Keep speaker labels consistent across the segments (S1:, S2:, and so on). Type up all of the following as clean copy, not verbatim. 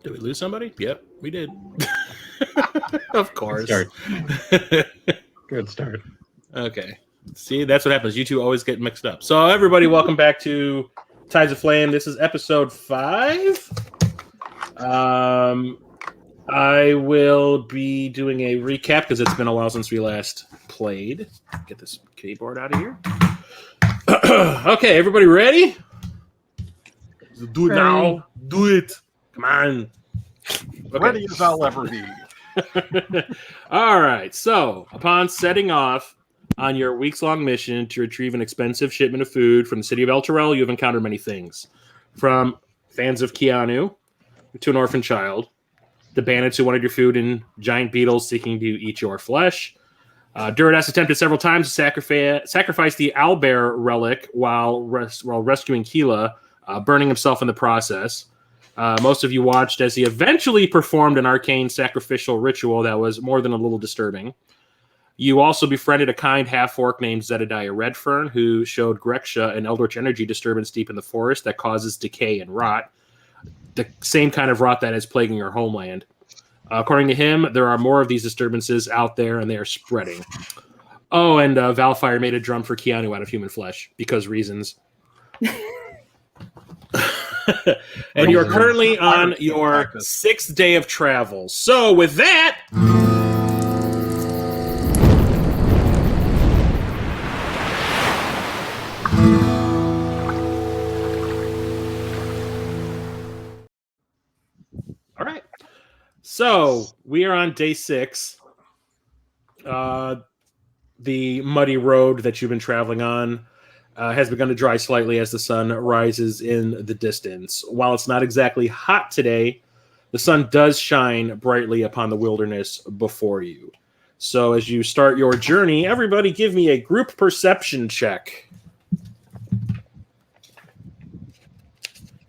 S1: Did we lose somebody? Yep, we did. Of course.
S2: Good start. Good start.
S1: Okay. See, that's what happens. You two always get mixed up. So, everybody, welcome back to Tides of Flame. This is episode 5. I will be doing a recap because it's been a while since we last played. Get this keyboard out of here. Okay, everybody ready? Do it now. Do it. Come on. Okay.
S3: Ready as I'll ever be.
S1: All right. So, upon setting off on your weeks-long mission to retrieve an expensive shipment of food from the city of Elturel, you have encountered many things. From fans of Kea'Anu to an orphan child, the bandits who wanted your food, and giant beetles seeking to eat your flesh. Duridaas attempted several times to sacrifice the owlbear relic while rescuing Keela, burning himself in the process. Most of you watched as he eventually performed an arcane sacrificial ritual that was more than a little disturbing. You also befriended a kind half-orc named Zedediah Redfern, who showed Greksha an eldritch energy disturbance deep in the forest that causes decay and rot. The same kind of rot that is plaguing your homeland. According to him, there are more of these disturbances out there, and they are spreading. Oh, and Valfyire made a drum for Kea'Anu out of human flesh, because reasons. And you're currently on your 6th day of travel. So with that... All right. So we are on day 6. The muddy road that you've been traveling on has begun to dry slightly as the sun rises in the distance. While it's not exactly hot today, the sun does shine brightly upon the wilderness before you. So as you start your journey, everybody give me a group perception check. It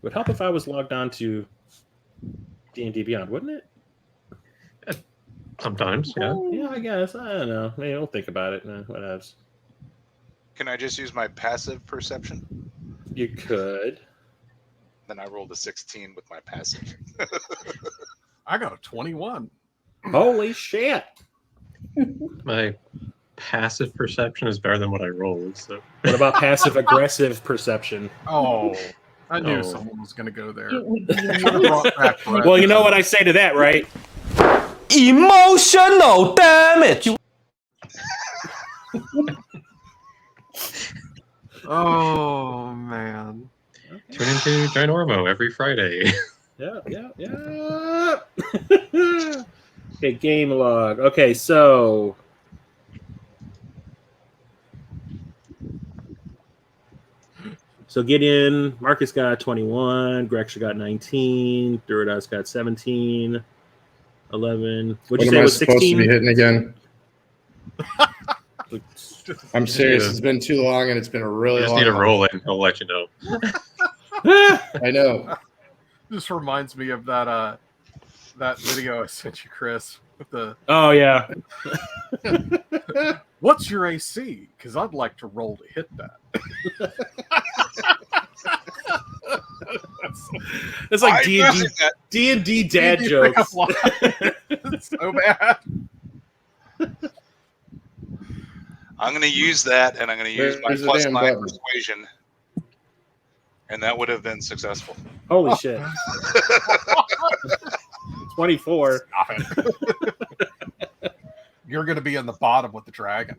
S1: would help if I was logged on to D&D Beyond, wouldn't it?
S2: Sometimes, yeah.
S1: Yeah, I guess. I don't know. Maybe don't think about it. What else?
S4: Can I just use my passive perception?
S1: You could.
S4: Then I rolled a 16 with my passive.
S3: I got a 21.
S1: Holy shit.
S2: My passive perception is better than what I rolled. So.
S1: What about passive-aggressive perception?
S3: Oh, I knew
S2: Oh.
S3: someone was going to go there.
S1: Well, you know what I say to that, right?
S5: Emotional damage.
S3: Oh, man.
S2: Tune into Ginormo every Friday.
S1: Yeah. Okay, game log. Okay, so... So Gideon, Marcus got 21, Greksha got 19, Duridaas got 17, 11. What'd you say was 16?
S6: Supposed to be hitting again? I'm serious. It's been too long, and it's been a really
S2: You just
S6: long
S2: need to
S6: time.
S2: roll it. I'll let you know.
S6: I know.
S3: This reminds me of that video I sent you, Chris. With the
S1: Oh, yeah.
S3: what's your AC? Because I'd like to roll to hit that.
S1: It's like
S4: I'm using that.
S1: D&D dad
S3: D&D
S1: jokes.
S3: pickup line. It's so bad.
S4: I'm going to use that, and I'm going to use my
S6: Where's the
S4: plus
S6: damn
S4: 9
S6: button?
S4: persuasion. And that would have been successful.
S1: Holy shit. 24.
S3: Stop it. You're going to be in the bottom with the dragon.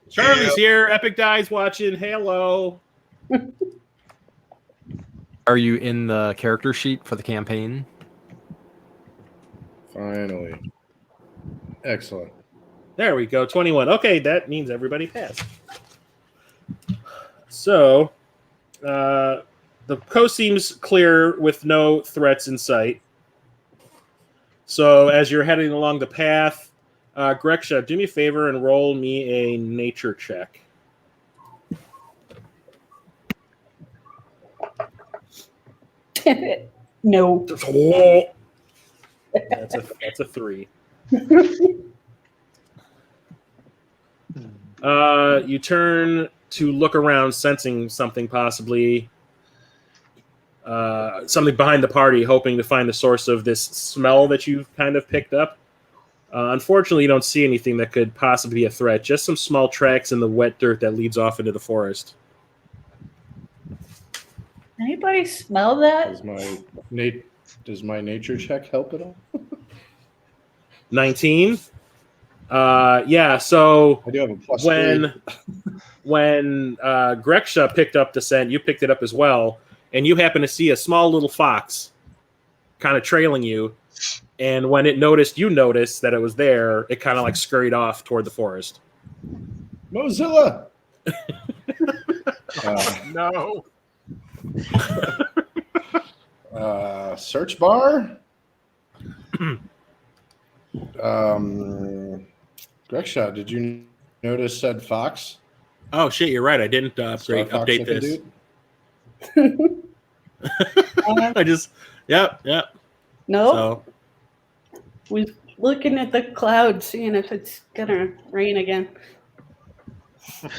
S1: Charlie's here. Epic Die's watching. Hello.
S5: Are you in the character sheet for the campaign?
S6: Finally. Excellent.
S1: There we go. 21. Okay, that means everybody passed. So, the coast seems clear with no threats in sight. So, as you're heading along the path, Greksha, do me a favor and roll me a nature check.
S7: No.
S1: That's a 3. You turn to look around, sensing something possibly something behind the party, hoping to find the source of this smell that you've kind of picked up. Unfortunately, you don't see anything that could possibly be a threat. Just some small tracks in the wet dirt that leads off into the forest.
S7: Anybody smell that?
S6: Does my nature check help at all?
S1: 19. Yeah, so
S6: I do have a plus
S1: when
S6: 3.
S1: when Greksha picked up the scent, you picked it up as well, and you happen to see a small little fox kind of trailing you. And when it noticed that it was there, it kind of like scurried off toward the forest.
S6: Mozilla.
S3: No.
S6: Search bar. Greksha, did you notice said fox?
S1: Oh shit, you're right. I didn't update this. I just yep.
S7: No.
S1: So
S7: We're looking at the clouds, seeing if it's gonna rain again.
S1: how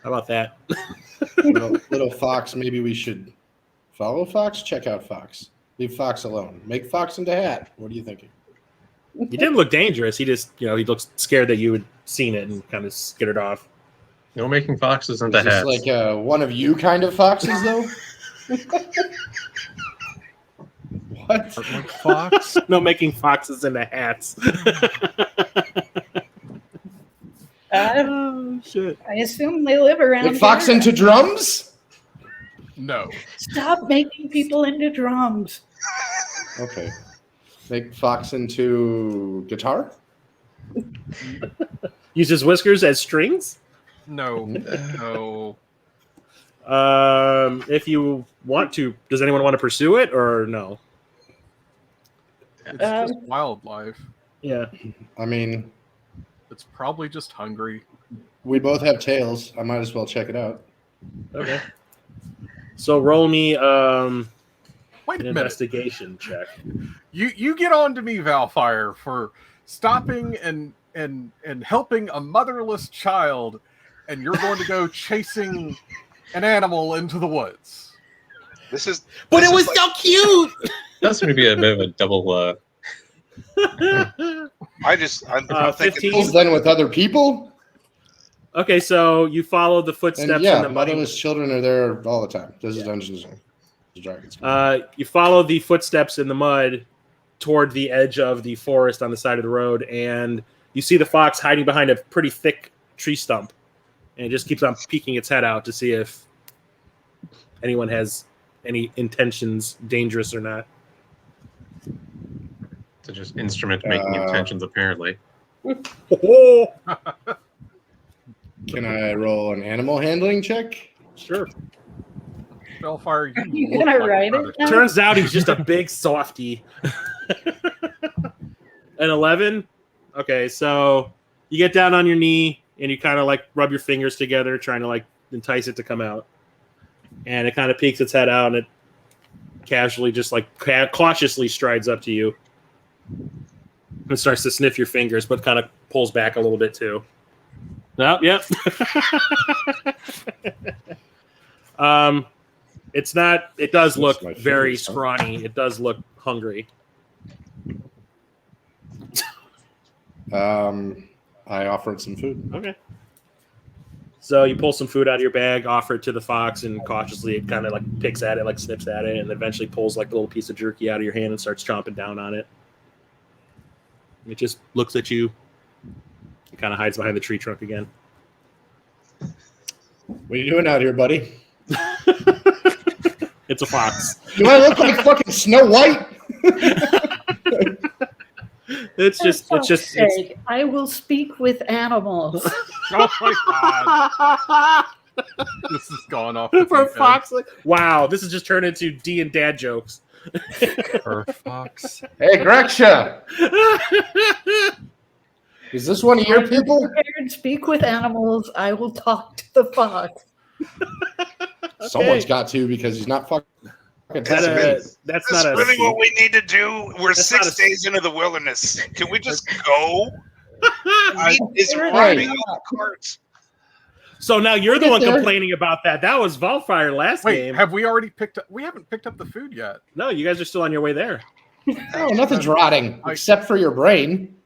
S1: about that?
S6: little fox. Maybe we should follow fox. Check out fox. Leave fox alone. Make fox into hat. What are you thinking?
S1: He didn't look dangerous. He just, he looks scared that you had seen it and kind of skittered off.
S2: No making foxes into
S6: Is this
S2: hats.
S6: like one of you kind of foxes, though? What?
S5: Fox.
S1: No making foxes into hats. Oh shit!
S7: I assume they live around
S6: Make fox
S7: here.
S6: into drums?
S3: No.
S7: Stop making people into drums.
S6: Okay. Make fox into guitar?
S1: Use his whiskers as strings.
S3: No. No.
S1: If you want to, does anyone want to pursue it or no?
S3: It's just wildlife.
S1: Yeah.
S6: I mean,
S3: It's probably just hungry.
S6: we both have tails. I might as well check it out.
S1: Okay. So roll me
S3: Wait a
S1: an
S3: minute.
S1: investigation check.
S3: You get on to me, Valfyire, for stopping and helping a motherless child, and you're going to go chasing an animal into the woods.
S4: This is.
S1: But
S4: this
S1: it
S4: is
S1: was so cute.
S2: That's going to be a bit of a double.
S4: I'm thinking.
S1: 15.
S6: He's done with other people?
S1: Okay, so you follow the
S6: And
S1: footsteps
S6: yeah,
S1: in the muddy.
S6: motherless children are there all the time. This is Dungeons and Dragons.
S1: You follow the footsteps in the mud toward the edge of the forest on the side of the road, and you see the fox hiding behind a pretty thick tree stump, and it just keeps on peeking its head out to see if anyone has any intentions, dangerous or not.
S2: To just instrument making intentions, apparently.
S1: Oh,
S6: Can I roll an animal handling check?
S1: sure.
S3: Valfyire,
S7: You
S3: look
S7: gonna
S3: like a
S7: write it
S3: predator.
S7: down?
S1: Turns out he's just a big softy. An 11? Okay, so you get down on your knee and you kind of like rub your fingers together, trying to like entice it to come out. And it kind of peeks its head out and it casually, just like cautiously strides up to you and starts to sniff your fingers, but kind of pulls back a little bit too. Oh, yep. It's not. It does look
S6: my
S1: very
S6: fingers, huh?
S1: scrawny. It does look hungry.
S6: I offered some food.
S1: Okay. So you pull some food out of your bag, offer it to the fox, and cautiously it kind of like picks at it, like sniffs at it, and eventually pulls like a little piece of jerky out of your hand and starts chomping down on it. It just looks at you. It kind of hides behind the tree trunk again.
S6: What are you doing out here, buddy?
S1: It's a fox.
S6: Do I look like fucking Snow White?
S1: It's just.
S7: For
S1: It's just.
S7: fuck's
S1: It's,
S7: sake, I will speak with animals.
S3: Oh my god. This has gone off. the
S1: for
S3: deep end.
S1: fox. Wow, this has just turned into D and Dad jokes.
S5: For fox.
S6: Hey, Greksha! Is this one of your people?
S7: Prepared, speak with animals. I will talk to the fox.
S6: Someone's got to because he's not fucking
S1: That's
S6: testing me.
S1: that's
S4: That's
S1: not a.
S4: really what we need to do. We're
S1: That's not
S4: 6
S1: a-
S4: days into the wilderness. Can we just go? Is
S7: Hey.
S4: riding on the carts.
S1: So now you're the
S6: Get
S1: one
S6: there.
S1: complaining about that. That was Valfyire last
S3: Wait,
S1: game.
S3: have we already picked up? We haven't picked up the food yet.
S1: No, you guys are still on your way there.
S6: No, nothing's rotting except for your brain.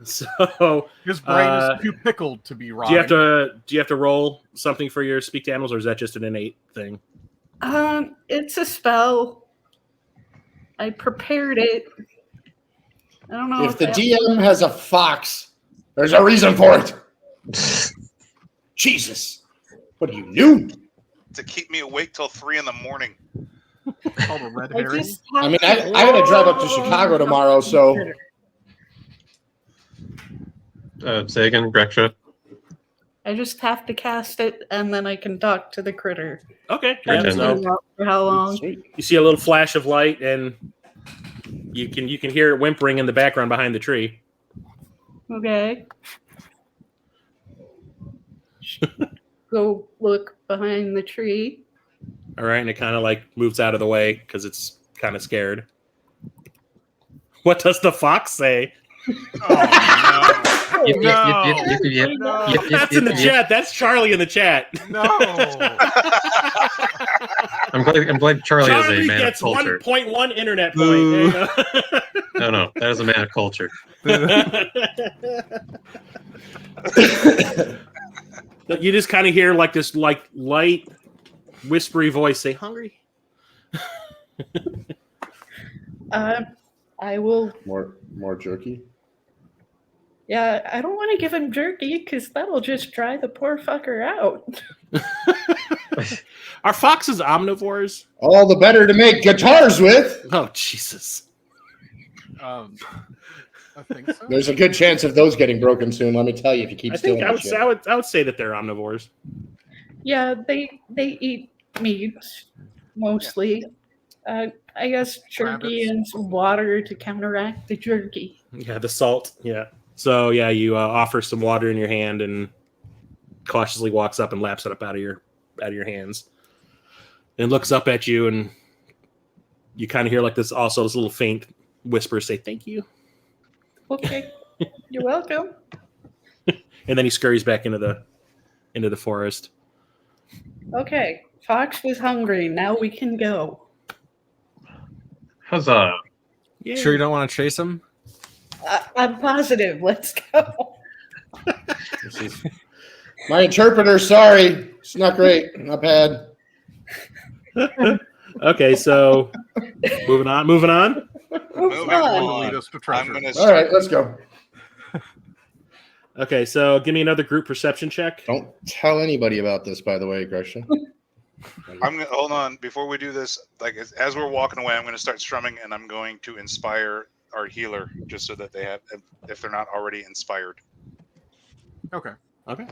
S1: So
S3: His brain is too pickled to be
S1: do
S3: rotting.
S1: you have to roll something for your speak to animals, or is that just an innate thing?
S7: It's a spell. I prepared it. I don't know
S6: If the
S7: that-
S6: DM has a fox, there's a reason for it. Jesus. What are you new?
S4: To keep me awake till 3 in the morning.
S3: Called a red
S7: I
S3: herring.
S7: just have
S6: I mean,
S7: to-
S6: I gotta drive up to Chicago tomorrow, so
S2: Say again, Greksha.
S7: I just have to cast it, and then I can talk to the critter.
S1: Okay.
S2: Yeah,
S1: Yeah,
S7: I
S1: so
S7: don't know for how long?
S6: sweet.
S1: you see a little flash of light, and you can hear it whimpering in the background behind the tree.
S7: Okay. Go look behind the tree.
S1: All right, and it kind of like moves out of the way because it's kind of scared. What does the fox say?
S3: Oh,
S2: Yip, yip,
S3: no.
S2: yip, yip, yip, yip,
S3: No.
S2: yip, yip,
S1: That's in the
S2: yip, yip.
S1: chat. That's Charlie in the chat.
S3: No.
S2: I'm glad Charlie is a
S1: Charlie
S2: man of
S1: gets
S2: culture.
S1: 1.1 internet point.
S5: Boo.
S1: There you
S2: No, that is a man of culture.
S1: go. You just kind of hear like this like light, whispery voice say, "Hungry."
S7: I will.
S6: More jerky.
S7: Yeah, I don't want to give him jerky because that'll just dry the poor fucker out.
S1: Are foxes omnivores?
S6: All the better to make guitars with.
S1: Oh Jesus!
S3: I think so.
S6: There's a good chance of those getting broken soon. Let me tell you, if you keep
S1: I think
S6: stealing
S1: I
S6: that
S1: would,
S6: shit.
S1: I would say that they're omnivores.
S7: Yeah, they eat meat mostly. I guess jerky
S3: Rabbits.
S7: and some water to counteract the jerky.
S1: Yeah, the salt. Yeah. So yeah, you offer some water in your hand and cautiously walks up and laps it up out of your hands, and looks up at you, and you kind of hear like this little faint whisper say, "Thank you,"
S7: Okay, you're welcome.
S1: and then he scurries back into the forest.
S7: Okay, Fox was hungry. Now we can go.
S2: Huzzah.
S1: Yeah.
S5: Sure you don't want to chase him?
S7: I'm positive. Let's go.
S6: This is- My interpreter, sorry. It's not great. Not bad.
S1: Okay, so moving on.
S4: Moving
S7: on.
S4: on.
S3: Lead us to
S4: I'm
S3: treasure.
S4: gonna
S6: All right, let's go.
S1: Okay, so give me another group perception check.
S6: Don't tell anybody about this, by the way, Greksha.
S4: I'm gonna hold on before we do this. Like as we're walking away, I'm gonna start strumming, and I'm going to inspire our healer just so that they have, if they're not already inspired.
S3: Okay.
S1: Okay.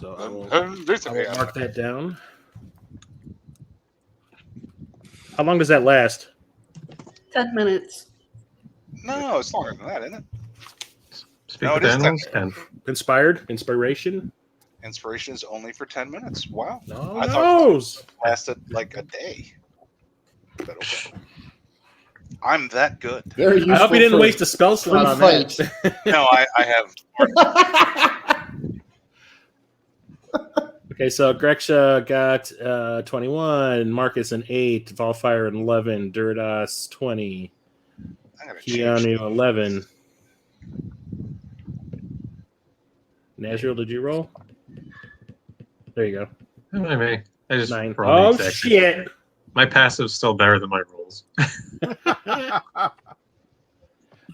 S1: So I will
S4: Yeah.
S1: mark that down. How long does that last?
S7: 10 minutes.
S4: No, it's longer than that, isn't it?
S2: Speak
S4: No,
S2: with
S4: it is
S2: animals. 10.
S1: Inspiration?
S4: Inspiration is only for 10 minutes. Wow.
S1: No,
S4: I thought
S1: knows.
S4: it lasted like a day. But okay. I'm that good.
S6: Very useful.
S1: I hope you didn't
S6: for
S1: waste a spell slot on
S6: pre-fight.
S1: that.
S4: No, I have.
S1: Okay, so Greksha got 21, Marcus an 8, Valfyire an 11, Duridaas 20,
S4: I gotta change.
S1: Kea'Anu 11. Nazriel, did you roll? There you go.
S2: I may. I just
S1: 9.
S2: rolled the
S1: Oh,
S2: exact same.
S1: shit.
S2: My passive's still better than my rolls.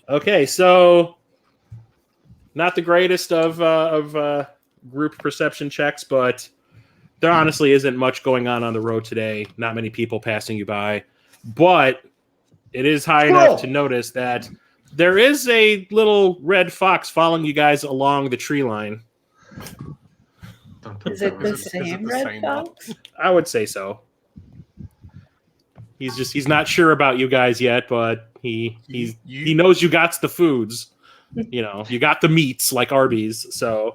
S1: Okay, so not the greatest of group perception checks, but there honestly isn't much going on the road today. Not many people passing you by, but it is high enough to notice that there is a little red fox following you guys along the tree line.
S7: Is it the
S3: Is it
S7: same
S3: the
S7: red
S3: same one?
S7: fox?
S1: I would say so. He's not sure about you guys yet, but he knows you got the foods. You know, you got the meats like Arby's, so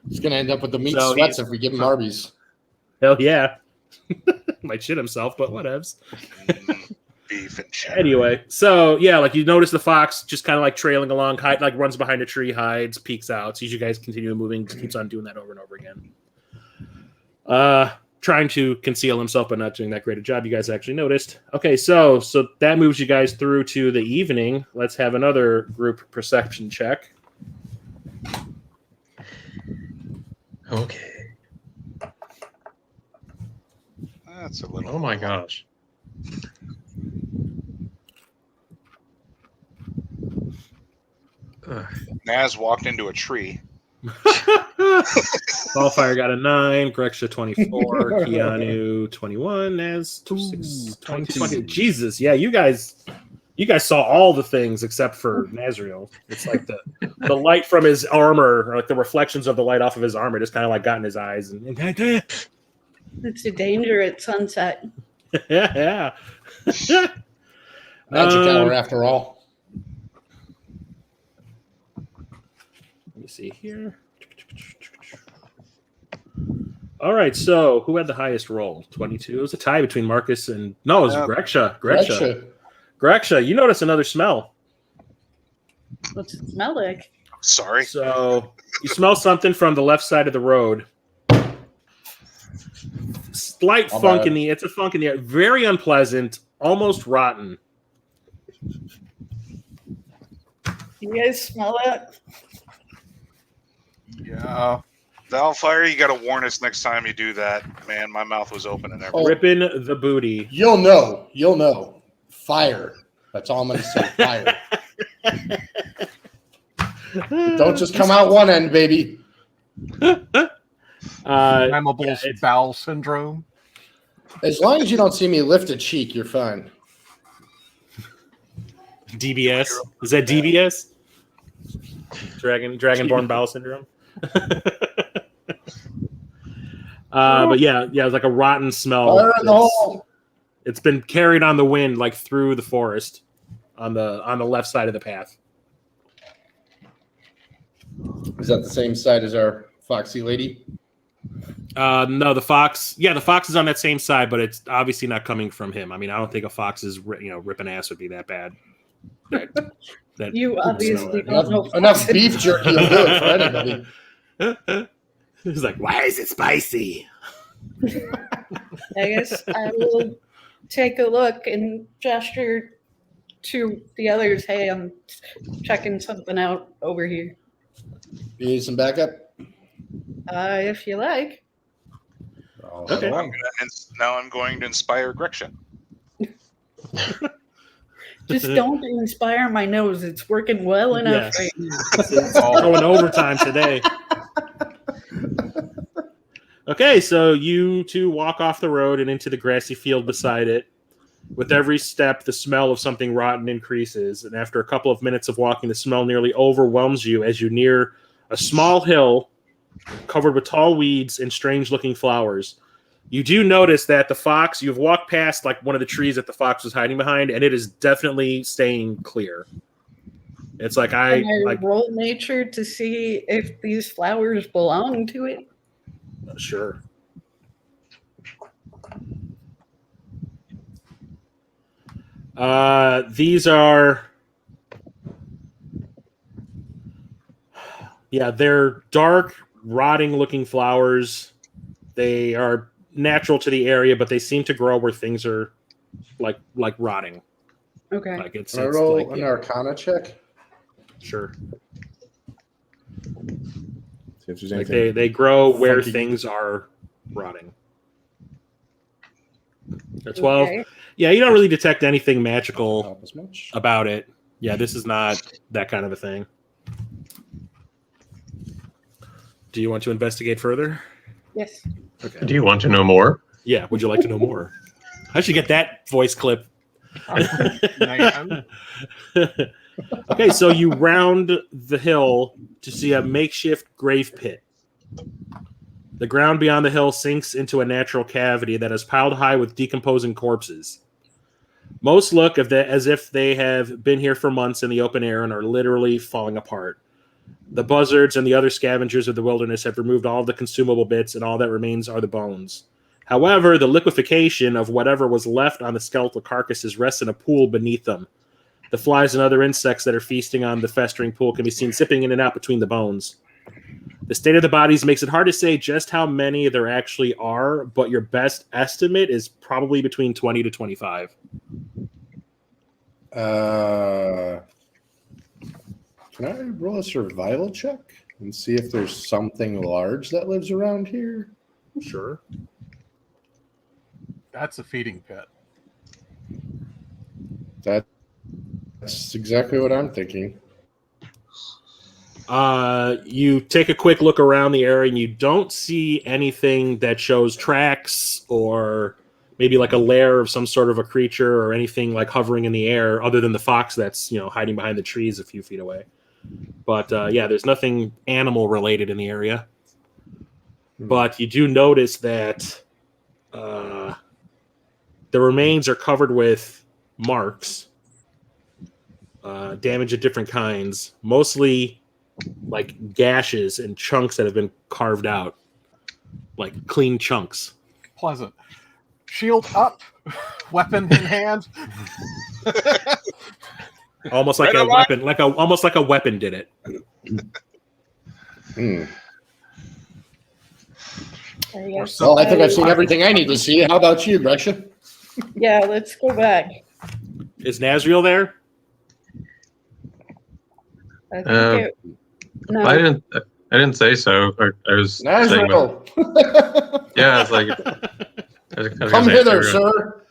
S6: He's gonna end up with the meat
S1: So
S6: sweats
S1: he's-
S6: if we give him Arby's.
S1: hell yeah. Might shit himself, but whatevs.
S4: beef and cheddar.
S1: Anyway, so yeah, like you notice the fox just kind of like trailing along, like runs behind a tree, hides, peeks out, sees you guys continue moving, just keeps on doing that over and over again. Trying to conceal himself, but not doing that great a job. You guys actually noticed. Okay, so that moves you guys through to the evening. Let's have another group perception check.
S2: Okay.
S4: That's a little.
S2: Oh my gosh.
S4: Naz walked into a tree.
S1: Valfyire got a 9, Greksha 24, Kea'Anu 21, Naz 20. Jesus, yeah, you guys saw all the things except for Nazriel. It's like the light from his armor, or like the reflections of the light off of his armor, just kind of like got in his eyes. And
S7: It's a danger at sunset.
S1: yeah.
S6: Magic hour after all.
S1: Let me see here. All right, so who had the highest roll? 22. It was a tie between Marcus and it was Greksha. Greksha, you notice another smell.
S7: What's it smell like?
S4: Sorry.
S1: So you smell something from the left side of the road. Slight funk in the it's a funk in the air. Very unpleasant, almost rotten.
S7: You guys smell that?
S3: Yeah.
S4: Valfyire, you got to warn us next time you do that. Man, my mouth was open and everything.
S1: Ripping the booty.
S6: You'll know. Fire. That's all I'm going to say. Fire. Don't just come out one end, baby.
S3: Flammable bowel syndrome.
S6: As long as you don't see me lift a cheek, you're fine.
S1: DBS. Is that DBS? Dragonborn bowel syndrome. But yeah, it's like a rotten smell.
S6: Fire in the hole.
S1: It's been carried on the wind, like through the forest, on the left side of the path.
S6: Is that the same side as our foxy lady?
S1: No, the fox. Yeah, the fox is on that same side, but it's obviously not coming from him. I mean, I don't think a fox's ripping ass would be that bad. That
S7: You obviously don't know.
S6: Enough beef jerky will do it for anybody.
S1: He's like, why is it spicy?
S7: I guess I will take a look and gesture to the others. Hey, I'm checking something out over here.
S6: You need some backup?
S7: If you like.
S1: Okay.
S4: Now I'm going to inspire Greksha.
S7: Just don't inspire my nose. It's working well enough right now.
S1: It's going overtime today. Okay, so you two walk off the road and into the grassy field beside it. With every step, the smell of something rotten increases, and after a couple of minutes of walking, the smell nearly overwhelms you as you near a small hill covered with tall weeds and strange-looking flowers. You do notice that the fox, you've walked past like one of the trees that the fox was hiding behind, and it is definitely staying clear. It's like
S7: Can I roll nature to see if these flowers belong to it?
S1: Sure. These are... Yeah, they're dark, rotting-looking flowers. They are natural to the area, but they seem to grow where things are like rotting.
S7: Okay.
S1: Like it's
S6: Can I roll
S1: like,
S6: an Arcana check?
S1: Sure.
S8: See if there's
S1: Like
S8: anything.
S1: they grow where
S8: funky.
S1: things are rotting. A 12.
S7: Okay.
S1: Yeah, you don't really detect anything magical
S8: Help as much.
S1: about it. Yeah, this is not that kind of a thing. Do you want to investigate further?
S7: Yes.
S1: Okay.
S2: Do you want to know more?
S1: Yeah, would you like to know more? I should get that voice clip. Okay, so you round the hill to see a makeshift grave pit. The ground beyond the hill sinks into a natural cavity that is piled high with decomposing corpses. Most look as if they have been here for months in the open air and are literally falling apart. The buzzards and the other scavengers of the wilderness have removed all the consumable bits, and all that remains are the bones. However, the liquefaction of whatever was left on the skeletal carcasses rests in a pool beneath them. The flies and other insects that are feasting on the festering pool can be seen zipping in and out between the bones. The state of the bodies makes it hard to say just how many there actually are, but your best estimate is probably between 20 to 25.
S6: Can I roll a survival check and see if there's something large that lives around here?
S1: Sure.
S3: That's a feeding pit.
S6: That's exactly what I'm thinking.
S1: You take a quick look around the area and you don't see anything that shows tracks or maybe like a lair of some sort of a creature or anything like hovering in the air other than the fox that's, hiding behind the trees a few feet away. But yeah, there's nothing animal related in the area. But you do notice that the remains are covered with marks, damage of different kinds, mostly like gashes and chunks that have been carved out, like clean chunks.
S3: Pleasant. Shield up, weapon in hand.
S1: Almost like a weapon, almost like a weapon did it.
S6: Well, I think I've seen everything I need to see. How about you, Greksha?
S7: Yeah, let's go back.
S1: Is Nazriel there?
S7: I think no.
S2: I didn't say so. I was saying
S6: Nazriel.
S2: yeah, I was like,
S6: Come hither, sir.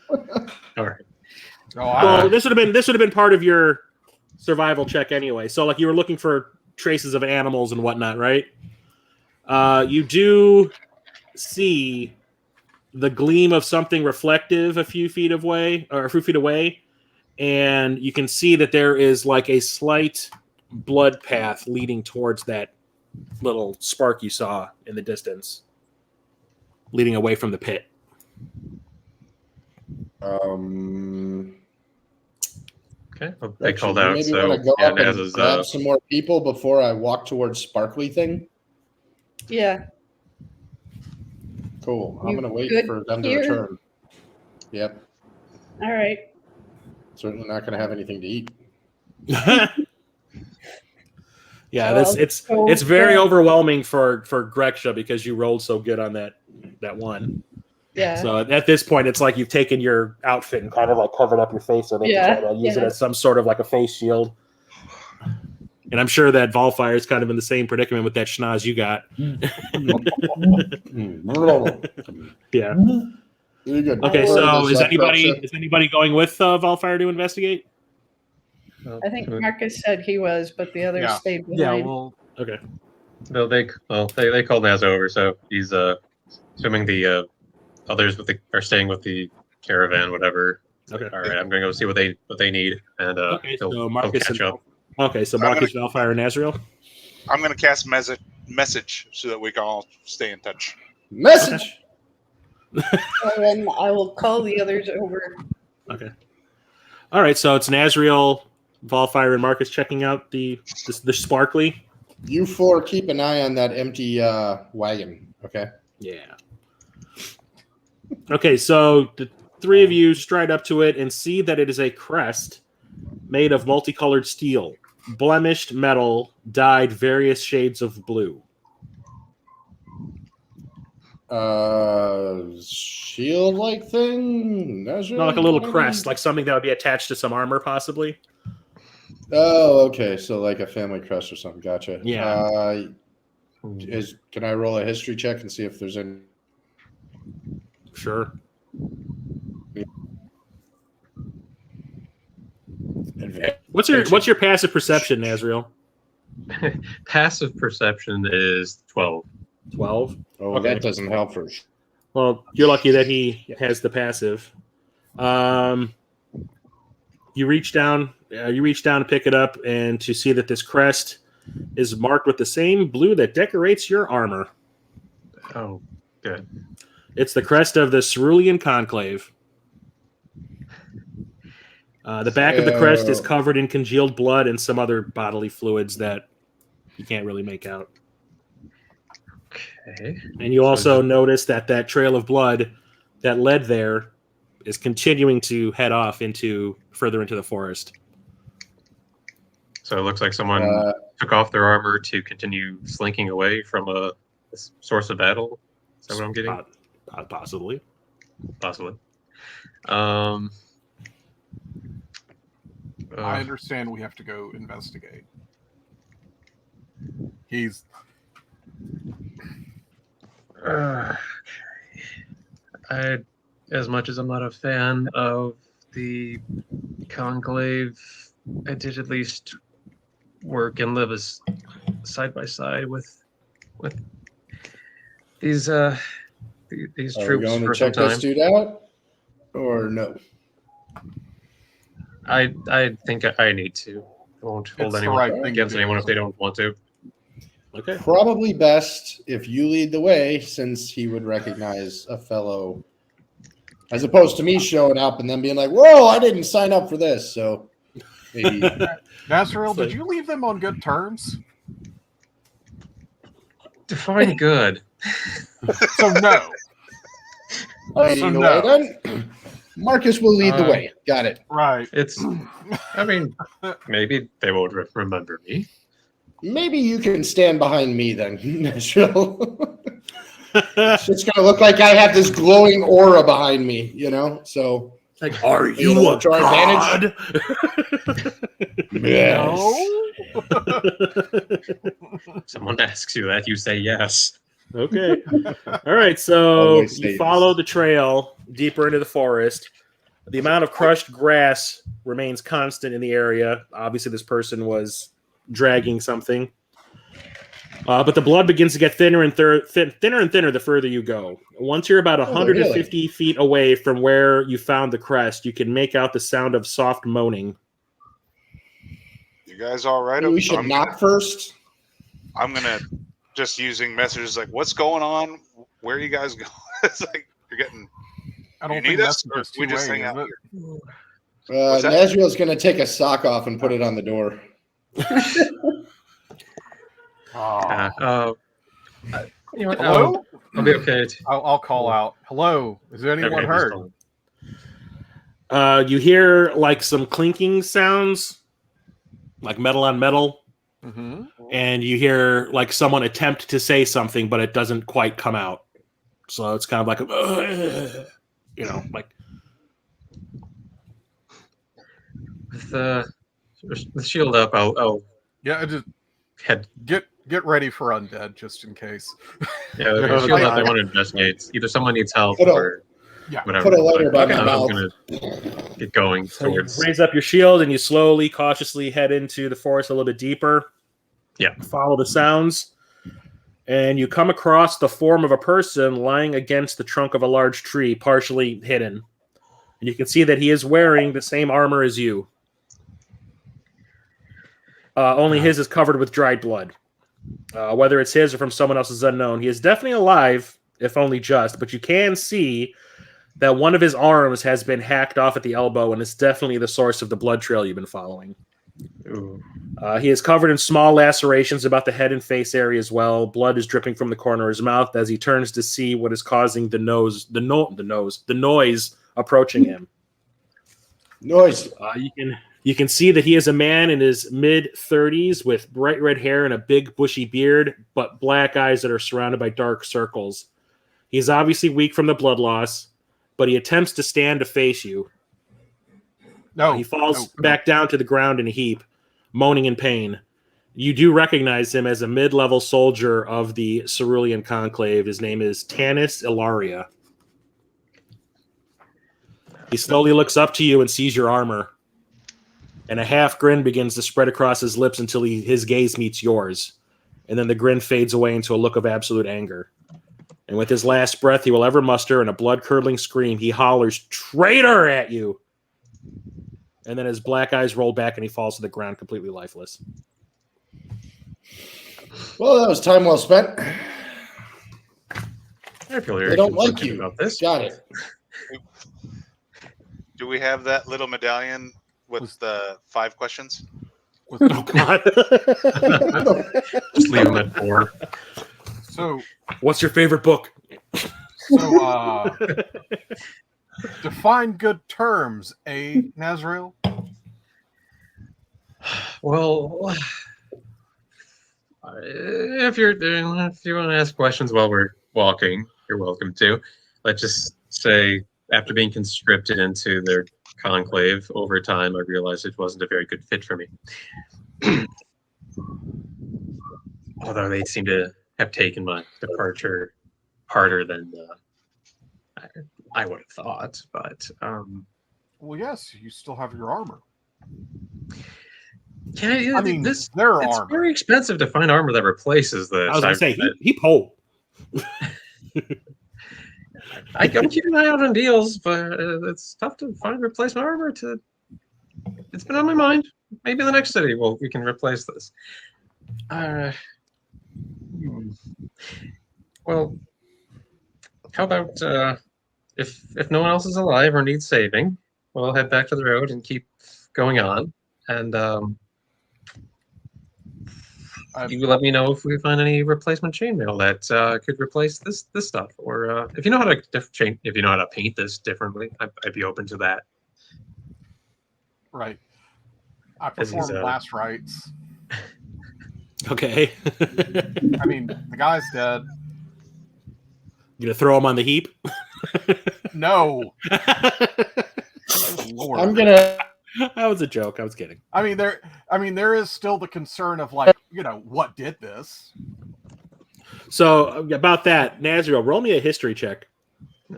S2: All right.
S1: Well, this would have been part of your survival check anyway. So, like, you were looking for traces of animals and whatnot, right? You do see the gleam of something reflective a few feet away, and you can see that there is like a slight blood path leading towards that little spark you saw in the distance, leading away from the pit.
S2: Okay, well, they called out.
S6: Maybe
S2: So
S6: want to go
S2: yeah,
S6: up
S2: Naz
S6: and
S2: is
S6: grab some more people before I walk towards sparkly thing.
S7: Yeah.
S6: Cool. I'm
S7: You
S6: gonna wait
S7: good
S6: for them to
S7: here?
S6: return. Yep.
S7: All right.
S6: Certainly not gonna have anything to eat.
S1: Yeah,
S7: Well,
S1: it's very overwhelming for Greksha because you rolled so good on that one.
S7: Yeah.
S1: So at this point, it's like you've taken your outfit and kind of like covered up your face so they can try to use it as some sort of like a face shield. And I'm sure that Valfyire is kind of in the same predicament with that schnoz you got. Yeah.
S6: Really good.
S1: Okay, so is anybody going with Valfyire to investigate?
S7: I think Marcus said he was, but the others stayed behind.
S5: Yeah, well,
S1: Okay.
S2: No, they called Naz over, so he's assuming the others are staying with the caravan, whatever.
S1: Okay.
S2: All right, I'm going to go see what they need, and
S1: Okay, so
S2: they'll
S1: Marcus
S2: catch up.
S1: Okay, so Marcus, Valfyire, and Nazriel.
S4: I'm going to cast message so that we can all stay in touch.
S6: Message.
S7: So then I will call the others over.
S1: Okay. All right, so it's Nazriel, Valfyire, and Marcus checking out the sparkly.
S6: You four keep an eye on that empty wagon, okay?
S1: Yeah. Okay, so the three of you stride up to it and see that it is a crest made of multicolored steel, blemished metal, dyed various shades of blue.
S6: Shield-like thing?
S1: Not like a little crest, like something that would be attached to some armor, possibly.
S6: Oh, okay. So like a family crest or something. Gotcha.
S1: Yeah.
S6: Can I roll a history check and see if there's any?
S1: Sure. What's your passive perception, Nazriel?
S2: Passive perception is 12.
S1: 12.
S6: Oh,
S1: Okay.
S6: that doesn't help for.
S1: Well, you're lucky that he has the passive. You reach down to pick it up and to see that this crest is marked with the same blue that decorates your armor.
S2: Oh, good.
S1: It's the crest of the Cerulean Conclave. The back of the crest is covered in congealed blood and some other bodily fluids that you can't really make out.
S2: Okay.
S1: And you also notice that trail of blood that led there is continuing to head off further into the forest.
S2: So it looks like someone took off their armor to continue slinking away from a source of battle. Is that what I'm getting?
S1: Possibly.
S2: Possibly.
S3: I understand we have to go investigate. He's.
S2: As much as I'm not a fan of the conclave, I did at least work and live as side by side with these
S6: Are
S2: troops
S6: we going
S2: for
S6: to
S2: some
S6: check this
S2: time.
S6: dude out, or no?
S2: I think I need to. I won't hold
S3: It's the
S2: anyone
S3: right thing to
S2: against
S3: do.
S2: anyone if they don't want to.
S1: Okay.
S6: Probably best if you lead the way, since he would recognize a fellow, as opposed to me showing up and then being like, "Whoa, I didn't sign up for this." So maybe
S3: Nazriel, did you leave them on good terms?
S2: Define good.
S3: So no.
S6: leading the
S3: no.
S6: way then. Marcus will lead the way. Got it.
S3: Right.
S2: It's. I mean, maybe they won't remember me.
S6: Maybe you can stand behind me then, Nazriel. It's just gonna look like I have this glowing aura behind me, So
S1: Like, are
S6: you
S1: you a
S6: to our
S1: god?
S6: yes.
S2: Someone asks you that, you say yes.
S1: Okay. All right. So
S6: Always say
S1: you
S6: yes.
S1: follow the trail deeper into the forest. The amount of crushed grass remains constant in the area. Obviously, this person was dragging something. But the blood begins to get thinner and thinner the further you go. Once you're about 150 feet away from where you found the crest, you can make out the sound of soft moaning.
S4: You guys all right?
S6: Maybe we should knock first.
S4: I'm gonna just using messages like, "What's going on? Where are you guys going?" It's like you're getting.
S3: I don't
S4: You
S3: think
S4: need
S3: that's
S4: us, or
S3: just
S4: we just
S3: two-way,
S4: hang out
S3: is
S4: here.
S3: it?
S4: What's that?
S6: Nazriel's gonna take a sock off and put it on the door.
S3: Oh.
S2: You know what?
S3: Hello?
S2: I'll be okay.
S3: I'll call out. Hello? Is there anyone
S2: Okay,
S3: hurt?
S2: just call.
S1: You hear like some clinking sounds, like metal on metal.
S3: Mm-hmm.
S1: And you hear like someone attempt to say something, but it doesn't quite come out. So it's kind of like, like.
S2: With the shield up, I'll
S3: Yeah, just
S2: head.
S3: get ready for undead just in case.
S2: Yeah, with the shield up. I want to investigate. Either someone needs help
S6: Put a-
S2: or
S3: Yeah.
S2: whatever.
S6: Put a lighter by
S2: Okay,
S6: my
S2: I'm
S6: mouth.
S2: gonna get going
S1: So you
S2: towards.
S1: raise up your shield and you slowly, cautiously head into the forest a little bit deeper.
S2: Yeah.
S1: Follow the sounds. And you come across the form of a person lying against the trunk of a large tree, partially hidden. And you can see that he is wearing the same armor as you. Only his is covered with dried blood. Whether it's his or from someone else is unknown. He is definitely alive, if only just. But you can see that one of his arms has been hacked off at the elbow, and it's definitely the source of the blood trail you've been following.
S2: Ooh.
S1: He is covered in small lacerations about the head and face area as well. Blood is dripping from the corner of his mouth as he turns to see what is causing the noise approaching him.
S6: Noise.
S1: You can see that he is a man in his mid-30s with bright red hair and a big bushy beard, but black eyes that are surrounded by dark circles. He's obviously weak from the blood loss, but he attempts to stand to face you.
S3: No.
S1: He falls back down to the ground in a heap, moaning in pain. You do recognize him as a mid-level soldier of the Cerulean Conclave. His name is Tanis Ilaria. He slowly looks up to you and sees your armor. And a half grin begins to spread across his lips until his gaze meets yours. And then the grin fades away into a look of absolute anger. And with his last breath he will ever muster in a blood-curdling scream, he hollers, "Traitor!" at you. And then his black eyes roll back and he falls to the ground completely lifeless.
S6: Well, that was time well spent.
S2: I feel
S6: They don't like
S2: irritated
S6: you.
S2: about this.
S6: Got it.
S4: Do we have that little medallion with the 5 questions?
S1: Oh, God.
S2: Just leave him at 4.
S3: So
S1: What's your favorite book?
S3: So, define good terms, Nazriel?
S2: Well, if you want to ask questions while we're walking, you're welcome to. Let's just say, after being conscripted into their conclave, over time, I realized it wasn't a very good fit for me. Although they seem to have taken my departure harder than I would have thought. But
S3: Well, yes, you still have your armor.
S2: I
S3: mean,
S2: it's
S3: armor.
S2: very expensive to find armor that replaces this.
S1: I was going to say, he pulled.
S2: I'm keeping an eye out on deals, but it's tough to find replacement armor. It's been on my mind. Maybe in the next city, we can replace this. Well, how about if no one else is alive or needs saving, we'll head back to the road and keep going on. And you let me know if we find any replacement chainmail that could replace this stuff, or if you know how to paint this differently, I'd be open to that.
S3: Right. I performed last rites.
S1: Okay.
S3: I mean, the guy's dead.
S1: You gonna throw him on the heap?
S3: No.
S6: Lord. I'm gonna.
S1: That was a joke. I was kidding.
S3: I mean, there is still the concern of, like, what did this?
S1: So about that, Nazriel, roll me a history check.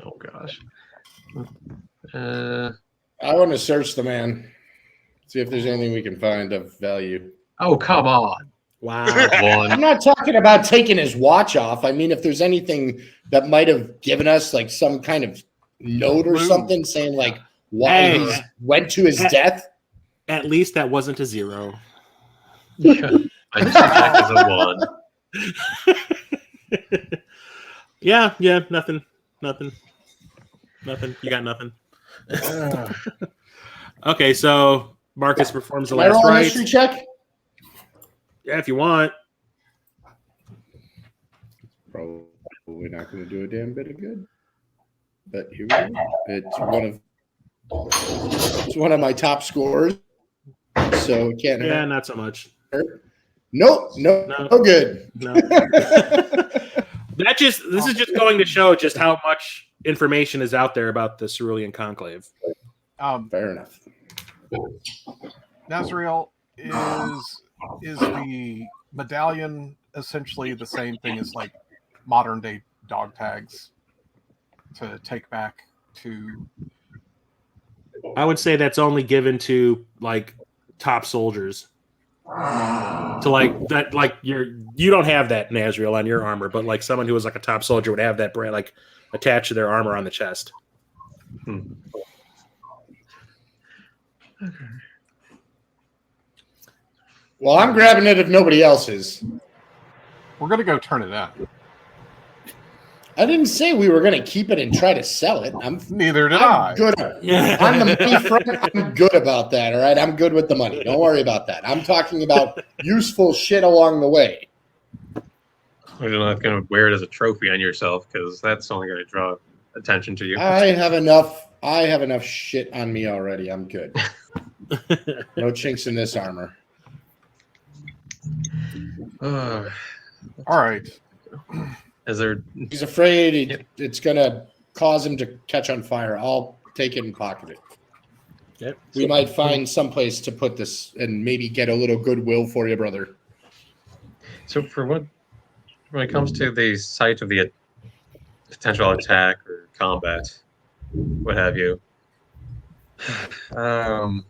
S2: Oh gosh.
S6: I want to search the man. See if there's anything we can find of value.
S2: Oh, come on.
S1: Wow.
S6: I'm not talking about taking his watch off. I mean, if there's anything that might have given us like some kind of note or something saying like why he went to his death.
S1: At least that wasn't a 0.
S2: Yeah, I just think that was a 1.
S1: Yeah, nothing. You got nothing. Okay, so Marcus performs the last
S6: roll a
S1: rite.
S6: history check?
S1: Yeah, if you want.
S6: Probably not going to do a damn bit of good. But here we go. It's one of my top scores. So it can't hurt.
S1: Not so much.
S6: Nope, no good.
S1: No. This is just going to show just how much information is out there about the Cerulean Conclave.
S6: Fair enough.
S3: Nazriel, is the medallion essentially the same thing as like modern day dog tags to take back to?
S1: I would say that's only given to like top soldiers. To like that, like you don't have that, Nazriel, on your armor, but like someone who was like a top soldier would have that brand like attached to their armor on the chest.
S6: Well, I'm grabbing it if nobody else is.
S3: We're gonna go turn it in.
S6: I didn't say we were going to keep it and try to sell it.
S3: Neither did I.
S6: Good. On the money front, I'm good about that. All right, I'm good with the money. Don't worry about that. I'm talking about useful shit along the way.
S2: You're not going to wear it as a trophy on yourself because that's only going to draw attention to you.
S6: I have enough shit on me already. I'm good. No chinks in this armor.
S3: All right.
S2: Is there?
S6: He's afraid it's going to cause him to catch on fire. I'll take it and pocket it.
S1: Yep.
S6: We might find someplace to put this and maybe get a little goodwill for you, brother.
S2: So when it comes to the site of the potential attack or combat, what have you? Heck.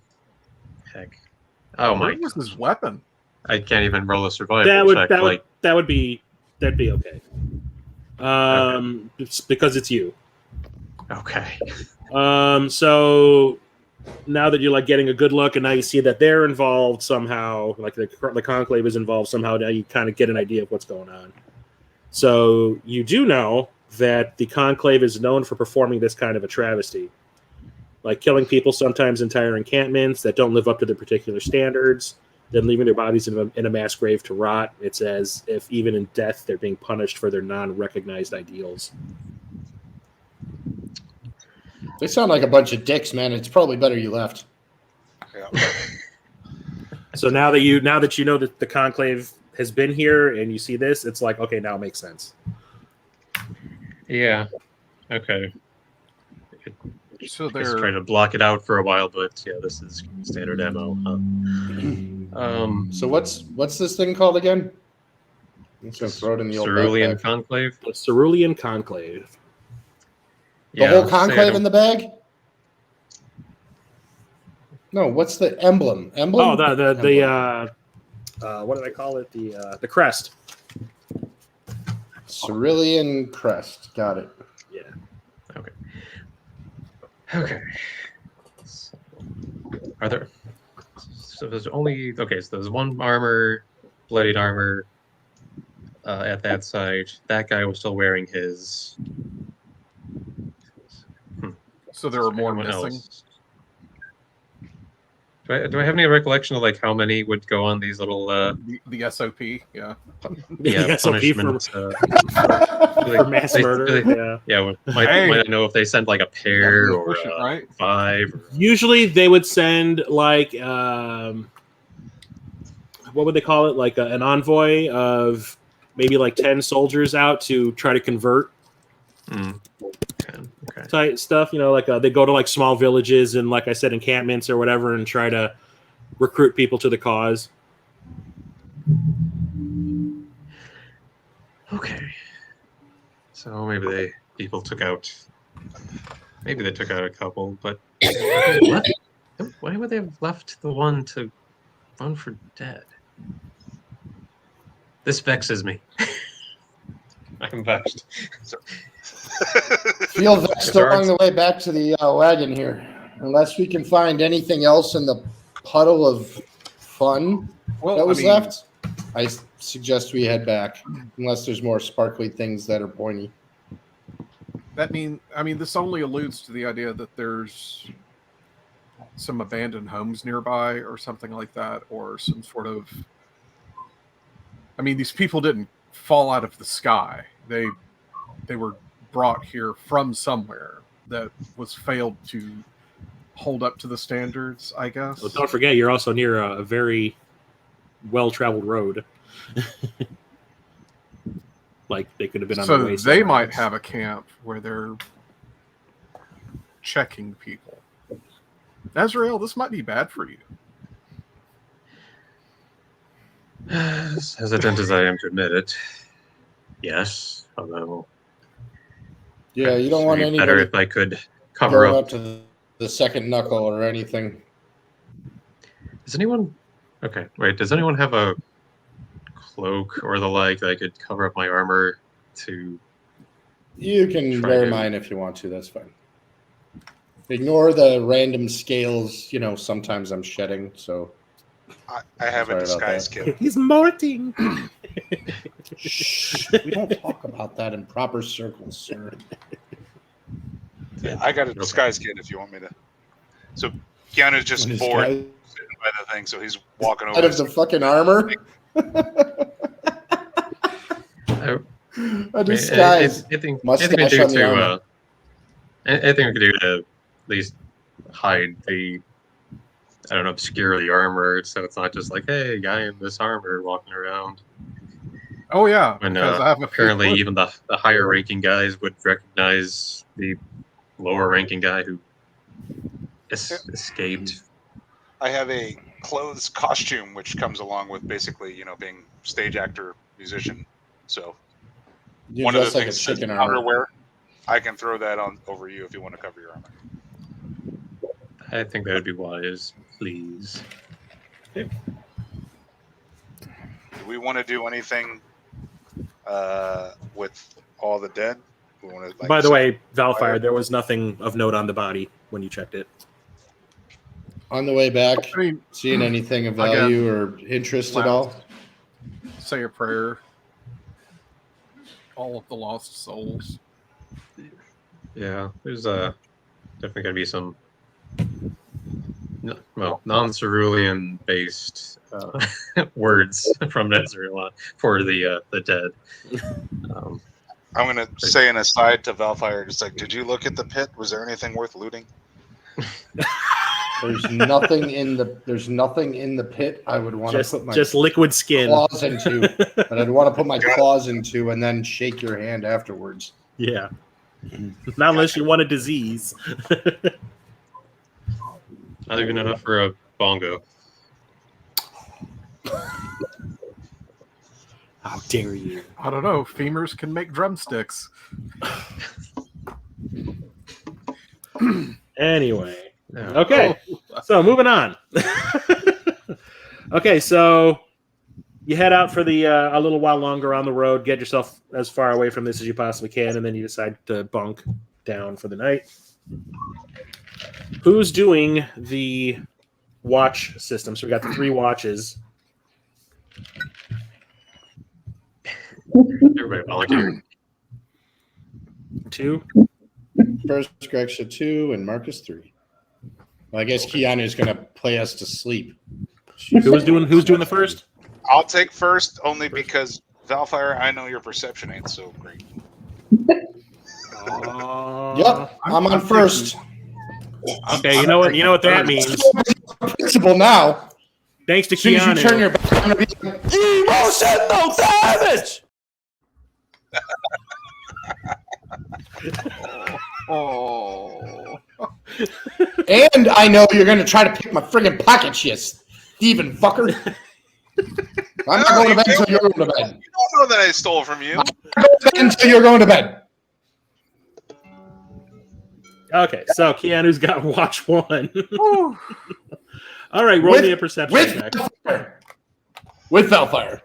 S2: Oh my!
S3: What was his weapon?
S2: I can't even roll a survival check.
S1: That'd be okay. It's because it's you.
S2: Okay.
S1: So now that you're like getting a good look, and now you see that they're involved somehow, like the conclave is involved somehow. Now you kind of get an idea of what's going on. So you do know that the conclave is known for performing this kind of a travesty, like killing people, sometimes entire encampments that don't live up to their particular standards, then leaving their bodies in a mass grave to rot. It's as if even in death they're being punished for their non-recognized ideals.
S6: They sound like a bunch of dicks, man. It's probably better you left.
S4: Yeah.
S1: So now that you know that the conclave has been here and you see this, it's like, okay, now it makes sense.
S2: Yeah. Okay.
S3: So
S2: Just
S3: they're
S2: trying to block it out for a while, but yeah, this is standard ammo.
S6: So what's this thing called again? I'm just gonna throw it in the old
S2: Cerulean
S6: backpack.
S2: Conclave.
S1: The Cerulean Conclave.
S6: The whole conclave in the bag? No, what's the emblem? Emblem?
S1: Oh, the
S6: Emblem.
S1: what did I call it? The crest.
S6: Cerulean crest. Got it.
S1: Yeah.
S2: Okay. So, are there? So there's only so there's one armor, bloodied armor, at that site. That guy was still wearing his.
S3: so there are more
S2: Anyone
S3: missing.
S2: else? Do I have any recollection of like how many would go on these little
S3: The SOP, yeah.
S1: The SOP
S2: punishment?
S1: for mass murder. Yeah.
S2: Might I know if they send like a pair
S3: Definitely
S2: or
S3: push it, right?
S2: 5? Or...
S1: Usually they would send like what would they call it? Like an envoy of maybe like 10 soldiers out to try to convert.
S2: Okay.
S1: Type stuff, like they go to like small villages and, like I said, encampments or whatever, and try to recruit people to the cause.
S2: Okay. So maybe people took out. Maybe they took out a couple, but why would they have left the one to run for dead? This vexes me. I'm vexed.
S6: Feel vexed along the way back to the wagon here. Unless we can find anything else in the puddle of fun that was left, I suggest we head back. Unless there's more sparkly things that are pointy.
S3: This only alludes to the idea that there's some abandoned homes nearby or something like that, or some sort of... these people didn't fall out of the sky. They were brought here from somewhere that was failed to hold up to the standards, I guess.
S1: Well, don't forget, you're also near a very well-traveled road. Like they could have been on the way.
S3: So they might have a camp where they're checking people. Nazriel, this might be bad for you.
S2: As hesitant as I am to admit it, yes. Although,
S6: Yeah, you don't want
S2: better
S6: anybody
S2: if I could cover
S6: going
S2: up.
S6: up to the second knuckle or anything.
S2: Does anyone? Okay, wait. Does anyone have a cloak or the like that I could cover up my armor to?
S6: You can
S2: Try
S6: wear
S2: to-
S6: mine if you want to. That's fine. Ignore the random scales. Sometimes I'm shedding, so.
S4: I have a
S6: Sorry about
S4: disguise
S6: that.
S4: kit.
S1: He's molting.
S6: Shh, we don't talk about that in proper circles, sir.
S4: Yeah, I got a disguise kit if you want me to. So Keanu's just
S6: This
S4: bored
S6: guy-
S4: sitting by the thing, so he's walking over.
S6: Out of the fucking armor? A disguise.
S2: Anything
S6: Mustache
S2: we do
S6: on the armor.
S2: anything we could do to at least hide the, I don't know, obscure the armor, so it's not just like, hey, guy in this armor walking around.
S3: Oh yeah,
S2: When
S3: because I have a
S2: apparently
S3: few-
S2: even the higher ranking guys would recognize the lower ranking guy who escaped.
S4: I have a clothes costume which comes along with basically, being stage actor, musician. So
S6: You
S4: one of the
S6: dress like a
S4: things that's
S6: chicken armor.
S4: outerwear, I can throw that on over you if you want to cover your armor.
S2: I think that would be wise, please.
S4: Do we want to do anything with all the dead? We want to,
S1: By the way, Valfyire, there was nothing of note on the body when you checked it.
S6: On the way back,
S3: I mean,
S6: seeing anything of
S3: Again,
S6: value or interest at all?
S3: say a prayer. All of the lost souls.
S2: Yeah, there's definitely going to be some non-cerulean based words from Nazriel for the dead.
S4: I'm gonna say an aside to Valfyire, just like, did you look at the pit? Was there anything worth looting?
S6: There's nothing in the pit I would want to put my
S1: just liquid skin
S6: claws into, but I'd want to put my claws into and then shake your hand afterwards.
S1: Yeah. Not unless you want a disease.
S2: Not even enough for a bongo.
S1: How dare you?
S3: I don't know. Femurs can make drumsticks.
S1: Anyway.
S2: Yeah.
S1: Okay. So moving on. Okay, so you head out for the a little while longer on the road, get yourself as far away from this as you possibly can, and then you decide to bunk down for the night. Who's doing the watch system? So we got the 3 watches.
S2: Everybody volunteer.
S1: 2.
S6: First, Greksha 2 and Marcus 3. Well, I guess Kea'Anu is going to play us to sleep.
S1: Who's doing the first?
S4: I'll take first only because Valfyire, I know your perception ain't so great.
S6: Yep, I'm on first.
S1: Okay, you know what that means.
S6: Principal now.
S1: Thanks to
S6: As soon as you turn
S1: Kea'Anu.
S6: your back, I'm going to be like, emotional damage!
S3: Oh.
S6: And I know you're going to try to pick my friggin' pockets, you Steven fucker. I'm not going to bed until you're going to bed.
S4: You don't know that I stole from you.
S6: I'm not going to bed until you're going to bed.
S1: Okay, so Keanu's got watch 1. All right, roll me a perception check.
S6: With Valfyire.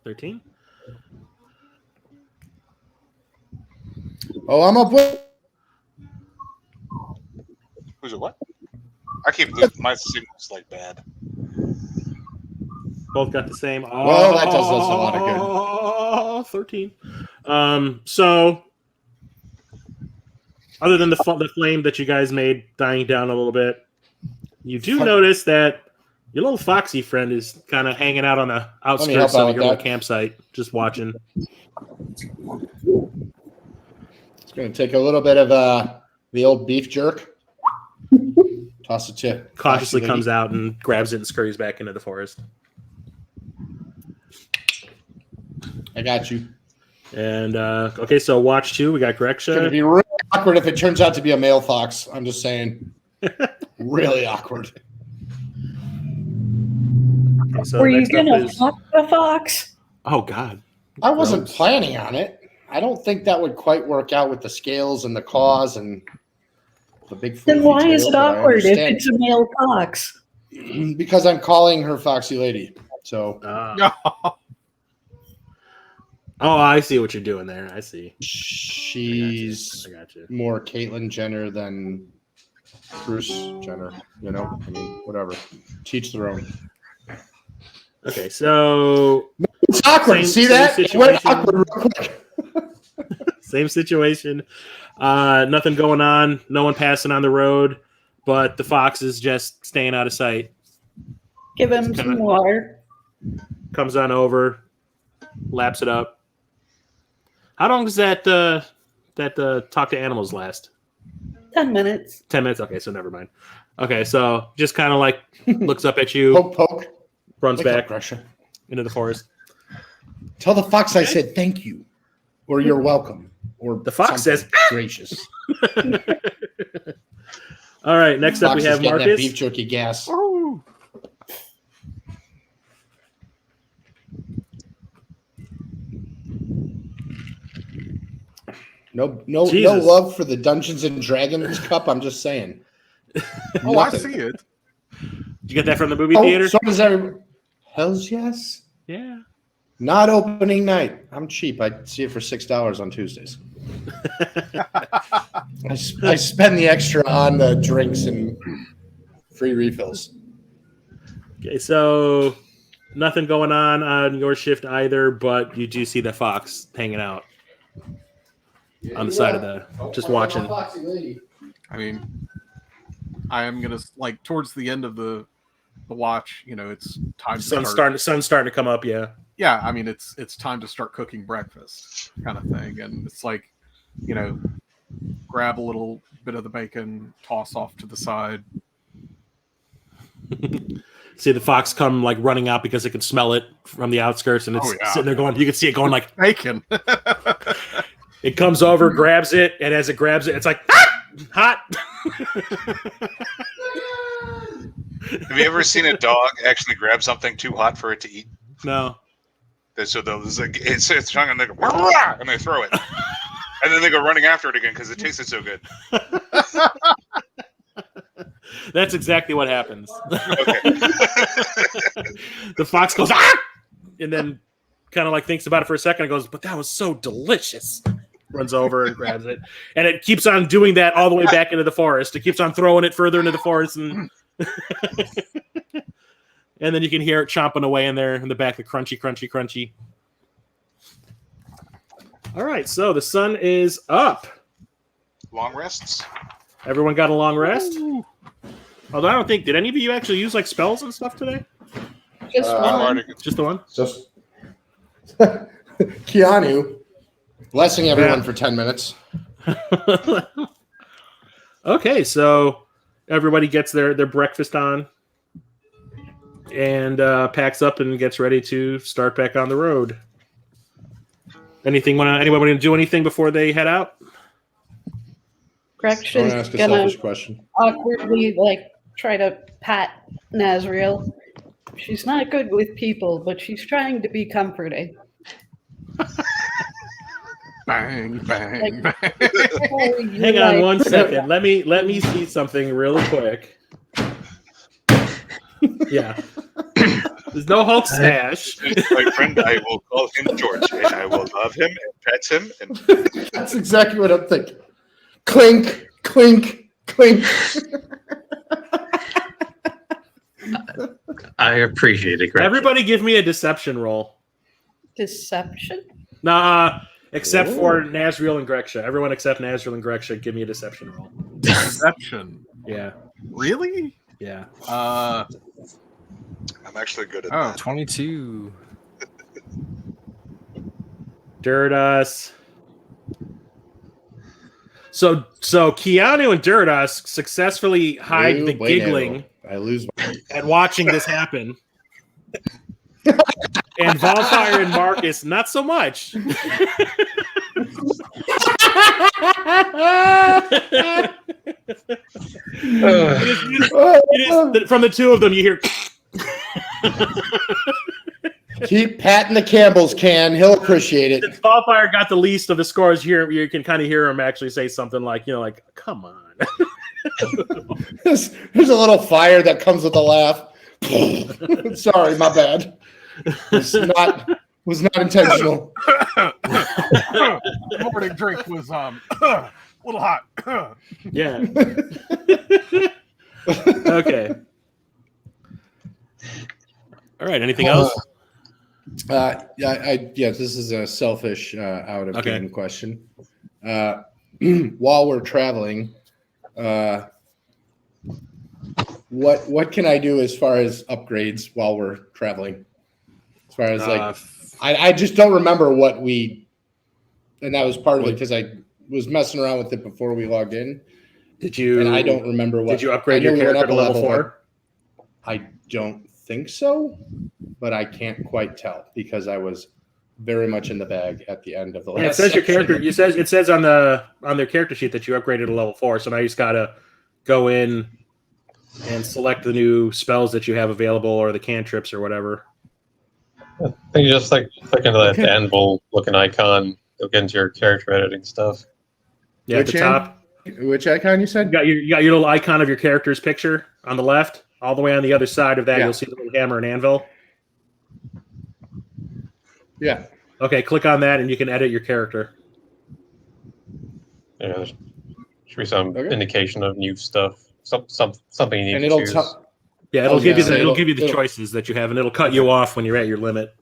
S1: 13.
S6: Oh, I'm up with.
S4: Who's it? What? I keep losing my signals like bad.
S1: Both got the same.
S6: Well, that does us a lot of good.
S1: 13. So, other than the flame that you guys made dying down a little bit, you do notice that your little foxy friend is kind of hanging out on the outskirts of your little campsite, just watching.
S6: It's going to take a little bit of the old beef jerk. Toss it to.
S1: Cautiously comes out and grabs it and scurries back into the forest.
S6: I got you.
S1: And okay, so watch 2. We got Greksha.
S6: It's going to be really awkward if it turns out to be a male fox. I'm just saying. Really awkward.
S1: Okay, so
S7: Were you
S1: next up
S7: gonna
S1: is-
S7: fuck the fox?
S1: Oh God.
S6: I wasn't planning on it. I don't think that would quite work out with the scales and the claws and the big.
S7: Then
S6: floofy
S7: why is
S6: tail,
S7: it
S6: but I
S7: awkward if
S6: understand.
S7: it's a male fox?
S6: Because I'm calling her Foxy Lady. So
S1: Oh, I see what you're doing there. I see.
S6: she's
S1: I got you.
S6: more Caitlyn Jenner than Bruce Jenner. You know, I mean, whatever. Teach their own.
S1: Okay, so
S6: It's awkward.
S1: Same-
S6: See
S1: same
S6: that? It went
S1: situation.
S6: awkward real quick.
S1: same situation. Nothing going on. No one passing on the road, but the fox is just staying out of sight.
S7: Give him some water.
S1: Comes on over, laps it up. How long does that talk to animals last?
S7: 10 minutes.
S1: 10 minutes. Okay, so never mind. Okay, so just kind of like looks up at you,
S6: Poke, poke.
S1: runs
S6: Wake up,
S1: back
S6: Greksha.
S1: into the forest.
S6: Tell the fox I said thank you, or you're welcome, or
S1: The fox
S6: something
S1: says,
S6: gracious.
S1: All right, next up we
S6: Fox is
S1: have
S6: getting that
S1: Marcus.
S6: beef jerky gas. No
S1: Jesus.
S6: love for the Dungeons and Dragons cup. I'm just saying.
S3: Oh, I
S6: Nothing.
S3: see it.
S1: Did you get that from the movie
S6: Oh,
S1: theater?
S6: so does everybody. Hells yes.
S1: Yeah.
S6: Not opening night. I'm cheap. I see it for $6 on Tuesdays. I spend the extra on the drinks and free refills.
S1: Okay, so nothing going on your shift either, but you do see the fox hanging out on the side of the, just watching.
S3: I mean, I am gonna like towards the end of the the watch. It's time to
S1: Sun's
S3: start.
S1: starting to come up. Yeah.
S3: Yeah, I mean it's time to start cooking breakfast, kind of thing. And it's like, grab a little bit of the bacon, toss off to the side.
S1: See the fox come like running out because it can smell it from the outskirts, and it's sitting there going. You can see it going like
S3: bacon.
S1: It comes over, grabs it, and as it grabs it, it's like hot.
S4: Have you ever seen a dog actually grab something too hot for it to eat?
S1: No.
S4: So it's its tongue and they go, and they throw it, and then they go running after it again because it tasted so good.
S1: That's exactly what happens.
S4: Okay.
S1: The fox goes and then kind of like thinks about it for a second and goes, "But that was so delicious." Runs over and grabs it, and it keeps on doing that all the way back into the forest. It keeps on throwing it further into the forest, and and then you can hear it chomping away in there in the back, the crunchy, crunchy, crunchy. All right, so the sun is up.
S4: Long rests.
S1: Everyone got a long rest? Although I don't think, did any of you actually use like spells and stuff today?
S7: Just one.
S1: Just the one?
S6: Just Kea'Anu blessing everyone for 10 minutes.
S1: Okay, so everybody gets their breakfast on and packs up and gets ready to start back on the road. Anybody want to do anything before they head out?
S6: I want to
S7: Greksha's
S6: ask a
S7: gonna
S6: selfish question.
S7: awkwardly try to pat Nazriel. She's not good with people, but she's trying to be comforting.
S3: Bang, bang,
S7: Like-
S3: bang.
S1: Hang on one second. Let me see something really quick. Yeah. There's no Hulk smash.
S4: My friend, I will call him George, and I will love him and pet him. And
S6: That's exactly what I'm thinking. Clink, clink, clink.
S2: I appreciate it, Greg.
S1: Everybody give me a deception roll.
S7: Deception?
S1: Nah, except for Nazriel and Greksha. Everyone except Nazriel and Greksha, give me a deception roll.
S3: Deception.
S1: Yeah.
S3: Really?
S1: Yeah.
S4: I'm actually good at
S3: Oh,
S4: that.
S5: 22.
S1: Duridaas. So Kea'Anu and Duridaas successfully hide the giggling
S6: I lose my...
S1: at watching this happen. And Valfyire and Marcus, not so much. From the two of them, you hear.
S6: Keep patting the Campbell's can. He'll appreciate it.
S1: Since Valfyire got the least of the scores here, you can kind of hear him actually say something like, come on.
S6: There's a little fire that comes with a laugh. Sorry, my bad. Was not intentional.
S3: The morning drink was a little hot.
S1: Yeah. Okay. All right. Anything else?
S6: This is a selfish out of game question. While we're traveling, what can I do as far as upgrades while we're traveling? As far as I just don't remember what we, and that was part of it because I was messing around with it before we logged in.
S1: Did you?
S6: And I don't remember what.
S1: Did you upgrade your character to level 4?
S6: I don't think so, but I can't quite tell because I was very much in the bag at the end of the last.
S1: Yeah, it says your
S6: section.
S1: character. It says on their character sheet that you upgraded to level 4. So now you just gotta go in and select the new spells that you have available or the cantrips or whatever.
S2: I think you just click into that anvil looking icon, look into your character editing stuff.
S1: Yeah, at the top.
S6: Which icon you said?
S1: You got your little icon of your character's picture on the left. All the way on the other side of that, You'll see the little hammer and anvil.
S6: Yeah.
S1: Okay, click on that and you can edit your character.
S2: Yeah, there should be some indication of new stuff. Something you need
S6: And
S2: to
S6: it'll
S2: choose.
S1: Yeah, it'll give you the choices that you have, and it'll cut you off when you're at your limit.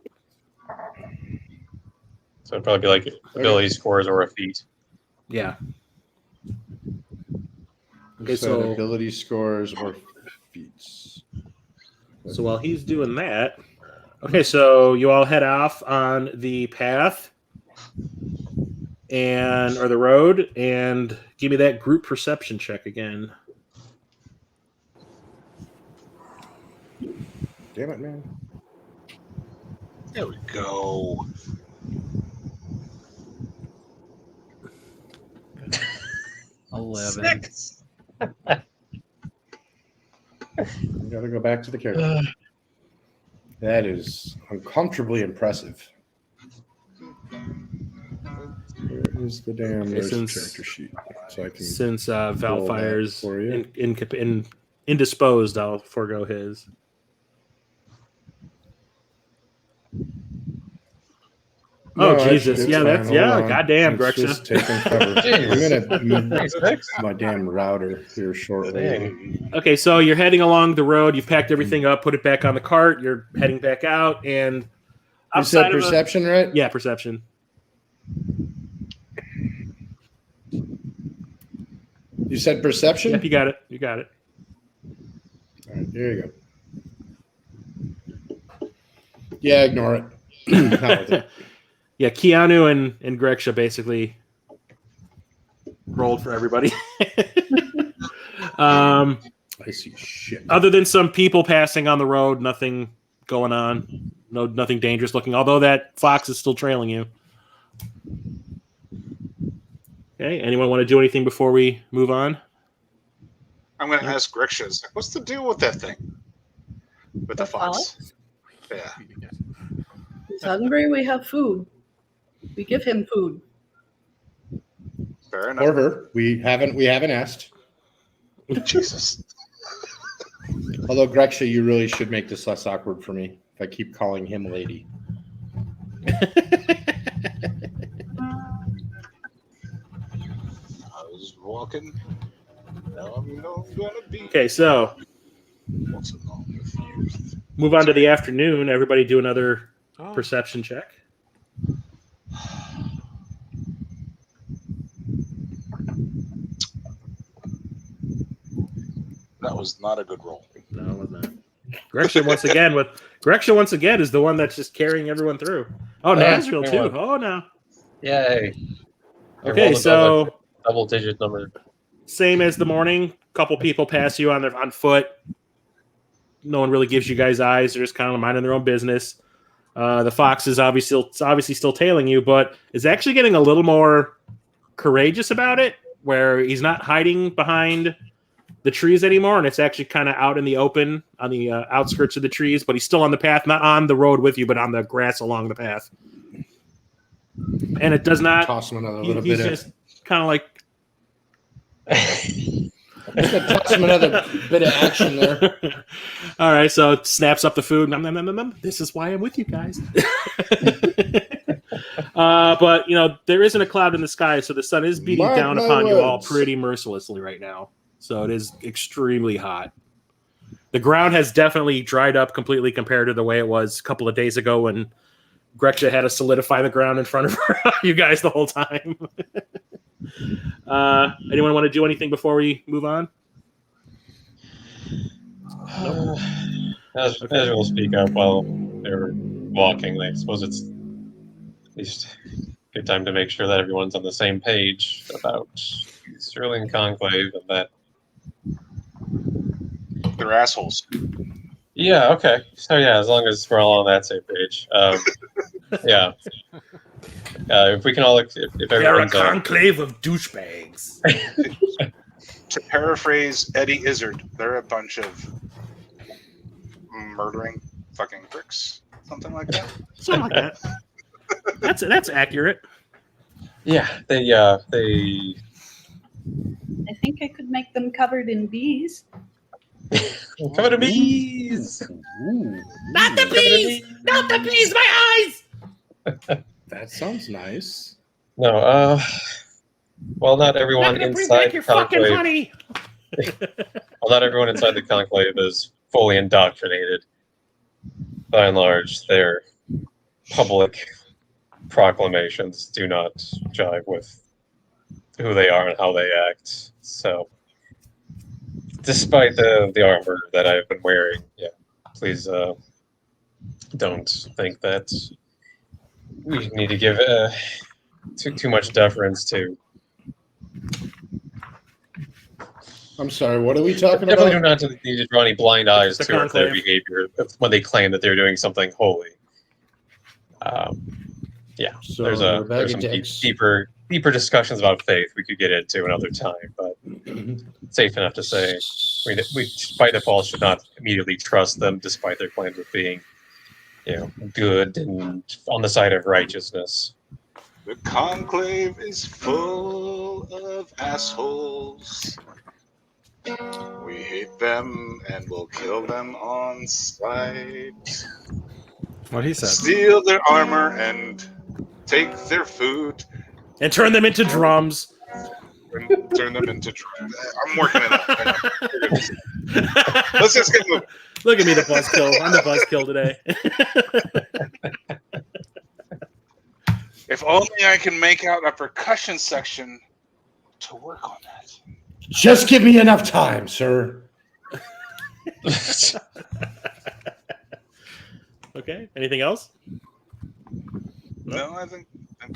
S2: So it'd probably be like ability scores or a feat.
S1: Yeah. Okay,
S6: So ability scores or feats.
S1: So while he's doing that, okay, so you all head off on the path or the road, and give me that group perception check again.
S6: Damn it, man.
S4: There we go.
S2: Six.
S6: We gotta go back to the character. That is uncomfortably impressive. Where is the damn character sheet? So I can
S1: Since Valfyre's
S6: for you.
S1: indisposed, I'll forego his.
S6: No,
S1: Oh Jesus!
S6: it's
S1: Yeah,
S6: fine.
S1: that's
S6: Hold on.
S1: goddamn,
S6: It's
S1: Greksha.
S6: just taking cover.
S2: Jeez.
S6: I'm gonna move my damn router here shortly.
S2: Dang.
S1: Okay, so you're heading along the road. You've packed everything up, put it back on the cart. You're heading back out, and
S6: You said
S1: outside of
S6: perception, right?
S1: yeah, perception.
S6: You said perception?
S1: Yep, you got it. You got it.
S6: All right, there you go. Yeah, ignore it. Not with it.
S1: Yeah, Kea'Anu and Greksha basically rolled for everybody.
S6: I see shit.
S1: Other than some people passing on the road, nothing going on. Nothing dangerous looking. Although that fox is still trailing you. Okay. Anyone want to do anything before we move on?
S4: I'm going to ask Greksha, what's the deal with that thing? With the fox? Yeah.
S7: He's hungry. We have food. We give him food.
S4: Fair enough.
S6: Or her. We haven't asked.
S4: Jesus.
S6: Although Greksha, you really should make this less awkward for me if I keep calling him lady.
S4: I was walking. Now I'm gonna be.
S1: Okay, so
S4: What's wrong with you?
S1: move on to the afternoon. Everybody do another
S3: Oh.
S1: perception check.
S4: That was not a good roll.
S1: No, it was not. Greksha once again is the one that's just carrying everyone through. Oh, Nazriel too.
S2: everyone.
S1: Oh no.
S2: Yay. I
S1: Okay,
S2: rolled
S1: so
S2: above a double-digit number.
S1: same as the morning. Couple people pass you on foot. No one really gives you guys eyes. They're just kind of minding their own business. The fox is obviously still tailing you, but is actually getting a little more courageous about it, where he's not hiding behind the trees anymore, and it's actually kind of out in the open on the outskirts of the trees, but he's still on the path, not on the road with you, but on the grass along the path. And it does not...
S6: Toss him another little
S1: He's
S6: bit
S1: just kind of like...
S6: Just gonna toss him another bit of action there.
S1: All right, so it snaps up the food. Nom, nom, nom, nom, nom. This is why I'm with you guys. But, there isn't a cloud in the sky, so the sun is beating
S6: Mark
S1: down
S6: my
S1: upon you all
S6: words.
S1: pretty mercilessly right now. So it is extremely hot. The ground has definitely dried up completely compared to the way it was a couple of days ago when Greksha had to solidify the ground in front of you guys the whole time. Anyone want to do anything before we move on?
S2: As we'll speak up while they're walking, I suppose it's at least a good time to make sure that everyone's on the same page about Sterling Conclave and that.
S4: They're assholes.
S2: Yeah, okay. So yeah, as long as we're all on that same page. Yeah. If we can all, if
S1: They're a
S2: everyone's
S1: conclave of douchebags.
S4: To paraphrase Eddie Izzard, they're a bunch of murdering fucking pricks. Something like that.
S1: Something like that. That's accurate.
S2: yeah, they
S7: I think I could make them covered in bees.
S2: cover the bees.
S6: Ooh,
S1: Not the bees! Not the bees! My eyes!
S6: that sounds nice.
S2: No, well, not everyone
S1: Not gonna bring
S2: inside
S1: back your
S2: the
S1: fucking
S2: conclave.
S1: honey.
S2: Well, not everyone inside the conclave is fully indoctrinated. By and large, their public proclamations do not jive with who they are and how they act. So, despite the armor that I've been wearing, yeah, please don't think that we need to give too much deference to.
S6: I'm sorry, what are we talking
S2: Definitely
S6: about?
S2: do not need to draw any blind eyes
S1: The
S2: to their
S1: conclave.
S2: behavior when they claim that they're doing something holy. Yeah,
S6: So
S2: there's
S6: we're back
S2: there's
S6: at
S2: some
S6: dicks.
S2: deeper discussions about faith we could get into another time, but safe enough to say we by default should not immediately trust them, despite their claims of being, good and on the side of righteousness.
S4: The conclave is full of assholes. We hate them and will kill them on sight.
S5: What he said.
S4: Steal their armor and take their food.
S1: And turn them into drums.
S4: And turn them into. I'm working it out. Let's just get moving.
S1: Look at me, the buzzkill. I'm the buzzkill today.
S4: If only I can make out a percussion section to work on that.
S6: Just give me enough time, sir.
S1: Okay. Anything else?
S4: No, I think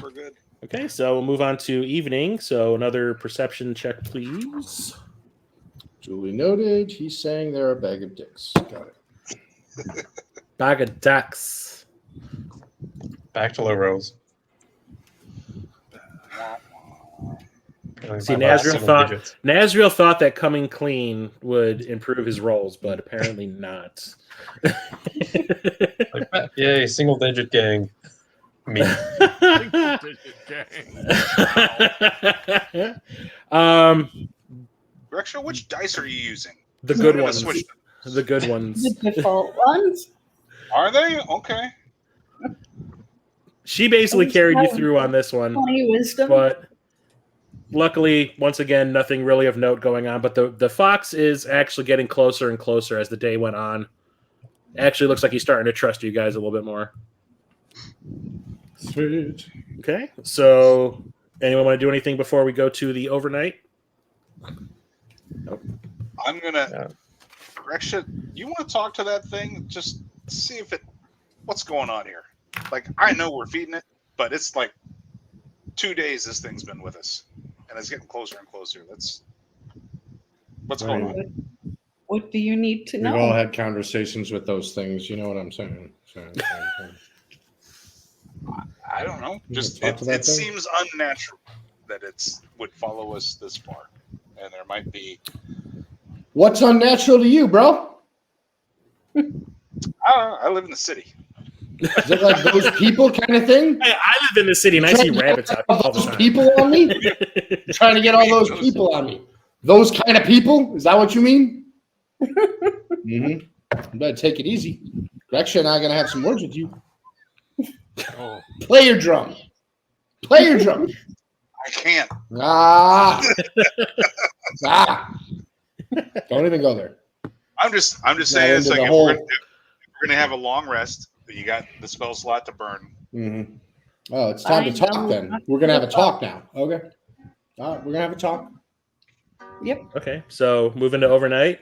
S4: we're good.
S1: Okay, so we'll move on to evening. So another perception check, please.
S6: Duly noted. He's saying they're a bag of dicks. Got it.
S1: Bag of ducks.
S2: Back to low rolls.
S1: See, Nazriel thought that coming clean would improve his rolls, but apparently not.
S2: Yay, single digit gang. Me.
S4: Greksha, which dice are you using?
S1: The good
S4: I'm gonna
S1: ones.
S4: switch them.
S1: The good ones.
S7: The default ones.
S4: Are they? Okay.
S1: She basically carried you through on this one,
S7: 20 wisdom.
S1: but luckily, once again, nothing really of note going on. But the fox is actually getting closer and closer as the day went on. Actually, looks like he's starting to trust you guys a little bit more.
S6: Sweet.
S1: Okay, so anyone want to do anything before we go to the overnight? Nope.
S4: I'm gonna. Greksha, you want to talk to that thing? Just see if what's going on here. Like, I know we're feeding it, but it's like 2 days this thing's been with us, and it's getting closer and closer. What's going on?
S7: What do you need to know?
S6: We've all had conversations with those things. You know what I'm saying?
S4: I don't know. Just
S6: talk to that
S4: it
S6: thing?
S4: seems unnatural that would follow us this far, and there might be.
S6: What's unnatural to you, bro?
S4: I don't know. I live in the city.
S6: Is it like those people kind of thing?
S1: I live in the city and I see rabbits out all the
S6: Those
S1: time.
S6: people on me? You're trying to get all those people on me. Those kind of people? Is that what you mean? Mm-hmm. You better take it easy. Greksha and I are going to have some words with you.
S3: Oh.
S6: Play your drum. Play your drum.
S4: I can't.
S6: Ah. Don't even go there.
S4: I'm just saying it's
S6: into
S4: like
S6: the
S4: if
S6: whole-
S4: we're gonna have a long rest, you got the spell slot to burn.
S6: Mm-hmm. Oh, it's time to talk then. We're going to have a talk now. Okay. All right, we're going to have a talk.
S7: Yep.
S1: Okay, so moving to overnight.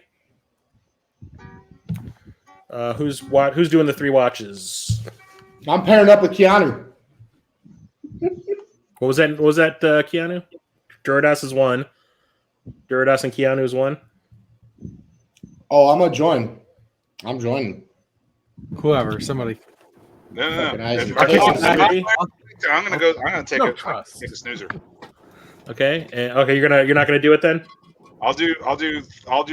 S1: Who's doing the 3 watches?
S6: I'm pairing up with Kea'Anu.
S1: What was that? Kea'Anu? Duridaas is 1. Duridaas and Kea'Anu is 1.
S6: Oh, I'm going to join. I'm joining.
S5: Whoever, somebody.
S4: No.
S6: Fucking Isaac.
S4: I'm gonna go. I'm gonna take
S3: No
S4: a
S3: trust.
S4: take a snoozer.
S1: Okay, okay, you're not gonna do it then.
S4: I'll do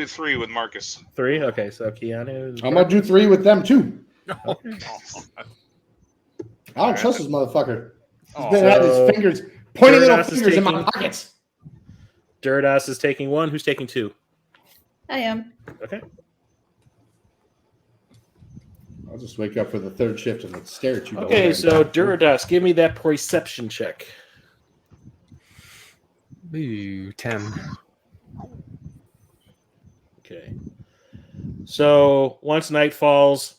S4: 3 with Marcus.
S1: 3. Okay, so Kea'Anu.
S6: I'm going to do 3 with them too.
S3: Oh.
S6: I don't trust this motherfucker. He's
S3: Oh.
S6: been having
S1: So,
S6: his fingers, pointy little
S1: Duridaas is
S6: fingers in my
S1: taking-
S6: pockets.
S1: Duridaas is taking 1. Who's taking 2?
S7: I am.
S1: Okay.
S6: I'll just wake up for the 3rd shift and stare at you. the whole
S1: Okay,
S6: time.
S1: so Duridaas, give me that perception check.
S5: Ooh, 10.
S1: Okay. So once night falls,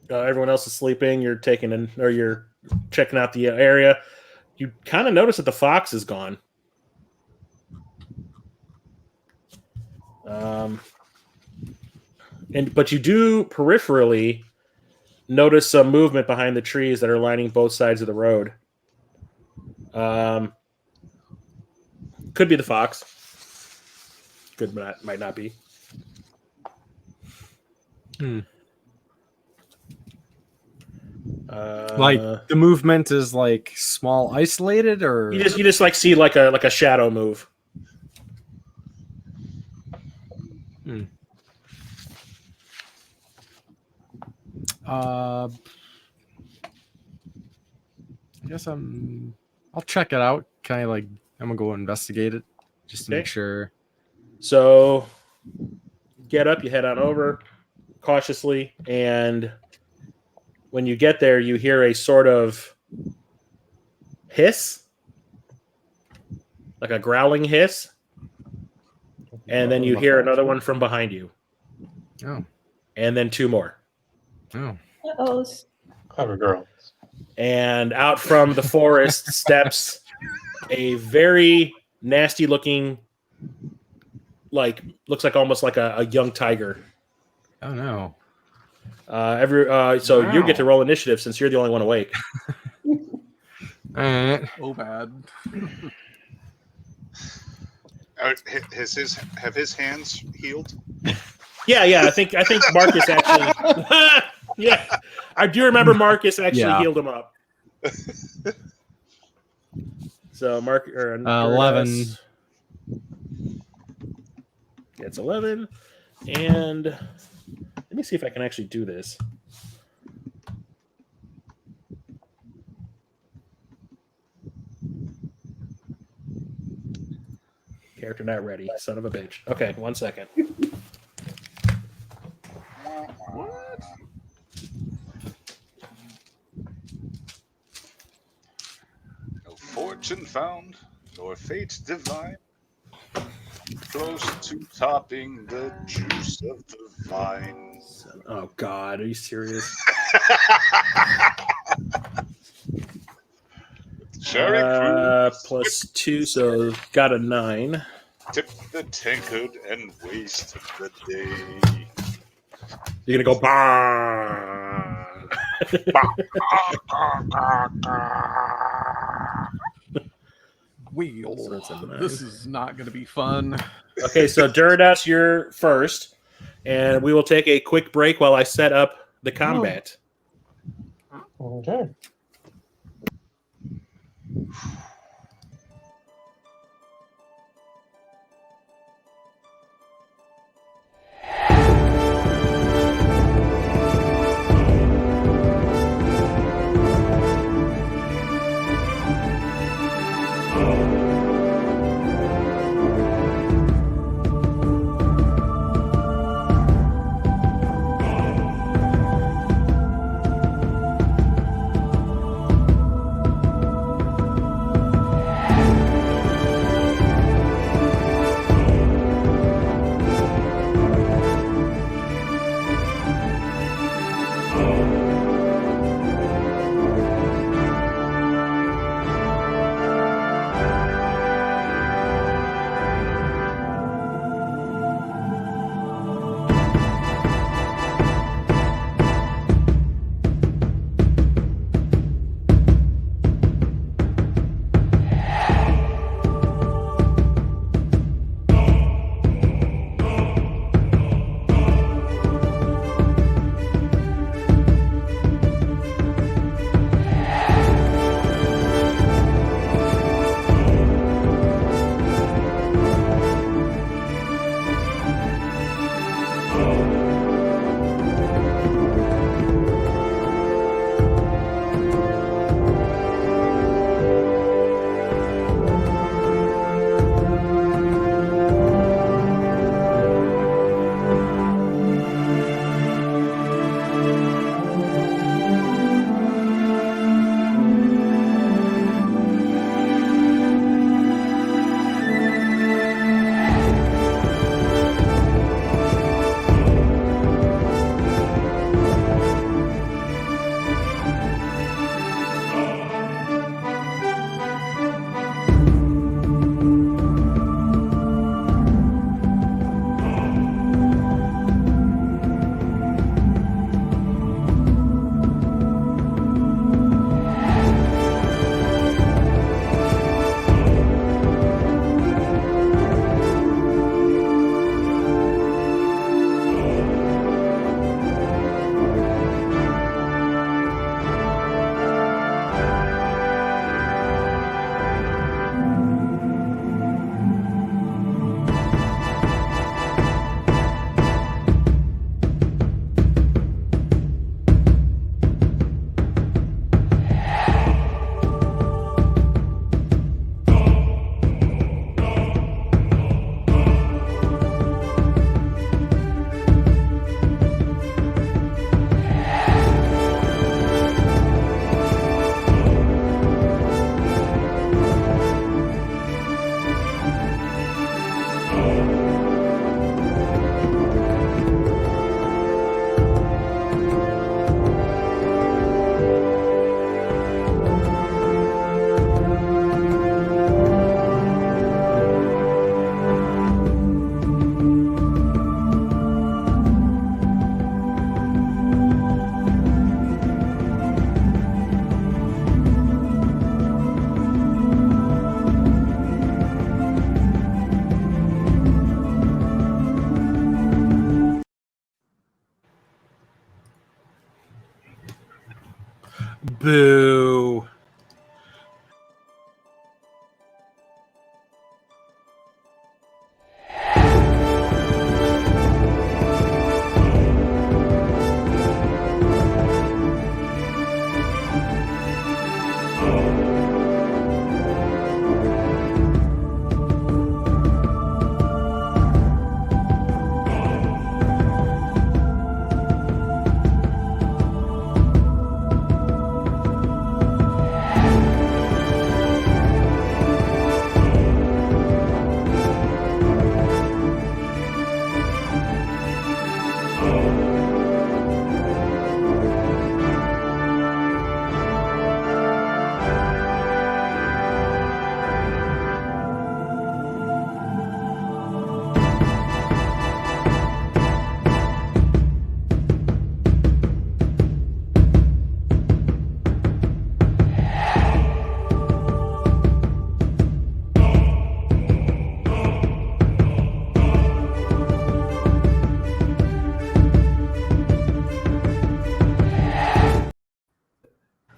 S1: everyone else is sleeping. You're you're checking out the area. You kind of notice that the fox is gone. But you do peripherally notice some movement behind the trees that are lining both sides of the road. Could be the fox. Could not, might not be.
S5: Like the movement is like small, isolated, or
S1: you just like see like a shadow move.
S5: I guess I'll check it out. I'm gonna go investigate it just to make sure.
S1: So get up, you head on over cautiously, and when you get there, you hear a sort of hiss, like a growling hiss, and then you hear another one from behind you.
S5: Oh.
S1: And then two more.
S5: Oh.
S7: Uh-oh.
S2: Clever girl.
S1: And out from the forest steps a very nasty looking, looks like almost like a young tiger.
S5: Oh no.
S1: So you get to roll initiative since you're the only one awake.
S3: Oh, bad.
S4: Have his hands healed?
S1: Yeah. I think Marcus actually. Yeah, I do remember Marcus actually healed him up. So
S5: 11.
S1: It's 11, and let me see if I can actually do this. Character not ready. Son of a bitch. Okay, 1 second.
S3: What?
S4: No fortune found, nor fate divine, close to topping the juice of the vine.
S1: Oh God, are you serious? Plus 2, so got a 9.
S4: Tip the tankard and waste the day.
S1: You're gonna go bah.
S3: Wheels.
S1: So that's a 9.
S3: This is not going to be fun.
S1: Okay, so Duridaas, you're first, and we will take a quick break while I set up the combat.
S2: Okay.
S1: Boo.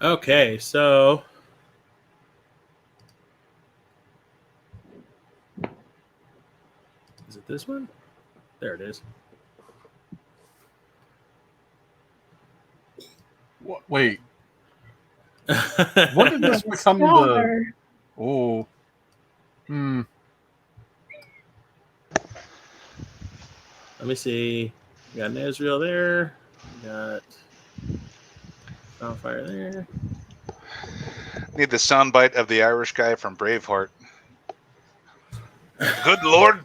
S1: Okay, so is it this one? There it is.
S3: Wait, when did this become the?
S7: Smaller.
S3: Oh,
S1: Let me see. We got Nazriel there. We got Valfyire there.
S4: Need the soundbite of the Irish guy from Braveheart. Good Lord.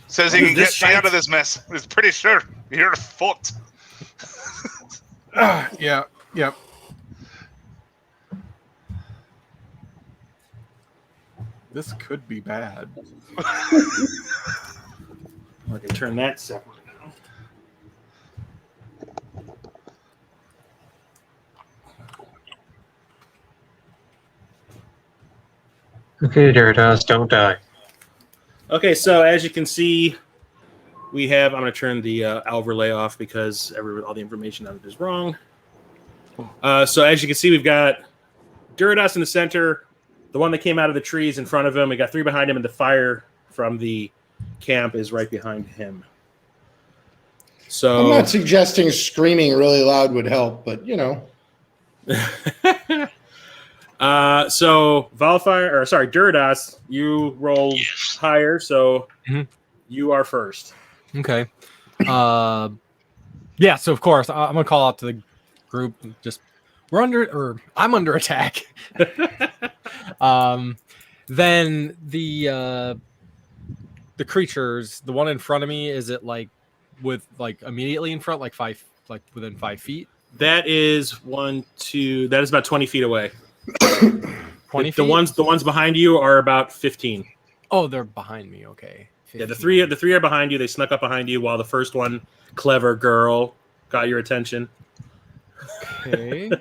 S4: Says he
S1: What
S4: can
S1: is this
S4: get me out
S1: shite?
S4: of this mess. He's pretty sure you're fucked.
S3: yeah. This could be bad.
S1: I can turn that separate now.
S2: Okay, Duridaas, don't die.
S1: Okay, so as you can see, we have. I'm going to turn the overlay off because all the information on it is wrong. So as you can see, we've got Duridaas in the center, the one that came out of the trees in front of him. We got 3 behind him, and the fire from the camp is right behind him. So
S6: I'm not suggesting screaming really loud would help, but you know.
S1: So Duridaas, you roll higher, so you are first.
S5: Okay. Yeah, so of course I'm gonna call out to the group. I'm under attack. Then the creatures, the one in front of me, is it like immediately in front, within 5 feet?
S1: That is that is about 20 feet away.
S5: 20 feet?
S1: The ones behind you are about 15.
S5: Oh, they're behind me. Okay. 15.
S1: Yeah, the three are behind you. They snuck up behind you while the first one, clever girl, got your attention.
S5: Okay.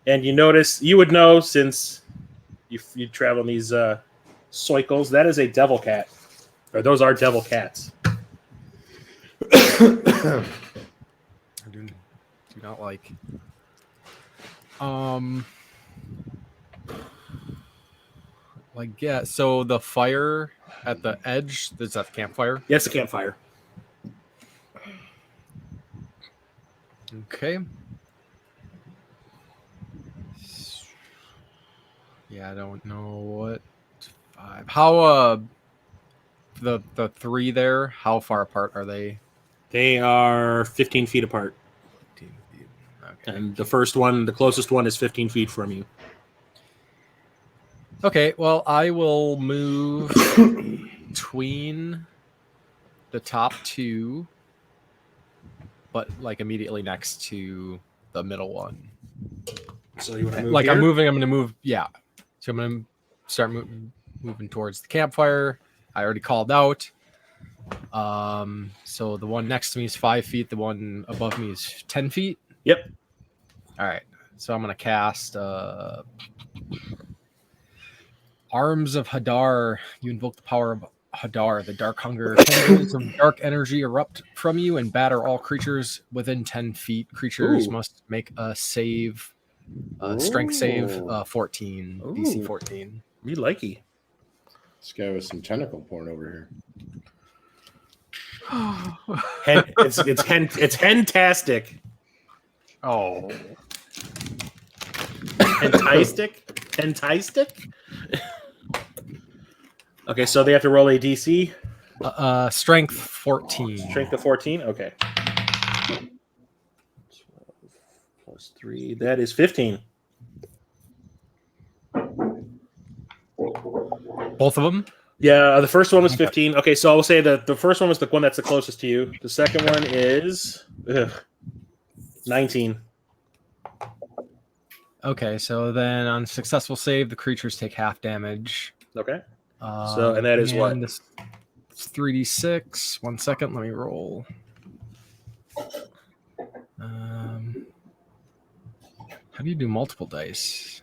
S1: And you would know since you travel in these cycles, that is a devil cat. Or those are devil cats.
S5: I do not like. Yeah. So the fire at the edge, is that the campfire?
S1: Yes, a campfire.
S5: Okay. Yeah, I don't know what 5. How the 3 there? How far apart are they?
S1: They are 15 feet apart.
S5: 15 feet. Okay.
S1: And the first one, the closest one, is 15 feet from you.
S5: Okay, well, I will move between the top 2, but immediately next to the middle one.
S1: So you want to move
S5: I'm
S1: here?
S5: going to move, yeah. So I'm going to start moving towards the campfire. I already called out. So the one next to me is 5 feet. The one above me is 10 feet.
S1: Yep.
S5: All right. So I'm going to cast Arms of Hadar. You invoke the power of Hadar, the dark hunger. Tendrils of dark energy erupt from you and batter all creatures within 10 feet. Creatures
S1: Ooh.
S5: must make a save Strength save,
S1: Ooh.
S5: 14.
S1: Ooh.
S5: DC 14.
S1: Me likey.
S6: This guy with some tentacle porn over here.
S1: It's hentastic.
S3: Oh,
S1: Hentistic? Okay, so they have to roll a DC.
S5: Strength 14.
S1: Strength of 14? Okay. 12 plus 3. That is 15.
S5: Both of them?
S1: Yeah, the first one was 15. Okay, so I will say that the first one was the one that's the closest to you. The second one is 19.
S5: Okay, so then on successful save, the creatures take half damage.
S1: Okay. So, and that is what?
S5: This, it's 3d6. 1 second, let me roll. How do you do multiple dice?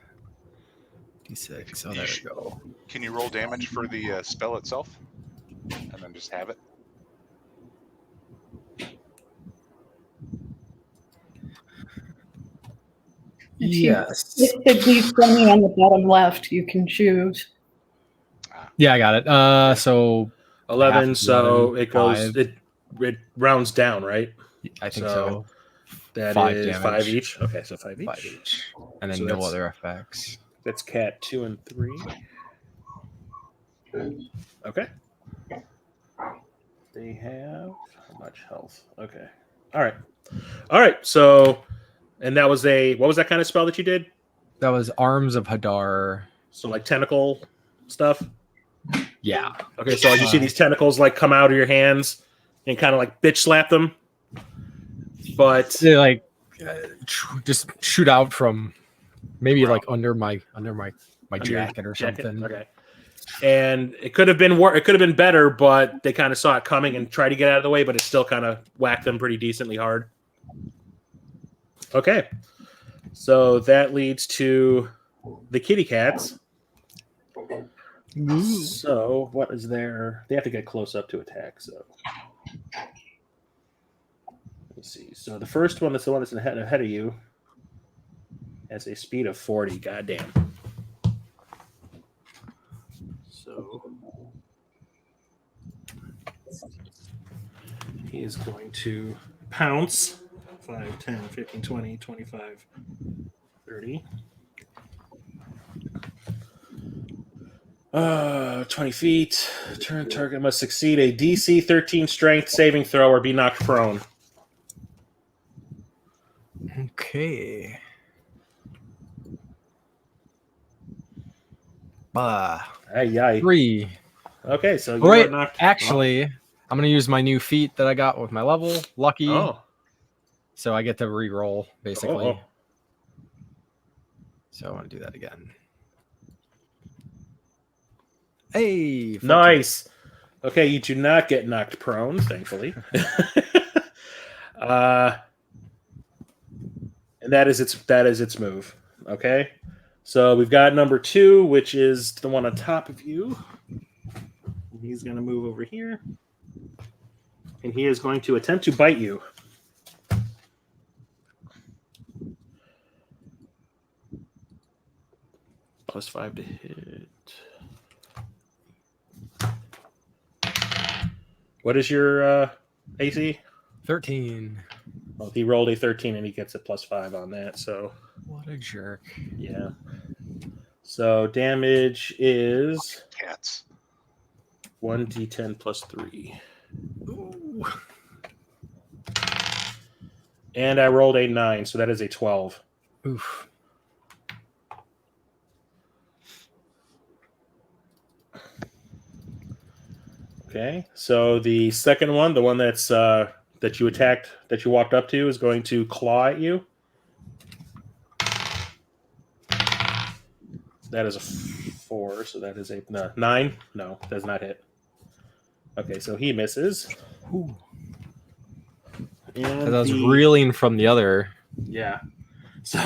S5: D6. Oh, there we go.
S4: Can you roll damage for the spell itself, and then just have it?
S5: Yes.
S7: If the D20 on the bottom left, you can choose.
S5: Yeah, I got it. So
S1: 11,
S5: half
S1: so
S5: 11,
S1: it goes,
S5: 5.
S1: it rounds down, right?
S5: I think
S1: So
S5: so.
S1: That
S5: 5
S1: is
S5: damage.
S1: 5 each. Okay, so 5 each.
S5: 5 each. And then
S1: So
S5: no
S1: that's-
S5: other effects.
S1: That's cat 2 and 3. Okay. They have how much health? Okay. All right. All right. So, and that was what was that kind of spell that you did?
S5: That was Arms of Hadar.
S1: So like tentacle stuff.
S5: Yeah.
S1: Okay. So like you see these tentacles like come out of your hands and kind of like bitch slap them. But
S5: They like just shoot out from maybe like under my jacket or something.
S1: Okay. And it could have been it could have been better, but they kind of saw it coming and tried to get out of the way, but it still kind of whacked them pretty decently hard. Okay. So that leads to the kitty cats. So what is there? They have to get close up to attack. So let's see. So the first one, that's the one that's ahead of you, has a speed of 40. Goddamn. So he is going to pounce 5, 10, 15, 20, 25, 30. 20 feet. Turn target must succeed a DC 13 strength saving throw or be knocked prone.
S5: Okay.
S1: Aye.
S5: 3.
S1: Okay, so you
S5: Right.
S1: are knocked.
S5: Actually, I'm gonna use my new feat that I got with my level, Lucky.
S1: Oh.
S5: So I get to re-roll basically.
S1: Oh.
S5: So I want to do that again. Hey, 14.
S1: Nice. Okay, you do not get knocked prone, thankfully. And that is its move. Okay. So we've got number 2, which is the one on top of you. He's going to move over here. And he is going to attempt to bite you. +5 to hit. What is your AC?
S5: 13.
S1: Well, he rolled a 13 and he gets a +5 on that. So
S5: What a jerk.
S1: yeah. So damage is
S4: Cats.
S1: 1d10 +3.
S5: Ooh.
S1: And I rolled a 9, so that is a 12.
S5: Oof.
S1: Okay. So the second one, the one that's that you attacked, that you walked up to, is going to claw at you. That is a 4, so that is a 9. No, does not hit. Okay, so he misses.
S5: Ooh.
S1: And
S5: 'Cause I was reeling from the other.
S1: Yeah. So,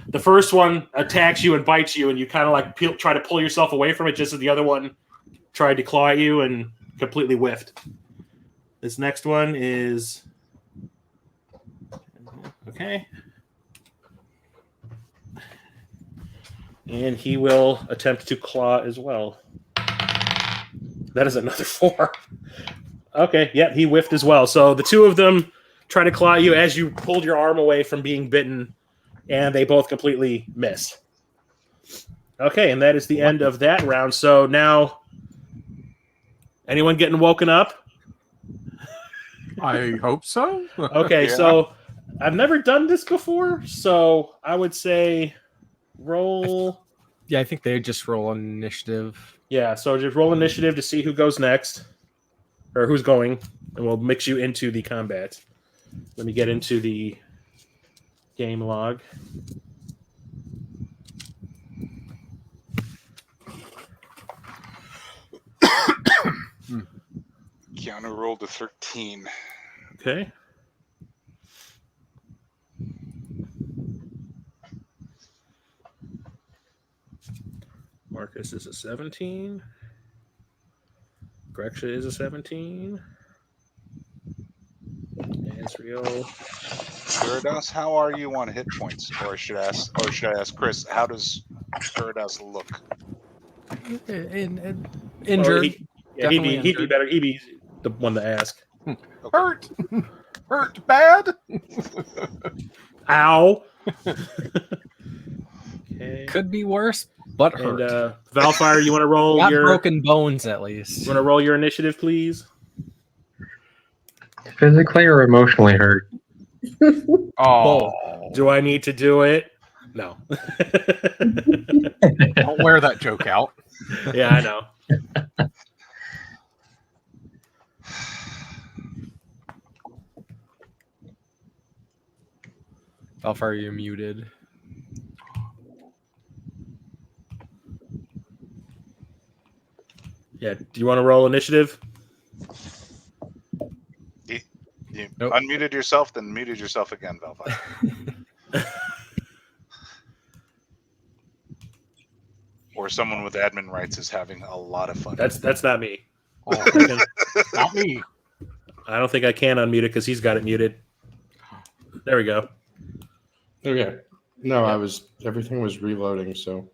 S1: the first one attacks you and bites you, and you kind of like try to pull yourself away from it just as the other one tried to claw at you and completely whiffed. This next one is... Okay. And he will attempt to claw as well. That is another 4. Okay, yeah, he whiffed as well. So the two of them try to claw you as you pulled your arm away from being bitten, and they both completely miss. Okay, and that is the end of that round. So now, anyone getting woken up?
S3: I hope so.
S1: Okay,
S4: Yeah.
S1: so I've never done this before, so I would say roll.
S5: Yeah, I think they just roll on initiative.
S1: Yeah, so just roll initiative to see who goes next, or who's going, and we'll mix you into the combat. Let me get into the game log.
S4: Kea'Anu rolled a 13.
S1: Okay. Marcus is a 17. Greksha is a 17. Nazriel.
S4: Duridaas, how are you on hit points? Or should I ask Chris, how does Duridaas look?
S5: Injured.
S1: Well, he'd
S5: Definitely
S1: be
S5: injured.
S1: better. He'd be the one to ask.
S3: Hurt. Hurt bad.
S1: Ow. Okay.
S5: Could be worse, but
S1: And
S5: hurt.
S1: Valfyire, you want to roll
S5: Got
S1: your
S5: broken bones at least.
S1: You want to roll your initiative, please?
S2: Physically or emotionally hurt?
S3: Oh,
S1: Do I need to do it? No.
S3: don't wear that joke out.
S1: Yeah, I know.
S5: Valfyire, you're muted.
S1: Yeah. Do you want to roll initiative?
S4: You
S5: Nope.
S4: unmuted yourself, then muted yourself again, Valfyire. Or someone with admin rights is having a lot of fun.
S1: That's not me.
S3: Oh, not me.
S1: I don't think I can unmute it because he's got it muted. There we go.
S6: Okay. No, everything was reloading, so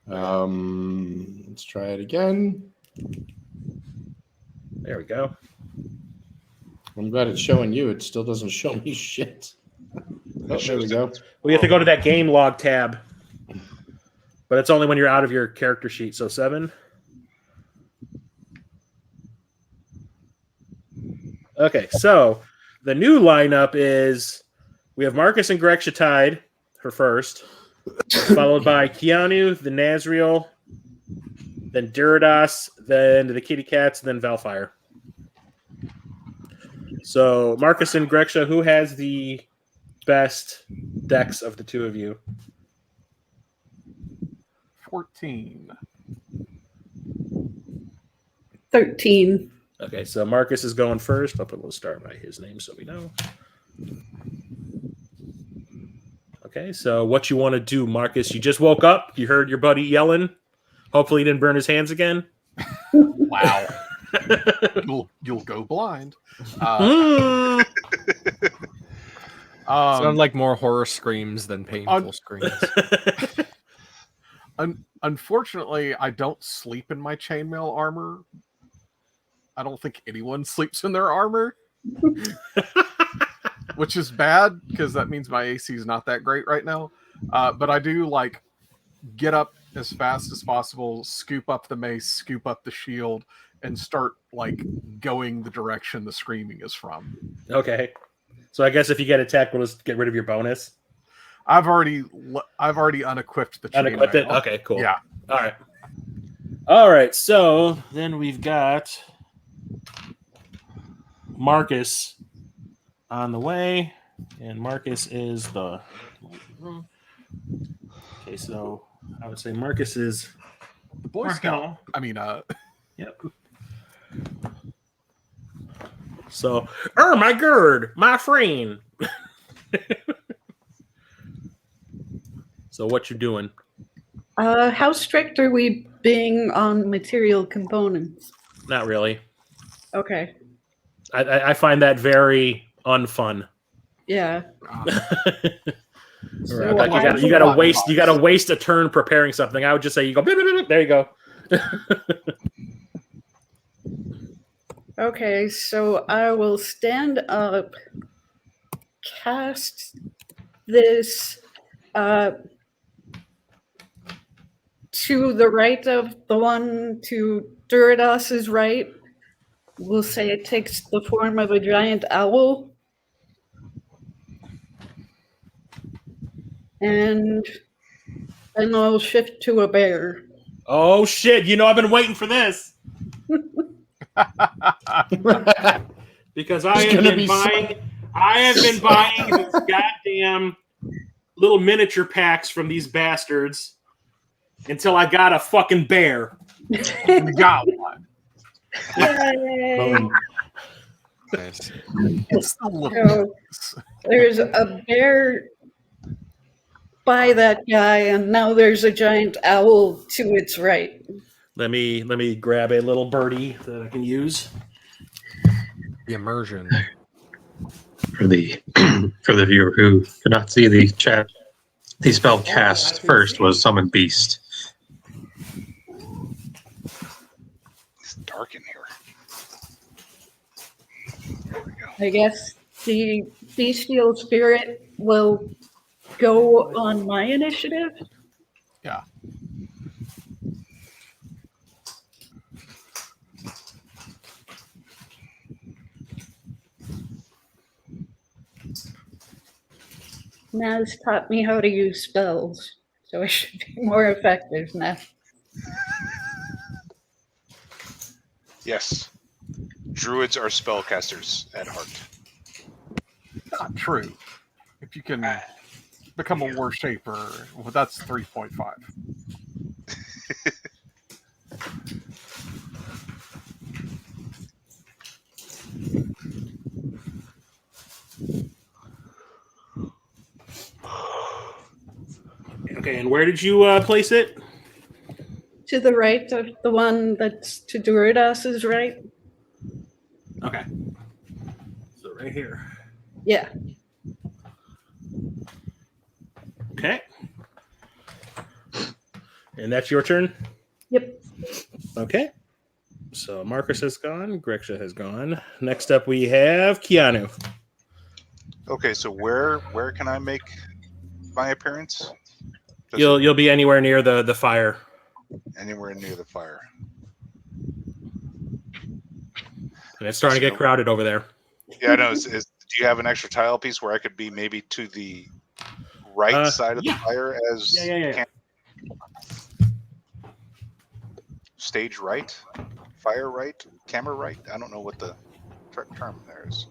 S6: let's try it again.
S1: There we go.
S6: I'm glad it's showing you. It still doesn't show me shit. Oh, there we go.
S1: We have to go to that game log tab. But it's only when you're out of your character sheet. So 7. Okay, so the new lineup is we have Marcus and Greksha tied for first, followed by Kea'Anu, the Nazriel, then Duridaas, then the Kitty Cats, then Valfyire. So Marcus and Greksha, who has the best decks of the two of you?
S3: 14.
S7: 13.
S1: Okay, so Marcus is going first. I'll put a little star by his name so we know. Okay, so what you want to do, Marcus? You just woke up. You heard your buddy yelling. Hopefully he didn't burn his hands again.
S3: Wow. You'll go blind.
S5: Sound like more horror screams than painful screams.
S3: Unfortunately, I don't sleep in my chainmail armor. I don't think anyone sleeps in their armor, which is bad because that means my AC is not that great right now. But I do like get up as fast as possible, scoop up the mace, scoop up the shield, and start like going the direction the screaming is from.
S1: Okay. So I guess if you get attacked, we'll just get rid of your bonus.
S3: I've already unequipped the chainmail.
S1: Unequipped it? Okay, cool.
S3: Yeah.
S1: All right. All right. So then we've got Marcus on the way, and Marcus is the. Okay, so I would say Marcus is
S3: The Boy Scout. I mean,
S1: Yep. So, my gird, my friend. So, what you doing?
S7: How strict are we being on material components?
S1: Not really.
S7: Okay.
S1: I find that very unfun.
S7: Yeah. So
S1: Like you gotta waste a turn preparing something. I would just say you go. There you go.
S7: Okay, so I will stand up, cast this to the right of the one to Duridaas's right. We'll say it takes the form of a giant owl. And then I'll shift to a bear.
S1: Oh shit! You know I've been waiting for this because I have been buying these goddamn little miniature packs from these bastards until I got a fucking bear.
S3: You got one.
S7: Yay!
S5: Nice.
S3: It's the little.
S7: So there's a bear by that guy, and now there's a giant owl to its right.
S1: Let me grab a little birdie that I can use.
S5: The immersion.
S2: For the for the viewer who could not see the chat, the spell cast first was Summon Beast.
S4: It's dark in here. There we go.
S7: I guess the bestial spirit will go on my initiative.
S3: Yeah.
S7: Naz taught me how to use spells, so I should be more effective now.
S4: Yes. Druids are spellcasters at heart.
S3: Not true. If you can become a war shaper, well, that's 3.5.
S1: Okay, and where did you place it?
S7: To the right of the one that's to Duridaas's right.
S1: Okay. So right here.
S7: Yeah.
S1: Okay. And that's your turn?
S7: Yep.
S1: Okay. So Marcus has gone. Greksha has gone. Next up we have Kea'Anu.
S4: Okay, so where can I make my appearance?
S1: You'll be anywhere near the fire.
S4: Anywhere near the fire.
S1: And it's starting to get crowded over there.
S4: Yeah, I know. Do you have an extra tile piece where I could be maybe to the right side of the fire as stage right, fire right, camera right? I don't know what the term there is.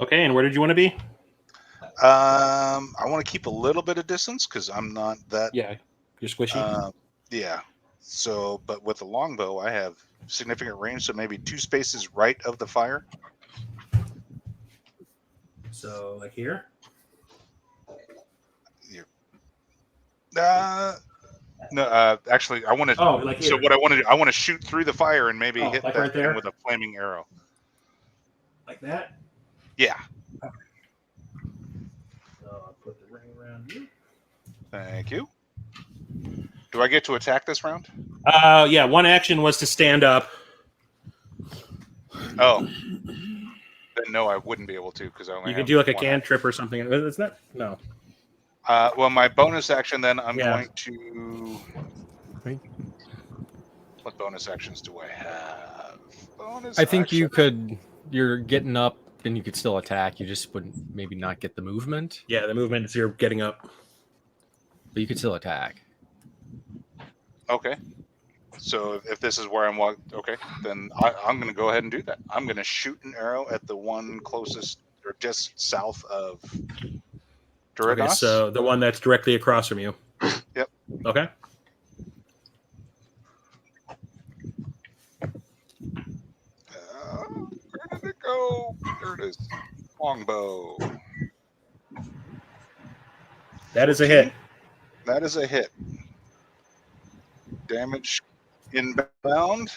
S1: Okay, and where did you want to be?
S4: I want to keep a little bit of distance because I'm not that.
S1: Yeah, you're squishy.
S4: Yeah. So, but with the longbow, I have significant range. So maybe 2 spaces right of the fire.
S1: So, like here.
S4: No. Actually, I want to.
S1: Oh, like here.
S4: So what I want to do, I want to shoot through the fire and maybe hit
S1: like
S4: that
S1: right
S4: thing
S1: there?
S4: with a flaming arrow.
S1: Like that.
S4: Yeah.
S1: So I'll put the ring around you.
S4: Thank you. Do I get to attack this round?
S1: Yeah. One action was to stand up.
S4: Oh. Then no, I wouldn't be able to because I only.
S1: You could
S4: have
S1: do like a
S4: one
S1: cantrip or something. Isn't that no?
S4: Well, my bonus action then I'm going to. What bonus actions do I have?
S5: I think you could. You're getting up, and you could still attack. You just wouldn't maybe not get the movement.
S1: Yeah, the movement is you're getting up,
S5: but you could still attack.
S4: Okay. So if this is where I'm okay, then I'm going to go ahead and do that. I'm going to shoot an arrow at the one closest or just south of Duridaas.
S1: Okay, so the one that's directly across from you.
S4: Yep.
S1: Okay.
S4: Where did it go? There it is. Longbow.
S1: That is a hit.
S4: That is a hit. Damage inbound.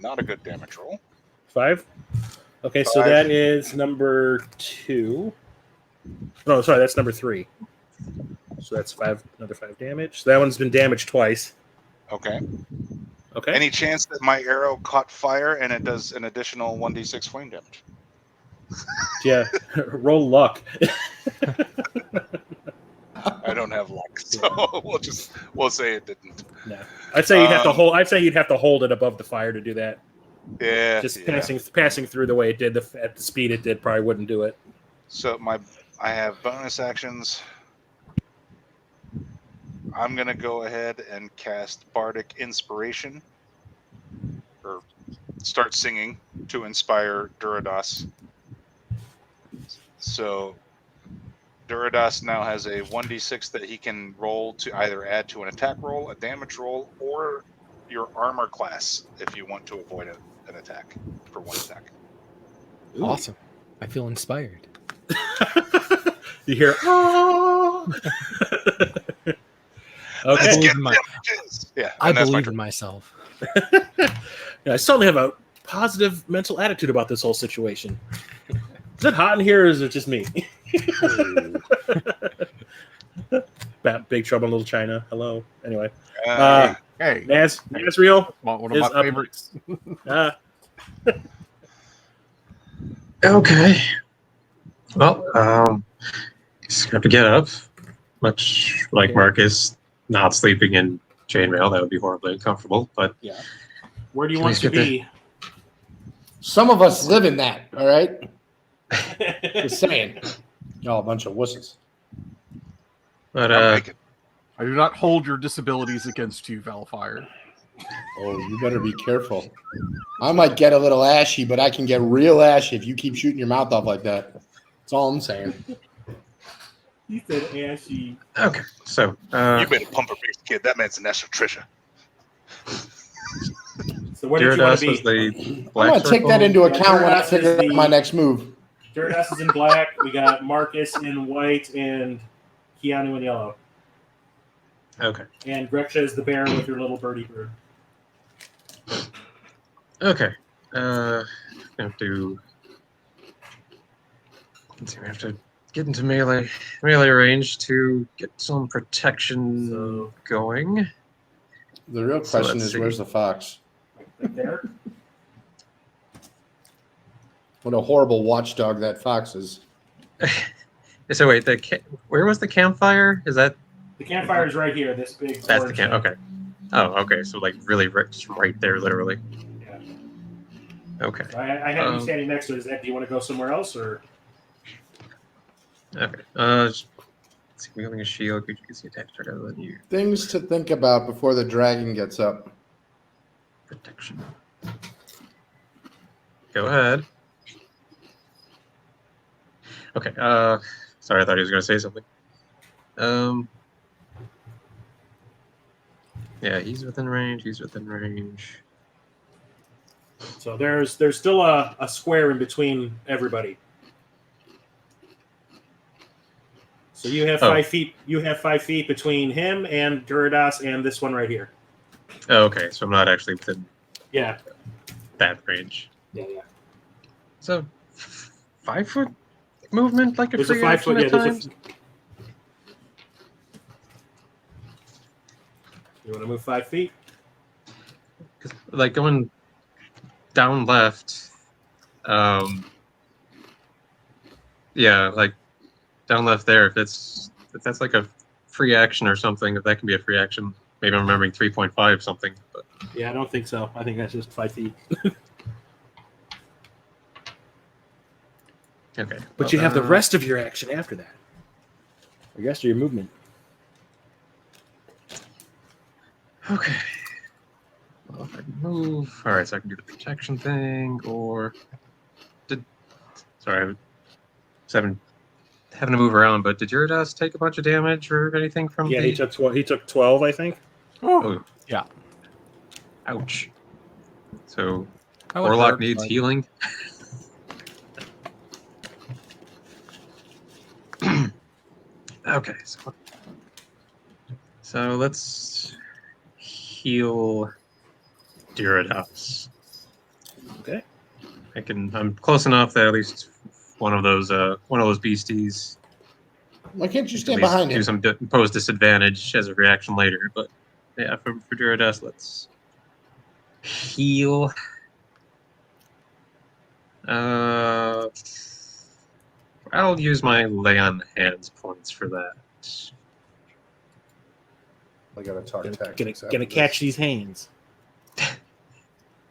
S4: Not a good damage roll.
S1: 5? Okay, so
S4: 5.
S1: that is number 2. No, sorry, that's number 3. So that's 5, another 5 damage. So that one's been damaged twice.
S4: Okay.
S1: Okay.
S4: Any chance that my arrow caught fire and it does an additional 1d6 flame damage?
S1: Yeah, roll luck.
S4: I don't have luck, so we'll say it didn't.
S1: No. I'd say you'd have to hold. I'd say you'd have to hold it above the fire to do that.
S4: Yeah.
S1: Just passing through the way it did, at the speed it did, probably wouldn't do it.
S4: So I have bonus actions. I'm gonna go ahead and cast Bardic Inspiration, or start singing to inspire Duridaas. So Duridaas now has a 1d6 that he can roll to either add to an attack roll, a damage roll, or your armor class if you want to avoid an attack for one attack.
S1: Ooh.
S5: Awesome. I feel inspired.
S1: You hear, oh!
S4: Let's
S1: Okay.
S4: get
S5: my-
S4: damages. Yeah,
S5: I
S4: and that's my
S5: believe in
S4: turn.
S5: myself.
S1: Yeah, I suddenly have a positive mental attitude about this whole situation. Is it hot in here, or is it just me? Big Trouble in Little China. Hello. Anyway,
S3: Hey,
S1: Nazriel
S3: one of
S1: is
S3: my
S1: up
S3: favorites.
S1: next.
S2: Okay. Well, he's going to get up, much like
S1: Okay.
S2: Marcus, not sleeping in chainmail. That would be horribly uncomfortable. But
S1: Yeah. Where do you
S2: Can
S1: want
S2: we
S1: to be?
S6: Some of us live in that, all right? Just saying. Y'all a bunch of wusses.
S4: I'll make it.
S3: I do not hold your disabilities against you, Valfyire.
S6: Oh, you better be careful. I might get a little ashy, but I can get real ashy if you keep shooting your mouth off like that. That's all I'm saying.
S1: He said ashy.
S2: okay, so
S4: You better pump a big kid. That man's a national treasure.
S1: So where did you want
S2: Duridaas
S1: to
S2: was
S1: be?
S2: the
S6: I'm
S2: black
S6: going to take that
S2: circle.
S6: into account when I
S1: Duridaas
S6: figure
S1: is
S6: out my next move.
S1: Duridaas is in black. We got Marcus in white and Kea'Anu in yellow.
S2: Okay.
S1: And Greksha is the bear with your little birdie bird.
S2: Okay. I have to. Let's see. We have to get into melee range to get some protection
S1: So-
S2: going.
S6: The real
S2: So
S6: question
S2: let's
S6: is,
S2: see.
S6: where's the fox?
S1: Right there.
S6: What a horrible watchdog that fox is.
S2: So wait, where was the campfire? Is that
S1: The campfire is right here. This big.
S2: that's the
S1: orange
S2: camp?
S1: thing.
S2: Okay. Oh, okay. So like really just right there, literally.
S1: Yeah.
S2: Okay.
S1: So I have you standing next to it. Do you want to go somewhere else, or?
S2: Okay. Just, let's see. Wielding a shield, creature can see attack target other than you.
S6: Things to think about before the dragon gets up.
S2: Protection. Go ahead. Okay. Sorry, I thought he was going to say something. Yeah, he's within range. He's within range.
S1: So there's still a square in between everybody. So you have 5 feet. You have 5 feet between him and Duridaas and this one right here.
S2: Oh, okay, so I'm not actually within
S1: Yeah.
S2: that range.
S1: Yeah.
S2: So 5 foot movement, like a
S1: There's a
S2: free
S1: 5
S2: action
S1: foot.
S2: at
S1: Yeah.
S2: times.
S1: You want to move 5 feet?
S2: 'Cause, like going down left. Yeah, like down left there. If that's like a free action or something, if that can be a free action. Maybe I'm remembering 3.5 something. But
S1: Yeah, I don't think so. I think that's just 5 feet.
S2: okay.
S1: But you have the rest of your action after that. The rest of your movement.
S2: Okay. Well, if I can move. All right, so I can do the protection thing, or sorry, I was having to move around. But did Duridaas take a bunch of damage or anything from?
S1: Yeah, he took 12. He took 12, I think.
S2: Oh,
S5: Yeah.
S2: ouch. So
S5: I would
S2: Warlock
S5: hurt,
S2: needs
S5: but-
S2: healing. Okay, so let's heal Duridaas. I'm close enough that at least one of those beasties.
S6: Why can't you
S2: At
S6: stand
S2: least
S6: behind
S2: do
S6: him?
S2: some pose disadvantage as a reaction later. But yeah, for Duridaas, let's heal. I'll use my lay on hands points for that.
S6: I gotta talk tactics.
S1: Gonna catch these hands.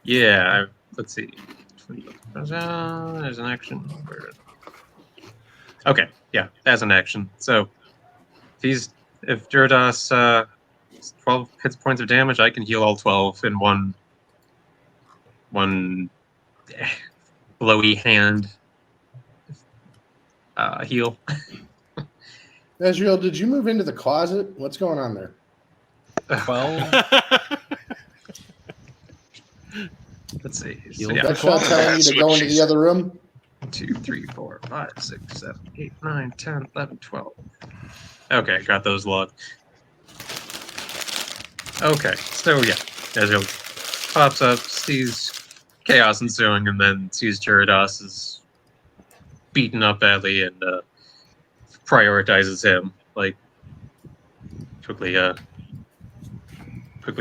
S2: Yeah, let's see. There's an action. Okay, yeah, as an action. So if Duridaas 12 hits points of damage, I can heal all 12 in one blowy hand heal.
S6: Nazriel, did you move into the closet? What's going on there?
S5: 12.
S2: Let's see.
S5: Heal
S2: So, yeah.
S6: That shot telling you to go into the other room?
S2: 2, 3, 4, 5, 6, 7, 8, 9, 10, 11, 12. Okay, got those locked. Okay, so yeah, Nazriel pops up, sees chaos ensuing, and then sees Duridaas is beaten up badly and prioritizes him. Like, quickly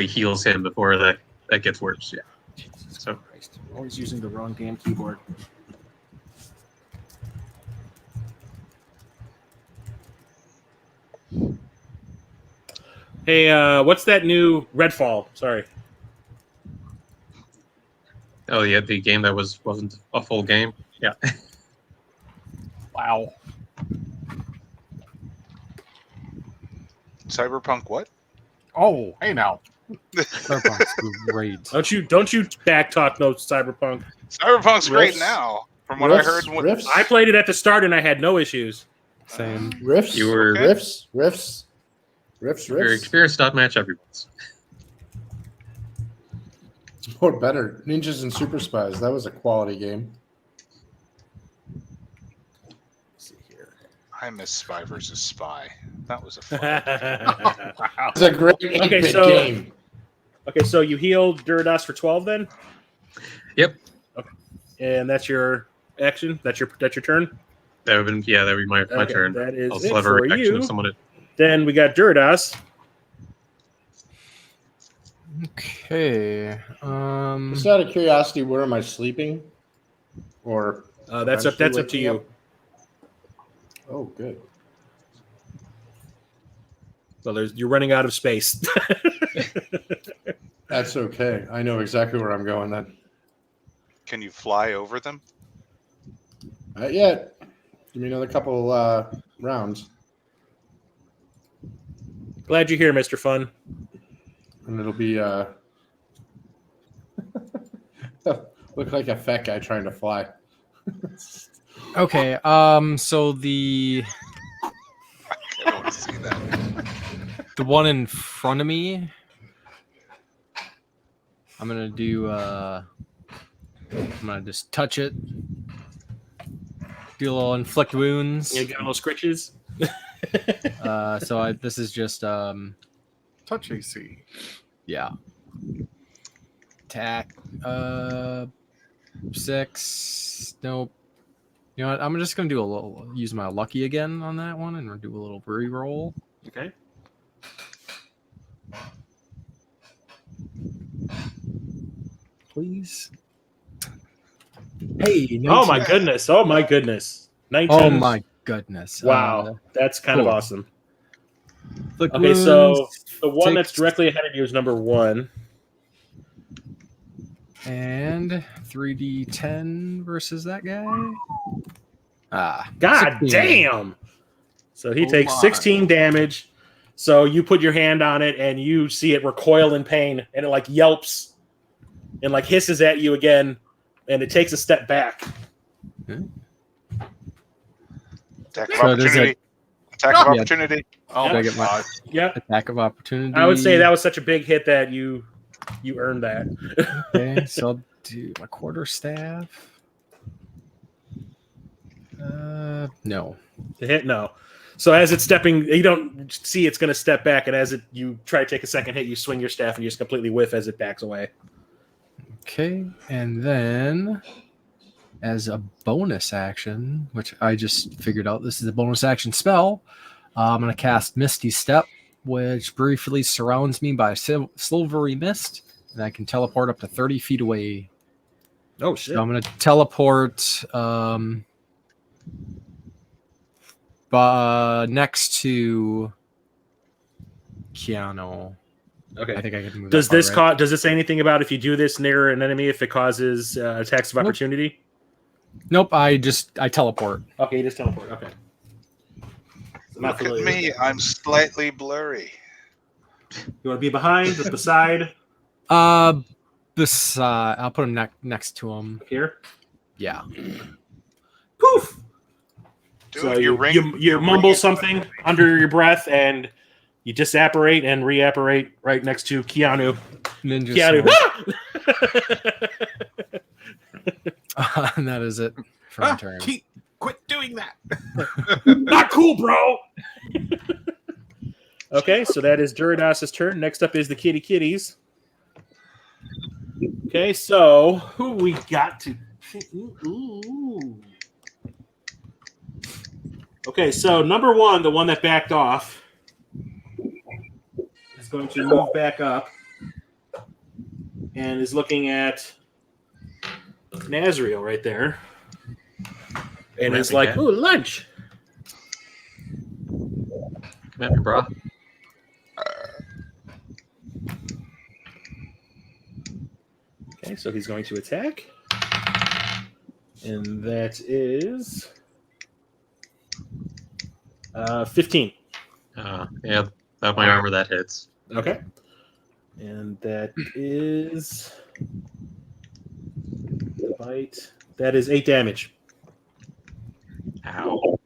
S2: heals him before that gets worse. Yeah. So
S1: Christ, I'm always using the wrong damn keyboard. Hey, what's that new Redfall? Sorry.
S2: oh yeah, the game that wasn't a full game. Yeah.
S5: Wow.
S4: Cyberpunk what?
S3: Oh, hey now.
S5: Cyberpunk's great.
S1: Don't you backtalk no Cyberpunk.
S4: Cyberpunk's great
S6: Riffs?
S4: now, from what I heard.
S6: Riffs?
S1: I played it at the start and I had no issues.
S5: Same.
S6: Riffs?
S2: You were
S4: Okay.
S6: Riffs?
S2: your experience not match everyone's.
S6: Or better. Ninjas and Super Spies. That was a quality game.
S1: Let's see here.
S4: I miss Spy versus Spy. That was a fun.
S6: It's a great 8-bit
S1: so-
S6: game.
S1: Okay, so you healed Duridaas for 12 then?
S2: Yep.
S1: Okay. And that's your action? That's your turn?
S2: That'd be my
S1: Okay,
S2: turn.
S1: That is
S2: I'll
S1: it
S2: still have a
S1: for
S2: reaction
S1: you.
S2: if someone.
S1: Then we got Duridaas.
S5: Okay.
S6: Just out of curiosity, where am I sleeping? Or
S1: That's up
S6: eventually
S1: to
S6: waking
S1: you.
S6: up? Oh, good.
S1: So you're running out of space.
S6: That's okay. I know exactly where I'm going then.
S4: Can you fly over them?
S6: Not yet. Give me another couple rounds,
S1: Glad you're here, Mr. Fun.
S6: and it'll be look like a fat guy trying to fly.
S5: Okay. So the
S4: I don't want to see that.
S5: one in front of me, I'm gonna do. I'm gonna just touch it. Do a little inflict wounds.
S1: You got little scritches?
S5: This is just
S3: Touch AC.
S5: yeah. Attack 6. Nope. You know what? I'm just gonna do use my lucky again on that one and do a little re-roll.
S1: Okay.
S5: Please. Hey,
S1: Oh my goodness. Oh my goodness. 19.
S5: Oh my goodness.
S1: Wow. That's kind of
S5: cool.
S1: awesome.
S5: Inflict
S1: Okay, so
S5: wounds,
S1: the one
S5: take-
S1: that's directly ahead of you is number 1.
S5: and 3d10 versus that guy.
S1: God
S5: 16.
S1: damn. So he
S3: Oh
S1: takes
S3: my.
S1: 16 damage. So you put your hand on it and you see it recoil in pain and it like yelps and like hisses at you again and it takes a step back.
S4: Attack of
S5: So there's
S4: opportunity. Attack of opportunity.
S3: Oh
S5: Did I
S3: my
S5: get my-
S3: god.
S1: Yep.
S5: Attack of opportunity.
S1: I would say that was such a big hit that you earned that.
S5: Okay, so I'll do my quarterstaff. No.
S1: The hit, no. So as it's stepping, you don't see it's going to step back, and as you try to take a second hit, you swing your staff and you just completely whiff as it backs away.
S5: Okay, and then as a bonus action, which I just figured out this is a bonus action spell, I'm going to cast Misty Step, which briefly surrounds me by silvery mist, and I can teleport up to 30 feet away.
S1: Oh, shit.
S5: So I'm going to teleport next to Kea'Anu.
S1: Okay.
S5: I think I can move.
S1: Does
S5: that
S1: this
S5: far, right?
S1: does it say anything about if you do this near an enemy, if it causes attacks of opportunity?
S5: Nope. I teleport.
S1: Okay, you just teleport. Okay. So I'm not
S4: Look at
S1: familiar with
S4: me.
S1: that.
S4: I'm slightly blurry.
S1: You want to be behind, beside,
S5: Beside, I'll put him next to him.
S1: here?
S5: Yeah.
S1: Poof!
S4: Dude,
S1: So
S4: your ring,
S1: you mumble something under your breath, and you disapparate and reapparate right next to Kea'Anu.
S5: Ninja
S1: Kea'Anu.
S5: sword. And that is it for my turn.
S3: Quit doing that.
S1: Not cool, bro! Okay, so that is Duridaas's turn. Next up is the kitties. Okay, so who we got to... Ooh. Okay, so number one, the one that backed off, is going to move back up and is looking at Nazriel right there. And is like, ooh, lunch.
S2: Come at me, bro.
S1: Okay, so he's going to attack. And that is 15.
S2: Yeah, that my armor that hits.
S1: Okay. And that is bite. That is 8 damage.
S2: Ow.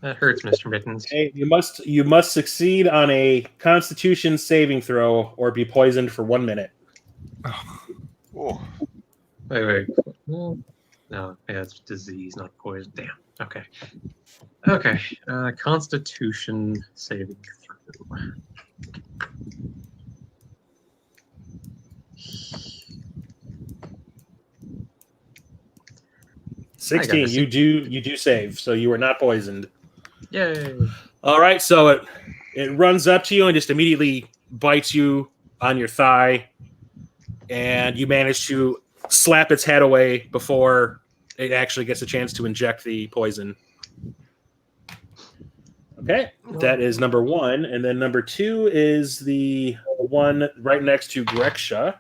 S2: That hurts, Mr. Mittens.
S1: Okay, you must succeed on a Constitution saving throw or be poisoned for 1 minute.
S4: Oh,
S2: Wait. No, yeah, it's disease, not poison. Damn. Okay. Constitution saving throw. I
S1: 16.
S2: got
S1: You do save, so you are not poisoned.
S2: Yay.
S1: All right, so it runs up to you and just immediately bites you on your thigh, and you manage to slap its head away before it actually gets a chance to inject the poison. Okay, that is number one, and then number two is the one right next to Greksha.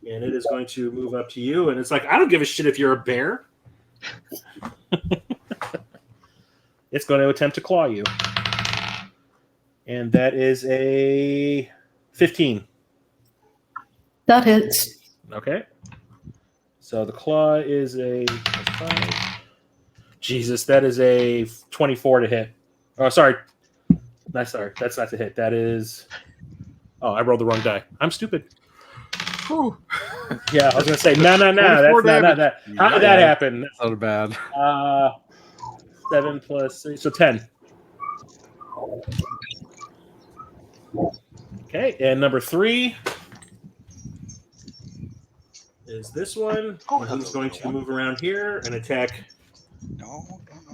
S1: And it is going to move up to you, and it's like, I don't give a shit if you're a bear. It's going to attempt to claw you. And that is a 15.
S7: That hits.
S1: Okay. So the claw is a 5. Jesus, that is a 24 to hit. Oh, sorry. That's not to hit. That is... Oh, I rolled the wrong die. I'm stupid.
S3: Whew.
S1: Yeah, I was going to say, no. That's not that. How did that happen?
S5: That's not bad.
S1: 7 plus 6, so 10. Okay, and number 3 is this one.
S4: Oh,
S1: He's going to move around here and attack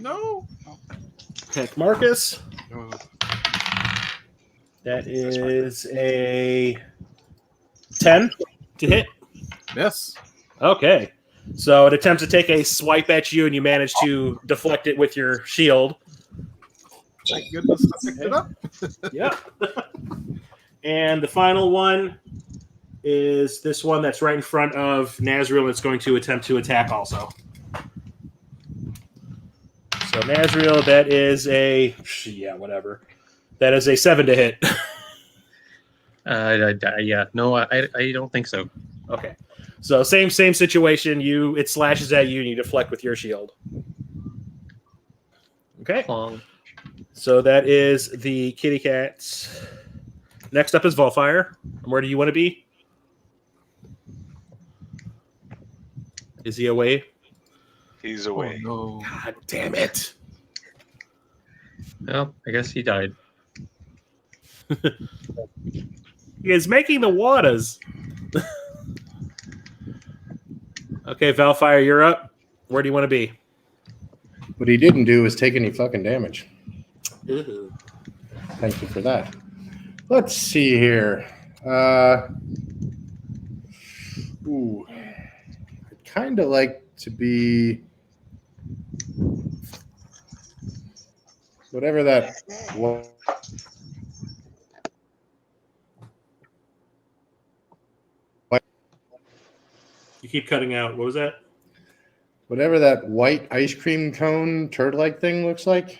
S3: No.
S1: Marcus. That is a 10 to hit.
S3: Miss.
S1: Okay. So it attempts to take a swipe at you, and you manage to deflect it with your shield.
S3: Thank goodness I picked it up.
S1: Yeah. And the final one is this one that's right in front of Nazriel, and it's going to attempt to attack also. So Nazriel, that is a... Yeah, whatever. That is a 7 to hit.
S2: Yeah. No, I don't think so.
S1: Okay. So same situation. It slashes at you, and you deflect with your shield. Okay.
S2: Long.
S1: So that is the kitty cats. Next up is Valfyire. Where do you want to be? Is he away?
S4: he's away.
S3: Oh, no.
S1: God damn it.
S2: Well, I guess he died.
S1: He is making the waters. Okay, Valfyire, you're up. Where do you want to be?
S6: What he didn't do was take any fucking damage.
S1: Ooh.
S6: Thank you for that. Let's see here. Ooh. I'd kind of like to be whatever that was.
S1: You keep cutting out. What was that?
S6: Whatever that white ice cream cone turd-like thing looks like.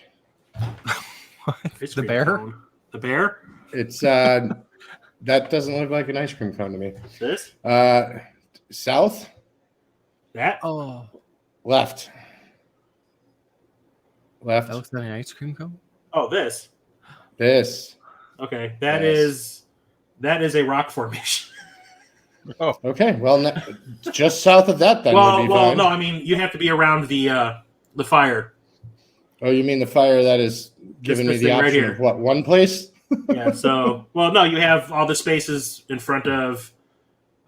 S1: Ice
S5: The
S1: cream
S5: bear?
S1: cone. The bear?
S6: It's that doesn't look like an ice cream cone to me.
S1: This?
S6: South,
S1: That?
S5: Oh,
S6: left.
S5: that looks like an ice cream cone.
S1: Oh, this.
S6: This.
S1: Okay, that
S6: Yes.
S1: is a rock formation.
S6: Okay, well, just south of that then would be fine.
S1: no, I mean you have to be around the fire.
S6: Oh, you mean the fire that is giving me
S1: this
S6: the
S1: thing right
S6: option
S1: here.
S6: of what, one place?
S1: Yeah. So, well, no, you have all the spaces in front of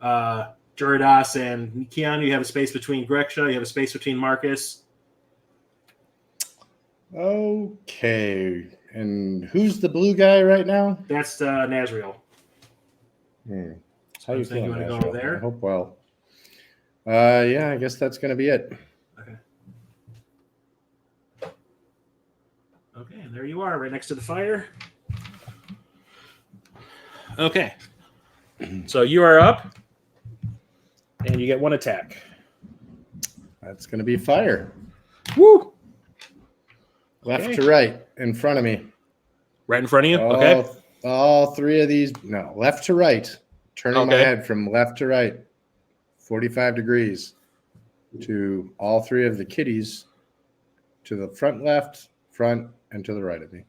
S1: Duridaas and Kea'Anu. You have a space between Greksha. You have a space between Marcus.
S6: Okay, and who's the blue guy right now?
S1: That's Nazriel.
S6: How you
S1: I'm saying
S6: feeling,
S1: you wanna go
S6: Nazriel?
S1: there?
S6: I hope well. Yeah, I guess that's going to be it.
S1: Okay, and there you are, right next to the fire. Okay. So you are up, and you get one attack.
S6: That's going to be fire.
S1: Woo!
S6: Left
S1: Okay.
S6: to right, in front of me.
S1: Right in front of you? Okay.
S6: All three of these, no, left to right. Turning my
S1: Okay.
S6: head from left to right, 45 degrees to all three of the kitties to the front left, front, and to the right of me.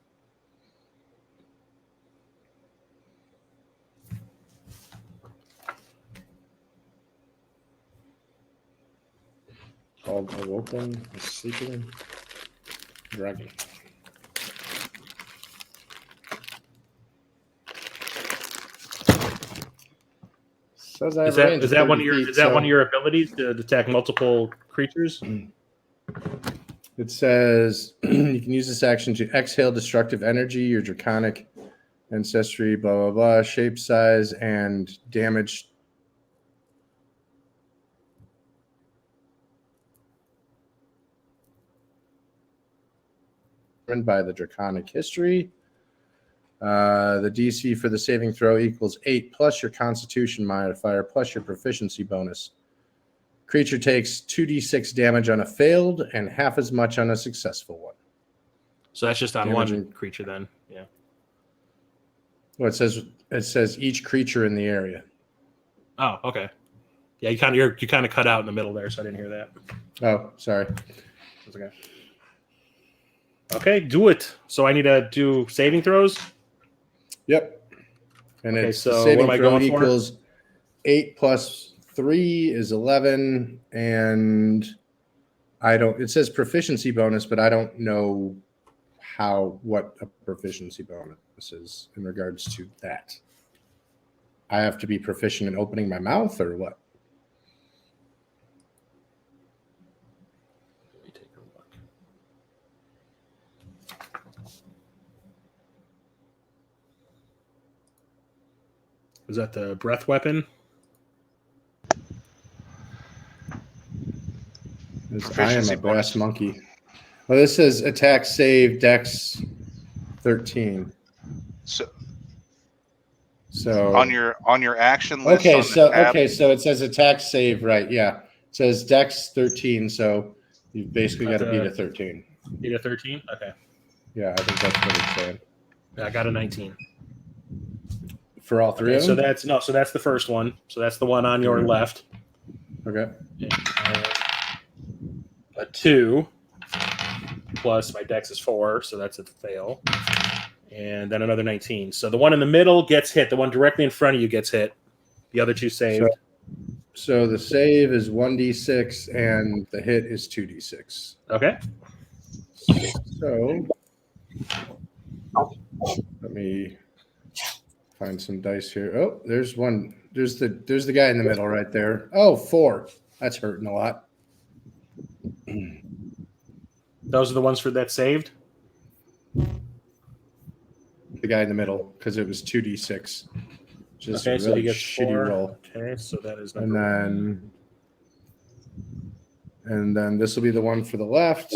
S6: Called awoken, sleeping dragon. Says I
S1: Is
S6: have a range
S1: that
S6: of
S1: one
S6: 30
S1: of your
S6: feet,
S1: is that
S6: so
S1: one of your abilities to detect multiple creatures?
S6: It says you can use this action to exhale destructive energy, your draconic ancestry, blah blah blah, shape, size, and damage. By the draconic history. The DC for the saving throw equals 8 plus your constitution modifier plus your proficiency bonus. Creature takes 2d6 damage on a failed and half as much on a successful one.
S1: So that's just on
S6: Damaging.
S1: one creature then. Yeah.
S6: Well, it says each creature in the area.
S1: Oh, okay. Yeah, you kind of cut out in the middle there, so I didn't hear that.
S6: Oh, sorry.
S1: That's okay. Okay, do it. So I need to do saving throws.
S6: Yep. And
S1: Okay,
S6: it's
S1: so what
S6: saving
S1: am I
S6: throw
S1: going for?
S6: equals 8 plus 3 is 11, and it says proficiency bonus, but I don't know what a proficiency bonus is in regards to that. I have to be proficient in opening my mouth or what?
S1: Let me take a look. Was that the breath weapon?
S6: I am
S4: Proficiency
S6: a brass
S4: bonus.
S6: monkey. Well, this says attack, save, dex 13. So
S4: On your action list.
S6: okay,
S4: on the tab,
S6: so it says attack, save, right? Yeah, it says dex 13. So you basically got to beat a 13.
S1: Beat a 13? Okay.
S6: Yeah, I think that's what it's saying
S1: I got a 19.
S6: for all three
S1: Okay,
S6: of
S1: so
S6: them.
S1: that's the first one. So that's the one on your left.
S6: Okay.
S1: A 2 plus my dex is 4, so that's a fail. And then another 19. So the one in the middle gets hit. The one directly in front of you gets hit. The other two saved.
S6: So the save is 1d6 and the hit is 2d6.
S1: Okay.
S6: So let me Find some dice here. Oh, there's one. There's the guy in the middle right there. Oh, 4. That's hurting a lot.
S1: Those are the ones for that saved?
S6: The guy in the middle, because it was 2d6. Just
S1: Okay,
S6: a
S1: so
S6: really
S1: he gets
S6: shitty
S1: 4.
S6: roll.
S1: Okay, so that is
S6: And
S1: number
S6: then this will be the one for the left.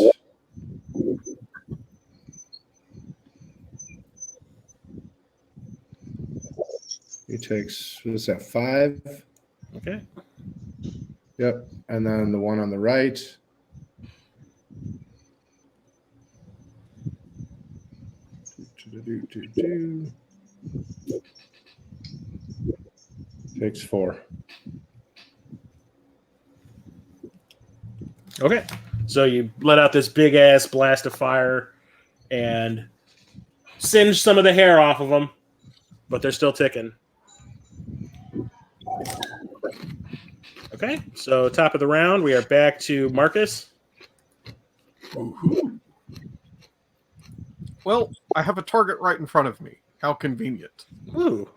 S6: He takes, what is that, 5?
S1: Okay.
S6: Yep. And then the one on the right. Takes 4.
S1: Okay. So you let out this big ass blast of fire and singe some of the hair off of them, but they're still ticking. Okay. So top of the round, we are back to Marcus.
S3: Well, I have a target right in front of me. How convenient.
S1: Ooh.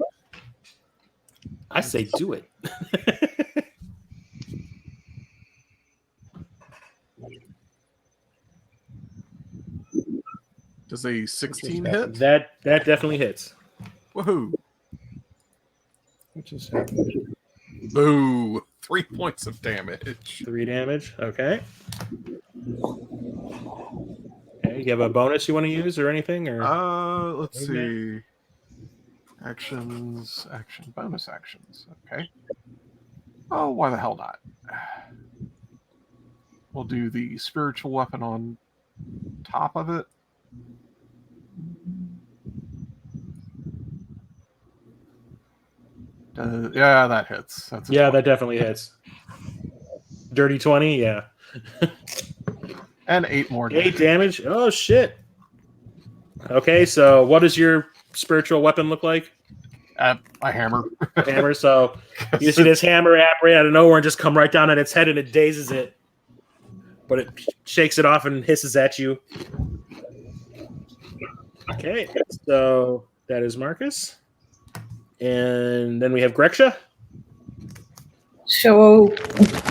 S1: I say do it.
S3: Does a 16 hit?
S1: That definitely hits.
S3: Woohoo.
S6: What just happened?
S3: Boo. 3 points of damage.
S1: 3 damage. Okay. Okay. You have a bonus you want to use or anything? Or
S3: Let's see. Actions, bonus actions. Okay. Oh, why the hell not? We'll do the spiritual weapon on top of it. Yeah, that hits. That's a 20.
S1: that definitely hits. Dirty 20, yeah.
S3: And 8 more damage.
S1: 8 damage. Oh shit. Okay, so what does your spiritual weapon look like?
S3: A hammer.
S1: Hammer. So you see this hammer apparate out of nowhere and just come right down on its head and it dazes it. But it shakes it off and hisses at you. Okay, so that is Marcus. And then we have Greksha.
S7: So,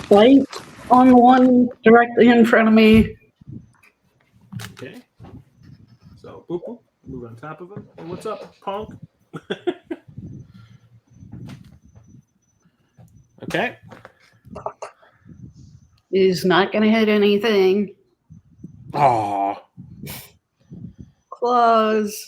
S7: light on one directly in front of me.
S1: Okay. So, boop, boop. Move on top of him. Oh, what's up, punk? Okay.
S7: Is not going to hit anything.
S1: Oh,
S7: Claws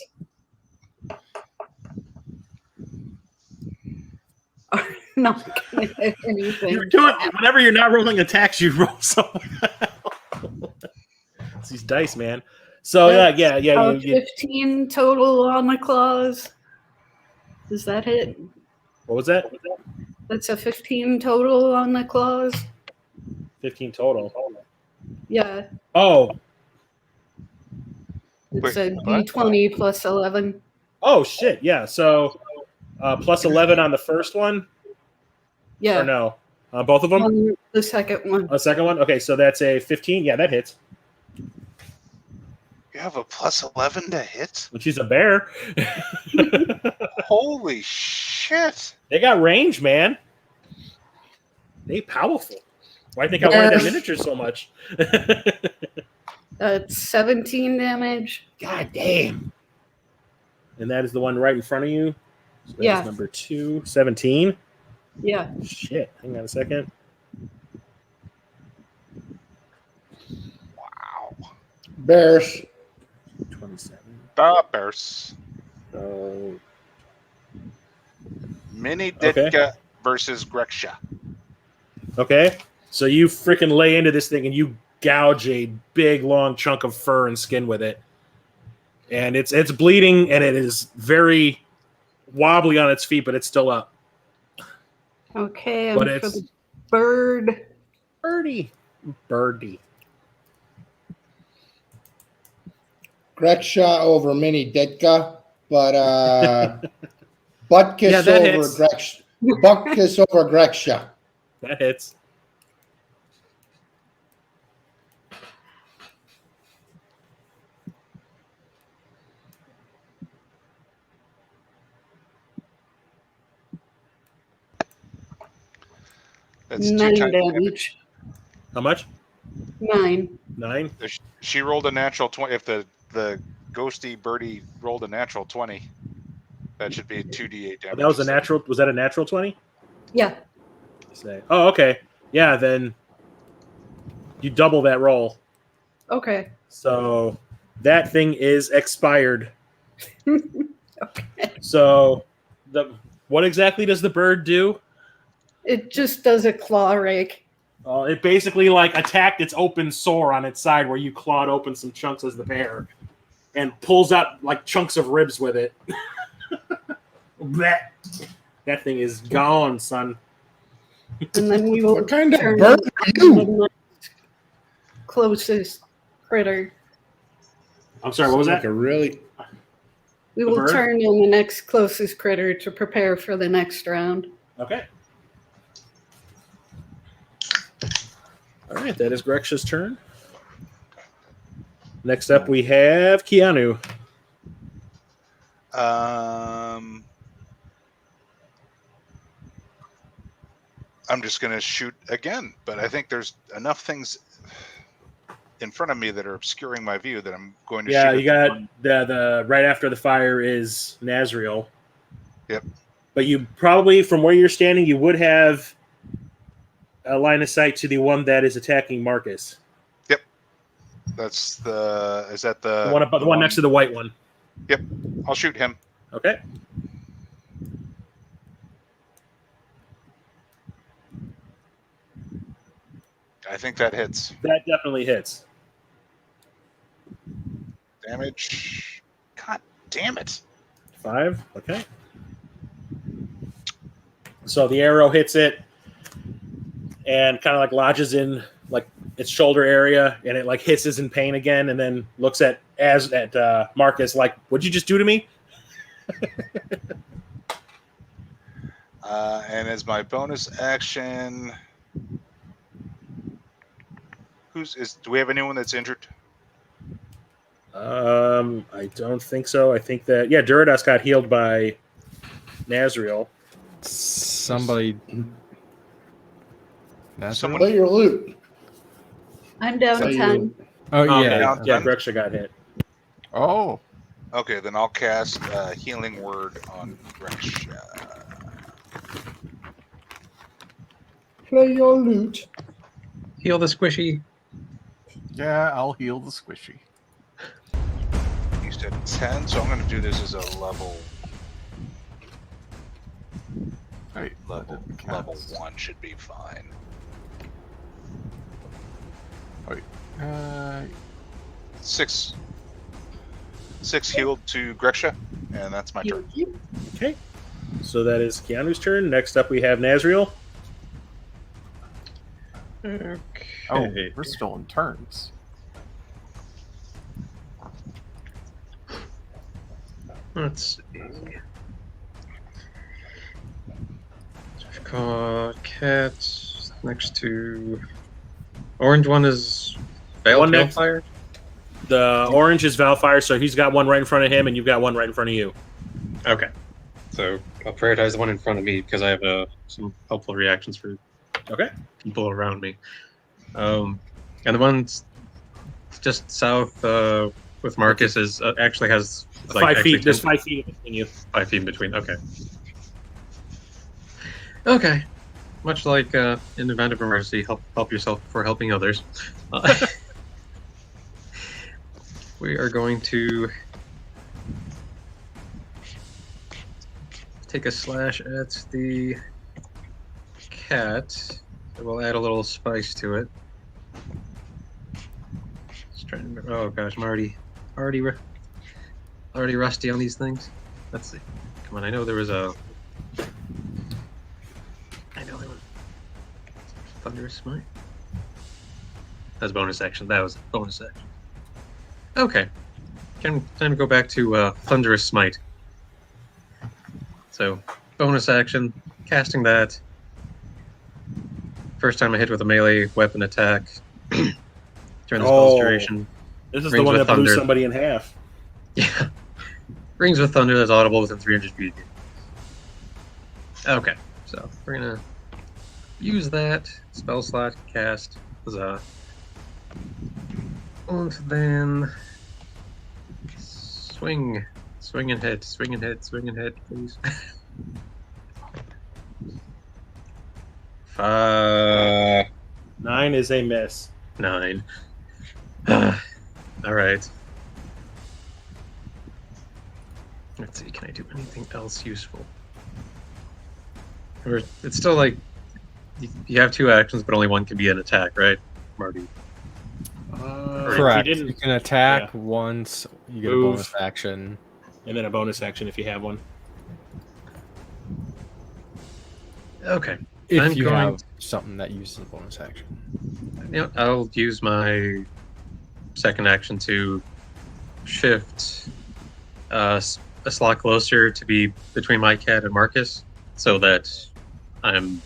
S7: are not going to hit anything.
S1: you're doing whenever you're not rolling attacks, you roll something. It's these dice, man. So
S7: That's
S1: yeah. You,
S7: 15 total on the claws. Does that hit?
S1: what was that?
S7: That's a 15 total on the claws.
S1: 15 total.
S7: Yeah,
S1: Oh,
S7: it's
S4: Wait,
S7: a
S4: what?
S7: D20 plus 11.
S1: oh shit. Yeah. So plus 11 on the first one,
S7: Yeah,
S1: or no? Both of them.
S7: on the second one.
S1: A second one. Okay, so that's a 15. Yeah, that hits.
S4: You have a plus 11 to hit?
S1: But she's a bear.
S4: Holy shit.
S1: They got range, man. They powerful. Why do you think I wanted that miniature so much?
S7: That's 17 damage.
S1: God damn. And that is the one right in front of you. So that
S7: Yeah.
S1: is number 2, 17.
S7: Yeah.
S1: Shit. Hang on a second.
S4: Wow.
S6: Bears.
S1: 27.
S4: Bears.
S1: So
S4: Mini Ditka versus Greksha.
S1: okay. So you freaking lay into this thing and you gouge a big long chunk of fur and skin with it. And it's bleeding and it is very wobbly on its feet, but it's still up.
S7: Okay,
S1: But
S7: and for
S1: it's
S7: the bird.
S1: Birdie.
S6: Greksha over Mini Ditka, but Butkus
S1: Yeah, that
S6: over
S1: hits.
S6: Greksha. Butkus over Greksha.
S1: That hits.
S4: It's
S7: 9
S4: 2 times
S7: damage.
S1: How much?
S7: 9.
S1: 9.
S4: She rolled a natural 20. If the ghosty birdie rolled a natural 20, that should be 2d8 damage.
S1: That was a natural. Was that a natural 20?
S7: Yeah.
S1: Oh, okay. Yeah, then you double that roll.
S7: Okay.
S1: So that thing is expired.
S7: Okay.
S1: So what exactly does the bird do?
S7: It just does a claw rake.
S1: It basically like attacked its open sore on its side where you clawed open some chunks as the bear and pulls out like chunks of ribs with it. That thing is gone, son.
S7: And then we will
S6: What kind of
S7: turn
S6: bird are you?
S7: the next closest critter.
S1: I'm sorry, what was
S6: Like
S1: that?
S6: a really
S7: We
S1: The
S7: will
S1: bird?
S7: turn in the next closest critter to prepare for the next round.
S1: Okay. All right, that is Greksha's turn. Next up, we have Kea'Anu.
S4: I'm just going to shoot again, but I think there's enough things in front of me that are obscuring my view that I'm going to shoot.
S1: Yeah,
S4: at
S1: you got
S4: one.
S1: the right after the fire is Nazriel.
S4: Yep.
S1: But you probably, from where you're standing, you would have a line of sight to the one that is attacking Marcus.
S4: That's the. Is that the
S1: The one next to the white one.
S4: Yep. I'll shoot him.
S1: Okay.
S4: I think that hits.
S1: That definitely hits.
S4: Damage. God damn it.
S1: 5. Okay. So the arrow hits it and kind of like lodges in like its shoulder area, and it like hisses in pain again, and then looks at Marcus like, "What'd you just do to me?"
S4: And as my bonus action, do we have anyone that's injured?
S1: I don't think so. I think that Duridaas got healed by Nazriel.
S5: Somebody.
S4: Someone-
S6: play your loot.
S7: I'm down
S6: So you-
S7: 10.
S5: Oh
S1: Okay.
S5: yeah.
S1: Yeah, Greksha got hit.
S3: Oh,
S4: Okay, then I'll cast Healing Word on Greksha.
S6: Play your loot.
S2: Heal the squishy.
S3: yeah, I'll heal the squishy.
S4: You said 10, so I'm going to do this as a level
S3: Wait, that
S4: level
S3: didn't count.
S4: 1 should be fine.
S3: Uh,
S4: 6 healed to Greksha, and that's my turn.
S1: Okay. So that is Keanu's turn. Next up, we have Nazriel.
S2: Okay.
S3: oh, we're still in turns.
S2: Let's see. I've got cat next to orange one is
S1: One next-
S2: Valfyire.
S1: The orange is Valfyire, so he's got one right in front of him, and you've got one right in front of you.
S2: Okay. So I'll prioritize the one in front of me because I have some helpful reactions for
S1: Okay.
S2: people around me. And the one just south with Marcus is actually has like
S1: 5 feet. There's
S2: 10
S1: 5 feet between you.
S2: 5 feet in between. Okay. Okay. Much like in the event of emergency, help yourself before helping others. We are going to take a slash at the cat. We'll add a little spice to it. Just trying to remember. Oh gosh, I'm already rusty on these things. Let's see. Come on, I know there was Thunderous Smite. That's bonus action. That was bonus action. Okay. Time to go back to Thunderous Smite. So, bonus action, casting that. First time I hit with a melee weapon attack. During the spell's duration.
S1: This is the
S2: Rings
S1: one
S2: with
S1: that blew
S2: thunder.
S1: somebody in half.
S2: Yeah. Rings with Thunder that's audible within 300 feet. Okay, so we're gonna use that spell slot, cast, huzzah. And then swing and hit, please.
S1: 9 is a miss.
S2: 9. All right. Let's see. Can I do anything else useful? Or it's still like you have 2 actions, but only one can be an attack, right, Marty?
S5: Correct.
S1: If you
S5: You,
S1: didn't-
S5: can attack
S1: yeah.
S5: once. You get
S1: Move.
S5: a bonus action.
S1: And then a bonus action if you have one.
S2: Okay.
S5: If
S2: I'm
S5: you
S2: going-
S5: have something that uses a bonus action.
S2: I'll use my second action to shift a slot closer to be between my cat and Marcus, so that I'm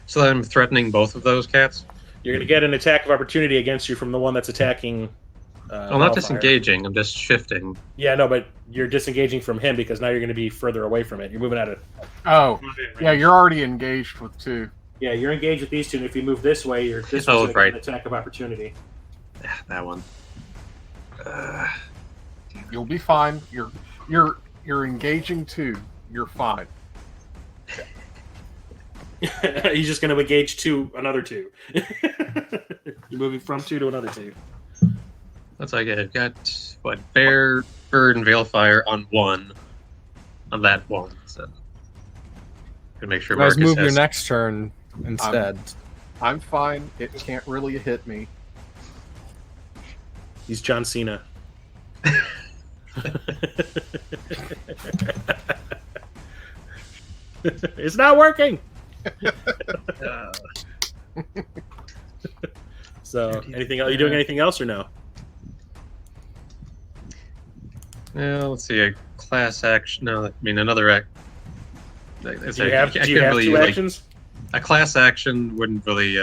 S2: threatening both of those cats.
S1: You're going to get an attack of opportunity against you from the one that's attacking.
S2: Well, not
S1: Valfyire.
S2: disengaging. I'm just shifting.
S1: Yeah, no, but you're disengaging from him because now you're going to be further away from it. You're moving out of.
S3: Oh, yeah, you're already engaged with 2.
S1: Yeah, you're engaged with these two, and if you move this way, this
S2: Oh,
S1: one's going to
S2: right.
S1: get an attack of opportunity.
S2: That one.
S3: You'll be fine. You're engaging 2. You're fine.
S1: He's just going to engage another 2. You're moving from 2 to another 2.
S2: That's like I've got what Bear, Bird, and Valfyire on 1. On that one. So gonna make sure
S5: You guys
S2: Marcus
S5: move your
S2: has.
S5: next turn instead.
S3: I'm fine. It can't really hit me.
S1: He's John Cena. It's not working. So, anything else? Are you doing anything else or no?
S2: Yeah, let's see. A class action. No, I mean another act.
S1: Do you have 2 actions?
S2: A class action wouldn't really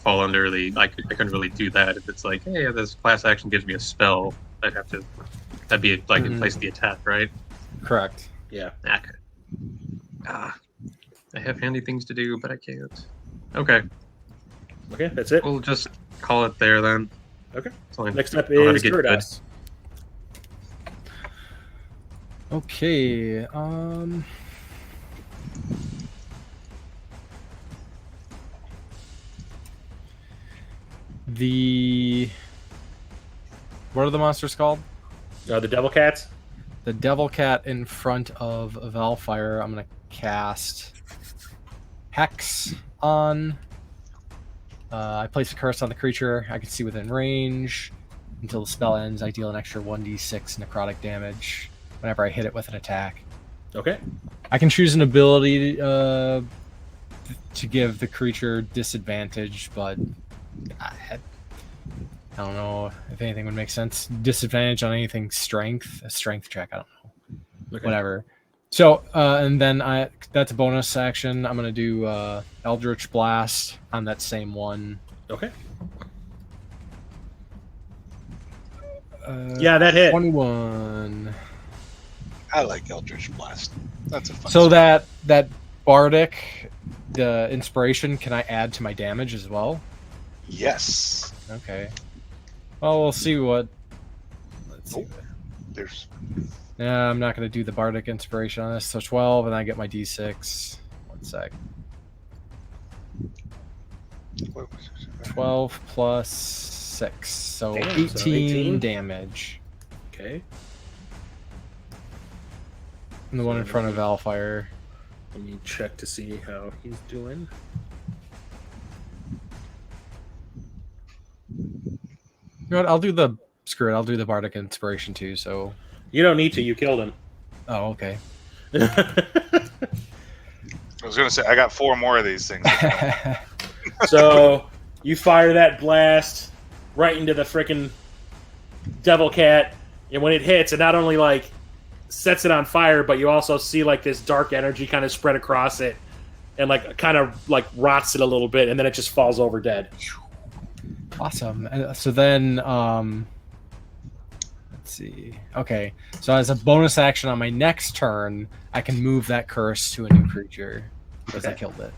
S2: fall under the. I couldn't really do that if it's like, hey, this class action gives me a spell. I'd have to. That'd be like in place of the attack, right?
S5: Correct.
S1: Yeah.
S2: Okay. I have handy things to do, but I can't. Okay,
S1: Okay, that's it.
S2: we'll just call it there then.
S1: Okay.
S2: So I
S1: Next up
S2: know how to
S1: is
S2: get good.
S1: Duridaas.
S5: Okay. What are the monsters called?
S1: The Devil Cats.
S5: The Devil Cat in front of Valfyire. I'm gonna cast Hex on. I place a curse on the creature. I can see within range. Until the spell ends, I deal an extra 1d6 necrotic damage whenever I hit it with an attack.
S1: Okay.
S5: I can choose an ability to give the creature disadvantage, but I don't know if anything would make sense. Disadvantage on anything strength, a strength check. I don't know.
S1: Okay.
S5: Whatever. So, and then that's a bonus action. I'm going to do Eldritch Blast on that same one.
S1: Okay. Yeah, that hit.
S5: 21.
S4: I like Eldritch Blast. That's a fun
S5: So
S4: spell.
S5: that Bardic, the inspiration, can I add to my damage as well?
S4: Yes.
S5: Okay. Well, we'll see what. Let's see.
S4: There's
S5: Yeah, I'm not going to do the Bardic inspiration on this. So 12, and I get my d6. 1 sec.
S4: what was it?
S5: 12 plus 6. So
S1: Damn,
S5: 18,
S1: so 18
S5: damage.
S1: Okay.
S5: And the one in front of Valfyire.
S1: Let me check to see how he's doing.
S5: You know what? I'll do the. Screw it. I'll do the Bardic inspiration too. So.
S1: You don't need to. You killed him.
S5: Oh, okay.
S4: I was gonna say I got 4 more of these things.
S1: So you fire that blast right into the frickin' devil cat, and when it hits, it not only like sets it on fire, but you also see like this dark energy kind of spread across it, and like kind of like rots it a little bit, and then it just falls over dead.
S5: Awesome. So then, let's see. Okay, so as a bonus action on my next turn, I can move that curse to a new creature. Because I killed it.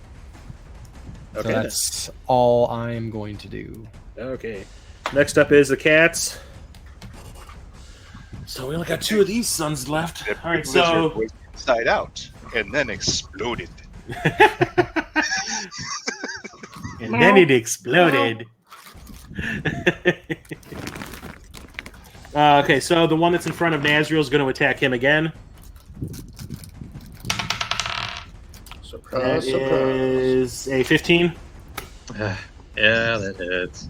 S1: Okay.
S5: So that's all I'm going to do.
S1: Okay. Next up is the cats. So we only got 2 of these sons left.
S4: That
S1: All right,
S4: lizard
S1: so
S4: was inside out and then exploded.
S1: and then it exploded. Okay, so the one that's in front of Nazriel is going to attack him again.
S6: Surprise,
S1: That
S6: surprise.
S1: is a 15.
S2: Yeah, that hits.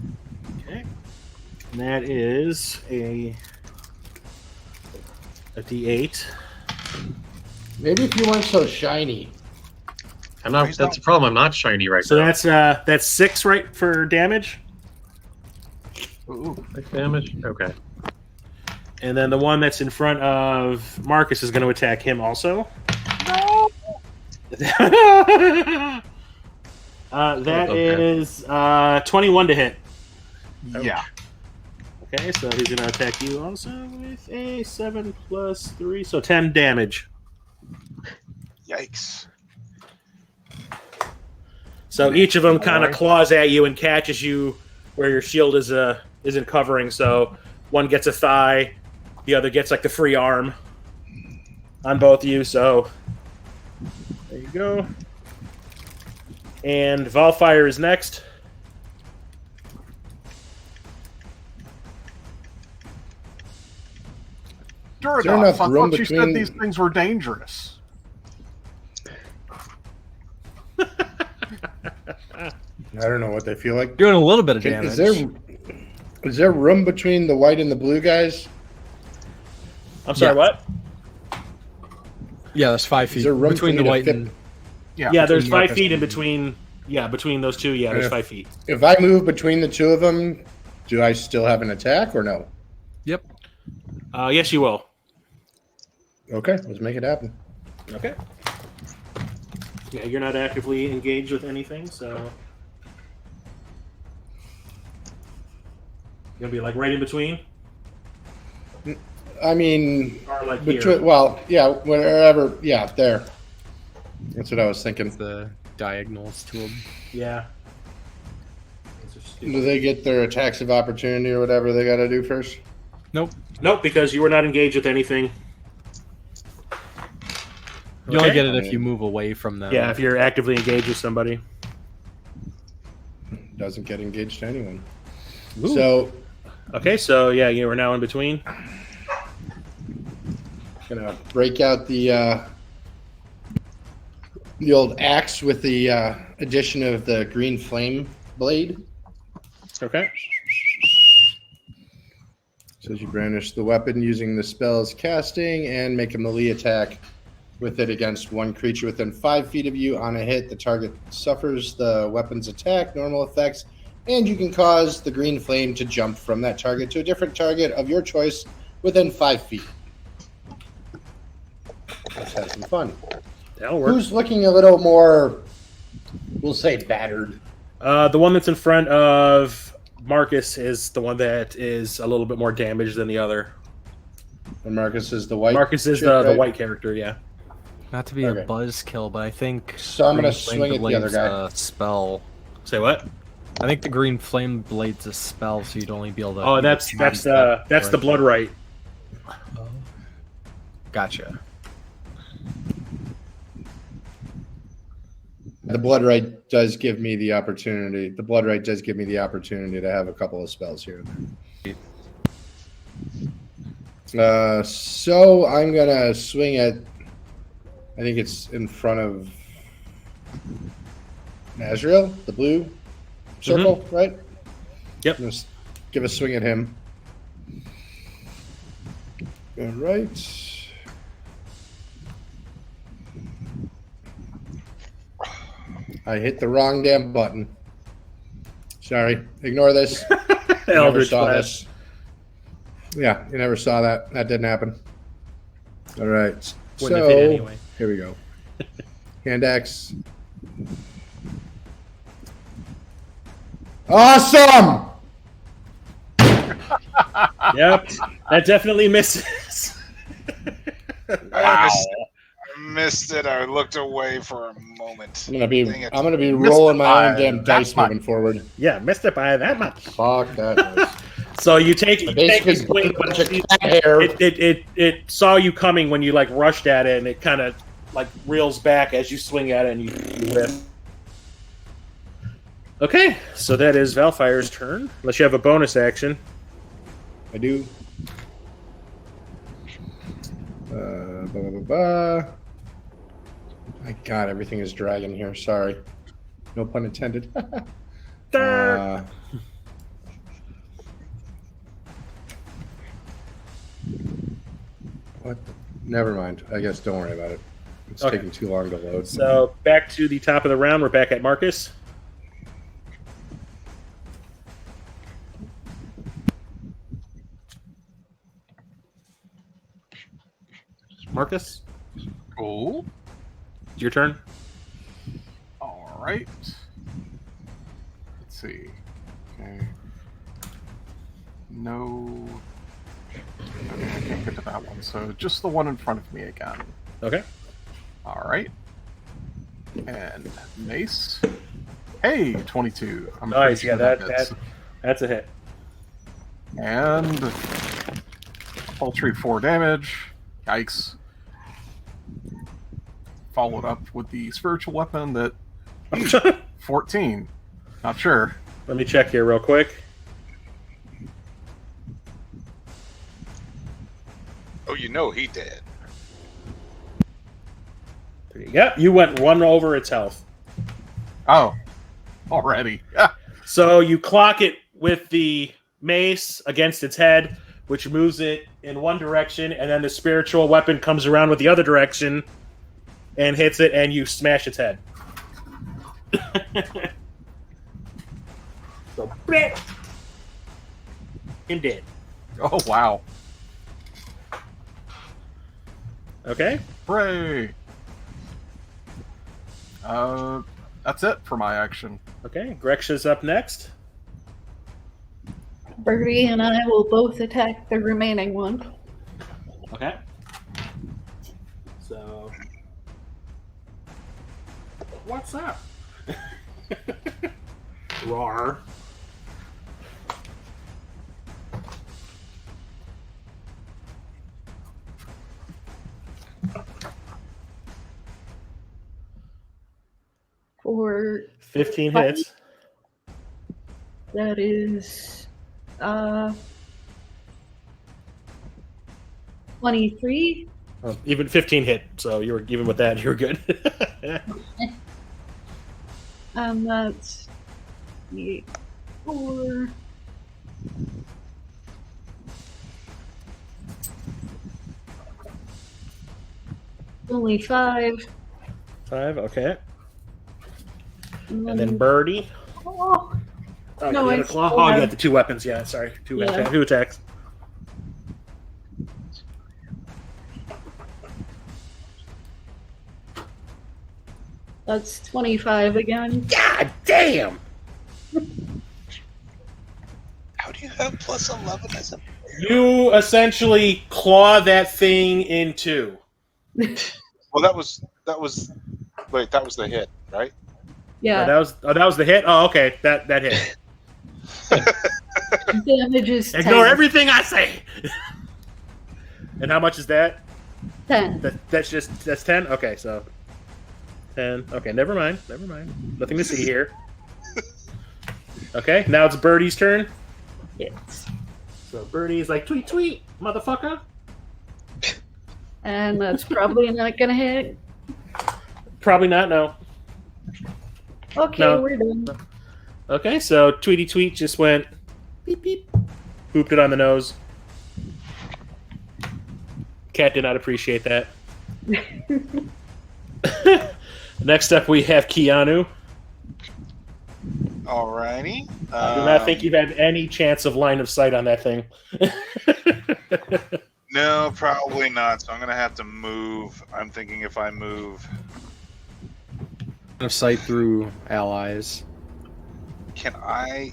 S1: Okay. And that is a D8.
S6: Maybe if you weren't so shiny.
S2: I'm not. That's the problem. I'm not shiny right
S1: So
S2: now.
S1: that's 6, right, for damage.
S2: Ooh, 6 damage. Okay.
S1: And then the one that's in front of Marcus is going to attack him also. No. That is 21 to hit.
S3: Yeah.
S1: Okay, so he's going to attack you also with a 7 plus 3, so 10 damage.
S4: Yikes.
S1: So each of them kind of claws at you and catches you where your shield isn't covering. So one gets a thigh, the other gets like the free arm on both of you. So there you go. And Valfyire is next.
S6: there
S3: Duridaas,
S6: enough
S3: I
S6: room
S3: thought you said
S6: between-
S3: these things were dangerous.
S6: I don't know what they feel like.
S5: Doing a little bit of damage.
S6: Is there room between the white and the blue guys?
S1: I'm sorry,
S5: Yeah.
S1: what?
S5: Yeah, there's 5 feet
S6: Is there room
S5: between
S6: for
S5: the
S6: me to
S5: white
S6: fit-
S5: and.
S1: Yeah, there's
S5: between
S1: 5
S5: Marcus
S1: feet in
S5: and-
S1: between. Yeah, between those two. Yeah, there's
S6: Yeah.
S1: 5 feet.
S6: If I move between the 2 of them, do I still have an attack or no?
S5: Yep.
S1: Yes, you will.
S6: Okay, let's make it happen.
S1: Okay. Yeah, you're not actively engaged with anything, so you're gonna be like right in between,
S6: I mean,
S1: or like
S6: between,
S1: here.
S6: well, yeah, wherever, yeah, there. That's what I was thinking.
S5: The diagonals to them.
S1: Yeah.
S6: Do they get their attacks of opportunity or whatever they got to do first?
S5: Nope.
S1: Nope, because you were not engaged with anything.
S5: You only
S1: Okay.
S5: get it if you move away from them.
S1: Yeah, if you're actively engaged with somebody.
S6: Doesn't get engaged to anyone.
S1: Ooh.
S6: So,
S1: Okay, so yeah, you are now in between.
S6: gonna break out the old axe with the addition of the green flame blade.
S1: Okay.
S6: Says you brandish the weapon using the spell's casting and make a melee attack with it against one creature within 5 feet of you. On a hit, the target suffers the weapon's attack, normal effects, and you can cause the green flame to jump from that target to a different target of your choice within 5 feet. Let's have some fun.
S1: That'll work.
S6: Who's looking a little more, we'll say, battered?
S1: The one that's in front of Marcus is the one that is a little bit more damaged than the other.
S6: And Marcus is the white.
S1: Marcus is
S6: chick,
S1: the
S6: right?
S1: white character, yeah.
S5: Not to be
S6: Okay.
S5: a buzzkill, but I think.
S6: So I'm gonna
S5: Green Flame
S6: swing at the other
S5: Blade's
S6: guy.
S5: a spell.
S1: Say what?
S5: I think the green flame blade's a spell, so you'd only be able to.
S1: Oh, that's the blood right.
S5: Gotcha.
S6: The blood right does give me the opportunity. The blood right does give me the opportunity to have a couple of spells here and there. So I'm gonna swing at. I think it's in front of Nazriel, the blue circle, right?
S1: Yep.
S6: I'm gonna give a swing at him. All right. I hit the wrong damn button. Sorry. Ignore this. You never
S1: Eldritch
S6: saw
S1: Blast.
S6: this. Yeah, you never saw that. That didn't happen. All right.
S1: Wouldn't
S6: So
S1: have hit anyway.
S6: here we go. Hand axe. Awesome!
S1: Yep, that definitely misses.
S4: Wow. missed it. I looked away for a moment.
S6: I'm gonna be
S4: Dang it.
S6: rolling my own
S3: Mr.
S6: damn dice
S3: That's
S6: moving forward.
S1: Yeah, missed it by that much.
S6: Fuck that noise.
S1: So you take a
S6: Basically,
S1: swing,
S6: a bunch
S1: but
S6: of cat hair.
S1: it saw you coming when you like rushed at it, and it kind of like reels back as you swing at it, and you whiff. Okay, so that is Valfyre's turn. Unless you have a bonus action.
S6: I do. Blah, blah, blah, blah. My God, everything is dragging here. Sorry. No pun intended. What? Never mind. I guess don't worry about it. It's
S1: Okay.
S6: taking too long to load.
S1: So back to the top of the round. We're back at Marcus. Marcus,
S3: Cool.
S1: it's your turn.
S3: All right. Let's see. Okay. No. Okay, I can't get to that one. So just the one in front of me again.
S1: Okay.
S3: All right. And mace. Hey, 22. I'm pretty
S1: Nice.
S3: sure
S1: Yeah,
S3: that
S1: that
S3: hits.
S1: that's a hit.
S3: And paltry 4 damage. Yikes. Followed up with the spiritual weapon that 14. Not sure.
S1: Let me check here real quick.
S4: Oh, you know he did.
S1: Yep, you went one over its health.
S3: Oh, already.
S1: So you clock it with the mace against its head, which moves it in one direction, and then the spiritual weapon comes around with the other direction and hits it, and you smash its head. So, bleh. And dead.
S3: Oh, wow.
S1: Okay.
S3: Hooray. That's it for my action.
S1: Okay. Greksha's up next.
S7: Birdie and I will both attack the remaining one.
S1: Okay. So, what's up? Rawr.
S7: For
S1: 15 hits.
S7: that is 23.
S1: Oh, even 15 hit, so you were even with that, you were good.
S7: And that's 4. Only 5.
S1: 5, okay.
S7: And
S1: And then Birdie.
S7: Oh,
S1: Oh,
S7: No,
S1: you got a
S7: it's
S1: claw? Oh,
S7: four.
S1: you got the 2 weapons. Yeah, sorry. 2
S7: Yeah.
S1: Two attacks.
S7: that's 25 again.
S1: God damn!
S4: How do you have plus 11 as a
S1: You essentially claw that thing in 2.
S4: Well, that was wait, that was the hit, right?
S7: Yeah,
S1: that was the hit? Oh, okay. That hit.
S7: damage is 10.
S1: Ignore everything I say! And how much is that?
S7: 10.
S1: That's 10? Okay, so 10. Okay, never mind. Nothing to see here. Okay, now it's Birdie's turn.
S7: Yes.
S1: So Birdie's like, tweet, tweet, motherfucker.
S7: And that's probably not gonna hit.
S1: Probably not, no.
S7: Okay,
S1: No.
S7: we're done.
S1: Okay, so Tweety Tweet just went beep beep, booped it on the nose. Cat did not appreciate that. Next up, we have Kea'Anu.
S4: Alrighty.
S1: I do not think you've had any chance of line of sight on that thing.
S4: No, probably not. So I'm gonna have to move. I'm thinking if I move,
S5: Of sight through allies.
S4: can I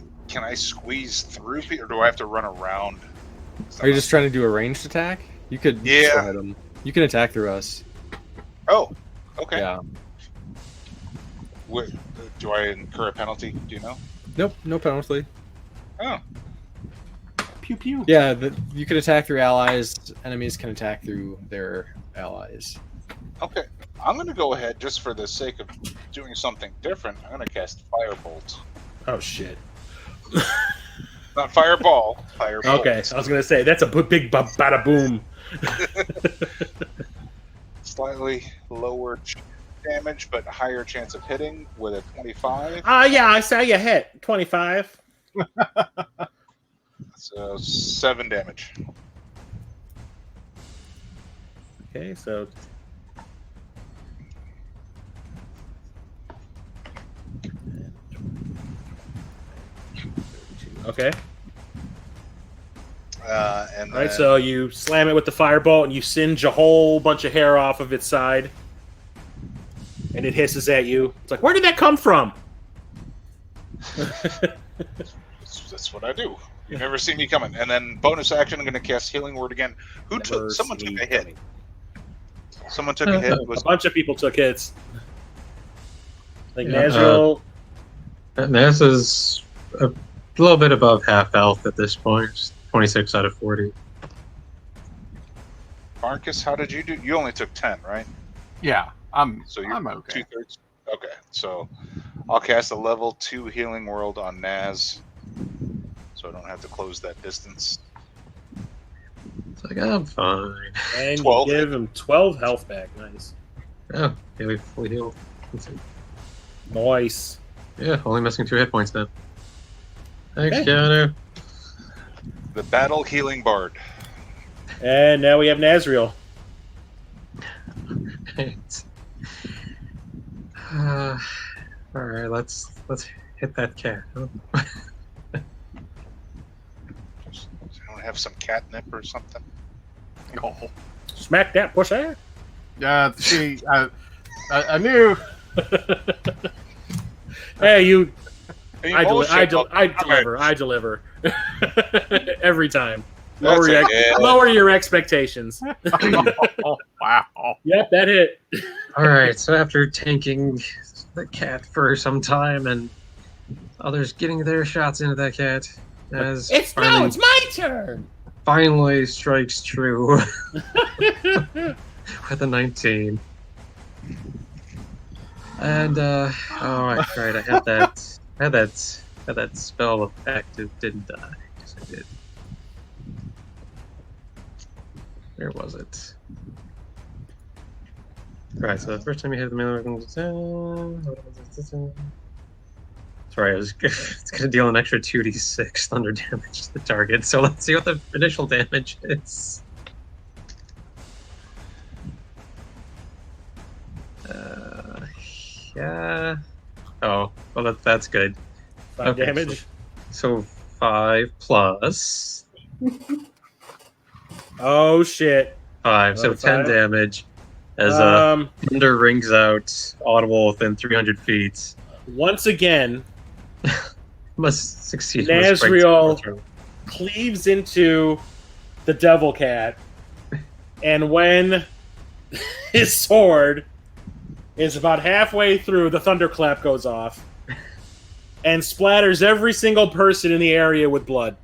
S4: squeeze through people, or do I have to run around?
S5: Are you just trying to do a ranged attack? You could
S4: Yeah.
S5: still hit 'em. You can attack through us.
S4: Oh, okay.
S5: Yeah.
S4: What, do I incur a penalty? Do you know?
S5: Nope, no penalty.
S4: Oh,
S1: Pew pew.
S5: Yeah, you can attack through allies. Enemies can attack through their allies.
S4: okay. I'm going to go ahead, just for the sake of doing something different. I'm going to cast Firebolt.
S1: Oh shit.
S4: Not Fireball. Firebolt.
S1: Okay, I was gonna say that's a big bada boom.
S4: Slightly lower damage, but higher chance of hitting with a 25.
S1: Yeah, I saw you hit 25.
S4: So 7 damage.
S1: Okay, so. Okay.
S4: And
S1: All right,
S4: then,
S1: so you slam it with the firebolt and you singe a whole bunch of hair off of its side. And it hisses at you. It's like, where did that come from?
S4: that's what I do. You never see me coming. And then bonus action, I'm going to cast Healing Word again. Someone took a hit. Someone took a hit.
S1: A bunch of people took hits. Like Nazriel.
S2: Naz is a little bit above half health at this point. 26 out of 40.
S4: Marcus, how did you do? You only took 10, right?
S3: Yeah, I'm okay.
S4: 2/3. Okay, so I'll cast a level 2 Healing World on Naz, so I don't have to close that distance.
S2: It's like, I'm fine.
S1: And
S4: 12.
S1: you give him 12 health back. Nice.
S2: Oh, yeah, we fully healed.
S1: Nice.
S2: Yeah, only missing 2 hit points then. Thanks,
S1: Okay.
S2: Kea'Anu.
S4: The Battle Healing Bard.
S1: And now we have Nazriel.
S2: Right. All right, let's hit that cat.
S4: Does anyone have some catnip or something?
S3: Oh.
S1: Smack that pussy.
S3: Yeah, see, I knew.
S1: Hey, you.
S4: Hey,
S1: I
S4: bullshit.
S1: deliver. I deliver. Every time.
S4: That's
S1: Lower your expectations.
S3: Oh, wow.
S1: Yep, that hit.
S2: All right, so after tanking the cat for some time and others getting their shots into that cat, as
S1: It's my turn.
S2: finally strikes true with a 19. And oh, right, I had that spell active. Didn't die. Yes, I did. Where was it? Alright, so the first time you hit the melee weapon. Sorry, it's going to deal an extra 2d6 thunder damage to the target. So let's see what the initial damage is. Yeah. Oh, well, that's good.
S1: 5
S2: Okay,
S1: damage.
S2: So 5 plus
S1: Oh shit.
S2: 5, so
S1: Another
S2: 10
S1: 5?
S2: damage. As thunder rings out, audible within 300 feet.
S1: Once again,
S2: Must succeed.
S1: Nazriel cleaves into the devil cat, and when his sword is about halfway through, the thunderclap goes off and splatters every single person in the area with blood.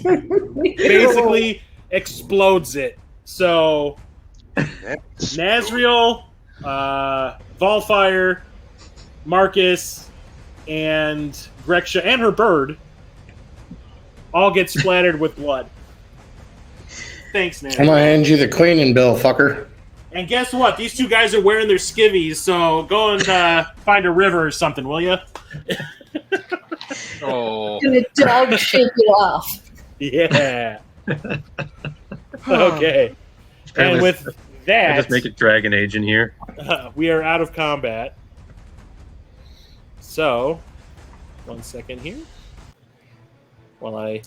S1: Basically explodes it. So Nazriel, Valfyire, Marcus, and Greksha and her bird all get splattered with blood. Thanks, Nazriel.
S6: I'm gonna hand you the cleaning bill, fucker.
S1: And guess what? These two guys are wearing their skivvies, so go and find a river or something, will you?
S3: Oh.
S7: And the dog shake it off.
S1: Yeah. Okay. And with
S2: I
S1: that,
S2: just make it Dragon Age in here.
S1: we are out of combat. So, 1 second here. While I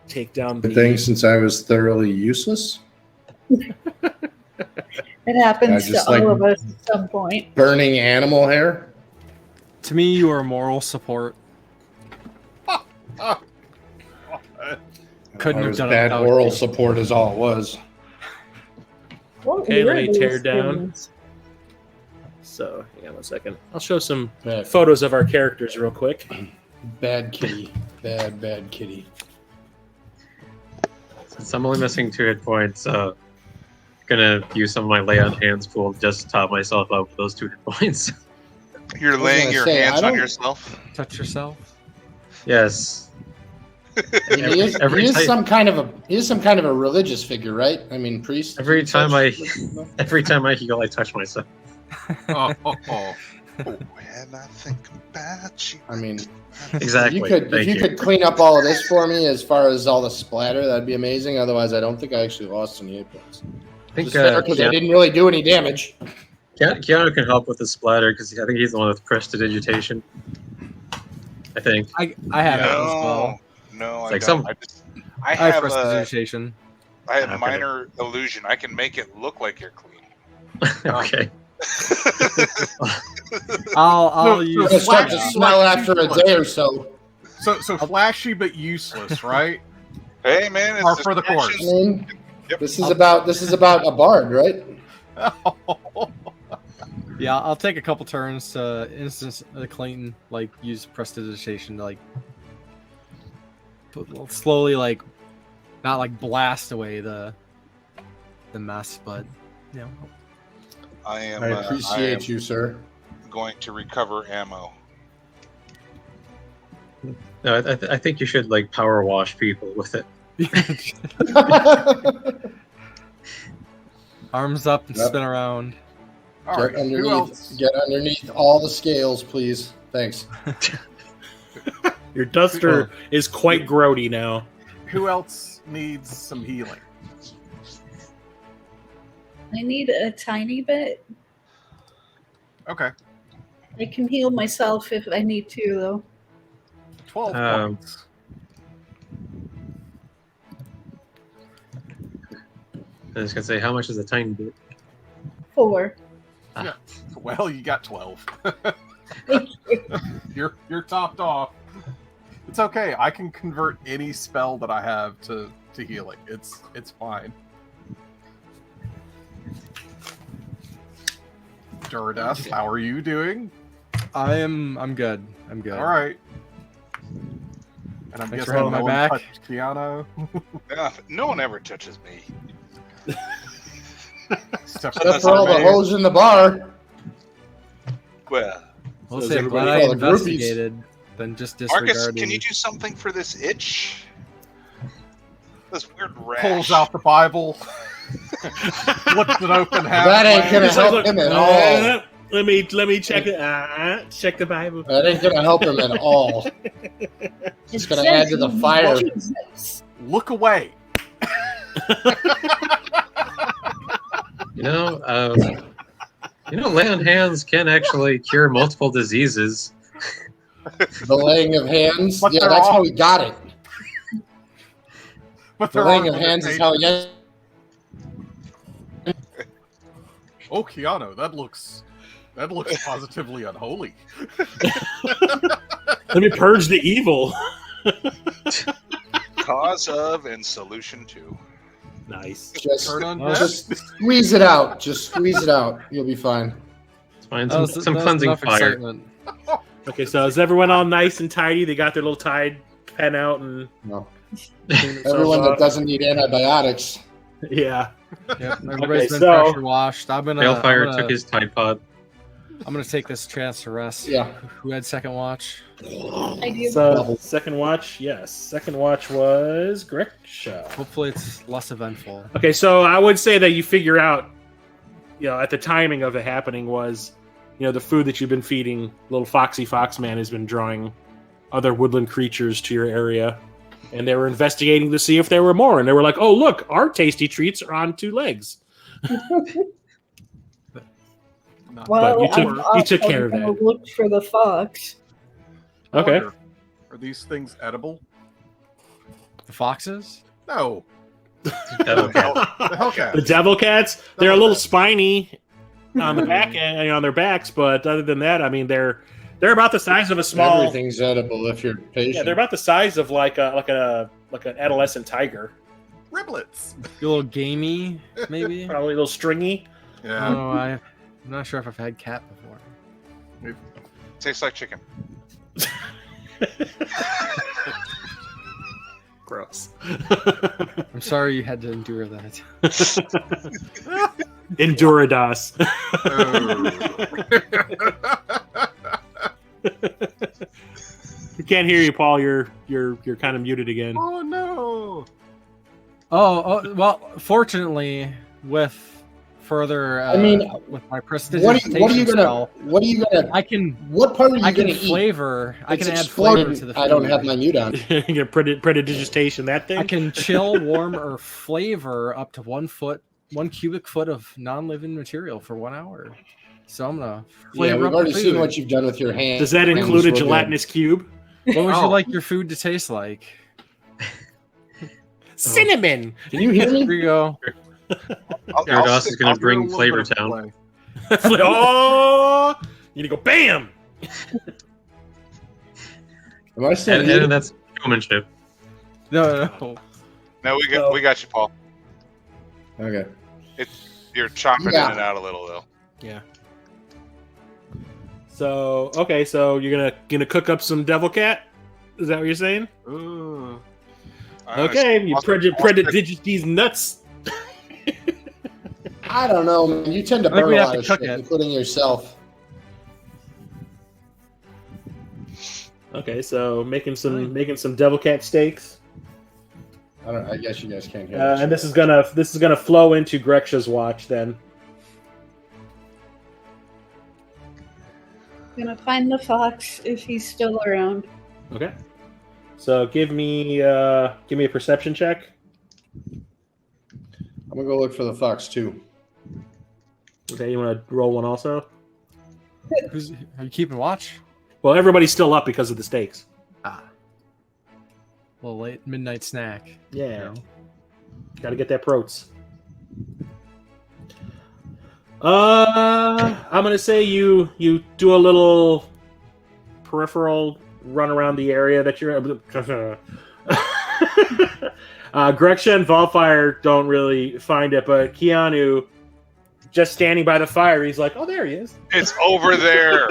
S1: take down
S6: Good thing since I was thoroughly useless.
S7: It happens
S6: I
S7: to
S6: just
S7: all
S6: like-
S7: of us at some point.
S6: Burning animal hair.
S5: To me, you are moral support. Couldn't
S6: I
S5: have
S6: was
S5: done it
S6: bad
S5: without
S6: oral
S5: you.
S6: support is all it was.
S7: What
S1: Okay, let
S7: were
S1: me
S7: those
S1: tear down.
S7: things?
S1: So, hang on 1 second. I'll show some
S6: Bad,
S1: photos of our characters real quick.
S6: bad kitty. Bad kitty.
S2: Since I'm only missing 2 hit points, gonna use some of my lay on hands pool to just top myself up with those 2 hit points.
S4: You're laying
S6: gonna
S4: your
S6: say,
S4: hands
S6: I
S4: on
S6: don't-
S4: yourself.
S5: Touch yourself.
S2: Yes.
S6: I mean, he is
S2: Every time-
S6: some kind of a religious figure, right? I mean, priest.
S2: Every time I
S6: Touch-
S2: heal, I touch myself.
S3: Oh.
S4: When I think about you.
S6: I mean,
S2: Exactly.
S6: if
S2: Thank
S6: you
S2: you.
S6: could clean up all of this for me, as far as all the splatter, that'd be amazing. Otherwise, I don't think I actually lost any hit points.
S2: I think
S6: Because I didn't really do any damage.
S2: Kea'Anu can help with the splatter because I think he's the one with prestidigitation. I think.
S5: I have it as well.
S4: No, I
S2: like
S4: don't.
S2: some-
S4: I
S5: I have
S4: have
S5: prestidigitation.
S4: I have
S2: Okay.
S4: minor illusion. I can make it look like you're clean.
S2: Okay.
S5: I'll
S3: So-
S5: use.
S6: It'll start to
S3: Yeah.
S6: smell after a day or so.
S3: So flashy but useless, right?
S4: Hey man, it's
S3: Or for the
S6: I
S3: course.
S4: distractions.
S6: mean,
S4: Yep.
S6: this is about a bard, right?
S5: Yeah, I'll take a couple turns to instance clean, like use prestidigitation to like slowly, like not like blast away the mess, but you know.
S4: I am.
S6: I appreciate you, sir.
S4: Going to recover ammo.
S2: No, I think you should like power wash people with it.
S5: Arms up and
S6: Yep.
S5: spin around.
S3: All right. Who else?
S6: Get underneath all the scales, please. Thanks.
S1: Your duster is quite grody now.
S3: Who else needs some healing?
S7: I need a tiny bit.
S3: Okay.
S7: I can heal myself if I need to, though.
S3: 12 points.
S2: I was gonna say, how much is a tiny bit?
S7: 4.
S3: Well, you got 12.
S7: Thank you.
S3: You're topped off. It's okay. I can convert any spell that I have to healing. It's fine. Duridaas, how are you doing?
S5: I'm good. I'm good.
S3: All right. And I'm
S5: Thanks for
S3: guessing
S5: having
S3: no
S5: my
S3: one
S5: back.
S3: touched Kea'Anu.
S4: Yeah, no one ever touches me.
S3: Except
S6: Except for all the hoes in the bar.
S4: Well,
S5: I'll
S1: So
S5: say
S1: is
S5: I'm glad
S1: everybody-
S5: I
S6: all the groupies.
S5: investigated than just
S4: Marcus,
S5: disregarding.
S4: can you do something for this itch? This weird rash.
S3: pulls out the Bible, flips it open halfway.
S6: That ain't gonna
S1: Just like,
S6: help
S1: look,
S6: him at all.
S1: Let me check it. Check the Bible.
S6: That ain't gonna help him at all. It's gonna add to the fire.
S7: Jesus.
S3: Look away.
S2: Lay on hands can actually cure multiple diseases.
S6: The laying of hands.
S3: But
S6: Yeah,
S3: they're
S6: that's
S3: all-
S6: how he got it.
S3: But
S6: The
S3: there
S6: laying
S3: are
S6: of hands is how he got it.
S3: Oh, Kea'Anu, that looks positively unholy.
S1: Let me purge the evil.
S4: Cause of and solution to.
S1: Nice.
S6: Just,
S3: Turn on
S6: just squeeze it out. Just squeeze it out. You'll be fine.
S2: Let's find
S5: That
S2: some,
S5: was-
S2: some
S5: that was
S2: cleansing
S5: enough
S2: fire.
S5: excitement.
S1: Okay, so is everyone all nice and tidy? They got their little Tide pen out and
S6: No.
S1: cleaned themselves
S6: Everyone that
S1: up?
S6: doesn't need antibiotics.
S1: Yeah.
S5: Yep, everybody's been
S1: so-
S5: pressure washed.
S2: Balefire took his Tide Pod.
S5: I'm gonna take this chance to rest.
S6: Yeah.
S5: Who had second watch?
S7: I do.
S1: So second watch, yes. Second watch was Greksha.
S5: Hopefully it's less eventful.
S1: Okay, so I would say that you figure out, at the timing of it happening was, the food that you've been feeding, little Foxy Foxman has been drawing other woodland creatures to your area. And they were investigating to see if there were more. And they were like, oh, look, our tasty treats are on 2 legs.
S7: Well,
S1: you took care of
S7: I'm
S1: that.
S7: gonna look for the fox.
S1: Okay.
S3: Are these things edible?
S5: The foxes?
S3: No.
S2: Okay.
S3: The Hellcat.
S1: The devil cats, they're a little spiny on the back end, on their backs, but other than that, I mean, they're about the size of a small.
S6: Everything's edible if you're patient.
S1: Yeah, they're about the size of like an adolescent tiger.
S3: riblets.
S5: A little gamey, maybe.
S1: Probably a little stringy.
S5: I
S3: Yeah.
S5: don't know. I'm not sure if I've had cat before.
S4: Tastes like chicken.
S1: Gross.
S5: I'm sorry you had to endure that.
S1: Duridaas. We can't hear you, Paul. You're kind of muted again.
S3: Oh no!
S5: Oh, well, fortunately, with further, with my prestidigitation
S6: what are you gonna?
S5: spell,
S6: What are you gonna?
S5: I can
S6: What part are you
S5: I can
S6: gonna eat?
S5: flavor. I
S6: It's
S5: can add
S6: exploding.
S5: flavor to the food.
S6: I don't have my mute on.
S1: You get prestidigitation, that thing?
S5: I can chill, warm, or flavor up to 1 cubic foot of non-living material for 1 hour. So I'm gonna flavor
S6: Yeah, we've
S5: up the
S6: already seen
S5: food.
S6: what you've done with your hands.
S1: Does that include a gelatinous cube?
S5: What would
S3: Oh.
S5: you like your food to taste like?
S1: Cinnamon!
S6: Can you hear
S5: Here
S6: me?
S5: you go.
S2: Duridaas is going to bring
S3: I'll do a
S2: Flavor
S3: little bit of
S2: Town.
S3: play.
S1: Oh! You need to go BAM!
S6: Am I still
S2: And
S6: muted?
S2: that's showmanship.
S5: No.
S4: No, we got you, Paul.
S6: Okay.
S4: You're chopping
S6: Yeah.
S4: in and out a little though.
S1: Yeah. So, okay, so you're gonna cook up some devil cat? Is that what you're saying?
S3: Ooh.
S1: Okay, you predigious these nuts.
S6: I don't know, man. You tend to
S5: I think
S6: burn
S5: we
S6: a
S5: have
S6: lot
S5: to
S6: of
S5: cook
S6: shit,
S5: it.
S6: including yourself.
S1: Okay, so making some devil cat steaks.
S6: I guess you guys can't hear.
S1: And this is gonna flow into Greksha's watch then.
S7: Gonna find the fox if he's still around.
S1: Okay. So give me a perception check.
S6: I'm gonna go look for the fox too.
S1: Okay, you want to roll one also?
S5: Are you keeping watch?
S1: Well, everybody's still up because of the steaks.
S5: A little late midnight snack.
S1: Yeah. Got to get that protes. I'm gonna say you do a little peripheral run around the area that you're. Greksha and Valfyire don't really find it, but Kea'Anu, just standing by the fire, he's like, "Oh, there he is."
S4: It's over there.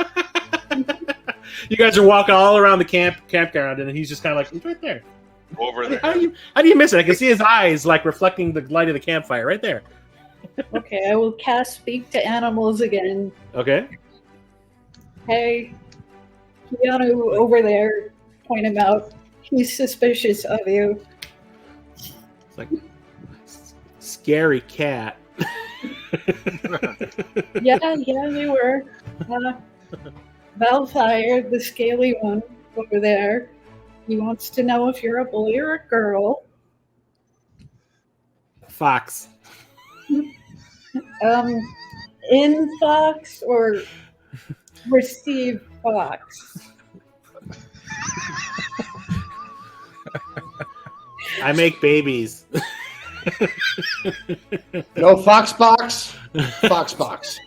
S1: You guys are walking all around the campground, and he's just kind of like, "He's right there."
S4: Over there.
S1: How do you miss it? I can see his eyes like reflecting the light of the campfire right there.
S7: Okay, I will cast Speak to Animals again.
S1: Okay.
S7: Hey, Kea'Anu over there, point him out. He's suspicious of you.
S1: It's like scary cat.
S7: Yeah, they were. Valfyire, the scaly one over there. He wants to know if you're a boy or a girl.
S1: Fox.
S7: In fox or receive fox?
S1: I make babies.
S6: No fox box. Fox box.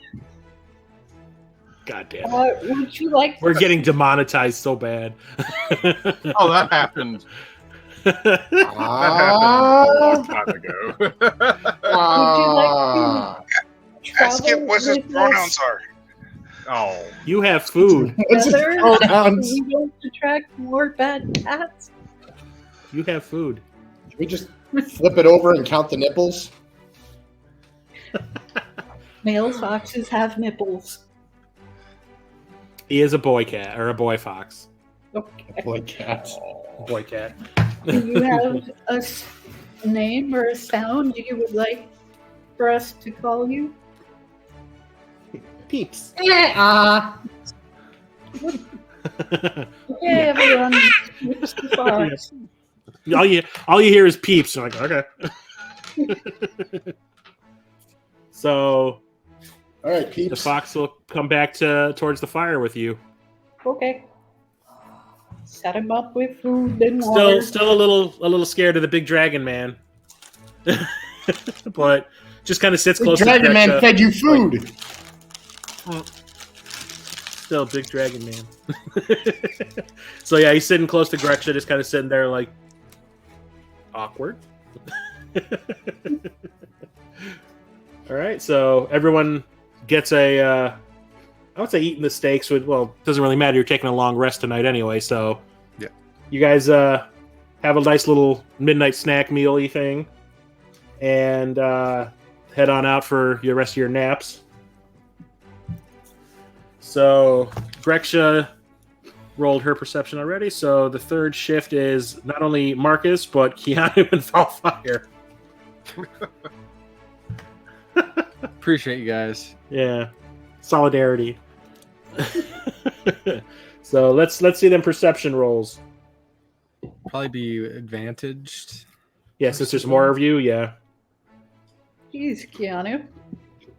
S1: God damn it.
S7: Would you like
S1: We're getting demonetized so bad.
S3: Oh, that happened. That happened a long time ago.
S7: Would you like to
S4: Ask him
S7: travel
S4: what his
S7: with
S4: pronouns
S7: us
S4: are.
S3: Oh.
S1: You have food.
S6: It's his
S7: together?
S6: pronouns.
S7: We don't attract more bad cats.
S1: You have food.
S6: Can we just flip it over and count the nipples?
S7: Male foxes have nipples.
S1: He is a boy cat or a boy fox.
S7: Okay.
S6: Boy, cat.
S1: Boy cat.
S7: Do you have a name or a sound you would like for us to call you?
S1: Peeps.
S7: Okay, everyone. It's the fox.
S1: all you hear is peeps. You're like, okay. So
S6: All right,
S1: the
S6: peeps.
S1: fox will come back towards the fire with you.
S7: Okay. Set him up with food and water.
S1: Still a little scared of the big dragon man. But just kind of sits
S6: The
S1: close
S6: Dragon
S1: to
S6: Man
S1: Greksha.
S6: fed you food.
S1: Still a big dragon man. So yeah, he's sitting close to Greksha, just kind of sitting there like awkward. All right, so everyone gets a. I would say eating the steaks would. Well, it doesn't really matter. You're taking a long rest tonight anyway, so
S3: Yeah.
S1: You guys have a nice little midnight snack meal-y thing, and head on out for the rest of your naps. So Greksha rolled her perception already, so the third shift is not only Marcus, but Kea'Anu and Valfyire.
S5: Appreciate you guys.
S1: Yeah. Solidarity. So let's see them perception rolls.
S5: Probably be advantaged.
S1: Yeah, since there's more of you, yeah.
S7: Jeez, Kea'Anu.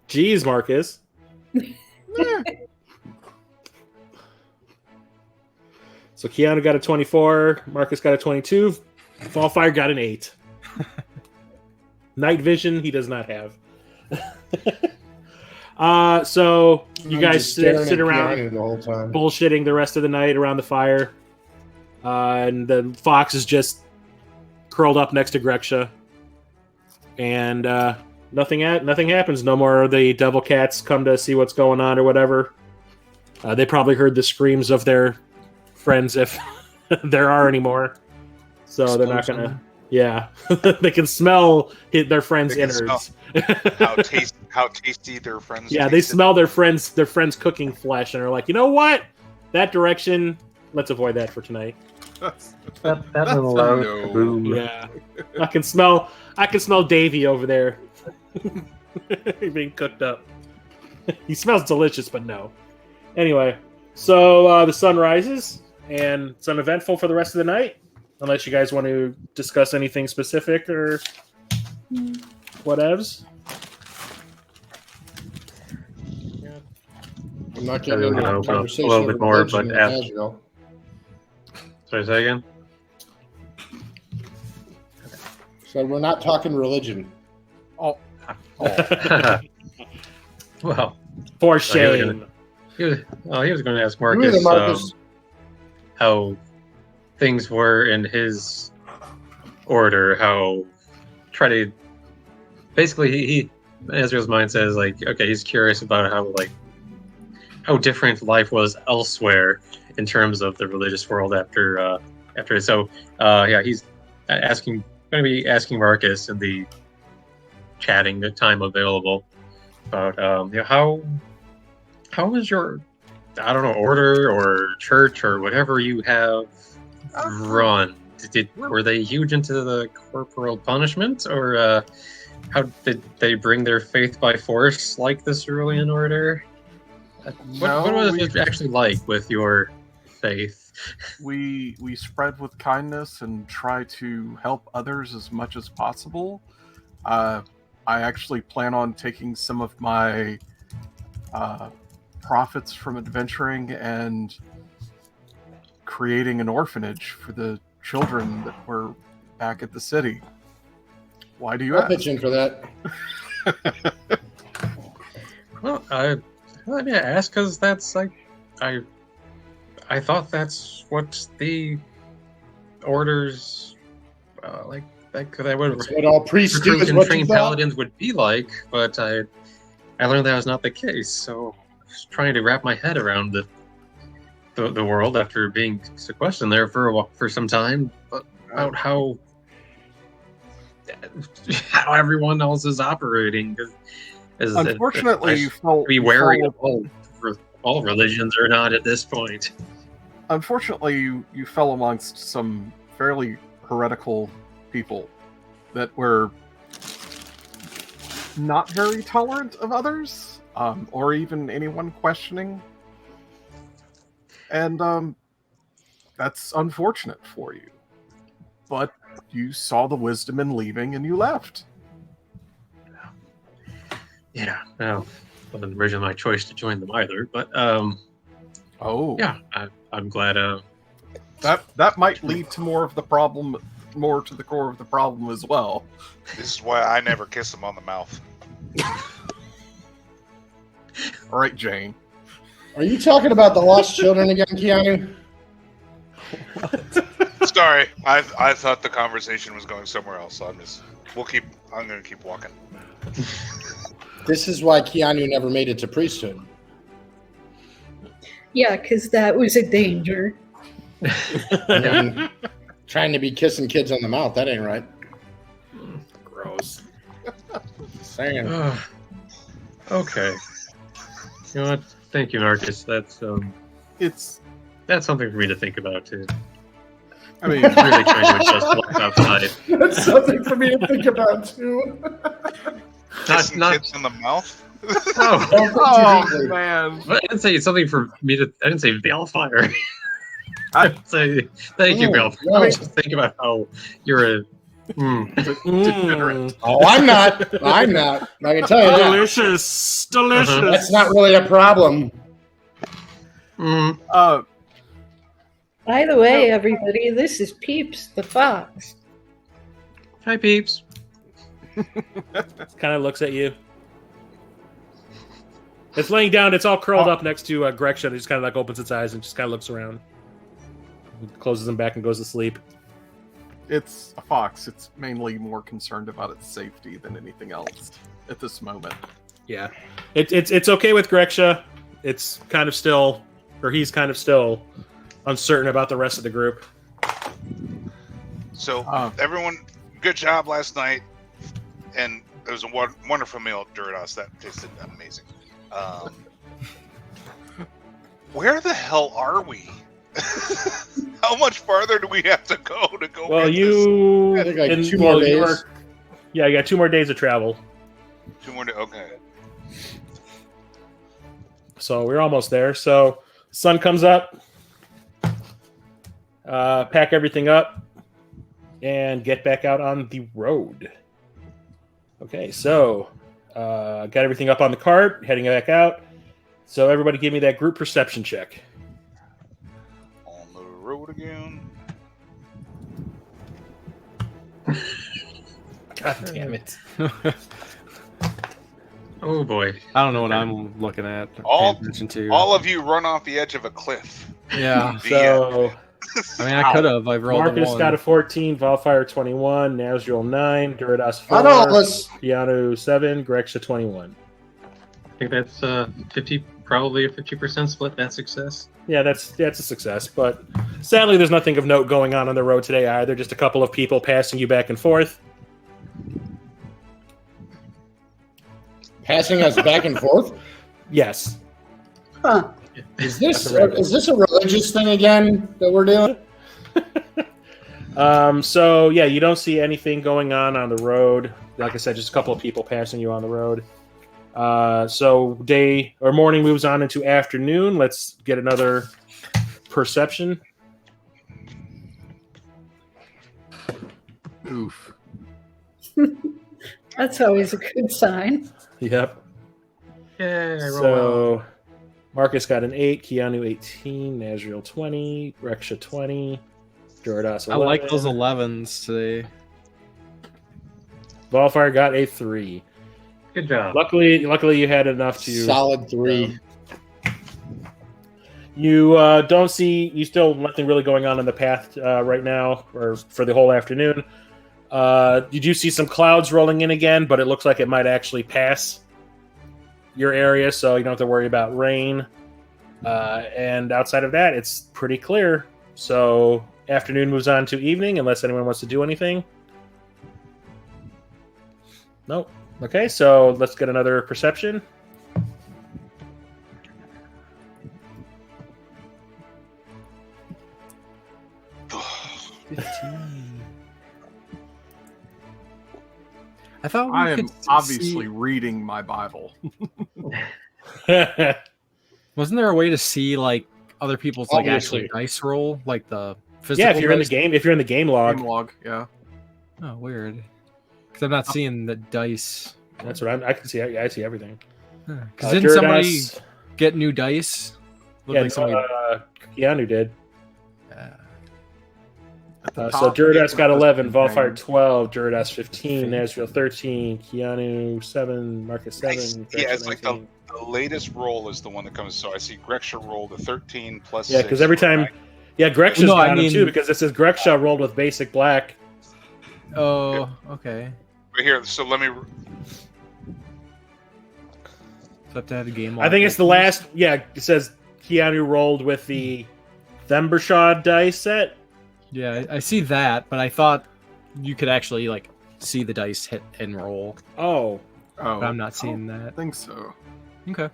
S1: Jeez, Marcus. So Kea'Anu got a 24, Marcus got a 22, Valfyire got an 8. Night vision he does not have. So you guys sit around
S6: the whole time.
S1: bullshitting the rest of the night around the fire. And the fox is just curled up next to Greksha. And nothing happens. No more of the devil cats come to see what's going on or whatever. They probably heard the screams of their friends, if there are any more. So they're not gonna. Yeah, they can smell their friends'
S4: They can
S1: innards.
S4: how tasty their friends.
S1: Yeah, they
S4: tasted.
S1: smell their friends cooking flesh, and are like, you know what? That direction. Let's avoid that for tonight.
S2: That
S3: That's
S2: little
S3: a
S2: loud
S3: no.
S2: boom.
S1: Yeah, I can smell Davey over there being cooked up. He smells delicious, but no. Anyway, so the sun rises, and it's uneventful for the rest of the night, unless you guys want to discuss anything specific or whatevs.
S6: I'm not
S2: Yeah,
S6: getting
S2: we're
S6: into
S2: gonna
S6: a
S2: open up a
S6: conversation
S2: little bit
S6: of
S2: more,
S6: religion
S2: but
S6: in
S2: after-
S6: Nazriel.
S2: Sorry, say again?
S6: So we're not talking religion.
S3: Oh,
S2: Well,
S1: For
S2: he
S1: shame.
S2: was going to ask
S6: You either,
S2: Marcus,
S6: Marcus.
S2: how things were in his order, how try to basically he Ezra's mind says like, okay, he's curious about how different life was elsewhere in terms of the religious world after so he's going to be asking Marcus in the chatting time available about how was your order or church or whatever you have run? Were they huge into the corporal punishment, or how did they bring their faith by force like the Cerulean Order? What was it actually like with your faith?
S3: we spread with kindness and try to help others as much as possible. I actually plan on taking some of my profits from adventuring and creating an orphanage for the children that were back at the city. Why do you
S6: I'll
S3: ask?
S6: pitch in for that.
S2: Well, I ask because that's like I thought that's what the orders that would
S6: That's what all priests do.
S2: recruit
S6: Is
S2: and
S6: what you
S2: train
S6: thought.
S2: paladins would be like, but I learned that was not the case. So I was trying to wrap my head around the world after being sequestered there for some time, but about how everyone else is operating.
S3: Unfortunately, you fell.
S2: be
S3: you
S2: wary
S3: fell-
S2: of all religions or not at this point.
S3: Unfortunately, you fell amongst some fairly heretical people that were not very tolerant of others, or even anyone questioning. And that's unfortunate for you. But you saw the wisdom in leaving and you left.
S2: Yeah, no, wasn't originally my choice to join them either, but
S3: Oh.
S2: yeah, I'm glad.
S3: That might lead to more to the core of the problem as well.
S4: This is why I never kiss him on the mouth.
S3: All right, Jane.
S6: Are you talking about the lost children again, Kea'Anu?
S4: Sorry, I thought the conversation was going somewhere else. So I'm gonna keep walking.
S6: This is why Kea'Anu never made it to priesthood.
S7: Yeah, because that was a danger.
S6: I mean, trying to be kissing kids on the mouth, that ain't right.
S1: Gross.
S6: Saying.
S2: Okay. You know what? Thank you, Marcus. That's something for me to think about too.
S3: I mean,
S2: Really trying to adjust what's outside.
S6: That's something for me to think about too.
S4: Kissing kids in the mouth.
S3: oh man!
S2: I didn't say something for me to. I didn't say Valfyire. I didn't say thank you, Valfyire.
S6: No.
S2: I mean, just think about how you're a.
S6: Oh, I'm not. I can tell you that.
S1: Delicious.
S6: That's not really a problem.
S7: By the way, everybody, this is Peeps the fox.
S2: Hi, Peeps.
S1: Kind of looks at you. It's laying down. It's all curled up next to Greksha. It just kind of like opens its eyes and just kind of looks around. Closes them back and goes to sleep.
S3: It's a fox. It's mainly more concerned about its safety than anything else at this moment.
S1: Yeah, it's okay with Greksha. It's kind of still, or he's kind of still uncertain about the rest of the group.
S4: So everyone, good job last night, and it was a wonderful meal at Duridaas. That tasted amazing. Where the hell are we? How much farther do we have to go to go?
S1: Well,
S6: I think like 2 more days.
S1: You got 2 more days of travel.
S4: 2 more days. Okay.
S1: So we're almost there. So sun comes up. Pack everything up and get back out on the road. Okay, so got everything up on the cart, heading back out. So everybody give me that group perception check.
S4: On the road again.
S5: God damn it.
S2: Oh boy.
S5: I don't know what I'm looking at.
S4: All
S5: paying attention to.
S4: of you run off the edge of a cliff.
S5: Yeah.
S1: So
S5: I mean, I could have. I've rolled
S1: Marcus
S5: a 1.
S1: got a 14, Valfyire 21, Nazriel 9, Duridaas 4,
S6: Not all of us.
S1: Kea'Anu 7, Greksha 21.
S2: I think that's 50, probably a 50% split. That's success.
S1: Yeah, that's a success. But sadly, there's nothing of note going on the road today either. Just a couple of people passing you back and forth.
S6: Passing us back and forth?
S1: Yes.
S7: Huh.
S6: Is this a religious thing again that we're doing?
S1: So yeah, you don't see anything going on the road. Like I said, just a couple of people passing you on the road. So day or morning moves on into afternoon. Let's get another perception.
S3: Oof.
S7: That's always a good sign.
S1: Yep.
S2: Yeah, I roll well.
S1: So Marcus got an 8, Kea'Anu 18, Nazriel 20, Greksha 20, Duridaas 11.
S5: I like those 11s today.
S1: Valfyire got a 3.
S2: Good job.
S1: Luckily you had enough to
S6: Solid 3.
S1: You don't see. You still nothing really going on in the path right now, or for the whole afternoon. You do see some clouds rolling in again, but it looks like it might actually pass your area, so you don't have to worry about rain. And outside of that, it's pretty clear. So afternoon moves on to evening, unless anyone wants to do anything. Nope. Okay, so let's get another perception.
S5: I thought we
S3: I am
S5: could
S3: obviously
S5: see-
S3: reading my Bible.
S5: Wasn't there a way to see like other people's like
S6: Obviously.
S5: actually dice roll, like the physical?
S1: Yeah, if you're in the
S5: dice?
S1: game, if you're in the game log,
S3: Game log, yeah.
S5: Oh, weird. Because I'm not seeing the dice.
S1: that's what I can see. I see everything.
S5: Because didn't somebody
S1: Duridaas-
S5: get new dice? Looked
S1: Yeah,
S5: like somebody.
S1: Kea'Anu did.
S3: At the
S1: So
S3: top,
S1: Duridaas got
S3: yeah,
S1: 11,
S3: that's
S1: Valfyire
S3: insane.
S1: 12, Duridaas 15, Nazriel 13, Kea'Anu 7, Marcus 7.
S4: Yeah,
S1: Greksha
S4: it's like the
S1: 19.
S4: latest roll is the one that comes. So I see Greksha rolled a 13 plus.
S1: Yeah,
S4: 6
S1: because every
S4: for
S1: time
S4: 9.
S1: Yeah, Greksha's
S5: No,
S1: got
S5: I
S1: him
S5: mean-
S1: too because it says Greksha rolled with basic black.
S5: Oh, okay.
S4: Right here. So let me.
S5: So I have to have a game.
S1: I think it's the last. Yeah, it says Kea'Anu rolled with the Thembershad dice set.
S5: Yeah, I see that, but I thought you could actually like see the dice hit and roll.
S1: Oh,
S3: Oh,
S5: But I'm not seeing
S3: I
S5: that.
S3: think so.
S5: Okay.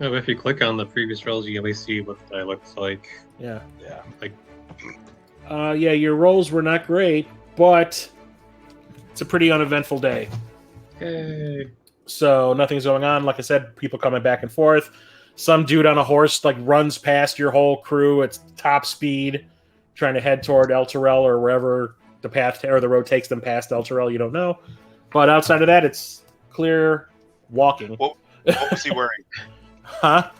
S2: Oh, if you click on the previous rolls, you can at least see what the die looks like.
S1: yeah.
S2: Yeah, like
S1: Yeah, your rolls were not great, but it's a pretty uneventful day.
S2: hey.
S1: So nothing's going on. Like I said, people coming back and forth. Some dude on a horse like runs past your whole crew at top speed, trying to head toward Elturel or wherever the path or the road takes them past Elturel. You don't know, but outside of that, it's clear walking.
S4: What was he wearing?
S1: Huh?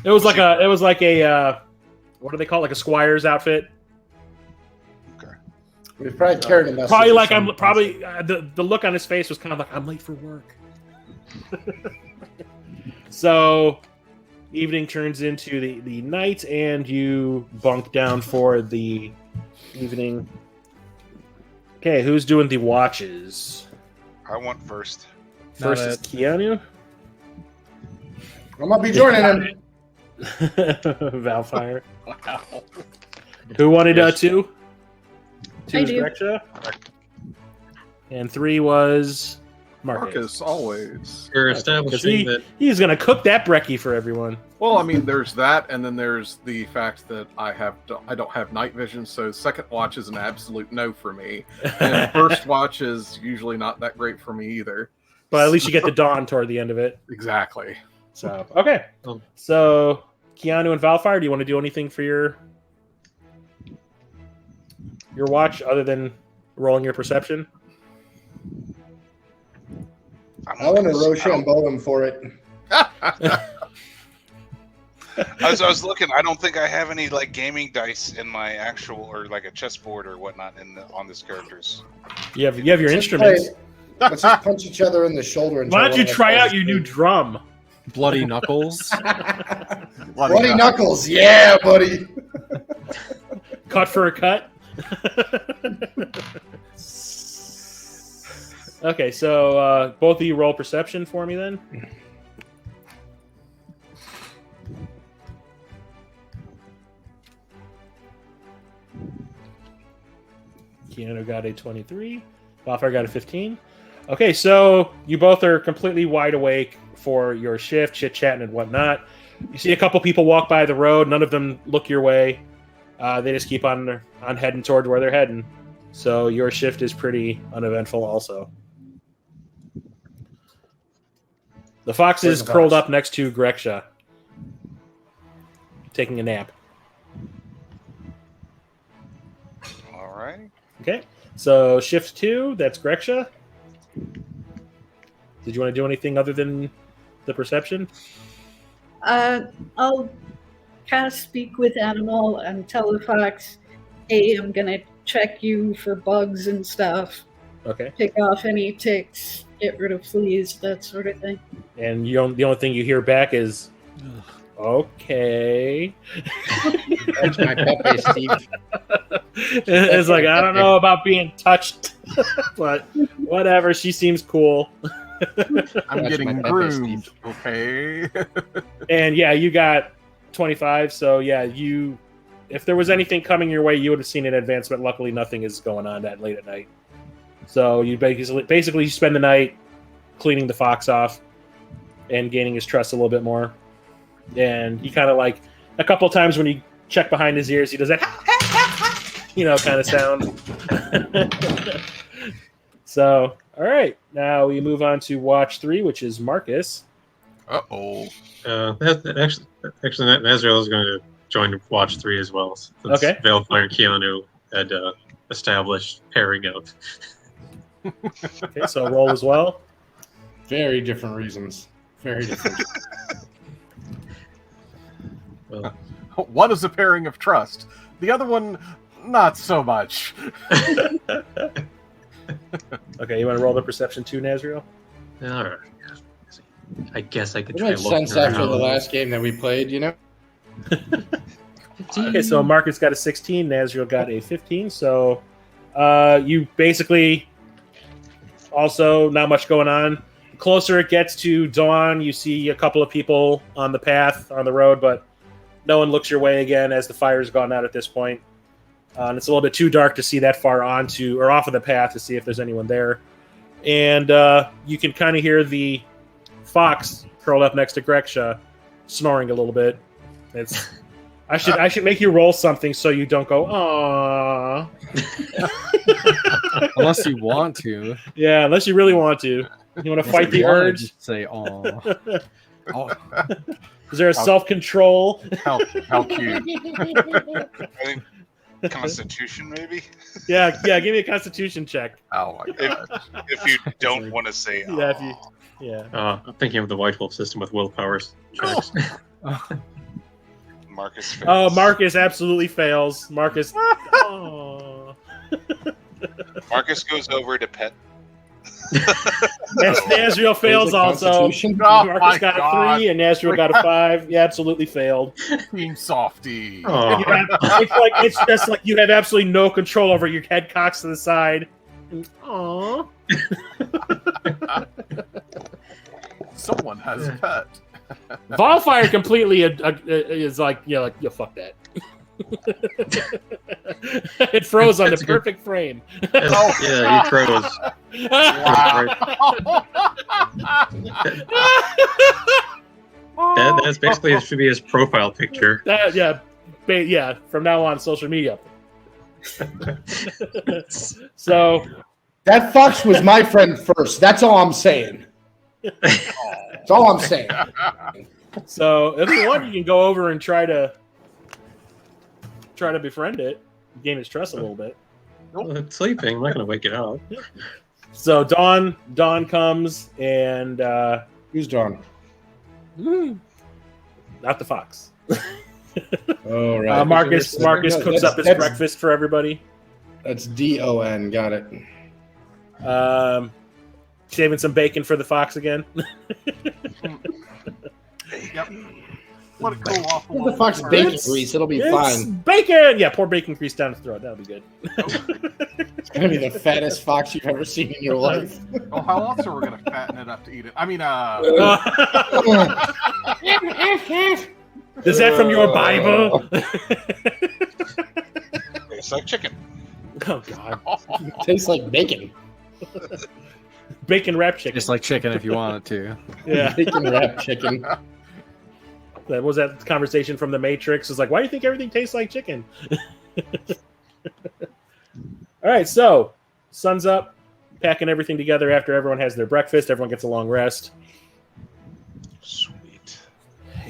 S1: It was like a what do they call it? Like a squire's outfit.
S6: We probably carried a message.
S1: Probably
S6: or
S1: like
S6: something.
S1: I'm probably the look on his face was kind of like I'm late for work. So evening turns into the night, and you bunk down for the evening. Okay, who's doing the watches?
S4: I went first.
S1: First is Kea'Anu.
S6: I'm gonna be joining him.
S1: Valfyire. Who wanted
S2: Yes.
S1: 2? 2
S7: I
S1: is
S7: do.
S1: Greksha. And 3 was Marcus.
S3: Marcus, always.
S2: You're
S1: Because
S2: establishing that
S1: he's gonna cook that brekkie for everyone.
S3: Well, I mean, there's that, and then there's the fact that I don't have night vision, so second watch is an absolute no for me, and first watch is usually not that great for me either.
S1: But at least you get the dawn toward the end of it.
S3: Exactly.
S1: So okay. So Kea'Anu and Valfyire, do you want to do anything for your watch other than rolling your perception?
S6: I want to Rochambeau him for it.
S4: I was looking. I don't think I have any like gaming dice in my actual or like a chessboard or whatnot on this character's.
S1: You have your
S6: Let's
S1: instruments.
S6: Let's just punch each other in the shoulder. And
S1: Why don't you try out your new drum?
S5: Bloody Knuckles.
S6: Bloody Knuckles? Yeah, buddy.
S1: Cut for a cut. Okay, so both of you roll perception for me then. Kea'Anu got a 23. Valfyire got a 15. Okay, so you both are completely wide awake for your shift, chit-chatting and whatnot. You see a couple people walk by the road. None of them look your way. They just keep on heading toward where they're heading. So your shift is pretty uneventful also. The fox
S6: Where's
S1: is
S6: the
S1: curled
S6: fox?
S1: up next to Greksha, taking a nap.
S4: All right.
S1: Okay, so shift 2, that's Greksha. Did you want to do anything other than the perception?
S7: I'll cast Speak with Animal and tell the fox, hey, I'm gonna check you for bugs and stuff.
S1: Okay.
S7: Pick off any ticks, get rid of fleas, that sort of thing.
S1: And the only thing you hear back is, okay.
S6: That's my puppy, Steve.
S1: It's like, I don't know about being touched, but whatever. She seems cool.
S3: I'm
S6: That's
S3: getting
S6: my Pepe,
S3: groomed.
S6: Steve.
S3: Okay.
S1: And yeah, you got 25. So yeah, if there was anything coming your way, you would have seen an advancement. Luckily, nothing is going on that late at night. So you basically spend the night cleaning the fox off and gaining his trust a little bit more. And he kind of like a couple of times when you check behind his ears, he does that, kind of sound. So, all right, now we move on to watch 3, which is Marcus.
S3: Uh-oh.
S2: actually, Nazriel is going to join Watch 3 as well. Since
S1: Okay.
S2: Valfyire and Kea'Anu had established pairing up.
S1: Okay, so roll as well.
S6: Very different reasons. Very different.
S2: Well,
S3: One is a pairing of trust. The other one, not so much.
S1: Okay, you want to roll the perception too, Nazriel?
S2: all right. I guess I could
S6: It
S2: try
S6: makes
S2: looking
S6: sense after
S2: around.
S6: the last game that we played, you know?
S1: Okay, so Marcus got a 16, Nazriel got a 15. So you basically also not much going on. The closer it gets to dawn, you see a couple of people on the path, on the road, but no one looks your way again as the fire's gone out at this point. And it's a little bit too dark to see that far onto or off of the path to see if there's anyone there. And you can kind of hear the fox curled up next to Greksha snoring a little bit. It's I should make you roll something so you don't go aww.
S5: Unless you want to.
S1: Yeah, unless you really want to. You want to fight the urge?
S5: Say aw. Oh.
S1: Is there a self-control?
S3: How cute.
S4: I think Constitution, maybe.
S1: Yeah. Give me a Constitution check.
S3: Oh my god.
S4: If you don't want to say,
S1: Yeah, if you. Yeah.
S2: I'm thinking of the White Wolf system with willpowers checks.
S4: Marcus. Fails.
S1: Oh, Marcus absolutely fails. Marcus. Oh.
S4: Marcus goes over to pet.
S1: Nazriel fails
S6: Is it
S1: also.
S6: Constitution?
S3: Oh
S1: Marcus
S3: my
S1: got
S3: God.
S1: a 3 and Nazriel got a 5. You absolutely failed.
S3: Cream softy.
S2: Oh.
S1: It's just like you have absolutely no control over your head cocks to the side. Aww.
S3: Someone has a pet.
S1: Valfyire completely is like, yeah, fuck that. It froze on the perfect frame.
S2: Yeah, he froze. That's basically it should be his profile picture.
S1: Yeah. From now on, social media. So
S6: That fox was my friend first. That's all I'm saying. That's all I'm saying.
S1: So if you want, you can go over and try to befriend it, gain its trust a little bit.
S2: Well, it's sleeping. I'm not going to wake it up.
S1: So Dawn comes and
S6: Who's Dawn?
S1: not the fox.
S6: Oh, right.
S1: Marcus
S6: No,
S1: cooks up his breakfast for everybody.
S6: That's DON. Got it.
S1: Saving some bacon for the fox again.
S3: Yep. Let it cool off a
S6: Give
S3: little
S6: the fox
S3: bit.
S6: bacon grease. It'll be
S1: It's
S6: fine.
S1: bacon. Yeah, pour bacon grease down his throat. That'll be good.
S6: It's gonna be the fattest fox you've ever seen in your life.
S3: Oh, how else are we gonna fatten it up to eat it? I mean,
S1: Is that from your Bible?
S4: It's like chicken.
S1: Oh God,
S6: Tastes like bacon.
S1: bacon wrapped chicken.
S5: Just like chicken if you wanted to.
S1: Yeah,
S6: Bacon wrapped chicken.
S1: that was that conversation from the Matrix. It's like, why do you think everything tastes like chicken? All right, so sun's up, packing everything together after everyone has their breakfast. Everyone gets a long rest,
S4: Sweet.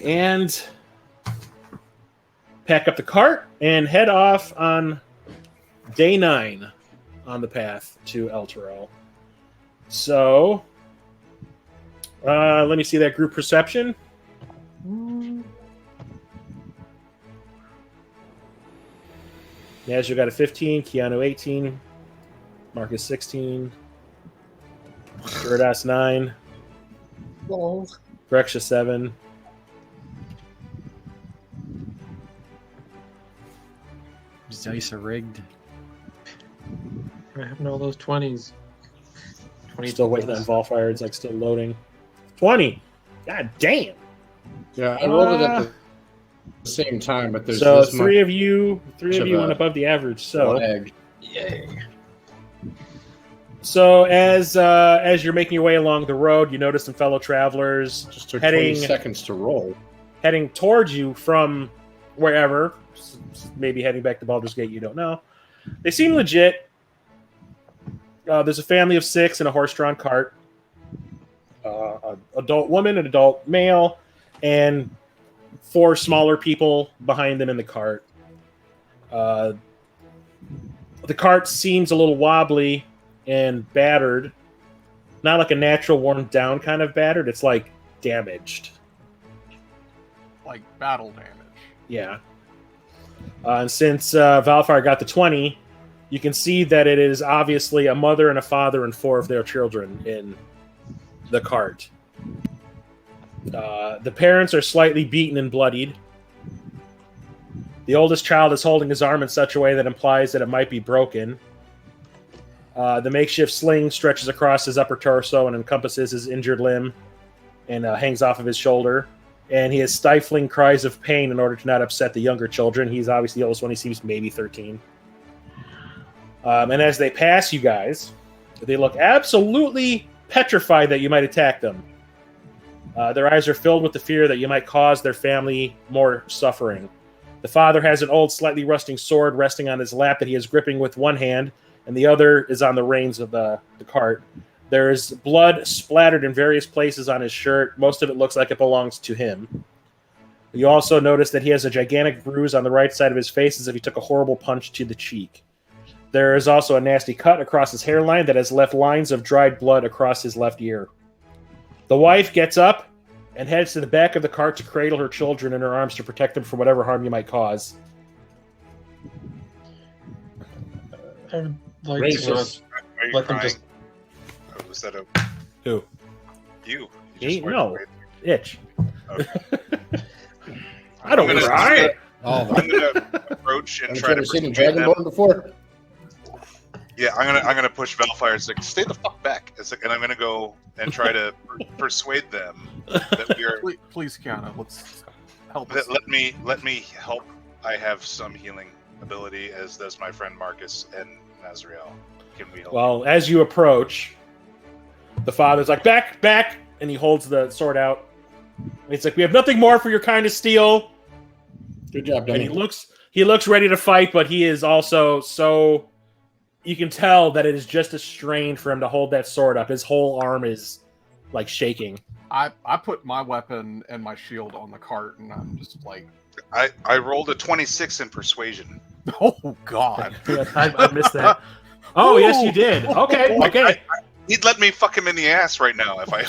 S1: and pack up the cart and head off on day 9 on the path to Elturel. So, let me see that group perception. Nazriel got a 15, Kea'Anu 18, Marcus 16, Duridaas 9, Greksha 7.
S5: These dice are rigged.
S2: I have all those 20s. 20
S1: Still waiting on Valfyire. It's like still loading. 20. God damn.
S6: Yeah, I rolled it at the same time, but there's
S1: So
S6: this
S1: three of you
S6: of
S1: went
S6: a
S1: above the average.
S6: much
S1: So
S6: egg.
S2: Yay.
S1: so as you're making your way along the road, you notice some fellow travelers
S6: Just took
S1: heading
S6: 20 seconds to roll.
S1: heading towards you from wherever, maybe heading back to Baldur's Gate. You don't know. They seem legit. There's a family of 6 in a horse-drawn cart. An adult woman, an adult male, and 4 smaller people behind them in the cart. The cart seems a little wobbly and battered. Not like a natural worn down kind of battered. It's like damaged.
S3: like battle damage.
S1: Yeah. And since Valfyire got the 20, you can see that it is obviously a mother and a father and 4 of their children in the cart. The parents are slightly beaten and bloodied. The oldest child is holding his arm in such a way that implies that it might be broken. The makeshift sling stretches across his upper torso and encompasses his injured limb and hangs off of his shoulder. And he has stifling cries of pain in order to not upset the younger children. He's obviously the oldest one. He seems maybe 13. And as they pass you guys, they look absolutely petrified that you might attack them. Their eyes are filled with the fear that you might cause their family more suffering. The father has an old, slightly rusting sword resting on his lap that he is gripping with one hand, and the other is on the reins of the cart. There is blood splattered in various places on his shirt. Most of it looks like it belongs to him. You also notice that he has a gigantic bruise on the right side of his face as if he took a horrible punch to the cheek. There is also a nasty cut across his hairline that has left lines of dried blood across his left ear. The wife gets up and heads to the back of the cart to cradle her children in her arms to protect them from whatever harm you might cause.
S2: I would like
S6: Racist.
S4: Are you
S2: let them
S4: crying?
S2: just.
S4: Oh, was that a
S1: Who?
S4: you?
S1: Me?
S4: just wiped
S1: No.
S4: away.
S1: Itch.
S4: Okay.
S1: I don't
S4: I'm gonna-
S1: cry.
S6: Oh,
S4: I'm gonna approach and
S6: have you
S4: try to
S6: ever seen a
S4: persuade them.
S6: Dragonborn before?
S4: Yeah, I'm gonna push Valfyire. It's like, stay the fuck back. It's like, and I'm gonna go and try to persuade them that we are.
S3: Please, Kea'Anu, let's help us.
S4: Let me help. I have some healing ability, as does my friend Marcus and Nazriel. Can we help?
S1: Well, as you approach, the father's like, back, and he holds the sword out. It's like, we have nothing more for your kind to steal.
S6: Good job,
S1: And
S6: Dummy.
S1: he looks ready to fight, but he is also so... You can tell that it is just a strain for him to hold that sword up. His whole arm is, like, shaking.
S3: I put my weapon and my shield on the cart, and I'm just like,
S4: I rolled a 26 in persuasion.
S3: oh god.
S1: I missed that. Oh, yes, you did. Okay.
S4: He'd let me fuck him in the ass right now if I.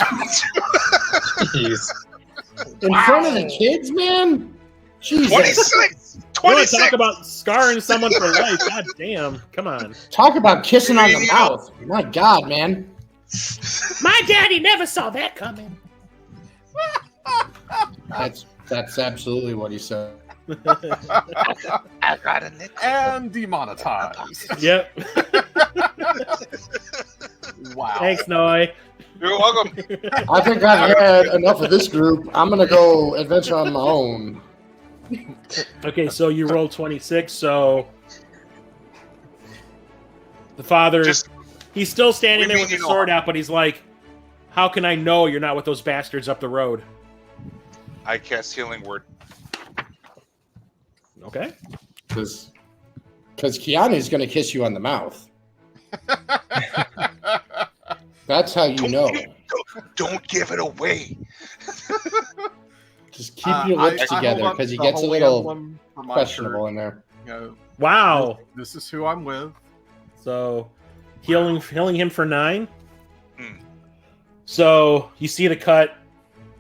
S2: Jeez.
S6: In front of the kids, man? Jesus.
S4: 26.
S1: You want to
S4: 26.
S1: talk about scarring someone for life? God damn. Come on.
S6: Talk about kissing on the mouth. My God, man.
S1: My daddy never saw that coming.
S6: That's absolutely what he said.
S4: I got a nickel.
S3: And demonetized.
S1: Yep.
S3: Wow.
S1: Thanks, Noi.
S4: You're welcome.
S6: I think I've had enough of this group. I'm gonna go adventure on my own.
S1: Okay, so you rolled 26, so the father,
S4: Just
S1: he's still standing
S4: we
S1: there
S4: mean
S1: with the
S4: you know-
S1: sword out, but he's like, how can I know you're not with those bastards up the road?
S4: I cast healing word.
S1: Okay.
S6: Because Keanu's gonna kiss you on the mouth. That's how you know.
S4: Don't give it away.
S6: Just keep your lips
S3: I
S6: together
S3: hold up
S6: because he
S3: the
S6: gets a
S3: holy
S6: little
S3: emblem for my
S6: questionable
S3: shirt,
S6: in there.
S3: you know,
S1: Wow.
S3: this is who I'm with.
S1: So healing him for 9.
S4: Hmm.
S1: So you see the cut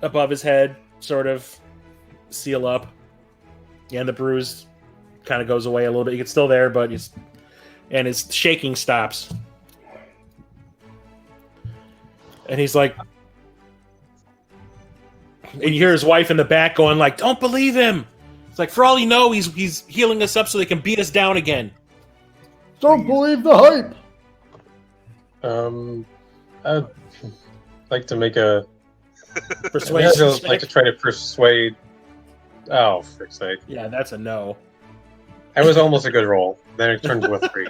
S1: above his head sort of seal up. And the bruise kind of goes away a little bit. It's still there, but his shaking stops. And he's like, and you hear his wife in the back going like, "Don't believe him." It's like, for all you know, he's healing us up so they can beat us down again.
S6: Don't believe the hype.
S2: I'd like to make a.
S1: Persuasion.
S2: I'd like to try to persuade. Oh, frick's sake!
S1: Yeah, that's a no.
S2: I was almost a good roll. Then it turned to a 3.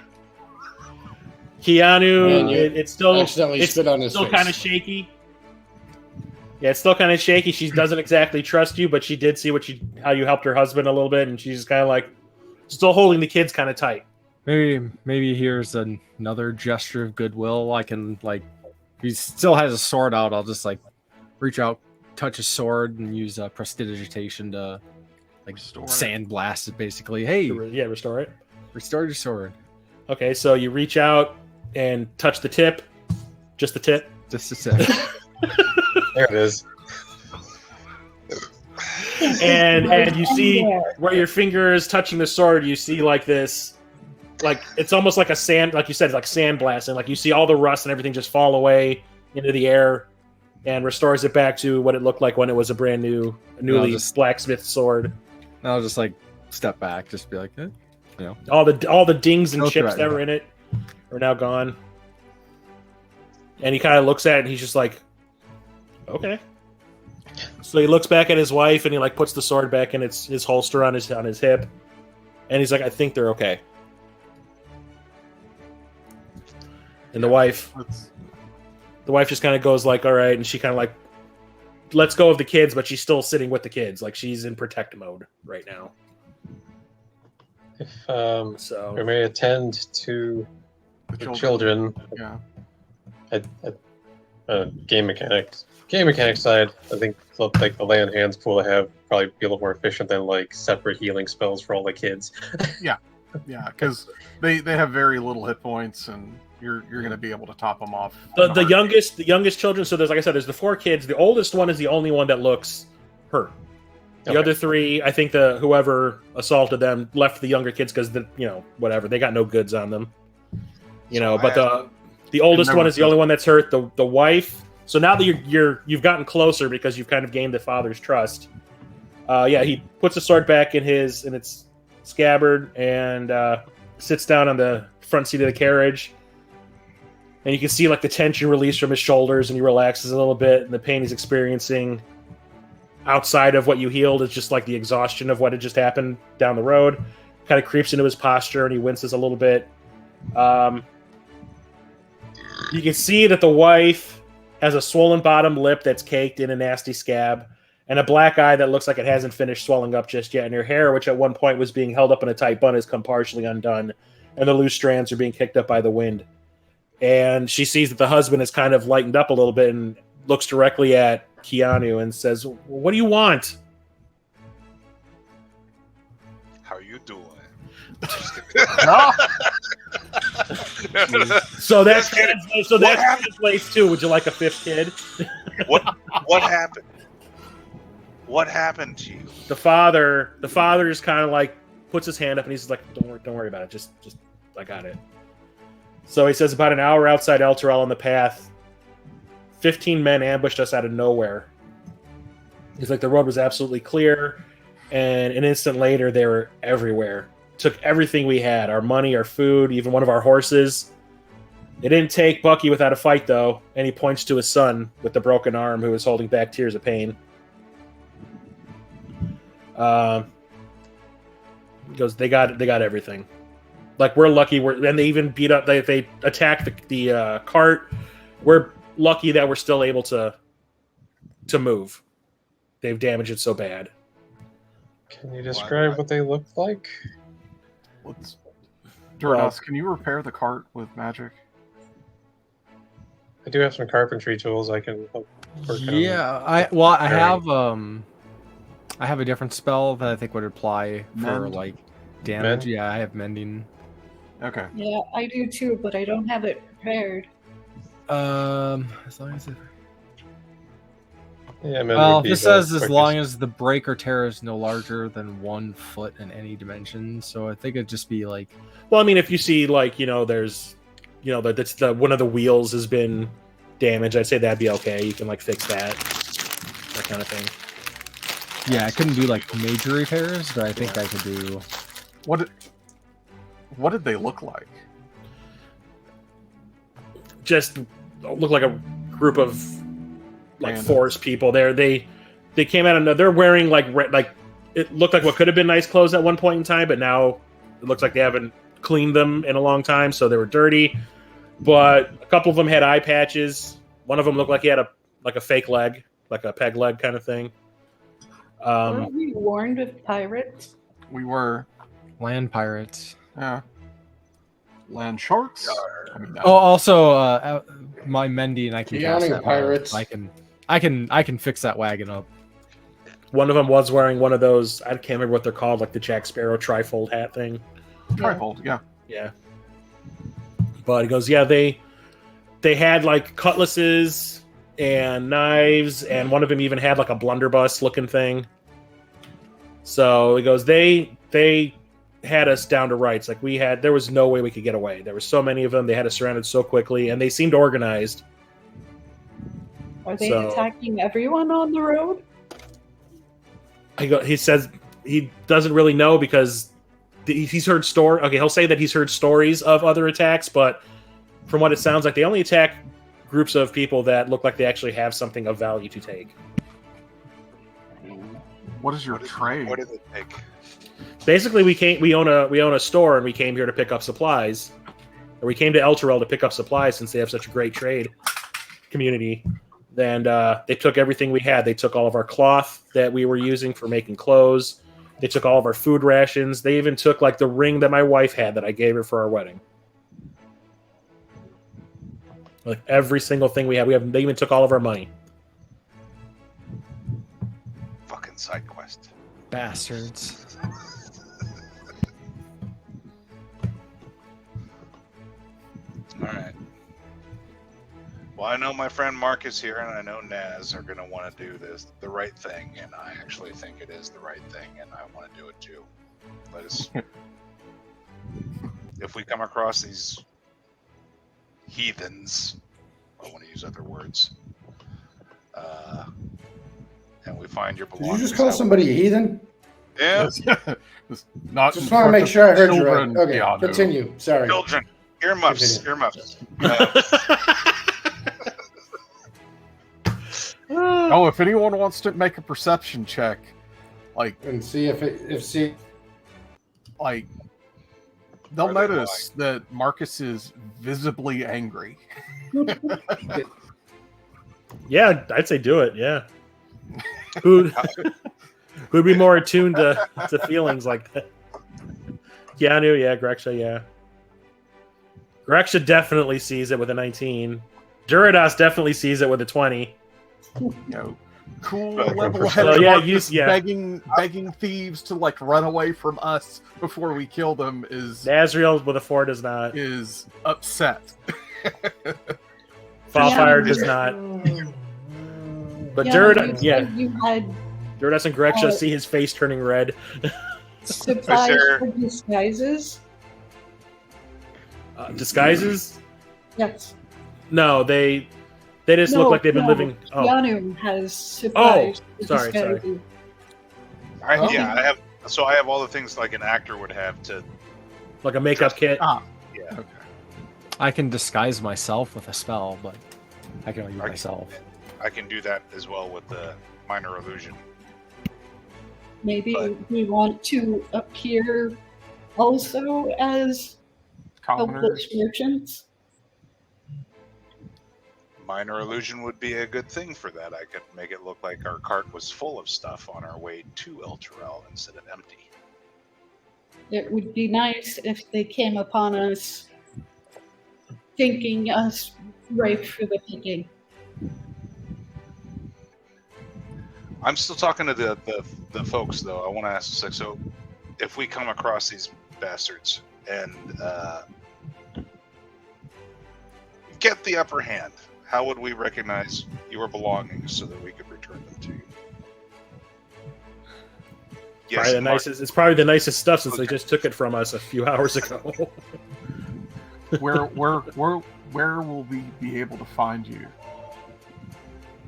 S1: Kea'Anu,
S6: And you
S1: it's still
S6: accidentally spit on his
S1: still
S6: face.
S1: kind of shaky. Yeah, it's still kind of shaky. She doesn't exactly trust you, but she did see how you helped her husband a little bit, and she's kind of like still holding the kids kind of tight.
S5: Maybe here's another gesture of goodwill. I can like, if he still has a sword out, I'll just like reach out, touch his sword, and use prestidigitation to like
S3: Restore it.
S5: sandblast it. Basically, hey,
S1: Yeah, restore it.
S5: restore your sword.
S1: Okay, so you reach out and touch the tip, just the tip.
S5: Just a sec.
S2: There it is.
S1: and you see where your finger is touching the sword, you see like this, like it's almost like a sand, like you said, like sandblasting. Like you see all the rust and everything just fall away into the air, and restores it back to what it looked like when it was a brand newly
S5: just-
S1: blacksmith sword.
S5: I'll just like step back, just be like,
S1: All the dings and
S5: Go
S1: chips
S5: through it,
S1: that were in it are now gone. And he kind of looks at it and he's just like, okay. So he looks back at his wife and he like puts the sword back in his holster on his hip. And he's like, I think they're okay. And the wife just kind of goes like, all right. And she kind of like lets go of the kids, but she's still sitting with the kids. Like she's in protect mode right now.
S2: If we may attend to the children, game mechanics side, I think like the land hands pool I have probably be a little more efficient than like separate healing spells for all the kids.
S3: Yeah, because they have very little hit points, and you're going to be able to top them off.
S1: The youngest children. So there's, like I said, there's the 4 kids. The oldest one is the only one that looks hurt. The other 3, I think whoever assaulted them left the younger kids because whatever, they got no goods on them. But the oldest one is the only one that's hurt. The wife. So now that you've gotten closer because you've kind of gained the father's trust. He puts the sword back in its scabbard and sits down on the front seat of the carriage. And you can see like the tension release from his shoulders, and he relaxes a little bit. And the pain he's experiencing outside of what you healed is just like the exhaustion of what had just happened down the road. Kind of creeps into his posture, and he winces a little bit. You can see that the wife has a swollen bottom lip that's caked in a nasty scab, and a black eye that looks like it hasn't finished swelling up just yet. And her hair, which at one point was being held up in a tight bun, has come partially undone, and the loose strands are being kicked up by the wind. And she sees that the husband has kind of lightened up a little bit and looks directly at Kea'Anu and says, "What do you want?"
S4: How you doing?
S1: So that translates too. Would you like a 5th kid?
S4: What happened? What happened to you?
S1: The father just kind of like puts his hand up and he's like, "Don't worry about it. Just I got it." So he says, about an hour outside Elturel on the path, 15 men ambushed us out of nowhere. He's like, the road was absolutely clear, and an instant later they were everywhere. Took everything we had, our money, our food, even one of our horses. It didn't take Bucky without a fight, though, and he points to his son with the broken arm who is holding back tears of pain. He goes, they got everything. Like, we're lucky. And they even beat up. They attacked the cart. We're lucky that we're still able to move. They've damaged it so bad.
S2: Can you describe what they look like?
S3: Duridaas, can you repair the cart with magic?
S2: I do have some carpentry tools I can work on.
S5: Yeah, I have a different spell that I think would apply for like damage.
S2: Mend?
S5: Yeah, I have mending.
S3: Okay.
S7: Yeah, I do too, but I don't have it prepared.
S5: As long as it...
S2: Yeah,
S5: Well, this says as long as the break or tear is no larger than 1 foot in any dimension, so I think it'd just be like.
S1: Well, I mean, if you see like there's, that's one of the wheels has been damaged, I'd say that'd be okay. You can like fix that kind of thing.
S5: Yeah, I couldn't do like major repairs, but I think I could do.
S3: What did they look like?
S1: Just look like a group of like forest people. They came out of. They're wearing like it looked like what could have been nice clothes at one point in time, but now it looks like they haven't cleaned them in a long time, so they were dirty. But a couple of them had eye patches. One of them looked like he had a fake leg, like a peg leg kind of thing.
S7: Were we warned of pirates?
S3: We were
S5: Land pirates.
S3: Yeah. Land sharks.
S5: Oh, also, my mending, I can cast
S6: Kea'Anu
S5: that.
S6: pirates.
S5: I can fix that wagon up.
S1: One of them was wearing one of those. I can't remember what they're called, like the Jack Sparrow trifold hat thing.
S3: Trifold, yeah.
S1: Yeah. But he goes, yeah, they had like cutlasses and knives, and one of them even had like a blunderbuss looking thing. So he goes, they had us down to rights. Like there was no way we could get away. There were so many of them. They had us surrounded so quickly, and they seemed organized.
S7: Are they attacking everyone on the road?
S1: He says, he doesn't really know because he's heard he'll say that he's heard stories of other attacks, but from what it sounds like, they only attack groups of people that look like they actually have something of value to take.
S3: What is your trade?
S4: What did it take?
S1: Basically, we own a store, and we came here to pick up supplies. Or we came to Elturel to pick up supplies since they have such a great trade community. And they took everything we had. They took all of our cloth that we were using for making clothes. They took all of our food rations. They even took like the ring that my wife had that I gave her for our wedding. Like every single thing we have. They even took all of our money.
S4: Fucking side quest.
S5: Bastards.
S4: All right. Well, I know my friend Marcus here, and I know Naz are going to want to do the right thing, and I actually think it is the right thing, and I want to do it too. Let us. If we come across these heathens, I want to use other words, and we find your
S6: Did
S4: belongings.
S6: you just call somebody a heathen?
S4: Yeah.
S6: Just want to make sure I heard you right. Okay, continue. Sorry.
S4: Children. Earmuffs. Earmuffs.
S3: Oh, if anyone wants to make a perception check,
S6: and see
S3: like they'll notice that Marcus is visibly angry.
S1: Yeah, I'd say do it. Yeah. Who'd be more attuned to feelings like that? Kea'Anu, yeah. Greksha, yeah. Greksha definitely sees it with a 19. Duridaas definitely sees it with a 20.
S3: Cool, level-headed
S1: Marcus
S3: begging thieves to run away from us before we kill them is
S1: Nazriel with a 4 does not.
S3: Is upset.
S1: Valfyire does not. But Duridaas, Duridaas and Greksha see his face turning red.
S7: Supplies for disguises?
S1: Disguises?
S7: Yes.
S1: No, they just look like they've been living. Oh,
S7: Kea'Anu has supplies.
S1: Sorry.
S4: I have all the things like an actor would have to,
S1: like a makeup kit.
S4: Yeah.
S3: Okay.
S5: I can disguise myself with a spell, but I can only use myself.
S4: I can do that as well with the minor illusion.
S7: Maybe we want to appear also as helpless merchants.
S4: Minor illusion would be a good thing for that. I could make it look like our cart was full of stuff on our way to Elturel instead of empty.
S7: It would be nice if they came upon us thinking us ripe for the picking.
S4: I'm still talking to the folks, though. I want to ask, so if we come across these bastards and get the upper hand, how would we recognize your belongings so that we could return them to you? Yes,
S1: it's probably the nicest stuff since they just took it from us a few hours ago.
S3: Where will we be able to find you?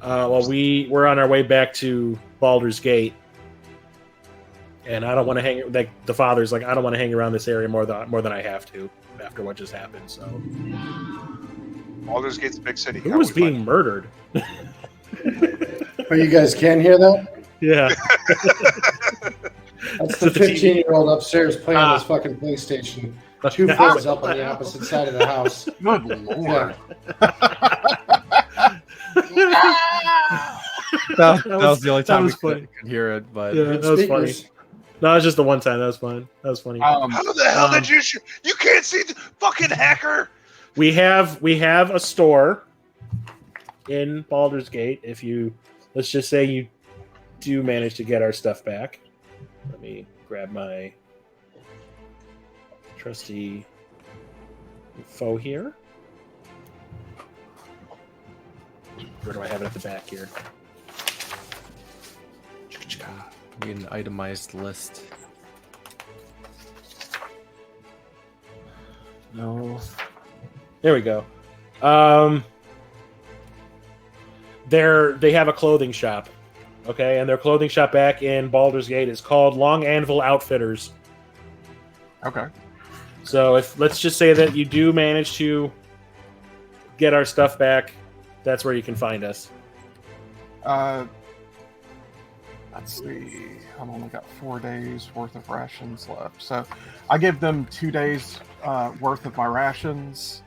S1: Well, we're on our way back to Baldur's Gate, and I don't want to hang. Like the father's like, I don't want to hang around this area more than I have to after what just happened. So,
S4: Baldur's Gate's a big city.
S1: Who was being murdered?
S6: Oh, you guys can hear that?
S1: Yeah.
S6: That's the 15-year-old upstairs playing on his fucking PlayStation. 2 floors up on the opposite side of the house.
S3: Good lord.
S5: That was the only time we
S1: funny.
S5: could hear it, but
S1: Yeah, that was funny. No, it was just the one time. That was fun. That was funny.
S4: How the hell did you? You can't see the fucking hacker.
S1: We have a store in Baldur's Gate. If you, let's just say you do manage to get our stuff back. Let me grab my trusty info here. Where do I have it at the back here?
S5: we need an itemized list.
S1: No. There we go. They have a clothing shop Okay, and their clothing shop back in Baldur's Gate is called Long Anvil Outfitters.
S3: Okay.
S1: So if let's just say that you do manage to get our stuff back, that's where you can find us.
S3: Let's see. I've only got 4 days worth of rations left, so I give them 2 days worth of my rations.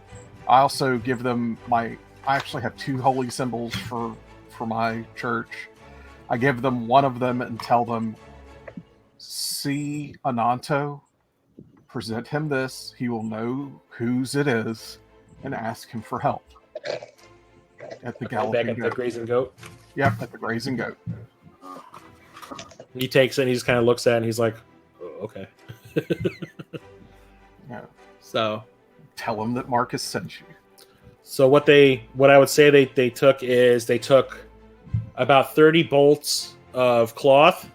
S3: I also give them I actually have 2 holy symbols for my church. I give them one of them and tell them, see Ananto, present him this. He will know whose it is, and ask him for help. At the Galloping
S1: Back at
S3: Goat.
S1: the Grazing Goat.
S3: Yep, at the Grazing Goat.
S1: He takes it and he just kind of looks at it and he's like, oh, okay.
S3: Yeah.
S1: So
S3: Tell him that Marcus sent you.
S1: So what I would say they took is they took about 30 bolts of cloth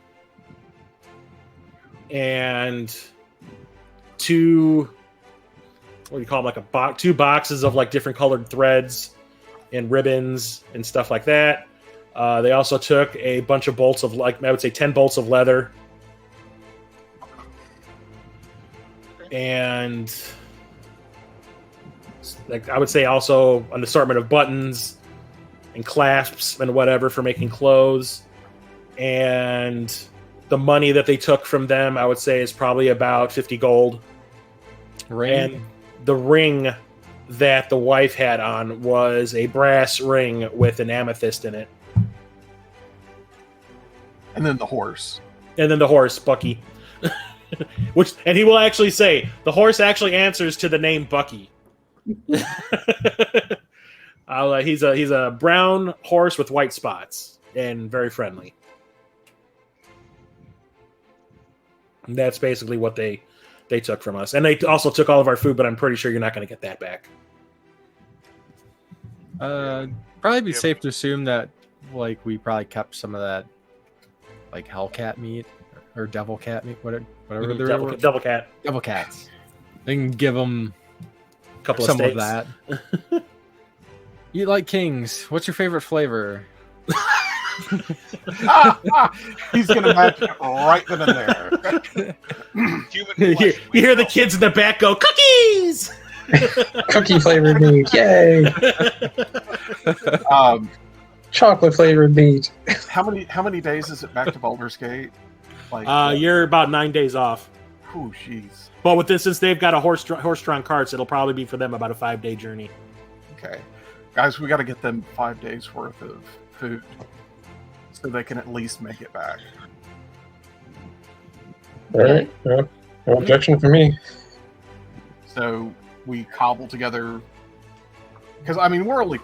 S1: and 2 what do you call them, like 2 boxes of like different colored threads and ribbons and stuff like that. They also took a bunch of bolts of, like, I would say 10 bolts of leather. And like I would say also an assortment of buttons and clasps and whatever for making clothes. And the money that they took from them, I would say, is probably about 50 gold. And the ring that the wife had on was a brass ring with an amethyst in it.
S3: And then the horse.
S1: And then the horse, Bucky. And he will actually say, the horse actually answers to the name Bucky. He's a brown horse with white spots and very friendly. And that's basically what they took from us. And they also took all of our food, but I'm pretty sure you're not going to get that back.
S5: Probably be safe to assume that, like, we probably kept some of that, like, hellcat meat or devil cat meat, whatever they're
S1: Devil cat.
S5: devil cats. They can give them
S1: A couple
S5: some
S1: of
S5: of
S1: steaks.
S5: that. You like kings? What's your favorite flavor?
S3: He's gonna match it right then and there.
S4: Human
S1: you
S4: flesh
S1: hear the kids in the back go, cookies!
S8: Cookie flavored meat, yay! Chocolate flavored meat.
S3: How many days is it back to Baldur's Gate? Like,
S1: You're about 9 days off.
S3: oh, jeez.
S1: But with this, since they've got a horse-drawn carts, it'll probably be for them about a 5-day journey.
S3: Okay, guys, we got to get them 5 days worth of food so they can at least make it back.
S8: All right, no objection for me.
S3: So we cobble together, because I mean we're only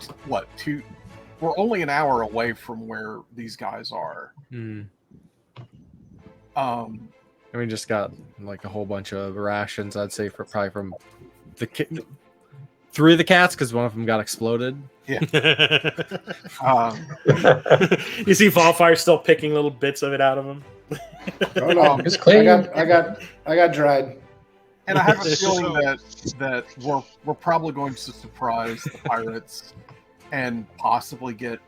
S3: we're only an hour away from where these guys are.
S5: Hmm.
S3: Um,
S5: And we just got like a whole bunch of rations. I'd say probably from the 3 of the cats because one of them got exploded.
S1: You
S3: um,
S1: see Valfyire still picking little bits of it out of him.
S6: Oh no,
S8: It's clean.
S6: I got dried.
S3: and I have a feeling that we're probably going to surprise the pirates and possibly get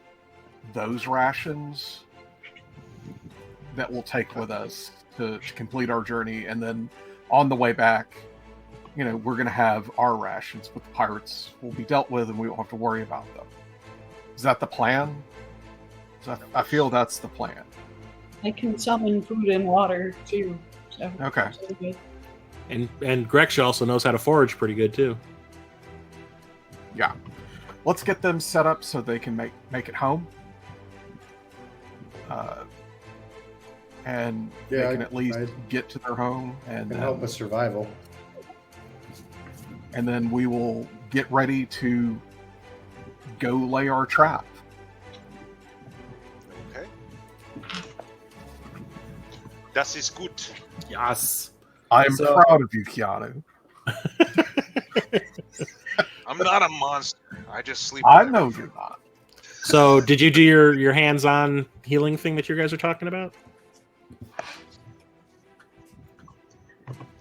S3: those rations that we'll take with us to complete our journey, and then on the way back, you know, we're going to have our rations, but the pirates will be dealt with and we won't have to worry about them. Is that the plan? I feel that's the plan.
S7: I can summon food and water too. So
S3: Okay.
S7: so good.
S1: And Greksha also knows how to forage pretty good too.
S3: Yeah. Let's get them set up so they can make it home. And they can at least get to their home, and
S6: Can help with survival.
S3: and then we will get ready to go lay our trap.
S4: Okay. Das ist gut.
S1: Yes.
S3: I'm
S1: So-
S3: proud of you, Kea'Anu.
S4: I'm not a monster. I just sleep.
S3: I
S4: with
S3: know
S4: everything.
S3: you're not.
S1: So, did you do your hands-on healing thing that you guys are talking about?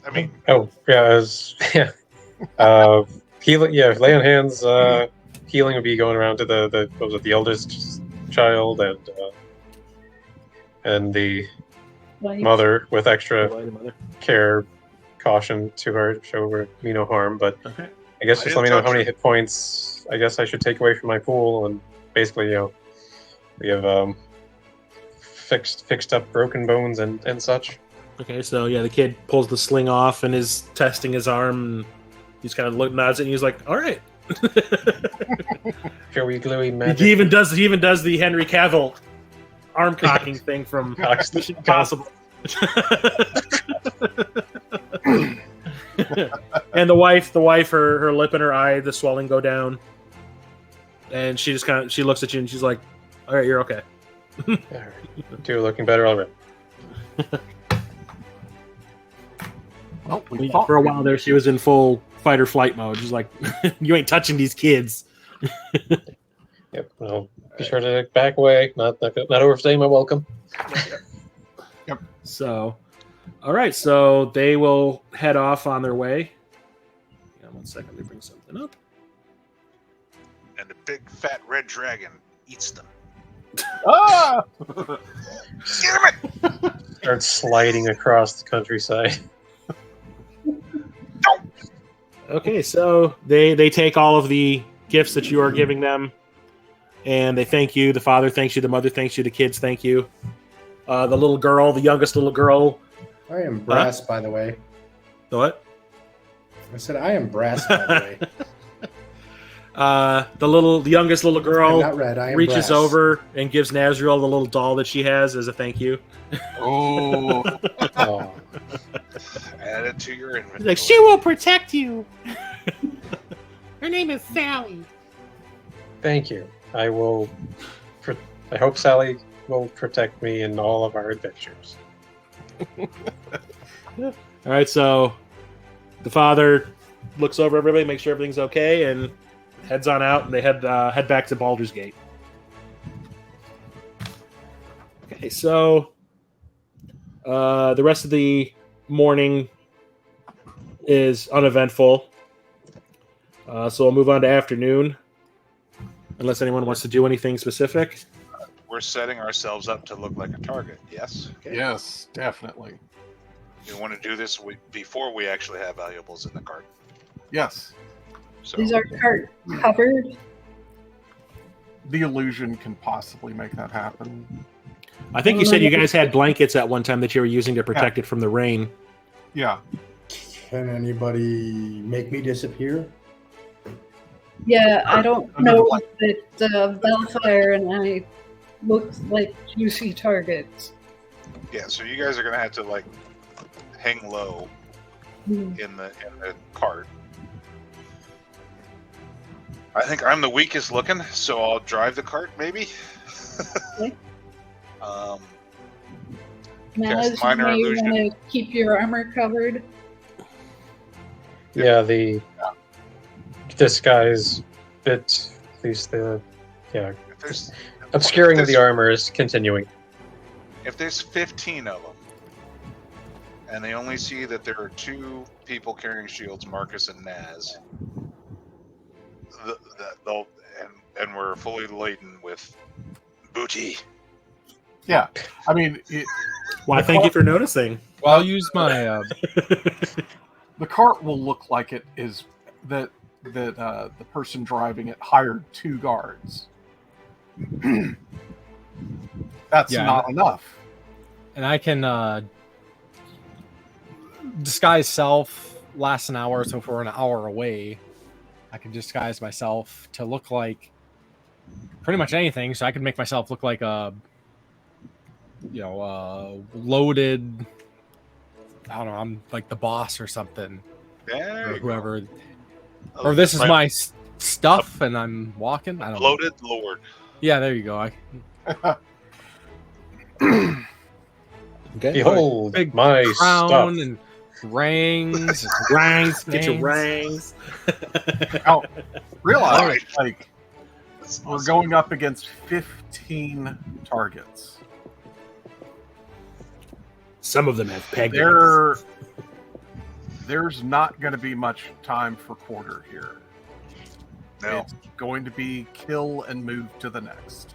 S4: I mean,
S8: Oh, yeah, healing. Yeah, lay on hands. Healing would be going around to the eldest child and and the
S7: Like,
S8: mother with extra
S1: Lorelei, the mother.
S8: care, caution to her, show her me no harm. But
S1: Okay.
S8: I guess
S4: I
S8: just
S4: didn't
S8: let me know
S4: touch
S8: how many
S4: her.
S8: hit points I guess I should take away from my pool, and basically, we have fixed up broken bones and such.
S1: Okay, so yeah, the kid pulls the sling off and is testing his arm. And he's kind of nods it, and he's like, "All right."
S8: Showy gluey
S1: he
S8: magic.
S1: even does the Henry Cavill arm cocking thing from
S8: Cocks-
S1: Mission Impossible. And the wife, her lip and her eye, the swelling go down, and she just she looks at you and she's like, "All right, you're okay."
S8: You're looking better already.
S3: Well, we
S1: Yeah,
S3: thought
S1: for a while there, she was in full fight or flight mode. She's like, "You ain't touching these kids."
S8: Yep. I'll be sure to back away, not overstaying my welcome.
S1: So, all right, so they will head off on their way. Yeah, 1 second, let me bring something up.
S4: And the big fat red dragon eats them.
S3: Ah!
S4: Get him!
S8: Start sliding across the countryside.
S1: Okay, so they take all of the gifts that you are giving them, and they thank you. The father thanks you. The mother thanks you. The kids thank you. The little girl, the youngest little girl.
S6: I am brass, by the way.
S1: The what?
S6: I said I am brass, by the way.
S1: The youngest little
S6: I'm
S1: not
S6: not red. I am
S1: reaches
S6: brass.
S1: over and gives Nazriel the little doll that she has as a thank you.
S3: Oh,
S8: Oh,
S4: Add it to your
S1: He's
S4: inventory.
S1: like, she will protect you. Her name is Sally.
S8: thank you. I will. I hope Sally will protect me in all of our adventures.
S1: All right, so the father looks over everybody, makes sure everything's okay, and heads on out. And they head back to Baldur's Gate. Okay, so the rest of the morning is uneventful. So we'll move on to afternoon, unless anyone wants to do anything specific.
S4: We're setting ourselves up to look like a target, yes?
S3: yes, definitely.
S4: We want to do this before we actually have valuables in the cart.
S3: Yes,
S4: So
S7: is our cart covered?
S3: the illusion can possibly make that happen.
S1: I think you said you guys had blankets at one time that you were using to protect it from the rain.
S3: Yeah,
S6: Can anybody make me disappear?
S7: Yeah, I don't know that Valfyire and I look like juicy targets.
S4: yeah, so you guys are gonna have to like hang low
S7: Hmm.
S4: in the cart. I think I'm the weakest looking, so I'll drive the cart maybe.
S7: Okay. Now,
S4: Cast
S7: as you
S4: minor
S7: may
S4: illusion.
S7: want to keep your armor covered.
S8: Yeah, the disguise bit, at least
S4: If there's
S8: obscuring of
S4: if
S8: the
S4: there's-
S8: armor is continuing.
S4: If there's 15 of them, and they only see that there are 2 people carrying shields, Marcus and Naz, they'll and we're fully laden with booty.
S3: yeah. I mean,
S1: Why, thank you for noticing.
S5: Well, I'll use my.
S3: the cart will look like it is that the person driving it hired 2 guards. That's
S5: Yeah.
S3: not enough.
S5: And I can disguise self. Lasts an hour, so if we're an hour away, I can disguise myself to look like pretty much anything. So I can make myself look like a, loaded. I don't know. I'm like the boss or something,
S4: There
S5: or
S4: you go.
S5: whoever.
S4: A
S5: Or this is
S4: right-
S5: my stuff, and I'm walking. I don't know.
S4: loaded lord.
S5: Yeah, there you go.
S1: Okay.
S8: Behold,
S5: Big
S8: my
S5: Crown
S8: stuff.
S5: and rings.
S1: Rangs, get your
S5: Rangs.
S1: rangs.
S3: Now, realize,
S4: Alright.
S3: like,
S4: That's
S3: we're
S4: awesome.
S3: going up against 15 targets.
S1: Some of them have peg
S3: There's not going to be much time for quarter here.
S4: No.
S3: It's going to be kill and move to the next.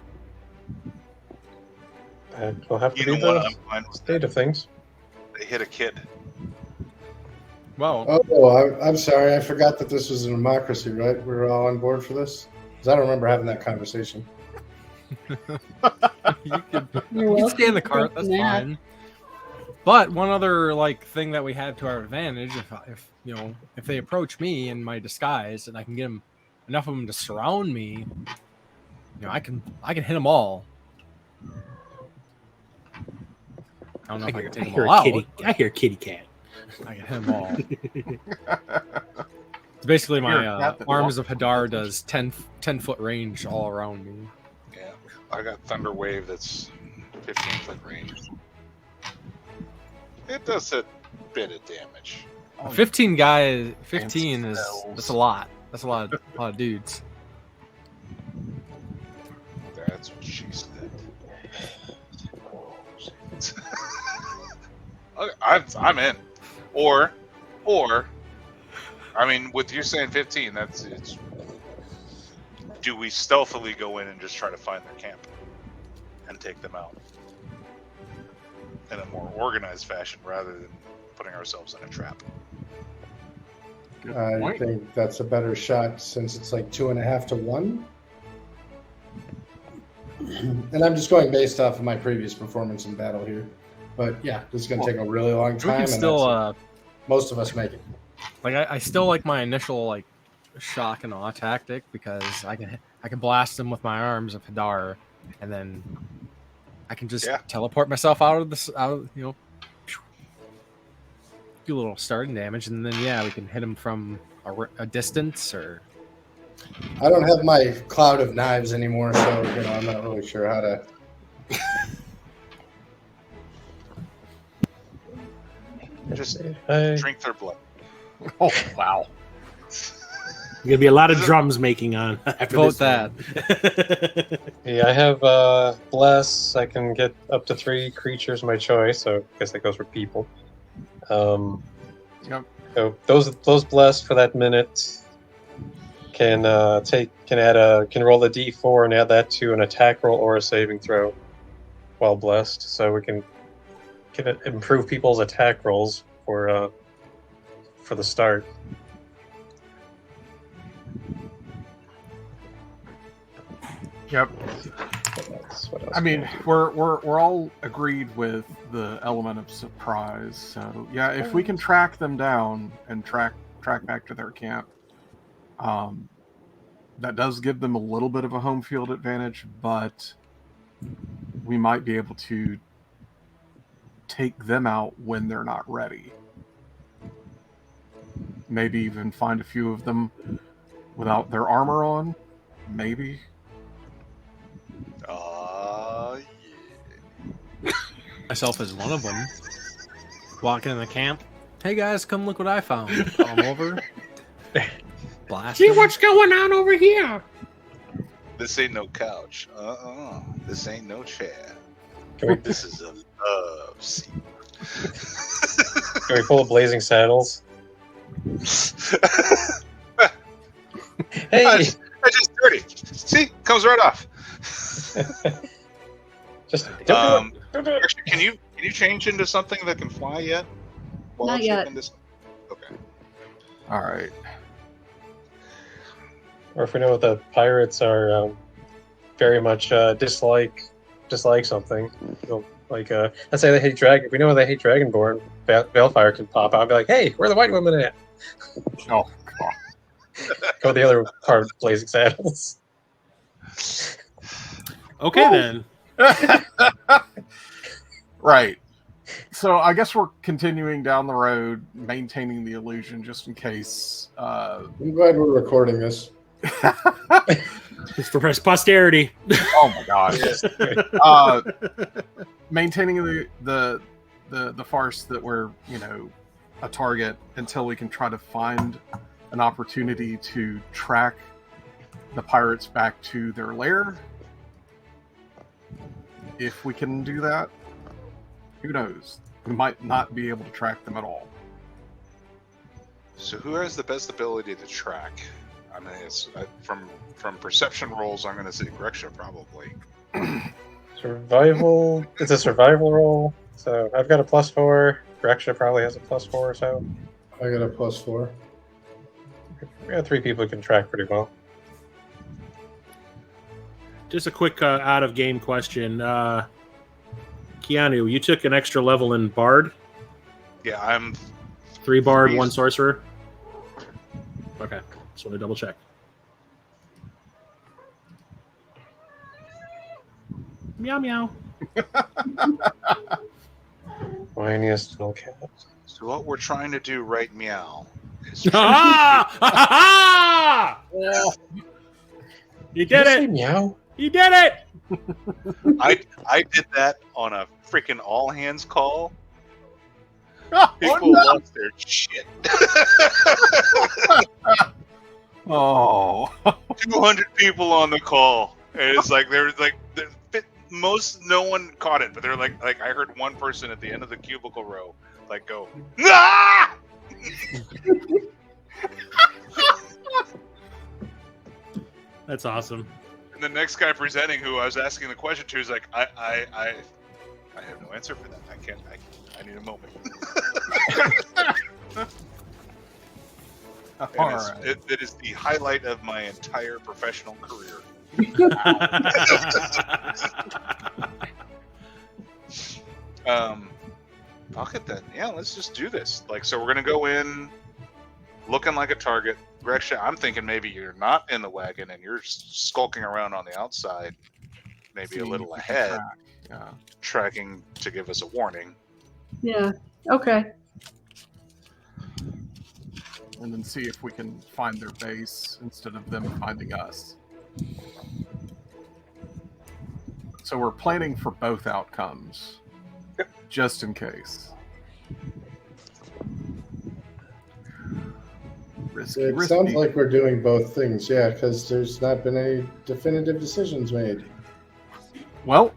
S8: And we'll have to
S4: You
S8: be
S4: know what
S8: the
S4: I'm fine with
S8: state of things.
S4: They hit a kid.
S5: Well,
S6: I'm sorry. I forgot that this was a democracy, right? We're all on board for this? Because I don't remember having that conversation.
S5: you can
S7: You're
S5: stay in the
S7: welcome
S5: cart.
S7: for
S5: That's
S7: that.
S5: fine. But one other thing that we have to our advantage, if they approach me in my disguise and I can get them enough of them to surround me, I can hit them all. I don't know if I can take them all out.
S1: I hear kitty cat.
S5: I can hit them all. It's basically my Arms of Hadar does 10-foot range all around me.
S4: Yeah, I got Thunder Wave that's 15-foot range. It does a bit of damage.
S5: 15 guys. 15 that's a lot. That's a lot of dudes.
S4: That's what she said. I'm in. Or, I mean, with you saying 15, it's. Do we stealthily go in and just try to find their camp and take them out in a more organized fashion rather than putting ourselves in a trap?
S6: I think that's a better shot since it's like 2.5 to 1. And I'm just going based off of my previous performance in battle here. But yeah, this is going to take a really long
S5: We
S6: time.
S5: can still,
S6: and most of us make it.
S5: I still like my initial shock and awe tactic because I can blast them with my Arms of Hadar, and then I can just teleport myself out of do a little starting damage, and then we can hit them from a distance or.
S6: I don't have my cloud of knives anymore, so I'm not really sure how to.
S4: Just drink their blood.
S3: Oh wow!
S1: There's gonna be a lot of drums making on after
S5: Vote
S1: this.
S5: that.
S8: Yeah, I have bless. I can get up to 3 creatures of my choice, so I guess that goes for people.
S3: Yep.
S8: So those bless for that minute can roll a d4 and add that to an attack roll or a saving throw while blessed, so we can improve people's attack rolls for the start.
S3: Yep. I mean, we're all agreed with the element of surprise. So yeah, if we can track them down and track back to their camp, that does give them a little bit of a home field advantage, but we might be able to take them out when they're not ready. Maybe even find a few of them without their armor on. Maybe.
S5: Myself as one of them. Walking in the camp. Hey guys, come look what I found. Call them over. Blast.
S1: See what's going on over here.
S4: This ain't no couch. This ain't no chair.
S8: Can we,
S4: This is a love seat.
S8: can we pull a Blazing Saddles? Hey!
S4: I just dirty. See, comes right off.
S8: Just
S4: Actually, can you change into something that can fly yet?
S7: Not yet.
S4: Okay.
S3: All right.
S8: Or if we know what the pirates are very much dislike something, let's say they hate dragon. If we know they hate Dragonborn, Valfyire can pop out and be like, "Hey, where are the white women at?"
S3: Oh god.
S8: Go the other part of Blazing Saddles.
S1: Okay then.
S3: Right. So I guess we're continuing down the road, maintaining the illusion just in case.
S6: I'm glad we're recording this.
S1: It's for posterity.
S3: Oh my gosh. Maintaining the farce that we're, a target until we can try to find an opportunity to track the pirates back to their lair. If we can do that, who knows? We might not be able to track them at all.
S4: So who has the best ability to track? I mean, it's from perception rolls. I'm going to say Greksha probably.
S8: Survival. It's a survival roll. So I've got a +4. Greksha probably has a +4 or so.
S6: I got a +4.
S8: We got 3 people who can track pretty well.
S1: Just a quick out of game question. Kea'Anu, you took an extra level in Bard?
S4: Yeah, I'm
S1: 3 Bard,
S4: 3.
S1: 1 Sorcerer? Okay, just want to double check. Meow meow.
S8: Whiniest little cat.
S4: So what we're trying to do right meow is
S1: You did it!
S8: Meow.
S1: You did it!
S4: I did that on a freaking all hands call.
S3: Oh,
S4: People
S3: no.
S4: lost their shit.
S3: Oh.
S4: 200 people on the call. And it's like no one caught it, but they're like I heard one person at the end of the cubicle row go, "Ah!"
S1: That's awesome.
S4: And the next guy presenting, who I was asking the question to, is like, I have no answer for that. I need a moment.
S3: All right.
S4: It is the highlight of my entire professional career. Fuck it then. Yeah, let's just do this. So we're gonna go in looking like a target. Greksha, I'm thinking maybe you're not in the wagon and you're skulking around on the outside, maybe
S3: See
S4: a little
S3: if we can
S4: ahead,
S3: track. Yeah.
S4: tracking to give us a warning.
S7: Yeah. Okay.
S3: And then see if we can find their base instead of them finding us. So we're planning for both outcomes, just in case. Risky,
S6: It
S3: risky.
S6: sounds like we're doing both things, yeah, because there's not been any definitive decisions made.
S3: Well,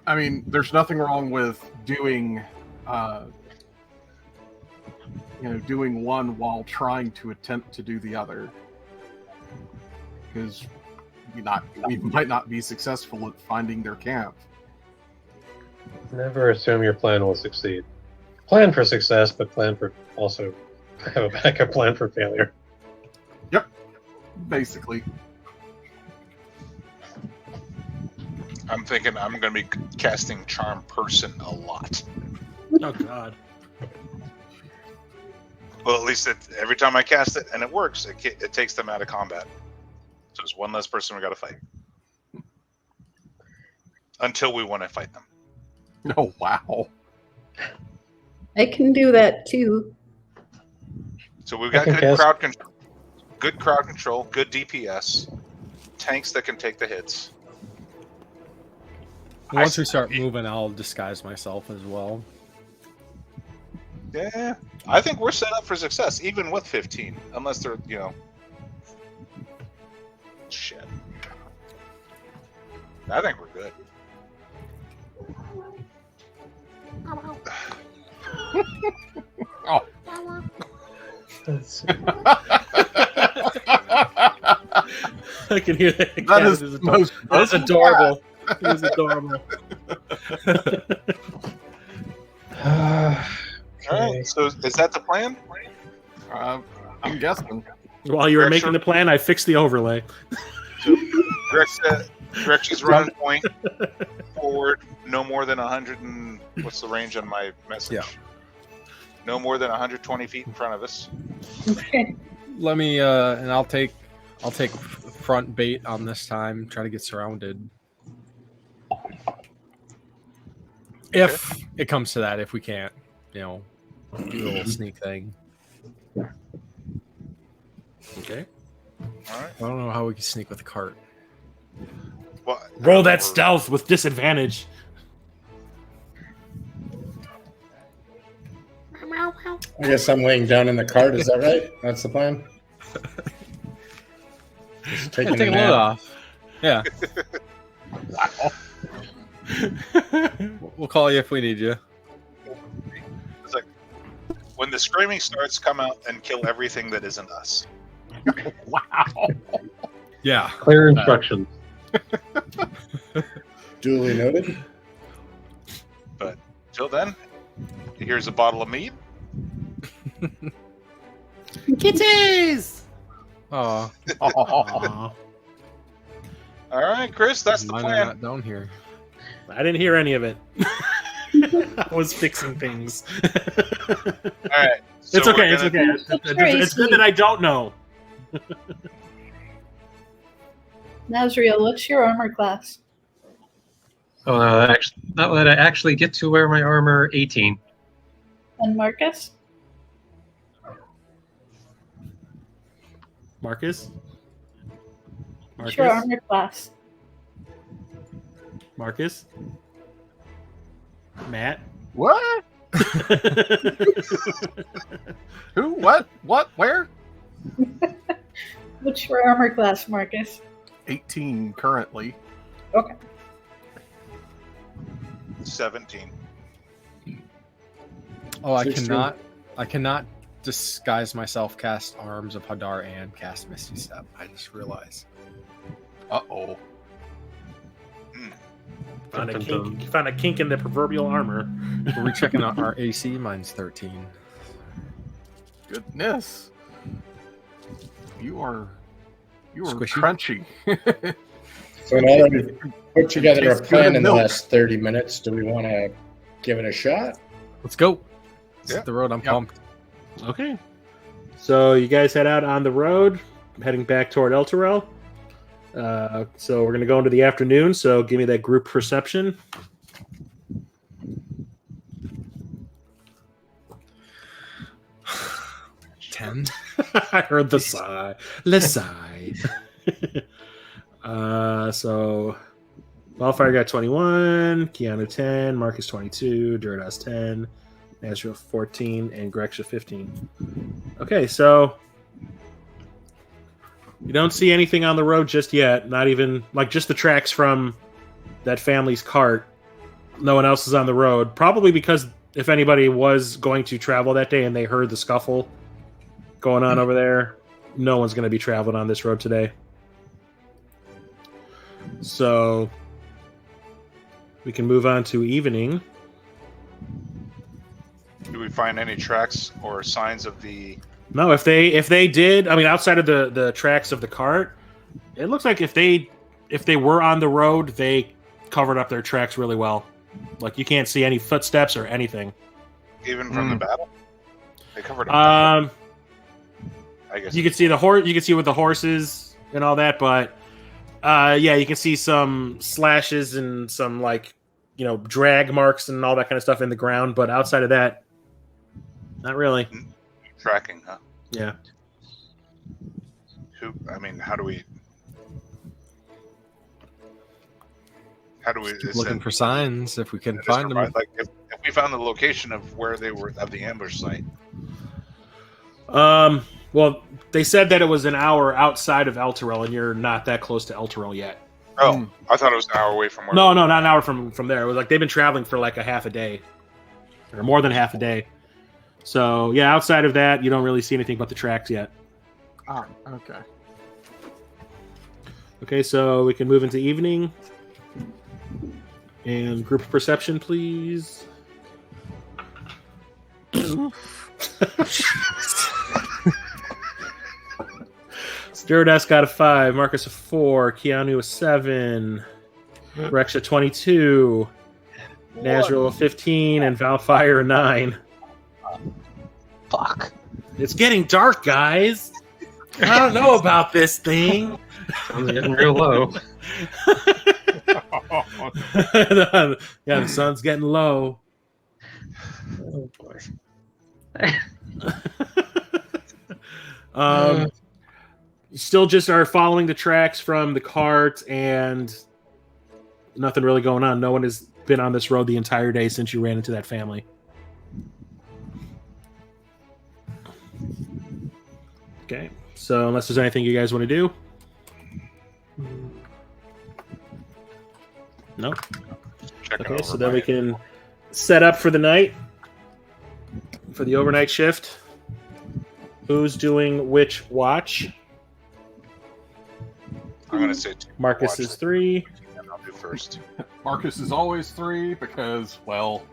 S3: I mean, there's nothing wrong with doing, doing one while trying to attempt to do the other, because we might not be successful at finding their camp.
S8: Never assume your plan will succeed. Plan for success, but plan for also have a backup plan for failure.
S3: Yep, basically.
S4: I'm thinking I'm going to be casting Charm Person a lot.
S1: Oh God.
S4: Well, at least every time I cast it and it works, it takes them out of combat. So it's one less person we got to fight. Until we want to fight them.
S3: Oh, wow.
S7: I can do that too.
S4: So we've got
S8: can
S4: good
S8: cast-
S4: crowd control, good DPS, tanks that can take the hits.
S5: Once we start moving, I'll disguise myself as well.
S4: Yeah, I think we're set up for success, even with 15, unless they're, shit. I think we're good.
S3: Oh.
S1: I can hear that.
S3: That is the most
S1: That's adorable. It is adorable.
S4: All right, so is that the plan?
S3: I'm guessing.
S1: While you were
S4: Greksha-
S1: making the plan, I fixed the overlay.
S4: Greksha's run point forward, no more than 100 and what's the range on my message?
S5: Yeah.
S4: No more than 120 feet in front of us.
S7: Okay.
S5: Let me and I'll take front bait on this time. Try to get surrounded. If it comes to that, if we can't, do a little sneak thing.
S1: Okay.
S4: All right.
S5: I don't know how we can sneak with a cart.
S4: Well,
S1: Roll that stealth with disadvantage.
S6: I guess I'm laying down in the cart. Is that right? That's the plan. Just taking
S5: Take a
S6: a
S5: load
S6: nap.
S5: off. Yeah. We'll call you if we need you.
S4: It's like when the screaming starts, come out and kill everything that isn't us.
S3: Wow.
S5: Yeah.
S8: Clear instructions.
S6: Duly noted.
S4: But till then, here's a bottle of mead.
S1: Kitties!
S5: Oh,
S1: Aw.
S4: All right, Chris, that's the
S5: mine are
S4: plan.
S5: not down here.
S1: I didn't hear any of it. I was fixing things.
S4: All right. so
S1: It's okay.
S4: we're
S1: It's
S4: gonna-
S1: okay. It's good that I don't know.
S7: Nazriel, what's your armor class?
S2: Oh, that would actually get to wear my armor 18.
S7: And Marcus?
S1: Marcus?
S7: What's your armor class?
S1: Marcus? Matt?
S3: What? Who? What? What? Where?
S7: What's your armor class, Marcus?
S3: 18 currently.
S7: Okay.
S4: 17.
S5: Oh, I
S6: 16.
S5: cannot disguise myself, cast Arms of Hadar, and cast Misty Step. I just realized.
S3: Uh-oh.
S1: Found a
S2: Dun,
S1: kink.
S2: dun,
S1: You found a kink in the proverbial armor.
S5: Were we checking out our AC? Mine's 13.
S3: Goodness. You are
S5: Squishy?
S3: crunchy.
S6: So now that we've put together a
S3: Tastes good
S6: plan
S3: in
S6: in the
S3: milk.
S6: last 30 minutes, do we want to give it a shot?
S5: Let's go. Let's
S3: Yeah.
S5: hit the road. I'm
S3: Yep.
S5: pumped.
S1: Okay. So you guys head out on the road, heading back toward Elturel. So we're going to go into the afternoon. So give me that group perception.
S5: Ten.
S1: I heard the sigh. The sigh. So Valfyire got 21, Kea'Anu 10, Marcus 22, Duridaas 10, Nazriel 14, and Greksha 15. Okay, so you don't see anything on the road just yet. Not even like just the tracks from that family's cart. No one else is on the road. Probably because if anybody was going to travel that day and they heard the scuffle going on over there, no one's going to be traveling on this road today. So we can move on to evening.
S4: Do we find any tracks or signs of the?
S1: No, if they did, I mean, outside of the tracks of the cart, it looks like if they were on the road, they covered up their tracks really well. Like you can't see any footsteps or anything.
S4: Even from the battle, they covered up. I guess
S1: You can see the horse. You can see with the horses and all that, but yeah, you can see some slashes and some drag marks and all that kind of stuff in the ground. But outside of that, not really.
S4: tracking, huh?
S1: Yeah.
S4: I mean, how do we?
S5: Keep looking for signs if we can find them.
S4: Like if we found the location of where they were of the ambush site.
S1: Well, they said that it was an hour outside of Elturel, and you're not that close to Elturel yet.
S4: Oh, I thought it was an hour away from where.
S1: No, not an hour from there. It was like they've been traveling for like a half a day, or more than half a day. So yeah, outside of that, you don't really see anything but the tracks yet.
S3: Ah, okay.
S1: Okay, so we can move into evening. And group perception, please. Duridaas got a 5, Marcus a 4, Kea'Anu a 7, Greksha 22, Nazriel a 15, and Valfyire a 9.
S2: Fuck.
S1: It's getting dark, guys. I don't know about this thing.
S2: I'm getting real low.
S1: Yeah, the sun's getting low.
S2: Oh boy.
S1: You still just are following the tracks from the cart and nothing really going on. No one has been on this road the entire day since you ran into that family. Okay, so unless there's anything you guys want to do. No?
S4: Checking
S1: Okay,
S4: over
S1: so then
S4: my-
S1: we can set up for the night, for the overnight shift. Who's doing which watch?
S4: I'm gonna say 2.
S1: Marcus
S4: watch.
S1: is 3.
S4: And I'll do first.
S3: Marcus is always 3 because, well,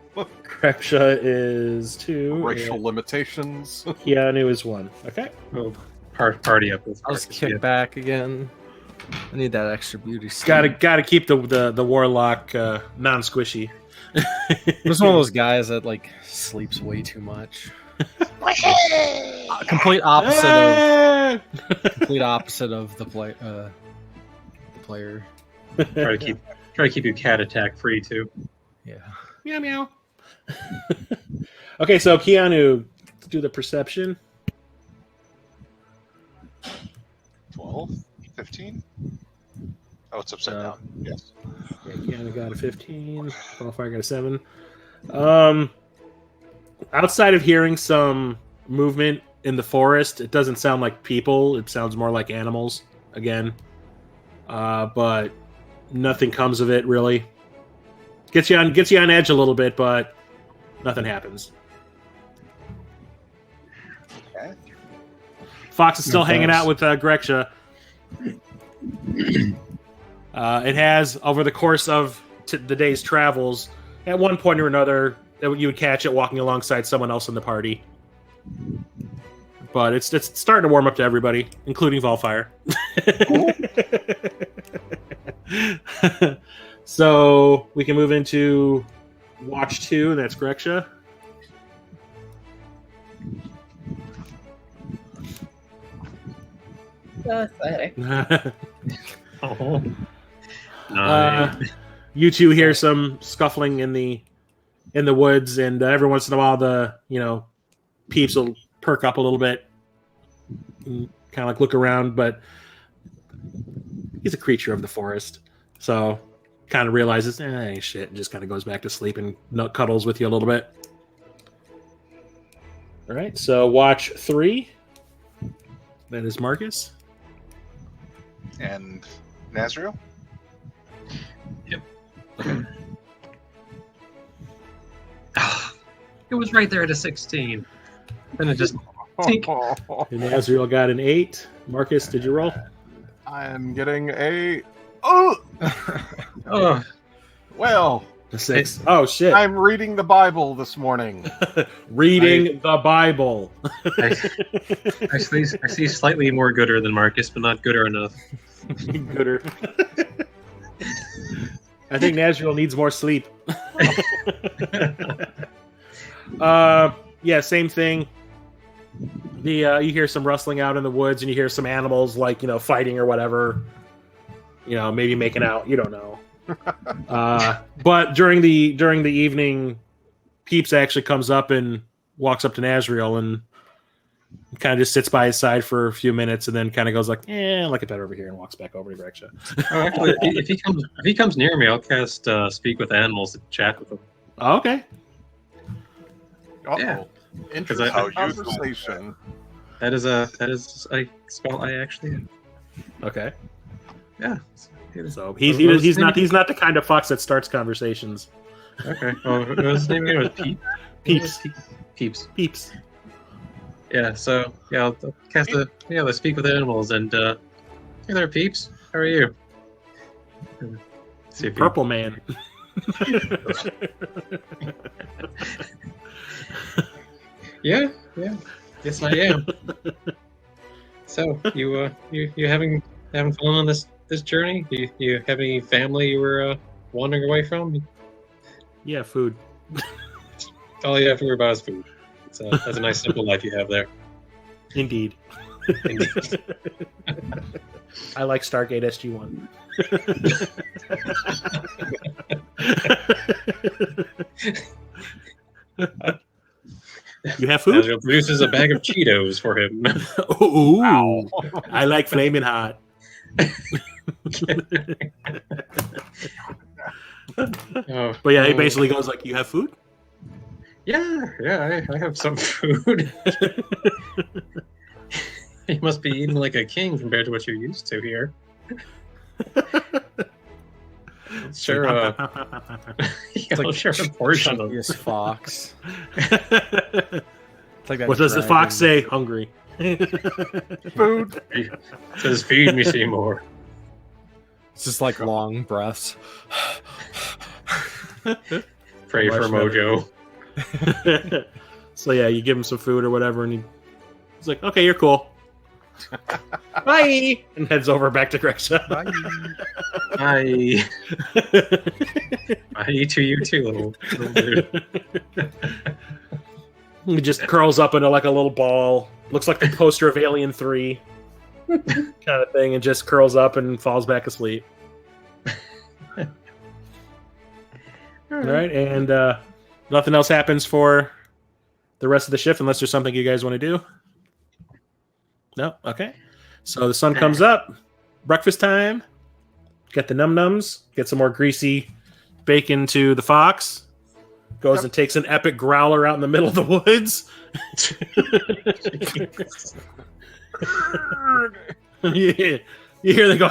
S1: Greksha is 2.
S3: racial limitations.
S1: Kea'Anu is 1. Okay.
S8: Oh, party up with
S5: I'll just
S8: Marcus,
S5: kick
S8: yeah.
S5: back again. I need that extra beauty. sleep.
S1: Gotta keep the warlock non-squishy.
S5: There's one of those guys that like sleeps way too much. Complete opposite of the player.
S8: Try to keep your cat attack free too.
S5: Yeah.
S1: Meow meow. Okay, so Kea'Anu, do the perception.
S4: 12, 15. Oh, it's upside down. Yes.
S1: Yeah, Kea'Anu got a 15. Valfyire got a 7. Outside of hearing some movement in the forest, it doesn't sound like people. It sounds more like animals again. But nothing comes of it really. Gets you on edge a little bit, but nothing happens.
S4: Okay.
S1: Fox is still hanging out with Greksha. It has, over the course of the day's travels, at one point or another, you would catch it walking alongside someone else in the party. But it's starting to warm up to everybody, including Valfyire. So we can move into Watch 2, and that's Greksha.
S7: So exciting.
S8: Oh.
S1: You two hear some scuffling in the woods, and every once in a while the peeps will perk up a little bit, kind of like look around. But he's a creature of the forest, so kind of realizes ain't shit, and just kind of goes back to sleep and cuddles with you a little bit. All right, so watch 3. That is Marcus.
S4: And Nazriel?
S8: It was right there at a 16. And it just tink.
S1: And Nazriel got an 8. Marcus, did you roll?
S3: I'm getting a... Oh!
S8: Oh,
S3: Well,
S1: A 6. Oh, shit.
S3: I'm reading the Bible this morning.
S1: Reading the Bible.
S8: I see slightly more gooder than Marcus, but not gooder enough.
S1: Gooder. I think Nazriel needs more sleep. Yeah, same thing. You hear some rustling out in the woods, and you hear some animals fighting or whatever. Maybe making out. You don't know. But during the evening, Peeps actually comes up and walks up to Nazriel and kind of just sits by his side for a few minutes, and then kind of goes like, I like it better over here, and walks back over to Greksha.
S8: Oh, actually, if he comes near me, I'll cast Speak with Animals to chat with him.
S1: Oh, okay.
S3: Uh-oh.
S8: Yeah.
S3: Interesting
S4: How you
S3: conversation.
S8: That is a spell I actually have.
S1: Okay.
S8: Yeah.
S1: So he's not the kind of fox that starts conversations.
S8: Okay. Oh, what was his name again? Was Peep?
S1: Peeps.
S8: Peeps.
S1: Peeps.
S8: Yeah. So I'll cast the Speak with Animals, and hey there, Peeps. How are you? See if
S1: Purple man.
S8: Yeah. Yes, I am. So you having fun on this journey? You have any family you were wandering away from?
S1: Yeah, food.
S8: All you have to worry about is food. That's a nice simple life you have there.
S1: Indeed. I like Stargate SG-1. You have food?
S8: Nazriel produces a bag of Cheetos for him.
S1: Ooh, I like flaming hot.
S8: Oh,
S1: But yeah, he basically goes like, "You have food?"
S8: Yeah, I have some food. You must be eating like a king compared to what you're used to here. Sure, I'll share a portion of
S5: Yes, fox.
S1: What does the fox say? Hungry.
S3: Food.
S8: It says, "Feed me, Seymour."
S5: It's just like long breaths.
S8: Pray for Mojo.
S1: So yeah, you give him some food or whatever, and he's like, "Okay, you're cool. Bye," and heads over back to Greksha.
S8: Bye. Bye to you too, little dude.
S1: He just curls up into like a little ball. Looks like the poster of Alien 3 kind of thing, and just curls up and falls back asleep. All right, and nothing else happens for the rest of the shift unless there's something you guys want to do. No? Okay. So the sun comes up. Breakfast time. Get the num-nums. Get some more greasy bacon to the fox. Goes and takes an epic growler out in the middle of the woods. You hear them go,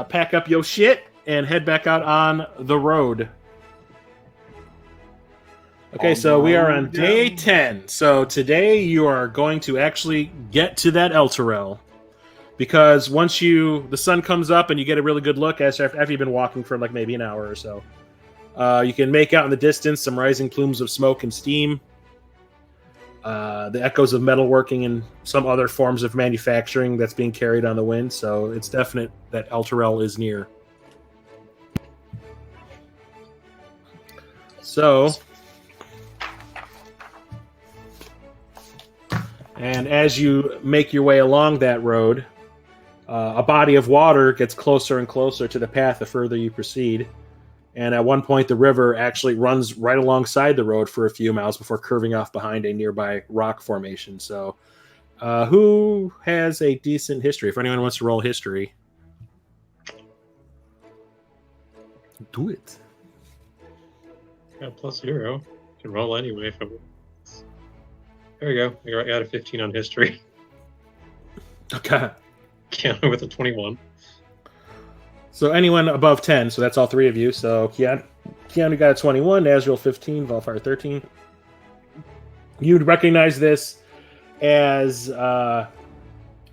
S1: pack up your shit and head back out on the road. Okay, so we are on day 10. So today you are going to actually get to that Elturel. Because once the sun comes up and you get a really good look after you've been walking for like maybe an hour or so, you can make out in the distance some rising plumes of smoke and steam. The echoes of metalworking and some other forms of manufacturing that's being carried on the wind. So it's definite that Elturel is near. So, and as you make your way along that road, a body of water gets closer and closer to the path the further you proceed. And at one point, the river actually runs right alongside the road for a few miles before curving off behind a nearby rock formation. So, who has a decent history? If anyone wants to roll history, do it.
S8: Got +0. Can roll anyway if I want. There we go. I got a 15 on history.
S1: Okay.
S8: Kea'Anu with a 21.
S1: So anyone above 10, so that's all three of you. So Kea'Anu got a 21, Nazriel 15, Valfyire 13. You'd recognize this as the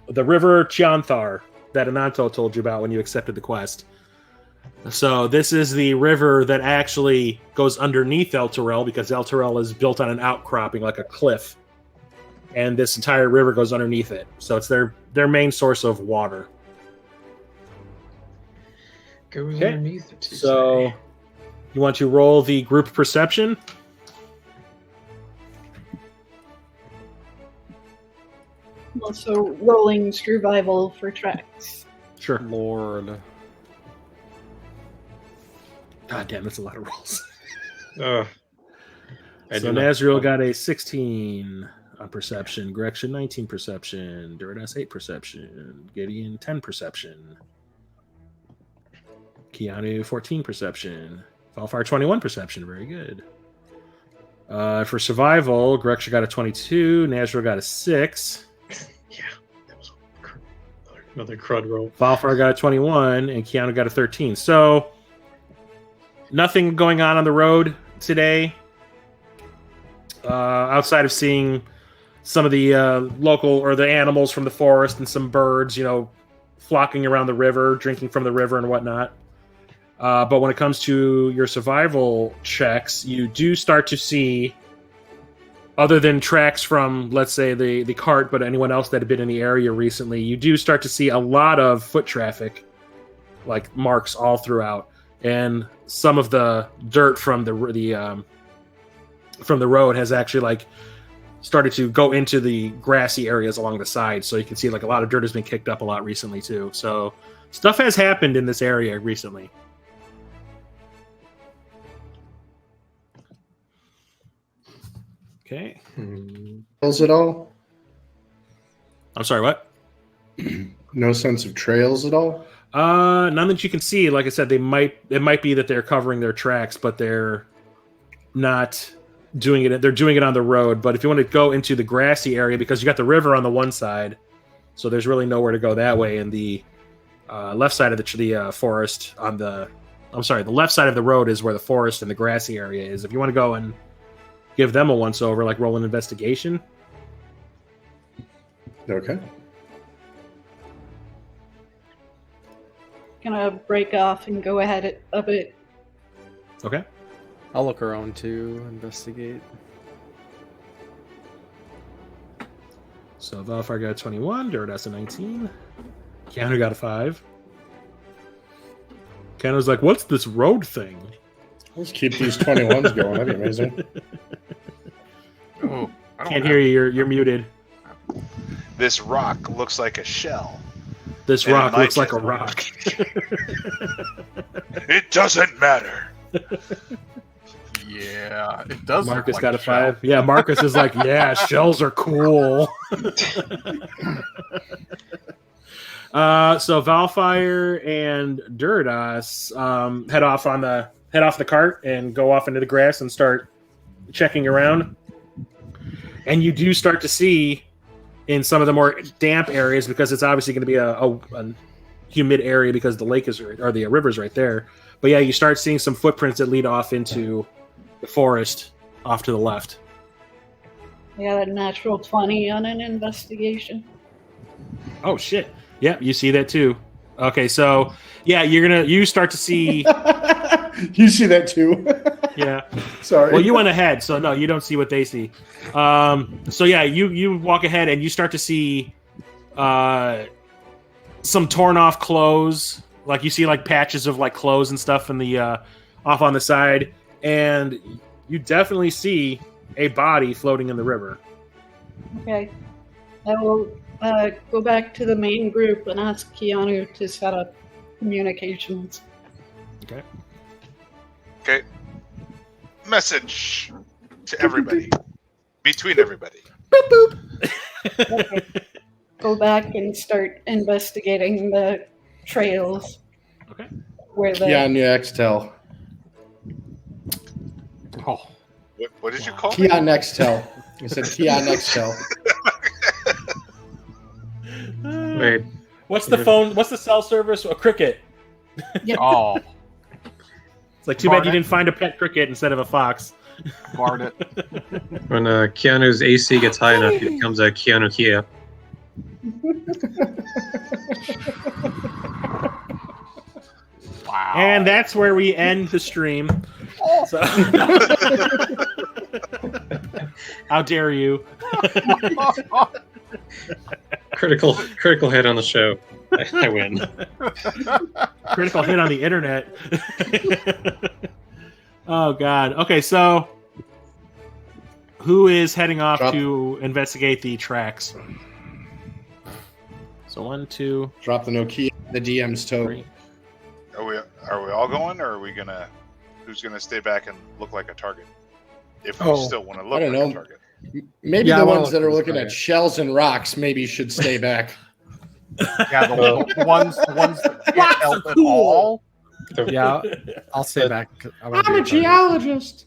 S1: river Chianthar that Ananto told you about when you accepted the quest. So this is the river that actually goes underneath Elturel, because Elturel is built on an outcropping like a cliff. And this entire river goes underneath it. So it's their main source of water.
S8: Goes
S1: Okay.
S8: underneath it.
S1: So you want to roll the group perception?
S7: Also rolling survival for tracks.
S1: Sure.
S5: Lord.
S1: God damn, that's a lot of rolls.
S8: I
S1: So
S8: do not-
S1: Nazriel got a 16 on perception, Greksha 19 perception, Duridaas 8 perception, Gideon 10 perception, Kea'Anu 14 perception, Valfyire 21 perception. Very good. For survival, Greksha got a 22, Nazriel got a 6,
S8: Yeah, that was another crud roll.
S1: Valfyire got a 21, and Kea'Anu got a 13. So nothing going on the road today, outside of seeing some of the local or the animals from the forest and some birds, flocking around the river, drinking from the river and whatnot. But when it comes to your survival checks, you do start to see, other than tracks from, let's say, the cart, but anyone else that had been in the area recently, you do start to see a lot of foot traffic, like marks all throughout. And some of the dirt from the road has actually started to go into the grassy areas along the side. So you can see a lot of dirt has been kicked up a lot recently too. So stuff has happened in this area recently. Okay.
S6: Trails at all?
S1: I'm sorry, what?
S6: No sense of trails at all?
S1: None that you can see. Like I said, it might be that they're covering their tracks, but they're not doing it. They're doing it on the road. But if you want to go into the grassy area, because you got the river on the one side, so there's really nowhere to go that way. And the left side of the forest the left side of the road is where the forest and the grassy area is. If you want to go and give them a once over, roll an investigation.
S6: Okay.
S7: Gonna break off and go ahead a bit.
S1: Okay.
S5: I'll look around to investigate.
S1: So Valfyire got a 21, Duridaas a 19. Kea'Anu got a 5. Kea'Anu's like, what's this road thing?
S6: Let's keep these 21s going. That'd be amazing.
S3: Oh, I don't
S1: Can't
S3: have-
S1: hear you, you're muted.
S4: This rock looks like a shell.
S1: This
S4: And
S1: rock
S4: like
S1: looks like
S4: it.
S1: a rock.
S4: It doesn't matter.
S3: Yeah, it does. look
S1: Marcus
S3: like
S1: got a
S3: shell.
S1: 5. Yeah, Marcus is like, yeah, shells are cool. So Valfyire and Duridaas head off the cart and go off into the grass and start checking around. And you do start to see in some of the more damp areas, because it's obviously going to be a humid area because the lake is or the river's right there. But yeah, you start seeing some footprints that lead off into the forest off to the left.
S7: I got a natural 20 on an investigation.
S1: Oh shit! Yeah, you see that too. Okay, so yeah, you start to see.
S6: You see that too?
S1: Yeah.
S6: Sorry.
S1: Well, you went ahead, so no, you don't see what they see. So yeah, you walk ahead and you start to see some torn off clothes. Like you see like patches of like clothes and stuff in the off on the side, and you definitely see a body floating in the river.
S7: Okay. I will go back to the main group and ask Kea'Anu to set up communications.
S1: Okay.
S4: Okay. Message to everybody. Between everybody.
S7: Okay. Go back and start investigating the trails.
S1: Okay.
S7: Where the
S6: Kea'Anu Nextel.
S3: Oh,
S4: What did you call me?
S6: Kea'Anu Nextel. I said Kea'Anu Nextel.
S8: Wait,
S1: What's the phone? What's the cell service? A cricket.
S3: oh,
S1: It's like too bad you didn't find a pet cricket instead of a fox.
S3: barred it.
S8: when Keanu's AC gets high enough, he becomes a Kea'Anu Kia.
S3: Wow.
S1: And that's where we end the stream. So, how dare you?
S8: Critical hit on the show. I win.
S1: Critical hit on the internet. Oh god. Okay, so who is heading off
S6: Drop.
S1: to investigate the tracks? So 1, 2,
S6: Drop the Nokia, the DM's toe.
S1: 3.
S4: Are we all going, or are we gonna? Who's gonna stay back and look like a target? If we
S6: Oh,
S4: still want to look
S6: I don't
S4: like
S6: know.
S4: a target.
S6: Maybe
S5: Yeah, I
S6: the
S5: wanna
S6: ones
S5: look
S6: that are
S5: for
S6: looking
S5: fire.
S6: at shells and rocks maybe should stay back.
S3: Yeah, the ones that can't help at all.
S5: Yeah, I'll stay back.
S6: I'm a geologist.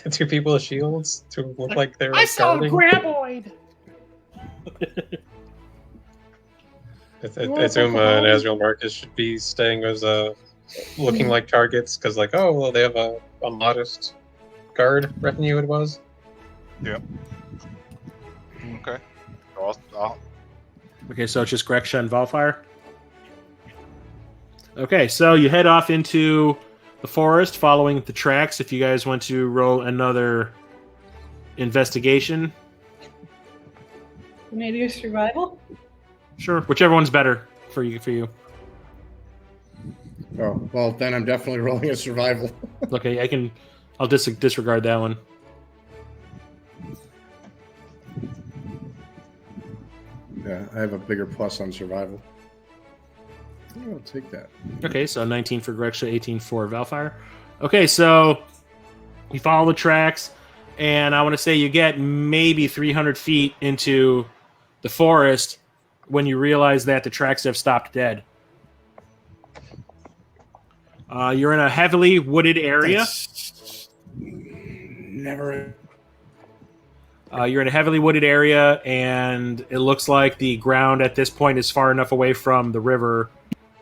S8: The two people with shields to look like they're
S1: I saw a
S8: guarding.
S1: graboid.
S8: I assume Nazriel Marcus should be staying as looking like targets because, like, oh well, they have a modest guard retinue. It was.
S4: Okay.
S1: Okay, so it's just Greksha and Valfyire. Okay, so you head off into the forest following the tracks. If you guys want to roll another investigation,
S7: Can I do survival?
S1: sure, whichever one's better for you.
S6: Oh, well, then I'm definitely rolling a survival.
S1: Okay, I'll disregard that one.
S6: Yeah, I have a bigger plus on survival. I'll take that.
S1: Okay, so 19 for Greksha, 18 for Valfyire. Okay, so you follow the tracks, and I want to say you get maybe 300 feet into the forest when you realize that the tracks have stopped dead. You're in a heavily wooded area.
S6: Never.
S1: You're in a heavily wooded area, and it looks like the ground at this point is far enough away from the river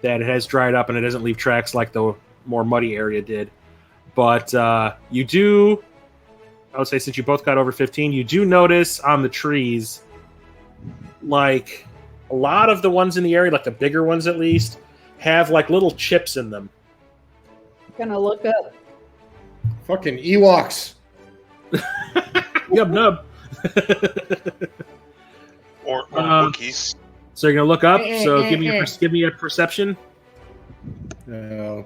S1: that it has dried up and it doesn't leave tracks like the more muddy area did. But you do, I would say since you both got over 15, you do notice on the trees like a lot of the ones in the area, like the bigger ones at least, have like little chips in them.
S7: Gonna look up.
S6: Fucking Ewoks.
S1: Yub nub.
S4: Or Wookiees.
S1: So you're gonna look up. So give me a perception.
S6: I'm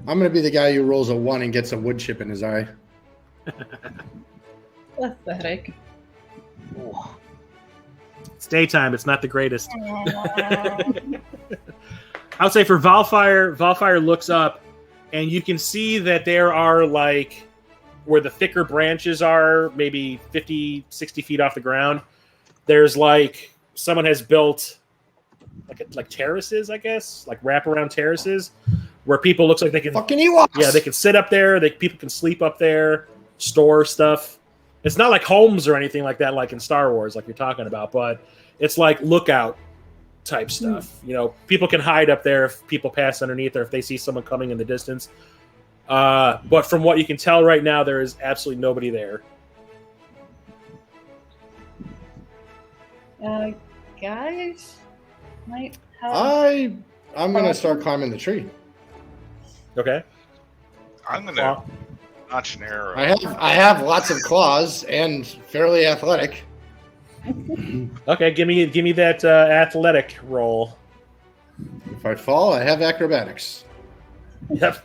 S6: gonna be the guy who rolls a 1 and gets a wood chip in his eye.
S7: Pathetic.
S1: It's daytime. It's not the greatest. I would say for Valfyire looks up, and you can see that there are like where the thicker branches are, maybe 50, 60 feet off the ground. There's like someone has built like terraces, I guess, like wraparound terraces, where people looks like they can
S6: fucking Ewoks.
S1: Yeah, they can sit up there. People can sleep up there, store stuff. It's not like homes or anything like that, like in Star Wars, like you're talking about, but it's like lookout type stuff. You know, people can hide up there if people pass underneath or if they see someone coming in the distance. But from what you can tell right now, there is absolutely nobody there.
S7: Guys, might have...
S6: I'm gonna start climbing the tree.
S1: Okay.
S4: I'm gonna notch an arrow.
S6: I have lots of claws and fairly athletic.
S1: Okay, give me that athletic roll.
S6: If I fall, I have acrobatics.
S1: Yep.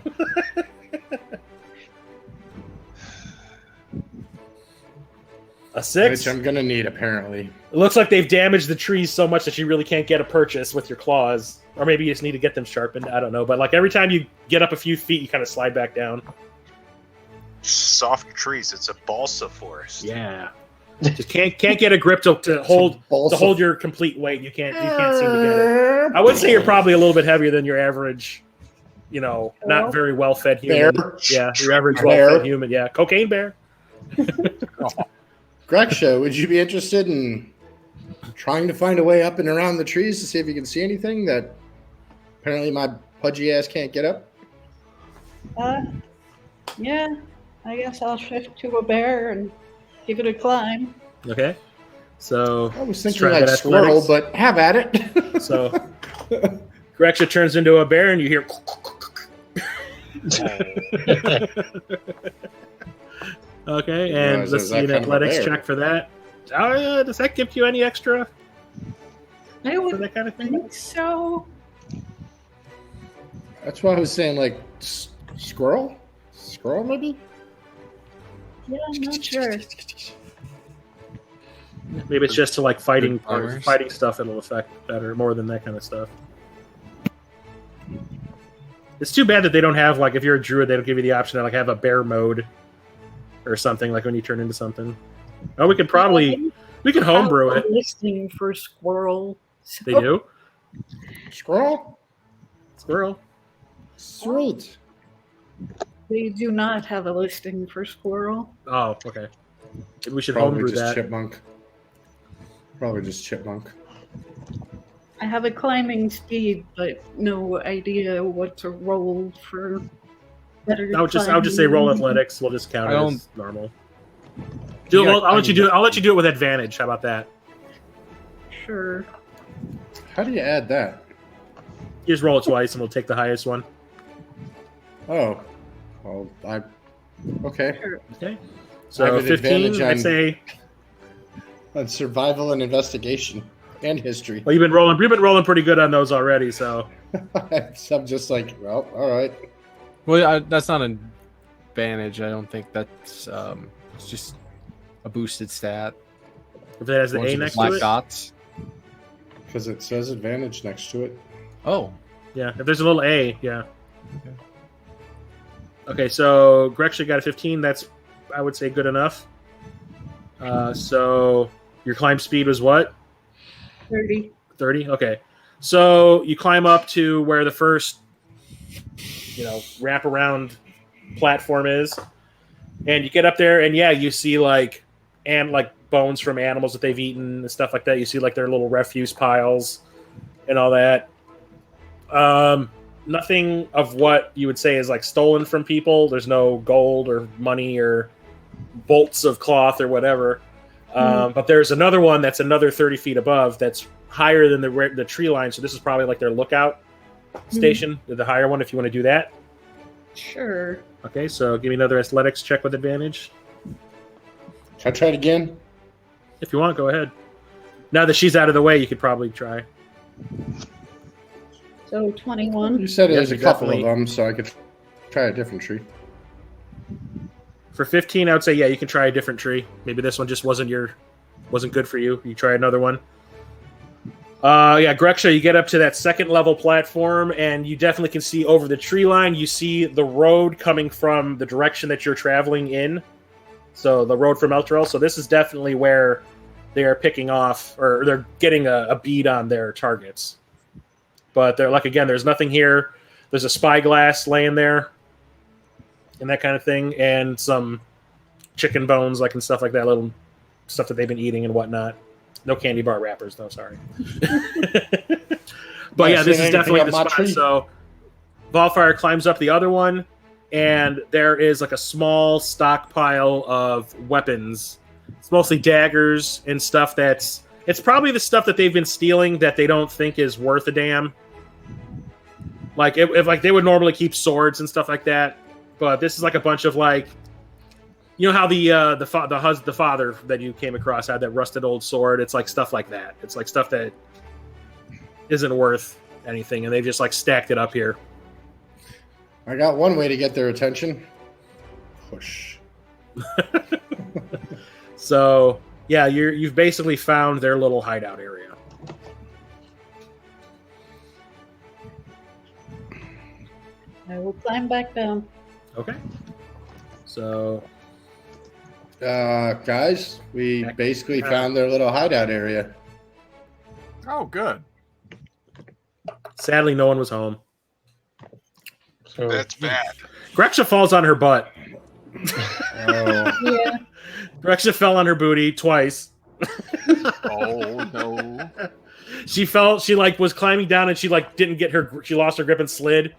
S1: A 6?
S6: Which I'm gonna need, apparently.
S1: It looks like they've damaged the trees so much that you really can't get a purchase with your claws. Or maybe you just need to get them sharpened. I don't know. But like every time you get up a few feet, you kind of slide back down.
S4: Soft trees. It's a balsa forest.
S1: Yeah. Just can't get a grip to hold your complete weight. You can't seem to get it. I would say you're probably a little bit heavier than your average, not very well fed human.
S6: Bear.
S1: Yeah, your average well fed human. Yeah. Cocaine bear.
S6: Greksha, would you be interested in trying to find a way up and around the trees to see if you can see anything that apparently my pudgy ass can't get up?
S7: Yeah, I guess I'll shift to a bear and give it a climb.
S1: Okay. So
S6: I was thinking like squirrel, but have at it.
S1: So Greksha turns into a bear and you hear okay, and let's see an athletics check for that. Does that give you any extra?
S7: I would
S1: for that kind of thing?
S7: think so.
S6: That's why I was saying, like, squirrel? Squirrel, maybe?
S7: Yeah, I'm not sure.
S1: Maybe it's just to like fighting
S5: Farmers.
S1: stuff it'll affect better, more than that kind of stuff. It's too bad that they don't have, like, if you're a druid, they don't give you the option to like have a bear mode or something, like when you turn into something. Oh, we could homebrew it.
S7: Listing for squirrel. So
S1: They do?
S6: Squirrel?
S1: Squirrel.
S6: Sweet.
S7: They do not have a listing for squirrel.
S1: Oh, okay. Maybe we should
S6: Probably
S1: homebrew
S6: just
S1: that.
S6: chipmunk. Probably just chipmunk.
S7: I have a climbing speed, but no idea what to roll for better.
S1: I would just say roll athletics. We'll just count it as normal. I'll let you do it with advantage. How about that?
S7: Sure.
S6: How do you add that?
S1: You just roll it twice, and we'll take the highest one.
S6: Oh. Well, okay.
S7: Sure.
S1: Okay.
S6: I
S1: So
S6: have an
S1: 15,
S6: advantage
S1: I'd
S6: on-
S1: say.
S6: On survival and investigation and history.
S1: Well, you've been rolling pretty good on those already. So
S6: I'm just like, well, all right.
S5: Well, that's not an advantage. I don't think that's it's just a boosted stat.
S1: if it has the
S5: Ones
S1: A
S5: with
S1: next
S5: black
S1: to it,
S5: dots.
S6: Because it says advantage next to it.
S5: Oh,
S1: yeah. If there's a little A, yeah. Okay, so Greksha got a 15. That's, I would say, good enough. So your climb speed was what?
S7: 30.
S1: 30? Okay. So you climb up to where the first, wraparound platform is. And you get up there, and yeah, you see like bones from animals that they've eaten and stuff like that. You see like their little refuse piles and all that. Nothing of what you would say is like stolen from people. There's no gold or money or bolts of cloth or whatever. But there's another one that's another 30 feet above that's higher than the tree line. So this is probably like their lookout station, the higher one, if you want to do that.
S7: Sure.
S1: Okay, so give me another athletics check with advantage.
S6: Can I try it again?
S1: If you want, go ahead. Now that she's out of the way, you could probably try.
S7: So 21.
S6: You said there's a couple
S1: definitely.
S6: of them, so I could try a different tree.
S1: For 15, I would say, yeah, you can try a different tree. Maybe this one just wasn't good for you. You try another one. Yeah, Greksha, you get up to that second level platform, and you definitely can see over the tree line. You see the road coming from the direction that you're traveling in. So the road from Elturel. So this is definitely where they are picking off, or they're getting a bead on their targets. But they're like, again, there's nothing here. There's a spyglass laying there, and that kind of thing, and some chicken bones, like and stuff like that, little stuff that they've been eating and whatnot. No candy bar wrappers, though. Sorry. But yeah, this is definitely the spot. So Valfyire climbs up the other one, and there is like a small stockpile of weapons. It's mostly daggers and stuff it's probably the stuff that they've been stealing that they don't think is worth a damn. Like if like they would normally keep swords and stuff like that, but this is like a bunch of like, you know how the father that you came across had that rusted old sword. It's like stuff like that. It's like stuff that isn't worth anything, and they've just like stacked it up here.
S6: I got one way to get their attention. Push.
S1: So yeah, you've basically found their little hideout area.
S7: I will climb back down.
S1: Okay. So
S6: guys, we basically found their little hideout area.
S3: Oh, good.
S1: sadly, no one was home.
S8: So
S4: That's bad.
S1: Greksha falls on her butt.
S6: Oh.
S7: Yeah.
S1: Greksha fell on her booty twice.
S3: Oh no.
S1: She fell. She like was climbing down, and she like didn't get her. She lost her grip and slid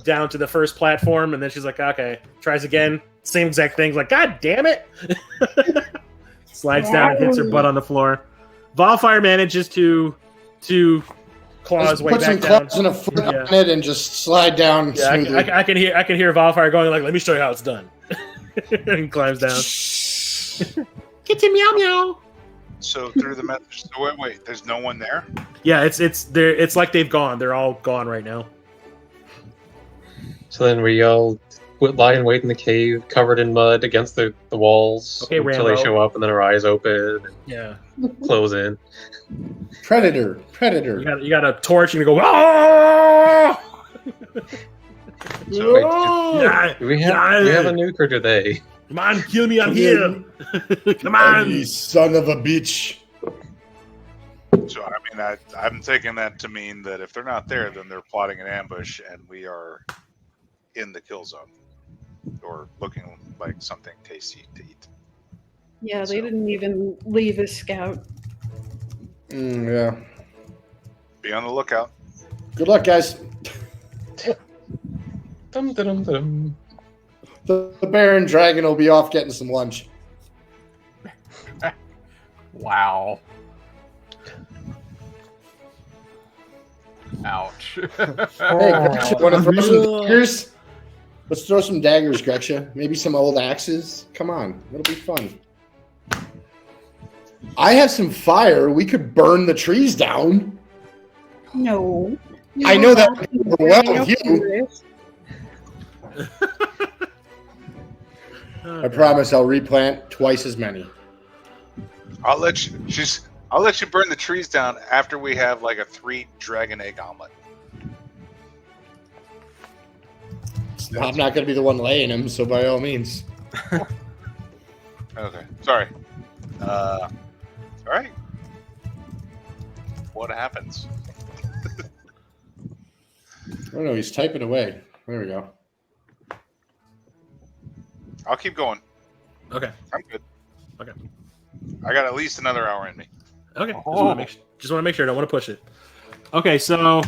S1: down to the first platform, and then she's like, "Okay." Tries again. Same exact thing. Like, God damn it! Slides down and hits her butt on the floor. Valfyire manages to claw his way
S6: put
S1: back
S6: some
S1: down.
S6: claws and a foot on it and just slide down.
S1: Yeah, I can hear Valfyire going like, "Let me show you how it's done." And climbs down. Get to meow meow.
S4: So through the message. So wait. There's no one there.
S1: Yeah, it's like they've gone. They're all gone right now.
S8: So then we all lie in wait in the cave, covered in mud against the walls
S1: Okay,
S8: until
S1: Rambo.
S8: they show up, and then our eyes open
S1: Yeah.
S8: and close in.
S6: Predator.
S1: You got a torch and you go, "Ah!"
S8: So wait,
S1: Yeah,
S8: do we have a nuke, or do they?
S1: Come on, kill me, I'm here. Come on.
S6: You son of a bitch.
S4: So I mean, I'm taking that to mean that if they're not there, then they're plotting an ambush, and we are in the kill zone, or looking like something tasty to eat.
S7: Yeah, they didn't even leave a scout.
S6: Yeah.
S4: Be on the lookout.
S6: Good luck, guys.
S8: Dum, dum, dum.
S6: The bear and dragon will be off getting some lunch.
S3: Wow. Ouch.
S6: Hey, Greksha, want to throw some daggers? Let's throw some daggers, Greksha. Maybe some old axes. Come on, it'll be fun. I have some fire. We could burn the trees down.
S7: No.
S6: I know that would work well with you. I promise I'll replant twice as many.
S4: I'll let you burn the trees down after we have like a 3 dragon egg omelet.
S6: I'm not going to be the one laying them, so by all means.
S4: Okay, sorry. All right. What happens?
S6: I don't know. He's typing away. There we go.
S4: I'll keep going.
S1: Okay.
S4: I'm good.
S1: Okay.
S4: I got at least another hour in me.
S1: Okay. Just want to make sure. I don't want to push it. Okay, so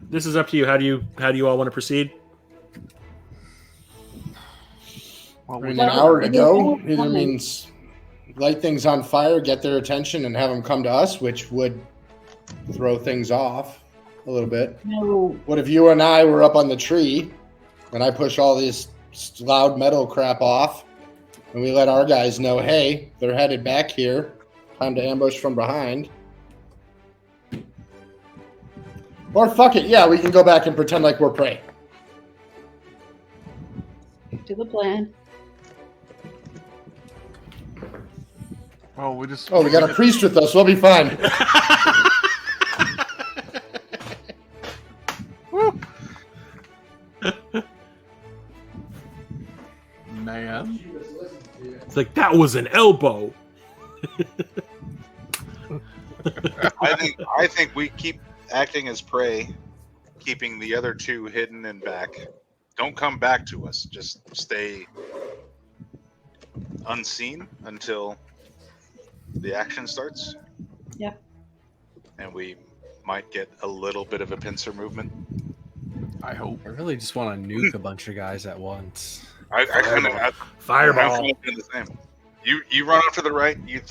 S1: this is up to you. How do you all want to proceed?
S3: Well,
S6: An hour to go. It means light things on fire, get their attention, and have them come to us, which would throw things off a little bit.
S7: No.
S6: What if you and I were up on the tree, and I push all this loud metal crap off, and we let our guys know, hey, they're headed back here. Time to ambush from behind. Or fuck it, yeah, we can go back and pretend like we're prey.
S7: To the plan.
S3: Well, we just.
S6: Oh, we got a priest with us. We'll be fine.
S3: Man.
S1: It's like, that was an elbow.
S4: I think we keep acting as prey, keeping the other two hidden and back. Don't come back to us. Just stay unseen until the action starts.
S7: Yeah.
S4: And we might get a little bit of a pincer movement.
S3: I hope.
S5: I really just want to nuke a bunch of guys at once.
S4: I kind of
S1: Fireball.
S4: I'm doing the same. You run off to the right. You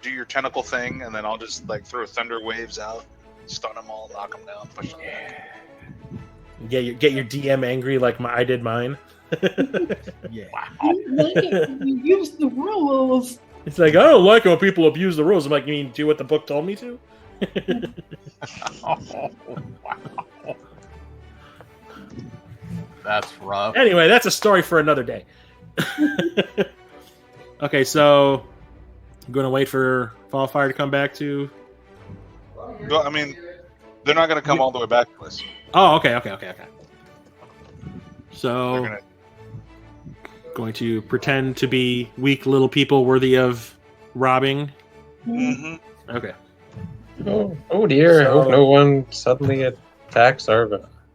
S4: do your tentacle thing, and then I'll just like throw thunder waves out, stun them all, knock them down, push them back.
S1: Get your DM angry like I did mine.
S5: Yeah.
S7: You use the rules.
S1: It's like, I don't like it when people abuse the rules. I'm like, you mean do what the book told me to?
S3: Oh, wow. That's rough.
S1: Anyway, that's a story for another day. Okay, so I'm going to wait for Valfyire to come back to...
S4: Well, I mean, they're not going to come all the way back to us.
S1: Oh, okay. So,
S4: They're
S1: going to pretend to be weak little people worthy of robbing.
S4: Mm-hmm.
S1: Okay.
S8: Oh dear! I hope
S1: So-
S8: no one suddenly attacks our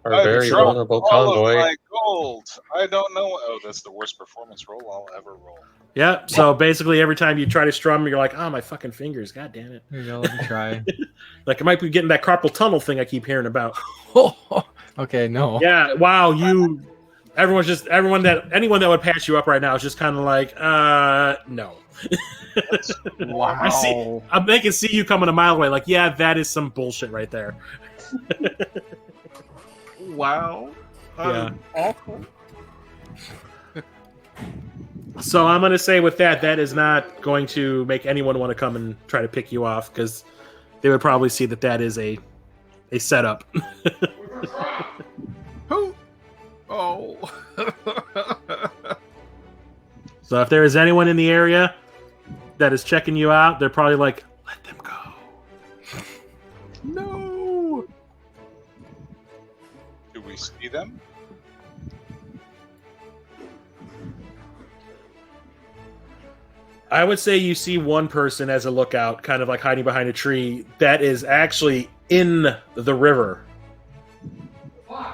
S8: very vulnerable
S4: all
S8: convoy.
S4: Of my gold. I don't know. Oh, that's the worst performance roll I'll ever roll.
S1: Yeah, so basically every time you try to strum, you're like, oh, my fucking fingers, god damn it.
S5: Here you go, let me try.
S1: Like, I might be getting that carpal tunnel thing I keep hearing about.
S5: Okay, no.
S1: Yeah, wow, anyone that would pass you up right now is just kind of like, no.
S3: Wow.
S1: They can see you coming a mile away, like, yeah, that is some bullshit right there.
S3: Wow.
S1: Yeah.
S3: Awful.
S1: So I'm going to say with that is not going to make anyone want to come and try to pick you off, because they would probably see that is a setup.
S3: Who? Oh.
S1: So if there is anyone in the area that is checking you out, they're probably like, let them go.
S3: No.
S4: Do we see them?
S1: I would say you see one person as a lookout, kind of like hiding behind a tree, that is actually in the river.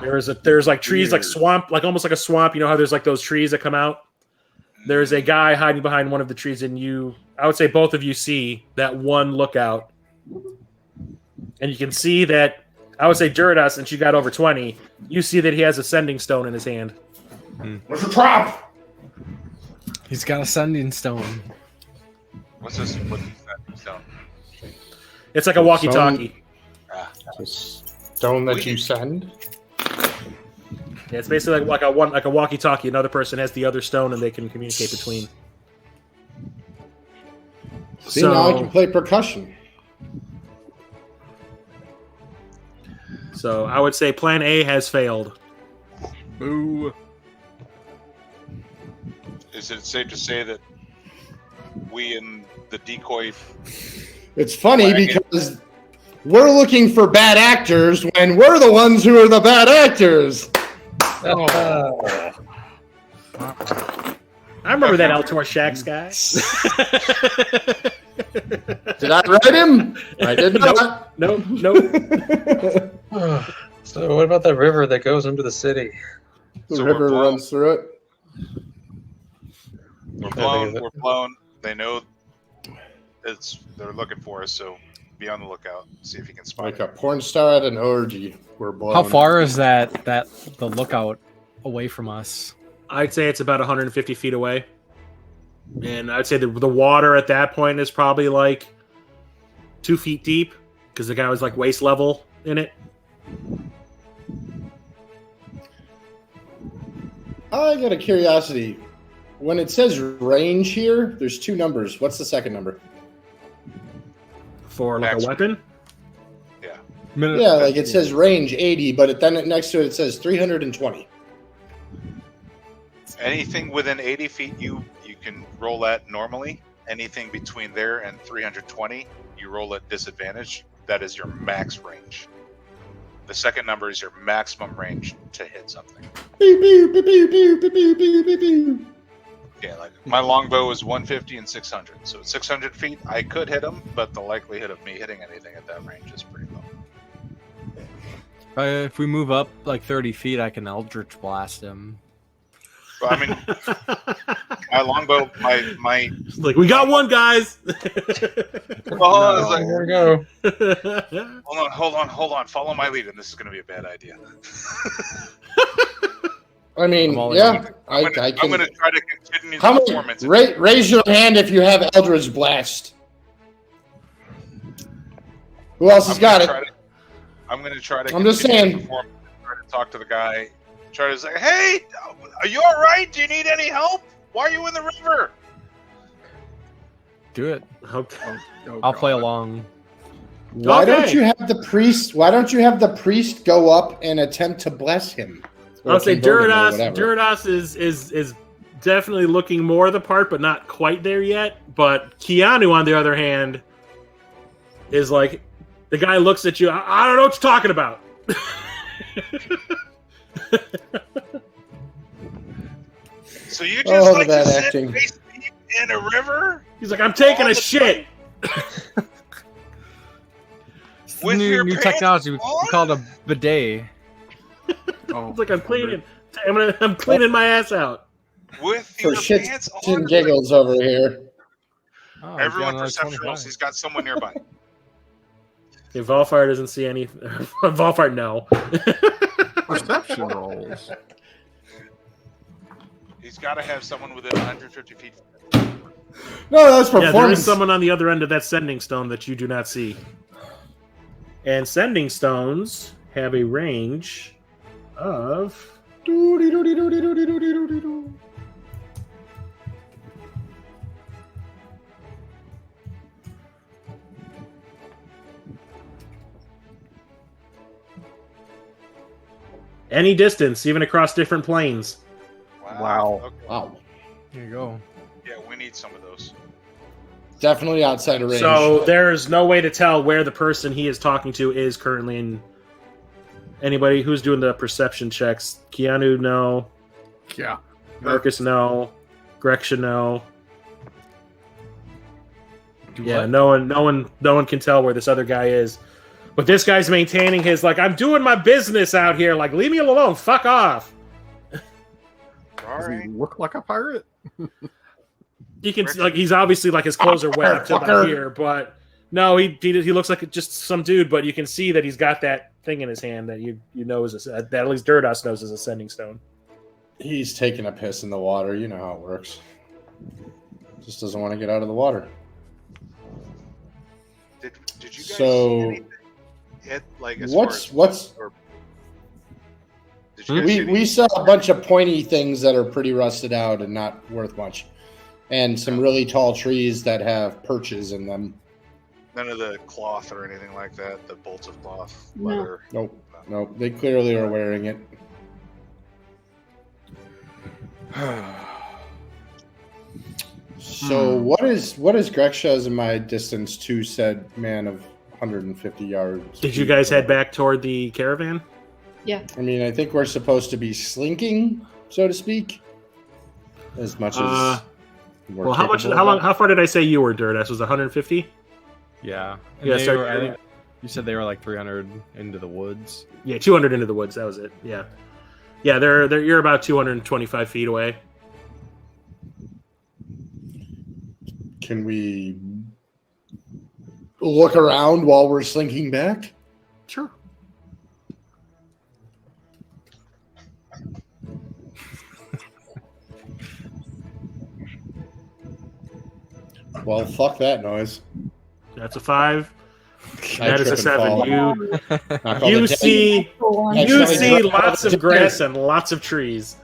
S1: There's like trees, like swamp, like almost like a swamp. You know how there's like those trees that come out? There's a guy hiding behind one of the trees, and I would say both of you see that one lookout. And you can see that, I would say Duridaas, since you got over 20, you see that he has a sending stone in his hand.
S6: What's the trap?
S5: He's got a sending stone.
S4: What's this? What's that stone?
S1: It's like a walkie-talkie.
S6: Stone that you send?
S1: Yeah, it's basically like a walkie-talkie. Another person has the other stone, and they can communicate between.
S6: See, now I can play percussion.
S1: So I would say Plan A has failed.
S3: Boo.
S4: Is it safe to say that we and the decoy?
S6: It's funny because we're looking for bad actors when we're the ones who are the bad actors.
S1: I remember that Elturel Shax guy.
S6: Did I write him? I did not.
S1: Nope.
S8: So what about that river that goes into the city?
S6: The
S4: So
S6: river
S4: we're
S6: runs through it.
S4: We're blown. They know they're looking for us, so be on the lookout. See if you can spot
S6: Like
S4: it.
S6: a porn star at an orgy. We're blown.
S5: How far is the lookout away from us?
S1: I'd say it's about 150 feet away. And I'd say the water at that point is probably like 2 feet deep because the guy was like waist level in it.
S6: I got a curiosity. When it says range here, there's 2 numbers. What's the second number?
S1: For like a weapon?
S4: Yeah.
S6: Yeah, like it says range 80, but then next to it says 320.
S4: Anything within 80 feet, you can roll that normally. Anything between there and 320, you roll at disadvantage. That is your max range. The second number is your maximum range to hit something. Yeah, like my longbow is 150 and 600. So at 600 feet, I could hit him, but the likelihood of me hitting anything at that range is pretty low.
S5: If we move up like 30 feet, I can Eldritch Blast him.
S4: But, I mean, my longbow, my
S1: like, we got one, guys.
S4: oh, it's like,
S8: Here we go.
S4: hold on. Follow my lead, and this is going to be a bad idea.
S6: I mean,
S5: I'm
S6: yeah,
S4: I'm
S6: I
S4: going
S6: can.
S4: to try to continue
S6: How
S4: the
S6: many?
S4: performance.
S6: Raise your hand if you have Eldritch Blast. Who else has got it?
S4: I'm going to try to.
S6: I'm just
S4: continue
S6: saying.
S4: the performance, try to talk to the guy. Try to say, "Hey, are you all right? Do you need any help? Why are you in the river?"
S5: Do it.
S1: Okay.
S5: I'll play along.
S6: Why don't you have the priest? Why don't you have the priest go up and attempt to bless him?
S1: I'll say
S6: Duridaas.
S1: Duridaas is definitely looking more the part, but not quite there yet. But Kea'Anu, on the other hand, is like the guy looks at you. I don't know what you're talking about.
S4: So you just like
S6: that
S4: to sit
S6: acting.
S4: face deep in a river
S1: He's like, I'm taking
S4: All
S1: a
S4: the
S1: shit.
S4: with
S5: new
S4: your
S5: new
S4: pants
S5: technology. We
S4: on?
S5: call it a bidet.
S1: It's like I'm cleaning. I'm cleaning my ass out.
S4: with
S6: For
S4: your
S6: shits
S4: pants on.
S6: and giggles over here.
S5: Oh,
S4: Everyone
S5: he's got
S4: perception
S5: another
S4: rolls.
S5: 25.
S4: He's got someone nearby.
S1: If Valfyire doesn't see any, Valfyire no.
S3: Perception rolls.
S4: He's got to have someone within 150 feet.
S6: No, that's
S1: Yeah, there is
S6: performance.
S1: someone on the other end of that sending stone that you do not see. And sending stones have a range of. Any distance, even across different planes.
S3: Wow.
S4: Okay.
S6: Wow.
S5: There you go.
S4: Yeah, we need some of those.
S6: Definitely outside of range.
S1: So there's no way to tell where the person he is talking to is currently in. Anybody who's doing the perception checks? Kea'Anu, no.
S3: Yeah.
S1: Marcus, no. Greksha, no. Yeah,
S5: what?
S1: no one can tell where this other guy is. But this guy's maintaining his like, I'm doing my business out here. Like, leave me alone. Fuck off.
S4: All
S3: Does
S4: right.
S3: he look like a pirate?
S1: You can like he's obviously like his clothes are wet up to about here, but no, he looks like just some dude. But you can see that he's got that thing in his hand that you know is that at least Duridaas knows is a sending stone.
S6: He's taking a piss in the water. You know how it works. Just doesn't want to get out of the water.
S4: Did you guys
S6: So-
S4: see anything? Like as
S6: What's-
S4: far as
S6: what's-
S4: or- Did you guys see
S6: We saw a bunch of pointy things that are pretty rusted out and not worth much, and some really tall trees that have perches in them.
S4: none of the cloth or anything like that? The bolts of cloth,
S7: No.
S4: leather.
S6: Nope. They clearly are wearing it. So what is Greksha's in my distance to said man of 150 yards?
S1: Did you guys head back toward the caravan?
S6: I mean, I think we're supposed to be slinking, so to speak, as much as. we're
S1: Well, how much?
S6: capable
S1: How
S6: of
S1: long?
S6: that.
S1: How far did I say you were, Duridaas? Was 150?
S5: Yeah. And
S1: Yeah,
S5: they
S1: start-
S5: were, I think you said they were like 300 into the woods.
S1: Yeah, 200 into the woods. That was it. Yeah, yeah. They're you're about 225 feet away.
S6: Can we look around while we're slinking back?
S1: Sure.
S6: Well, fuck that noise.
S1: That's a 5.
S6: I
S1: That is a
S6: trip and
S1: 7.
S6: fall. Knock all
S1: You
S6: the
S1: see
S6: Accidentally drop
S1: lots
S6: all the
S1: of grass and lots of trees.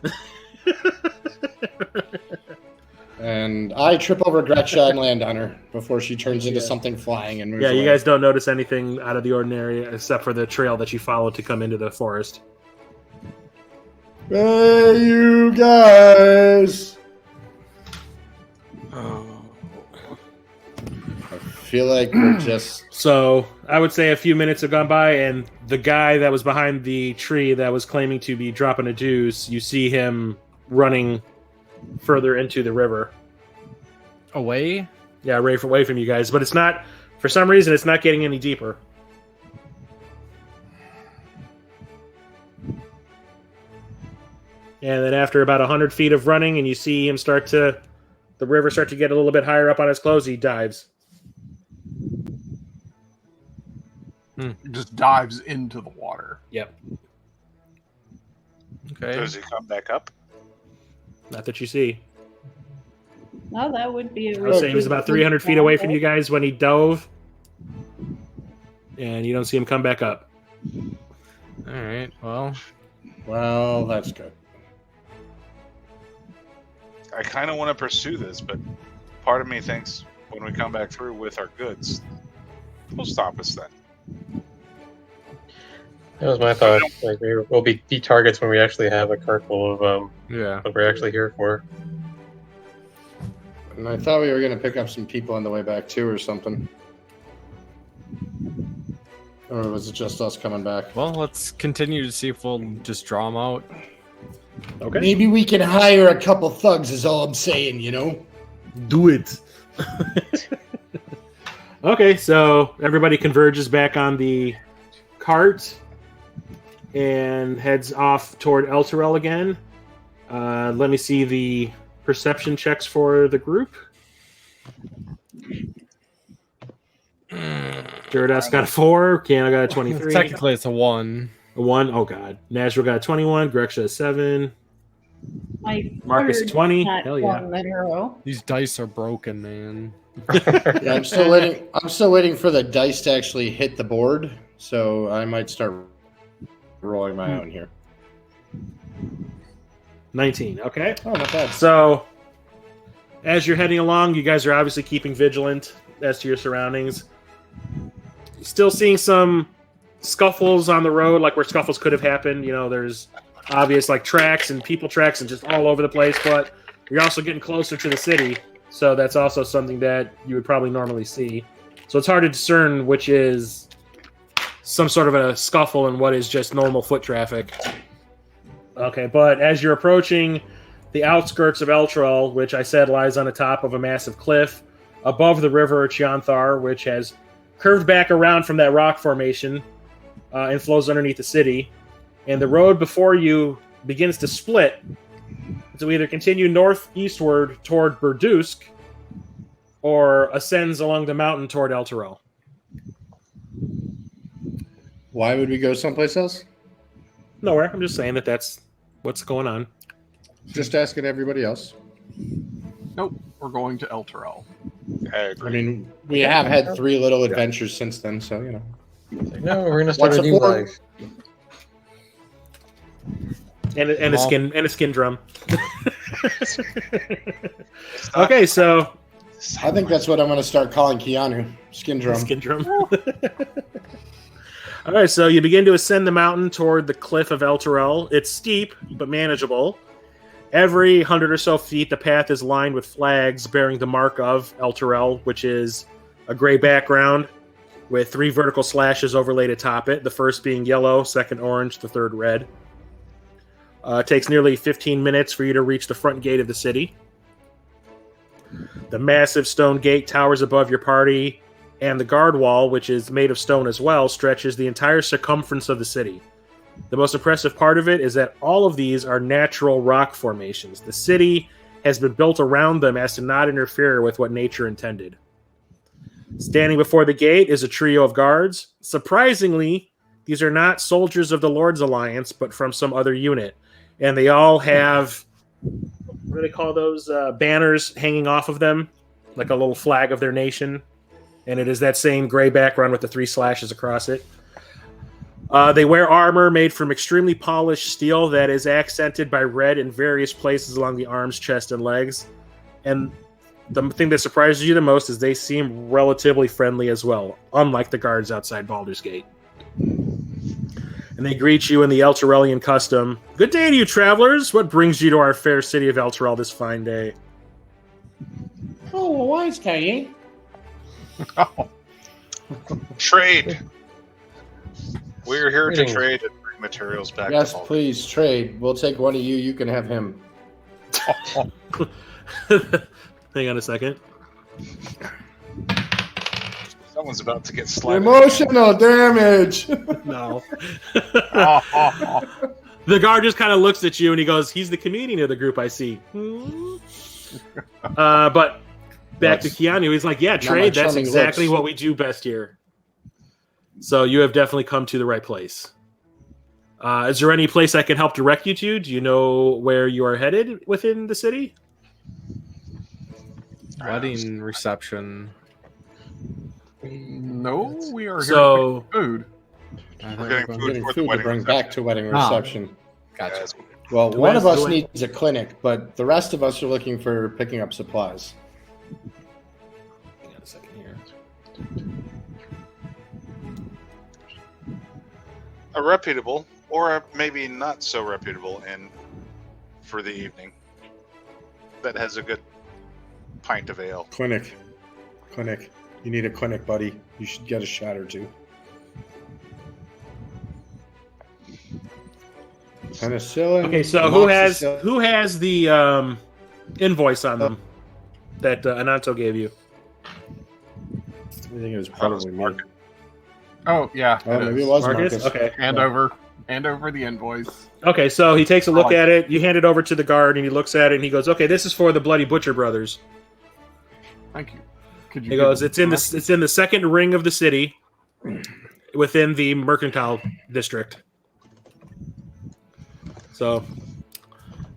S6: And I trip over Greksha and land on her before she turns into something flying and moves
S1: Yeah, you
S6: away.
S1: guys don't notice anything out of the ordinary except for the trail that you followed to come into the forest.
S6: Hey, you guys!
S1: Oh.
S6: I feel like we're just...
S1: So I would say a few minutes have gone by, and the guy that was behind the tree that was claiming to be dropping a deuce, you see him running further into the river.
S5: Away?
S1: Yeah, right away from you guys. But it's not, for some reason, it's not getting any deeper. And then after about 100 feet of running, and you see him the river start to get a little bit higher up on his clothes, he dives.
S3: Just dives into the water.
S1: Yep.
S5: Okay.
S4: Does he come back up?
S1: Not that you see.
S7: No, that would be a
S1: I would say he was about 300 feet away from you guys when he dove. And you don't see him come back up.
S5: All right. Well,
S6: Well, that's good.
S4: I kind of want to pursue this, but part of me thinks when we come back through with our goods, he'll stop us then.
S8: That was my thought. Like we'll be targets when we actually have a cart full of
S5: yeah.
S8: what we're actually here for.
S6: And I thought we were going to pick up some people on the way back, too, or something. Or was it just us coming back?
S5: Well, let's continue to see if we'll just draw them out.
S1: Okay.
S6: Maybe we can hire a couple thugs, is all I'm saying, you know?
S1: Do it. Okay, so everybody converges back on the cart and heads off toward Elturel again. Let me see the perception checks for the group. Duridaas got a 4. Kea'Anu got a 23.
S5: Technically, it's a 1.
S1: A 1. Oh, God. Nazriel got a 21. Greksha a 7.
S7: My
S1: Marcus
S7: third
S1: 20.
S7: nat
S1: Hell yeah.
S7: 1 in a row.
S5: These dice are broken, man.
S6: Yeah, I'm still waiting. I'm still waiting for the dice to actually hit the board, so I might start rolling my own here.
S1: 19. Okay.
S6: Oh, not bad.
S1: So, as you're heading along, you guys are obviously keeping vigilant as to your surroundings. Still seeing some scuffles on the road, like where scuffles could have happened. You know, there's obvious like tracks and people tracks and just all over the place, but you're also getting closer to the city, so that's also something that you would probably normally see. So it's hard to discern which is some sort of a scuffle and what is just normal foot traffic. Okay, but as you're approaching the outskirts of Elturel, which I said lies on the top of a massive cliff above the river Chianthar, which has curved back around from that rock formation and flows underneath the city, and the road before you begins to split to either continue northeastward toward Burdusk or ascends along the mountain toward Elturel.
S6: Why would we go someplace else?
S1: Nowhere. I'm just saying that that's what's going on.
S6: Just asking everybody else.
S3: Nope, we're going to Elturel.
S6: I mean, we have had 3 little adventures since then, so, you know.
S8: No, we're gonna start
S6: What's
S8: a
S6: the
S8: new
S6: point?
S8: life.
S1: And a skin drum. Okay, so
S6: I think that's what I'm going to start calling Kea'Anu. Skin drum.
S1: skin drum. All right, so you begin to ascend the mountain toward the cliff of Elturel. It's steep but manageable. Every 100 or so feet, the path is lined with flags bearing the mark of Elturel, which is a gray background with 3 vertical slashes overlaid atop it. The first being yellow, second orange, the third red. It takes nearly 15 minutes for you to reach the front gate of the city. The massive stone gate towers above your party, and the guard wall, which is made of stone as well, stretches the entire circumference of the city. The most impressive part of it is that all of these are natural rock formations. The city has been built around them as to not interfere with what nature intended. Standing before the gate is a trio of guards. Surprisingly, these are not soldiers of the Lord's Alliance, but from some other unit. And they all have, what do they call those, banners hanging off of them like a little flag of their nation, and it is that same gray background with the 3 slashes across it. They wear armor made from extremely polished steel that is accented by red in various places along the arms, chest, and legs. And the thing that surprises you the most is they seem relatively friendly as well, unlike the guards outside Baldur's Gate. And they greet you in the Elturelian custom. Good day to you, travelers. What brings you to our fair city of Elturel this fine day?
S6: Oh, wise guy,
S4: Trade. We're here to trade and bring materials back.
S6: Yes,
S4: to Baldur's.
S6: please trade. We'll take one of you. You can have him.
S1: Hang on a second.
S4: Someone's about to get slimed.
S6: Emotional damage.
S1: No. The guard just kind of looks at you and he goes, he's the comedian of the group, I see. But back to Kea'Anu, he's like, yeah, trade, that's exactly what we do best here. So you have definitely come to the right place. Is there any place I can help direct you to? Do you know where you are headed within the city?
S5: Wedding reception.
S3: No, we are here
S1: So-
S3: to pick food.
S4: We're getting
S6: I'm
S4: food
S6: getting
S4: for the
S6: food to
S4: wedding
S6: bring
S4: reception.
S6: back to wedding
S5: Ah.
S6: reception.
S5: Gotcha.
S6: Well,
S1: Who
S6: one
S1: has-
S6: of us
S1: who-
S6: needs a clinic, but the rest of us are looking for picking up supplies.
S1: Hang on a second here.
S4: A reputable, or a maybe not so reputable inn for the evening that has a good pint of ale.
S6: Clinic. You need a clinic, buddy. You should get a shot or two. Penicillin.
S1: Okay, so who has the invoice on them that Ananto gave you?
S6: I think it was probably me.
S3: Oh yeah.
S6: Oh,
S3: it
S6: maybe
S3: is.
S6: it was
S1: Marcus?
S6: Marcus.
S1: Okay.
S3: Hand over the invoice.
S1: Okay, so he takes a look at it. You hand it over to the guard, and he looks at it, and he goes, "Okay, this is for the Bloody Butcher Brothers."
S3: Thank you. Could you
S1: He
S3: give
S1: goes,
S3: it
S1: "It's in
S3: to
S1: the it's in the second ring of the city, within the mercantile district." So,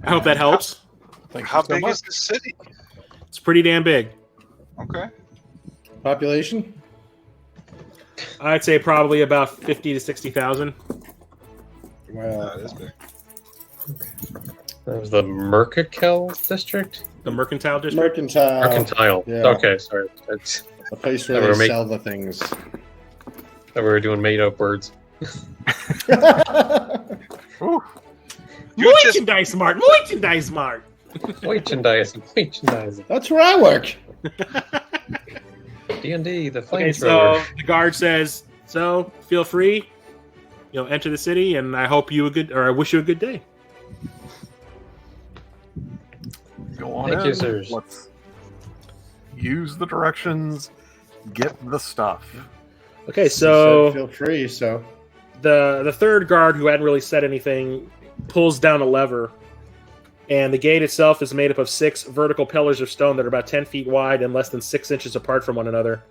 S1: I hope that helps.
S3: Thank you
S4: How
S3: so
S4: big
S3: much.
S4: is the city?
S1: It's pretty damn big.
S4: Okay.
S6: Population?
S1: I'd say probably about 50 to 60,000.
S6: Well,
S4: That is big.
S8: That was the Mercakel district?
S1: The mercantile district.
S6: mercantile.
S8: Mercantile.
S6: yeah.
S8: Okay, sorry. That's,
S6: A place where
S8: That
S6: they
S8: we're
S6: sell the things.
S8: that we were doing made up words.
S3: Ooh,
S4: You just
S1: Merchandise mart. Merchandise mart.
S8: Merchandise.
S6: That's where I work.
S8: D&D, the
S1: Okay,
S8: flamethrower.
S1: so the guard says, "So feel free, enter the city, and I hope you I wish you a good day."
S3: go on
S8: Thank
S3: in.
S8: you, sirs.
S3: Let's use the directions. Get the stuff.
S1: Okay,
S6: You
S1: so
S6: said feel free. So
S1: the third guard, who hadn't really said anything, pulls down a lever, and the gate itself is made up of 6 vertical pillars of stone that are about 10 feet wide and less than 6 inches apart from one another.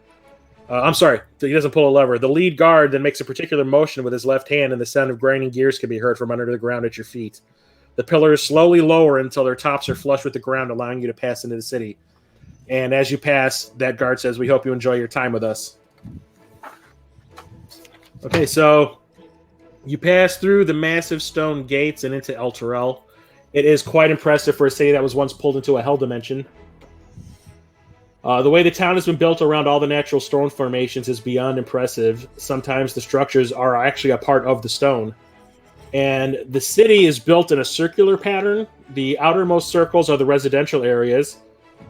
S1: I'm sorry, he doesn't pull a lever. The lead guard then makes a particular motion with his left hand, and the sound of grinding gears can be heard from under the ground at your feet. The pillars slowly lower until their tops are flush with the ground, allowing you to pass into the city. And as you pass, that guard says, "We hope you enjoy your time with us." Okay, so you pass through the massive stone gates and into Elturel. It is quite impressive for a city that was once pulled into a hell dimension. The way the town has been built around all the natural stone formations is beyond impressive. Sometimes the structures are actually a part of the stone. And the city is built in a circular pattern. The outermost circles are the residential areas.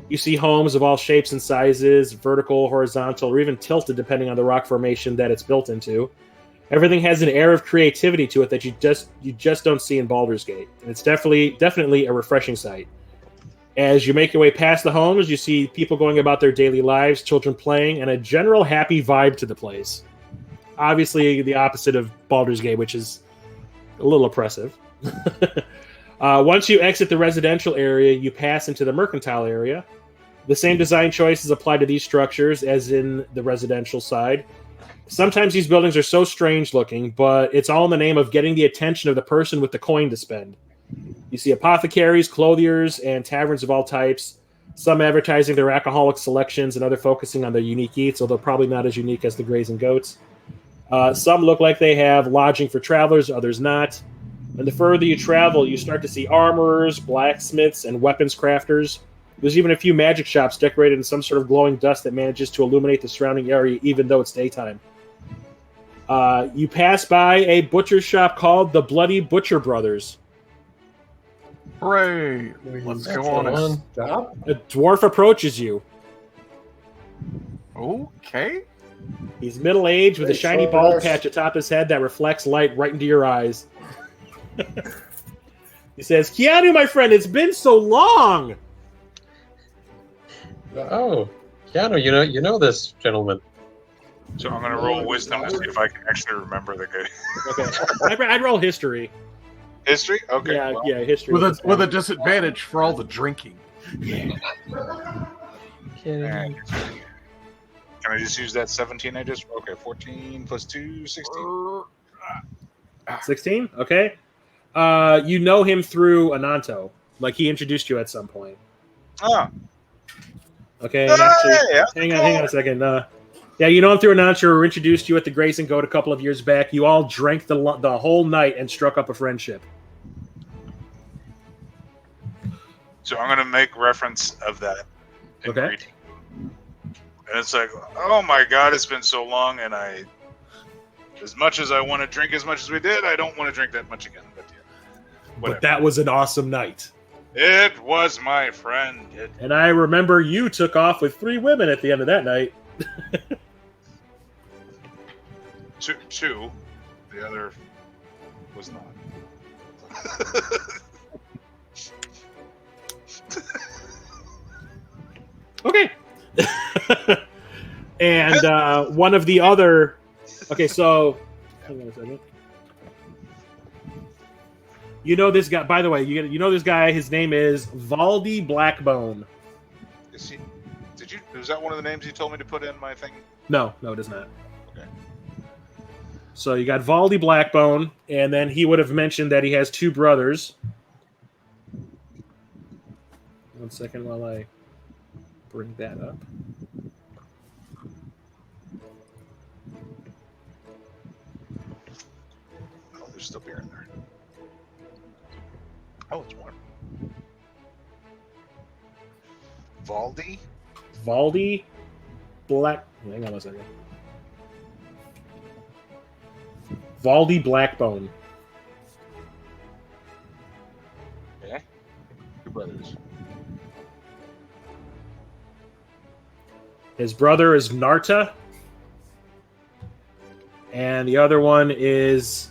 S1: You see homes of all shapes and sizes, vertical, horizontal, or even tilted depending on the rock formation that it's built into. Everything has an air of creativity to it that you just don't see in Baldur's Gate. And it's definitely a refreshing sight. As you make your way past the homes, you see people going about their daily lives, children playing, and a general happy vibe to the place. Obviously, the opposite of Baldur's Gate, which is a little oppressive. Once you exit the residential area, you pass into the mercantile area. The same design choices apply to these structures as in the residential side. Sometimes these buildings are so strange looking, but it's all in the name of getting the attention of the person with the coin to spend. You see apothecaries, clothiers, and taverns of all types. Some advertising their alcoholic selections and other focusing on their unique eats, although probably not as unique as the Grazing Goats. Some look like they have lodging for travelers, others not. And the further you travel, you start to see armorers, blacksmiths, and weapons crafters. There's even a few magic shops decorated in some sort of glowing dust that manages to illuminate the surrounding area even though it's daytime. You pass by a butcher shop called the Bloody Butcher Brothers.
S3: Hooray! Let's go on it.
S6: Stop.
S1: A dwarf approaches you.
S3: Okay.
S1: He's middle-aged with a
S6: Hey,
S1: shiny
S6: so
S1: bald
S6: nice.
S1: patch atop his head that reflects light right into your eyes. He says, Kea'Anu, my friend, it's been so long!
S8: Oh, Kea'Anu, you know this gentleman.
S4: So I'm gonna roll wisdom to see if I can actually remember the guy.
S1: Okay. I'd roll history.
S4: History? Okay.
S1: Yeah,
S4: well,
S1: yeah, history.
S3: With a disadvantage for all the drinking.
S4: and- Can I just use that 17 I just... Okay, 14 plus 2, 16.
S1: 16? Okay. You know him through Ananto. Like, he introduced you at some point.
S4: Oh.
S1: Okay, and actually,
S4: Hey,
S1: hang on a second. Yeah, you know him through Ananto, who introduced you at the Grazing Goat a couple of years back. You all drank the whole night and struck up a friendship.
S4: So I'm gonna make reference of that. in
S1: Okay.
S4: greeting. And it's like, oh my god, it's been so long, and as much as I want to drink as much as we did, I don't want to drink that much again. But yeah, whatever.
S1: But that was an awesome night.
S4: It was, my friend.
S1: And I remember you took off with 3 women at the end of that night.
S4: Two. The other was not.
S1: Okay. And one of the other... Okay, so... Hang on a second. You know this guy... By the way, you know this guy, his name is Valdi Blackbone.
S4: Is he? Was that one of the names you told me to put in my thing?
S1: No, it is not.
S4: Okay.
S1: So you got Valdi Blackbone, and then he would have mentioned that he has 2 brothers. One second while I bring that up.
S4: Oh, there's still beer in there. Oh, it's warm.
S1: Valdi Black... Hang on a second. Valdi Blackbone.
S4: Okay. 2 brothers.
S1: His brother is Narta. And the other one is...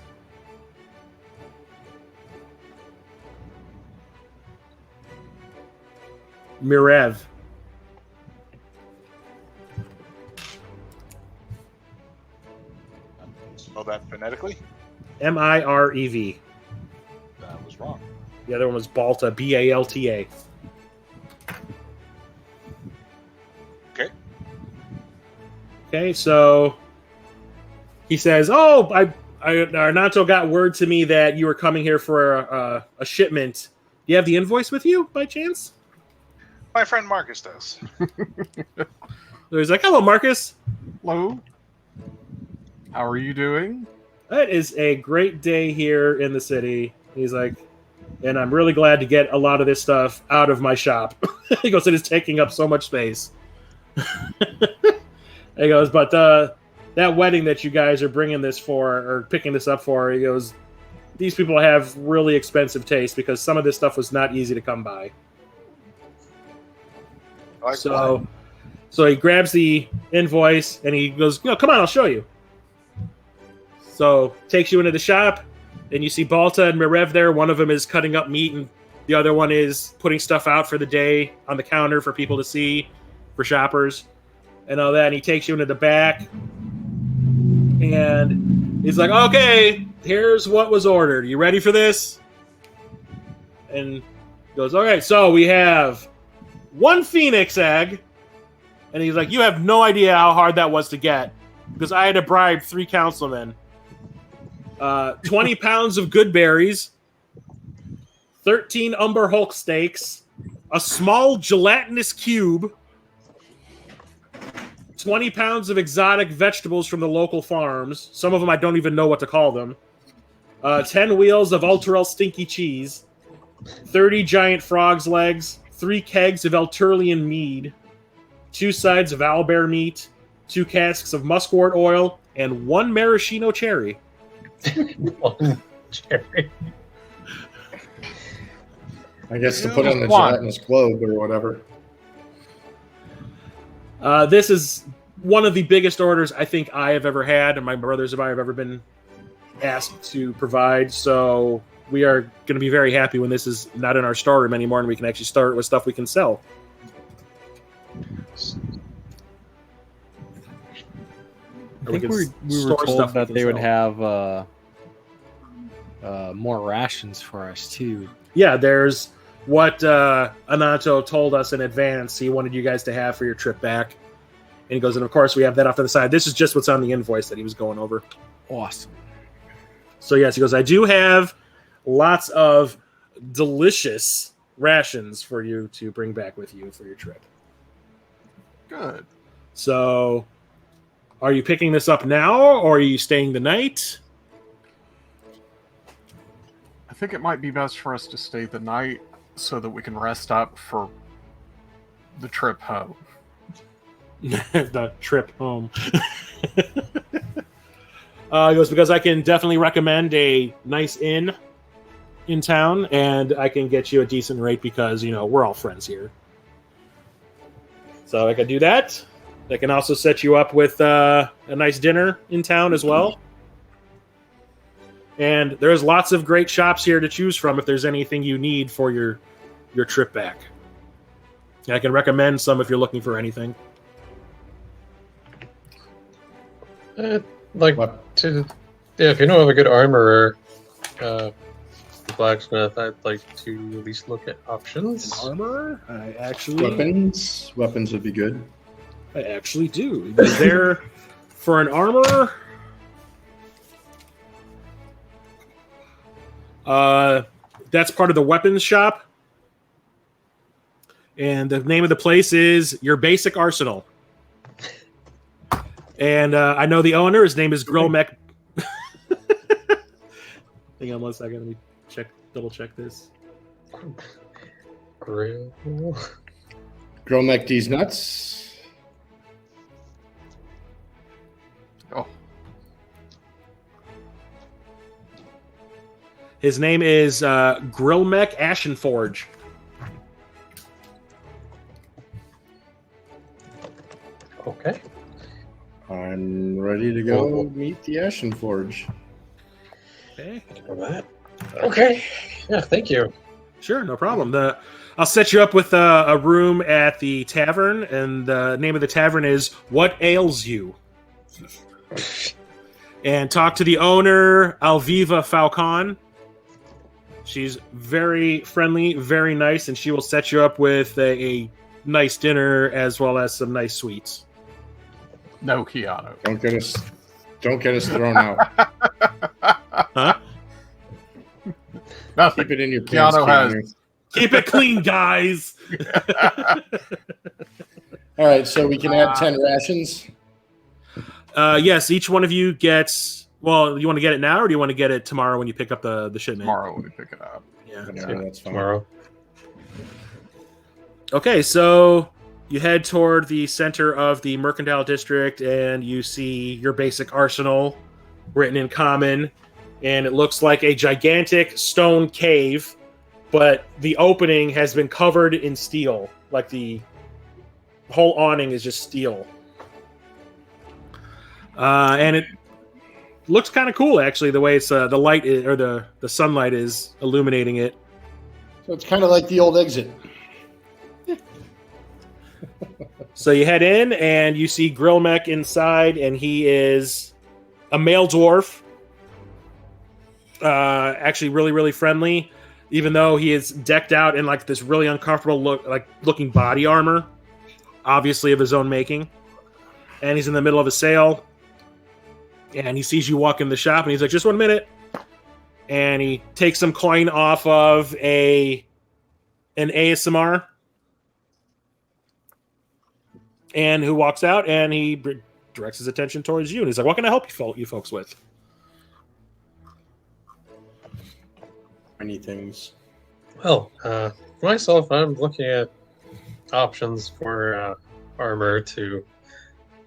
S1: Mirev.
S4: Spell that phonetically?
S1: Mirev.
S4: That was wrong.
S1: The other one was Balta, Balta.
S4: Okay.
S1: Okay, so he says, "Oh, Arnato got word to me that you were coming here for a shipment. Do you have the invoice with you, by chance?"
S4: My friend Marcus does.
S1: So he's like, "Hello, Marcus.
S3: Hello. How are you doing?
S1: It is a great day here in the city." He's like, "And I'm really glad to get a lot of this stuff out of my shop." He goes, "It is taking up so much space." He goes, "But that wedding that you guys are bringing this for, or picking this up for," he goes, "these people have really expensive taste because some of this stuff was not easy to come by."
S4: Like
S1: So he grabs the invoice and he goes, "Come on, I'll show you." So takes you into the shop, and you see Balta and Mirev there. One of them is cutting up meat, and the other one is putting stuff out for the day on the counter for people to see, for shoppers, and all that. And he takes you into the back, and he's like, "Okay, here's what was ordered. You ready for this?" And he goes, "All right, so we have 1 phoenix egg." And he's like, "You have no idea how hard that was to get, because I had to bribe 3 councilmen. 20 pounds of good berries, 13 Umber Hulk steaks, a small gelatinous cube, 20 pounds of exotic vegetables from the local farms. Some of them I don't even know what to call them. 10 wheels of Elturel stinky cheese, 30 giant frog's legs, 3 kegs of Elturelian mead, 2 sides of owlbear meat, 2 casks of muskwort oil, and 1 maraschino cherry.
S8: One cherry.
S6: I guess to put on the gelatinous globe or whatever.
S1: This is one of the biggest orders I think I have ever had, and my brothers and I have ever been asked to provide. So we are going to be very happy when this is not in our storeroom anymore, and we can actually start with stuff we can sell.
S5: I think we were told that they would have more rations for us too.
S1: Yeah, there's what Anato told us in advance he wanted you guys to have for your trip back. And he goes, and of course we have that off to the side. This is just what's on the invoice that he was going over.
S5: Awesome.
S1: So yes, he goes, I do have lots of delicious rations for you to bring back with you for your trip.
S3: Good.
S1: So are you picking this up now, or are you staying the night?
S3: I think it might be best for us to stay the night so that we can rest up for the trip home.
S1: The trip home. He goes, because I can definitely recommend a nice inn in town, and I can get you a decent rate because, we're all friends here. So I can do that. I can also set you up with a nice dinner in town as well. And there's lots of great shops here to choose from if there's anything you need for your trip back. And I can recommend some if you're looking for anything.
S8: If you know of a good armorer, blacksmith, I'd like to at least look at options.
S1: Armor? I actually
S6: Weapons would be good.
S1: I actually do. Is there for an armorer? That's part of the weapons shop. And the name of the place is Your Basic Arsenal. And I know the owner. His name is Grillmech. Hang on 1 second. Let me double check this.
S6: Grillmech D's nuts.
S3: Oh.
S1: His name is Grillmech Ashenforge.
S8: Okay.
S6: I'm ready to go meet the Ashenforge.
S1: Okay.
S8: Okay. Yeah, thank you.
S1: Sure, no problem. I'll set you up with a room at the tavern, and the name of the tavern is What Ails You? And talk to the owner, Alviva Falcon. She's very friendly, very nice, and she will set you up with a nice dinner as well as some nice sweets.
S3: No, Kea'Anu.
S6: Don't get us thrown out.
S1: Huh?
S3: Nothing.
S6: Keep it in your pants,
S3: Kea'Anu has.
S1: Keep it clean, guys.
S6: All right, so we can add 10 rations.
S1: Yes, each one of you gets. Well, you want to get it now, or do you want to get it tomorrow when you pick up the shipment?
S3: Tomorrow when we pick it up.
S1: Yeah.
S6: That's fine.
S8: Tomorrow.
S1: Okay, so you head toward the center of the Mercantile District, and you see Your Basic Arsenal written in common, and it looks like a gigantic stone cave, but the opening has been covered in steel. Like the whole awning is just steel. And it looks kind of cool, actually, the way it's the light is, or the sunlight is illuminating it.
S6: So it's kind of like the old exit.
S1: So you head in, and you see Grillmech inside, and he is a male dwarf. Actually, really, really friendly, even though he is decked out in like this really uncomfortable looking body armor, obviously of his own making. And he's in the middle of a sale, and he sees you walk in the shop, and he's like, "Just 1 minute," and he takes some coin off of a an ASMR, and who walks out, and he directs his attention towards you, and he's like, "What can I help you folks with?"
S6: Many things.
S8: Well, for myself, I'm looking at options for armor to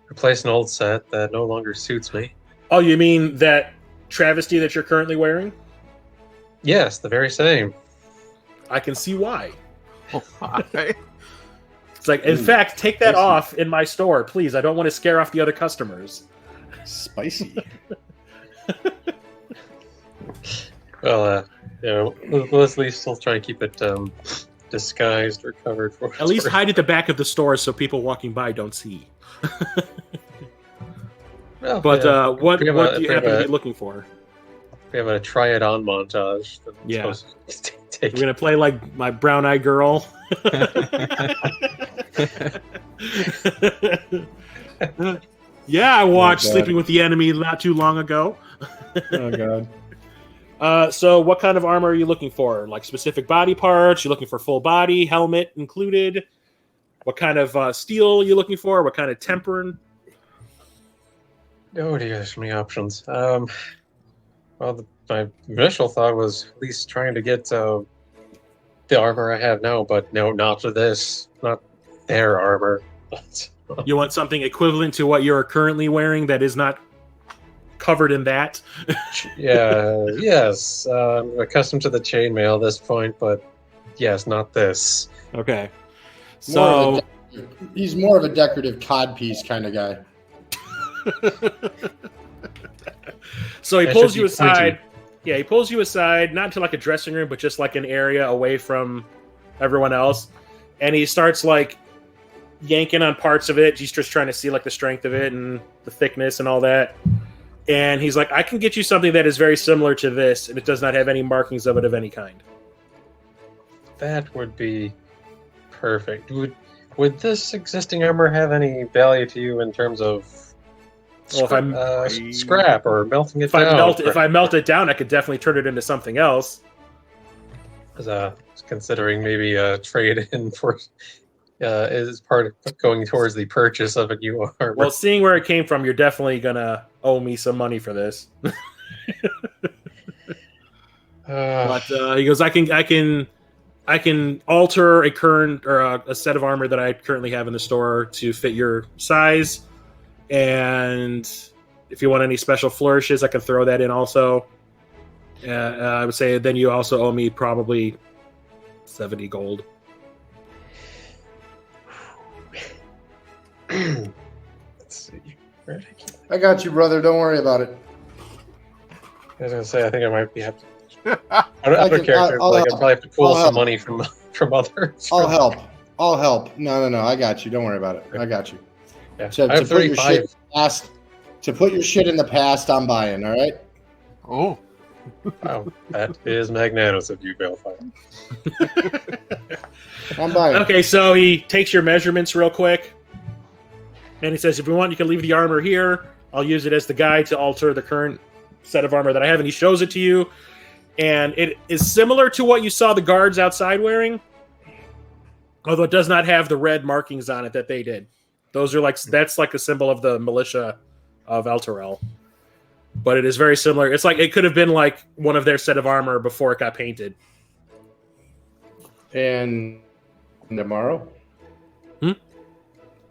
S8: replace an old set that no longer suits me.
S1: Oh, you mean that travesty that you're currently wearing?
S8: Yes, the very same.
S1: I can see why.
S3: Why?
S1: It's like, in fact, take that off in my store, please. I don't want to scare off the other customers.
S6: Spicy.
S8: Well, we'll at least still try and keep it disguised or covered for.
S1: At least hide at the back of the store so people walking by don't see.
S8: Well,
S1: But
S8: yeah,
S1: what do you happen to
S8: a-
S1: be looking for?
S8: we have a try it on montage. that I'm
S1: Yeah.
S8: supposed to take.
S1: We're gonna play like my brown-eyed girl. Yeah, I watched
S6: God.
S1: Sleeping with the Enemy not too long ago.
S6: Oh god.
S1: So what kind of armor are you looking for? Like specific body parts? You looking for full body, helmet included? What kind of steel are you looking for? What kind of temper?
S8: Oh dear, there's so many options. My initial thought was at least trying to get the armor I have now, but no, not for this, not their armor.
S1: You want something equivalent to what you're currently wearing that is not covered in that?
S8: Yeah, yes. I'm accustomed to the chainmail at this point, but yes, not this.
S1: Okay.
S6: More of
S1: So
S6: he's more of a decorative codpiece kind of guy.
S1: so he
S8: That
S1: pulls
S8: should
S1: you
S8: be pointy.
S1: aside. Yeah, he pulls you aside, not to like a dressing room, but just like an area away from everyone else. And he starts like yanking on parts of it. He's just trying to see like the strength of it and the thickness and all that. And he's like, I can get you something that is very similar to this, and it does not have any markings of it of any kind.
S8: That would be perfect. Would this existing armor have any value to you in terms of
S1: Well, if
S8: scrap or melting it
S1: If I
S8: down?
S1: melt it down, I could definitely turn it into something else.
S8: Considering maybe a trade in for is part of going towards the purchase of a new armor.
S1: Well, seeing where it came from, you're definitely gonna owe me some money for this. But he goes, I can alter a current or a set of armor that I currently have in the store to fit your size, and if you want any special flourishes, I can throw that in also. I would say then you also owe me probably 70 gold.
S8: Let's see. Where did I keep it?
S6: I got you, brother. Don't worry about it.
S8: I was gonna say I think I might be have to.
S6: I
S8: Other
S6: can-
S8: characters,
S6: I'll
S8: like
S6: help.
S8: I'd probably have to pull
S6: I'll
S8: some
S6: help.
S8: money from others.
S6: I'll help. I'll help. No. I got you. Don't worry about it. I got you.
S8: Yeah.
S6: To,
S8: I have
S6: to put your
S8: 35.
S6: shit in the past, to put your shit in the past, I'm buying. All right.
S3: Oh,
S8: Wow, that is magnanimous of you, Valfyire.
S6: I'm buying.
S1: Okay, so he takes your measurements real quick, and he says, if you want, you can leave the armor here. I'll use it as the guide to alter the current set of armor that I have, and he shows it to you. And it is similar to what you saw the guards outside wearing, although it does not have the red markings on it that they did. Those are that's like a symbol of the militia of Elturel. But it is very similar. It's like it could have been like one of their set of armor before it got painted.
S6: And tomorrow.
S1: Hmm?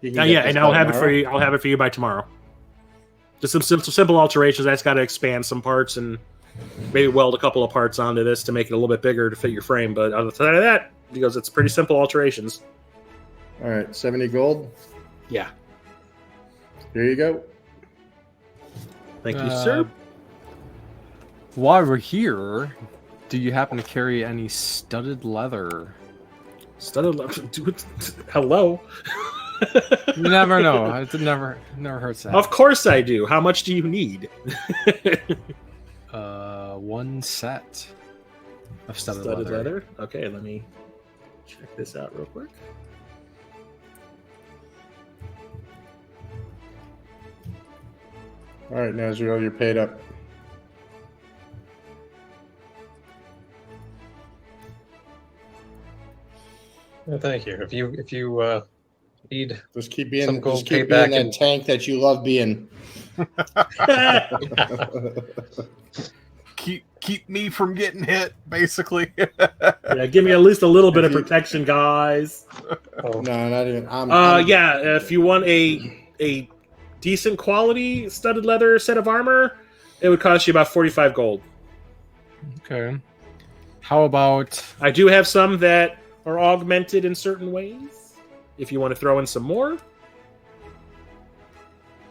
S6: You can get
S1: Yeah,
S6: this
S1: and I'll
S6: by
S1: have it for
S6: tomorrow?
S1: you. I'll have it for you by tomorrow. Just some simple alterations. I just got to expand some parts and maybe weld a couple of parts onto this to make it a little bit bigger to fit your frame. But outside of that, he goes, it's pretty simple alterations.
S6: All right, 70 gold.
S1: Yeah.
S6: Here you go.
S1: Thank you, sir.
S5: While we're here, do you happen to carry any studded leather?
S1: Hello.
S5: You never know. It never hurts that.
S1: Of course I do. How much do you need?
S5: One set of studded leather.
S1: Okay, let me check this out real quick.
S6: All right, Nazriel, you're paid up.
S8: Well, thank you. If you need
S6: Just keep
S8: Some
S6: being,
S8: gold
S6: just keep
S8: payback
S6: being that
S8: and-
S6: tank that you love being.
S3: Keep me from getting hit, basically.
S1: Yeah, give me at least a little bit of
S6: If you-
S1: protection, guys.
S8: oh,
S6: No, not even. I'm
S1: Yeah, if you want a decent quality studded leather set of armor, it would cost you about 45 gold.
S5: Okay. How about
S1: I do have some that are augmented in certain ways. If you want to throw in some more,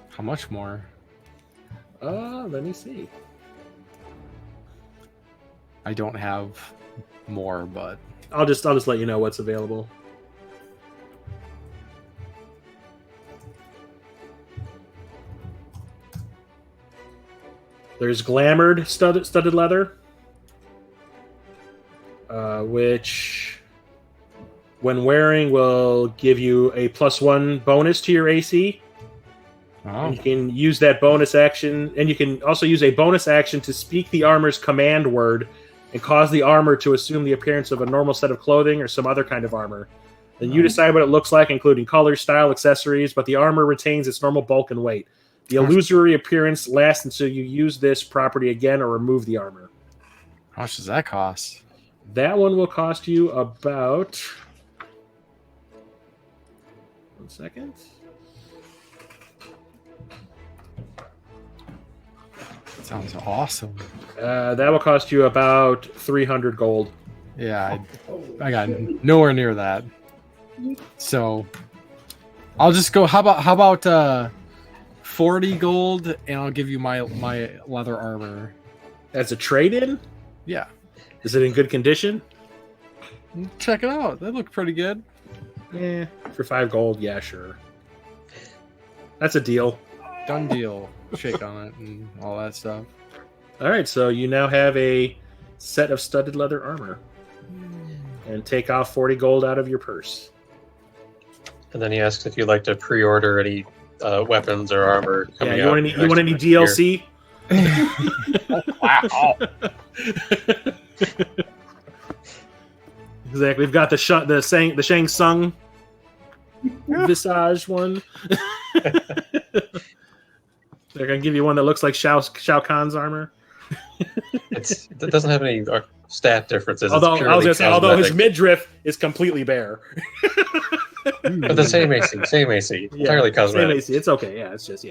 S5: how much more?
S1: let me see.
S5: I don't have more, but
S1: I'll just let you know what's available. There's glamored studded leather, which, when wearing, will give you a +1 bonus to your AC. And you can use that bonus action, and you can also use a bonus action to speak the armor's command word and cause the armor to assume the appearance of a normal set of clothing or some other kind of armor. Then you decide what it looks like, including color, style, accessories, but the armor retains its normal bulk and weight. The illusory appearance lasts until you use this property again or remove the armor.
S5: How much does that cost?
S1: That one will cost you about... 1 second.
S5: That sounds awesome.
S1: That will cost you about 300 gold.
S5: Yeah, I got nowhere near that. So I'll just go. How about 40 gold, and I'll give you my leather armor.
S1: As a trade-in?
S5: Yeah,
S1: Is it in good condition?
S5: check it out. That looked pretty good.
S1: Yeah, for 5 gold, yeah, sure. That's a deal.
S5: Done deal. Shake on it and all that stuff.
S1: All right, so you now have a set of studded leather armor, and take off 40 gold out of your purse.
S8: and then he asks if you'd like to pre-order any weapons or armor.
S1: Yeah,
S8: coming
S1: you
S8: out
S1: want any
S8: next year.
S1: DLC?
S3: Wow.
S1: Exactly. We've got the Shang Tsung visage one. They're gonna give you one that looks like Shao Kahn's armor.
S8: It doesn't have any stat differences.
S1: Although
S8: it's
S1: I was gonna say, although his
S8: cosmetic.
S1: midriff is completely bare.
S8: But the same AC, entirely
S1: Same
S8: cosmetic.
S1: AC. It's okay. Yeah, it's just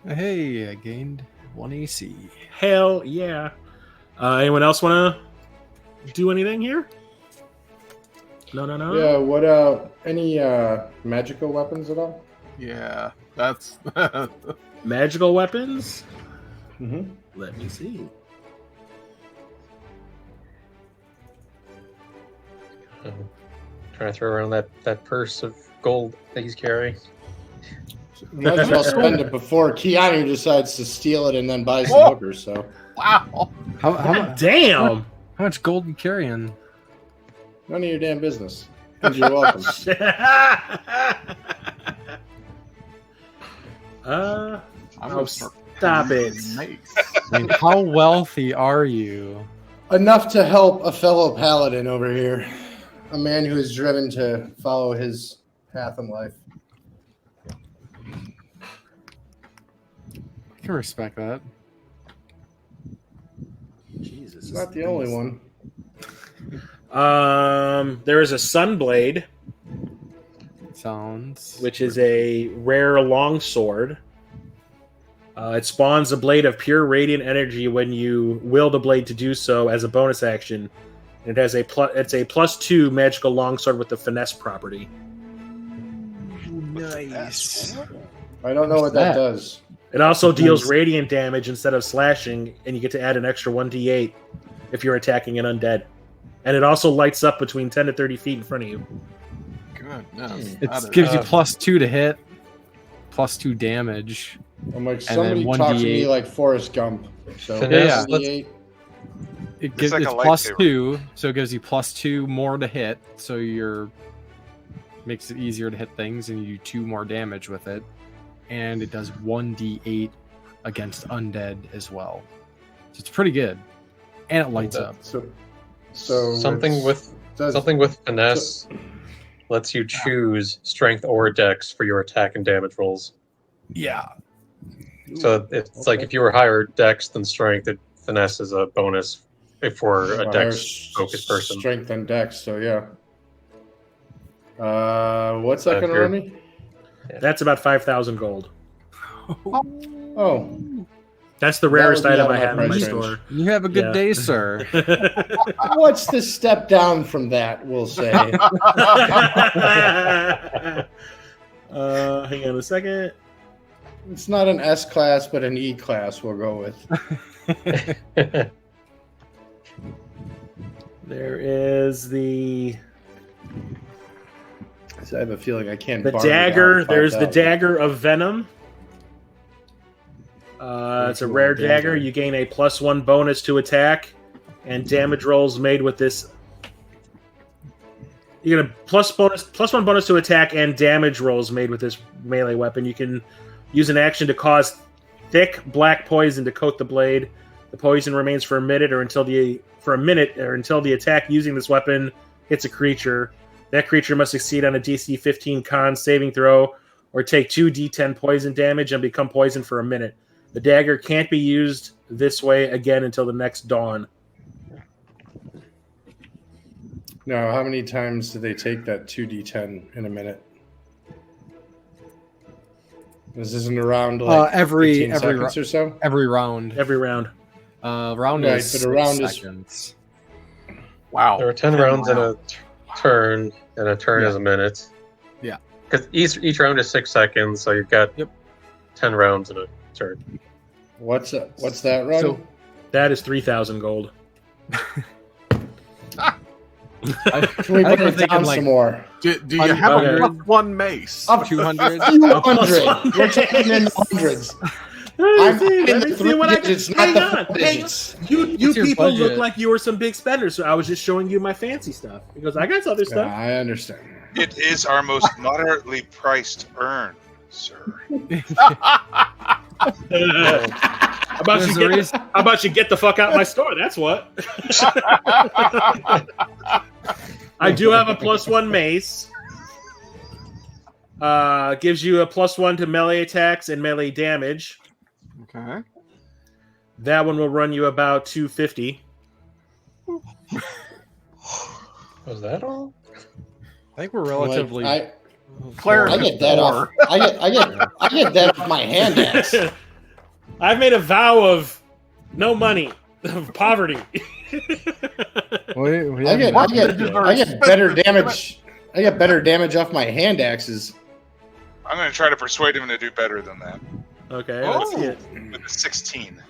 S5: Hey, I gained 1 AC.
S1: Hell yeah. Anyone else want to do anything here? No.
S6: Yeah. What? Any magical weapons at all?
S3: Yeah, that's
S1: Magical weapons?
S6: Mm-hmm.
S1: Let me see.
S8: Trying to throw around that purse of gold that he's carrying.
S6: Might as well spend it before Kea'Anu decides to steal it and then buy some
S3: Whoa.
S6: hookers. So
S3: wow.
S5: How
S1: Damn.
S5: much gold you carrying?
S6: none of your damn business. And you're welcome.
S3: I'm
S1: Oh,
S3: gonna start
S1: stop it.
S3: mace.
S5: I mean, how wealthy are you?
S6: Enough to help a fellow paladin over here, a man who is driven to follow his path in life.
S5: I can respect that.
S1: Jesus.
S6: It's not the only one.
S1: There is a Sunblade,
S5: Sounds.
S1: which is a rare longsword. It spawns a blade of pure radiant energy when you will the blade to do so as a bonus action. It has it's a +2 magical longsword with the finesse property.
S5: Nice.
S6: I don't know what that does.
S1: It also deals
S5: Nice.
S1: radiant damage instead of slashing, and you get to add an extra 1d8 if you're attacking an undead. And it also lights up between 10 to 30 feet in front of you.
S3: Goodness.
S5: It
S3: that is-
S5: gives you +2 to hit, +2 damage.
S6: I'm like,
S5: And then
S6: somebody talk to me
S5: 1d8.
S6: like Forrest Gump. So
S8: Finesse,
S6: 1d8.
S5: It gives
S4: like
S5: it's
S4: a lightsaber.
S5: +2, so it gives you +2 more to hit. So makes it easier to hit things, and you do 2 more damage with it. And it does 1d8 against undead as well. So it's pretty good, and it lights up.
S6: So So
S8: something
S6: it's-
S8: with finesse lets you choose strength or dex for your attack and damage rolls.
S5: Yeah.
S8: So it's like if you were higher dex than strength, finesse is a bonus for a dex focused person.
S6: Strength and dex. So yeah. What's that
S8: If
S6: gonna
S8: you're-
S6: run me?
S1: That's about 5,000 gold.
S6: Oh,
S1: That's the
S6: That
S1: rarest
S6: would be
S1: item
S6: out
S1: I
S6: of my
S1: have in my
S6: price range.
S1: store.
S5: You have a good
S1: Yeah.
S5: day, sir.
S6: what's the step down from that? We'll say.
S1: Hang on a second.
S6: It's not an S class, but an E class. We'll go with.
S1: There is the
S6: I have a feeling I can't.
S1: the
S6: barter
S1: dagger.
S6: down
S1: There's the
S6: 5,000.
S1: dagger of venom. It's a rare dagger. You gain a +1 bonus to attack and damage rolls made with this. You get a +1 bonus to attack and damage rolls made with this melee weapon. You can use an action to cause thick black poison to coat the blade. The poison remains for a minute or until the attack using this weapon hits a creature. That creature must succeed on a DC 15 con saving throw or take 2d10 poison damage and become poisoned for a minute. The dagger can't be used this way again until the next dawn.
S6: Now, how many times do they take that 2d10 in a minute? This isn't around like
S5: every
S6: 15 seconds or so.
S5: Every round.
S1: Every round.
S5: Round
S6: Right,
S5: is
S6: but a round
S5: 6
S6: is-
S5: seconds.
S3: Wow.
S8: There are 10 rounds in a turn, and a turn is a minute.
S5: Yeah.
S8: Because each round is 6 seconds, so you've got 10 rounds in a turn.
S6: What's that run?
S5: So-
S1: That is 3,000 gold.
S6: Can we
S5: I
S6: break
S5: was
S6: it
S5: thinking,
S6: down
S5: like,
S6: some more?
S3: Do you have
S1: Okay.
S3: a +1 mace?
S6: Up
S5: 200.
S6: 200. We're talking in the hundreds. I'm in
S1: Let
S6: the
S1: me see
S6: three
S1: what I
S6: digits,
S1: can.
S6: not
S1: Hang
S6: the
S1: on.
S6: four
S1: Hang
S6: digits.
S1: You
S5: What's your
S1: people look
S5: budget?
S1: like you were some big spenders, so I was just showing you my fancy stuff. Because I got other stuff.
S6: I understand.
S4: It is our most moderately priced urn, sir.
S1: How about you get the fuck out of my store? That's what. I do have a +1 mace. Gives you a +1 to melee attacks and melee damage.
S3: Okay.
S1: That one will run you about 250.
S8: Was that all?
S5: I think we're relatively.
S6: Like,
S3: Cleric
S6: I
S3: is
S6: get that off.
S3: poor.
S6: I get that off my hand axe.
S1: I've made a vow of no money, of poverty.
S6: I get better damage. I get better damage off my hand axes.
S4: I'm going to try to persuade him to do better than that.
S1: Okay, let's see it.
S4: With a 16.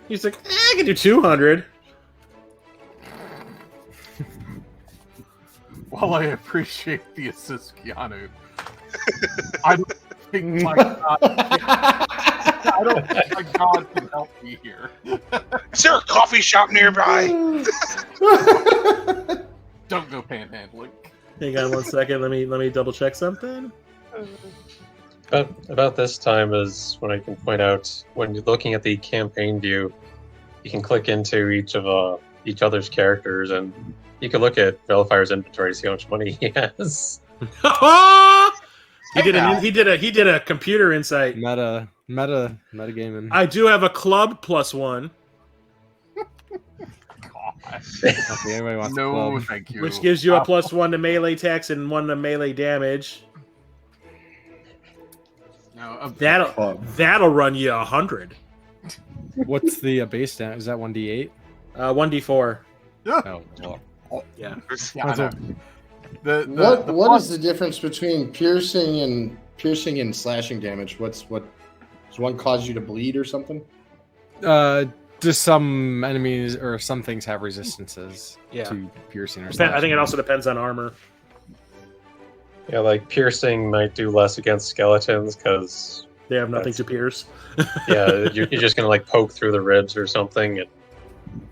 S1: He's like, I can do 200.
S3: While I appreciate the assist, Kea'Anu, I don't think my God. I don't think my God can help me here.
S4: Is there a coffee shop nearby?
S3: Don't go panhandling.
S1: Hang on 1 second. Let me double check something.
S8: About this time is when I can point out when you're looking at the campaign view, you can click into each other's characters, and you can look at Valfyre's inventory to see how much money he has.
S1: He did a computer insight.
S5: Meta gaming.
S1: I do have a club +1,
S5: Okay, anybody wants to
S3: No,
S5: club?
S3: thank you.
S1: which gives you a +1 to melee attacks and 1 to melee damage.
S3: No,
S1: That'll run you 100.
S5: What's the base down? Is that 1d8?
S1: 1d4.
S5: Oh, well.
S1: Yeah.
S3: yeah, I know.
S6: What is the difference between piercing and slashing damage? What does one cause you to bleed or something?
S5: Just some enemies or some things have resistances
S1: Yeah.
S5: to piercing or
S1: I
S5: slashing.
S1: think it also depends on armor.
S8: Yeah, like piercing might do less against skeletons because
S1: They have nothing to pierce.
S8: yeah, you're just gonna like poke through the ribs or something,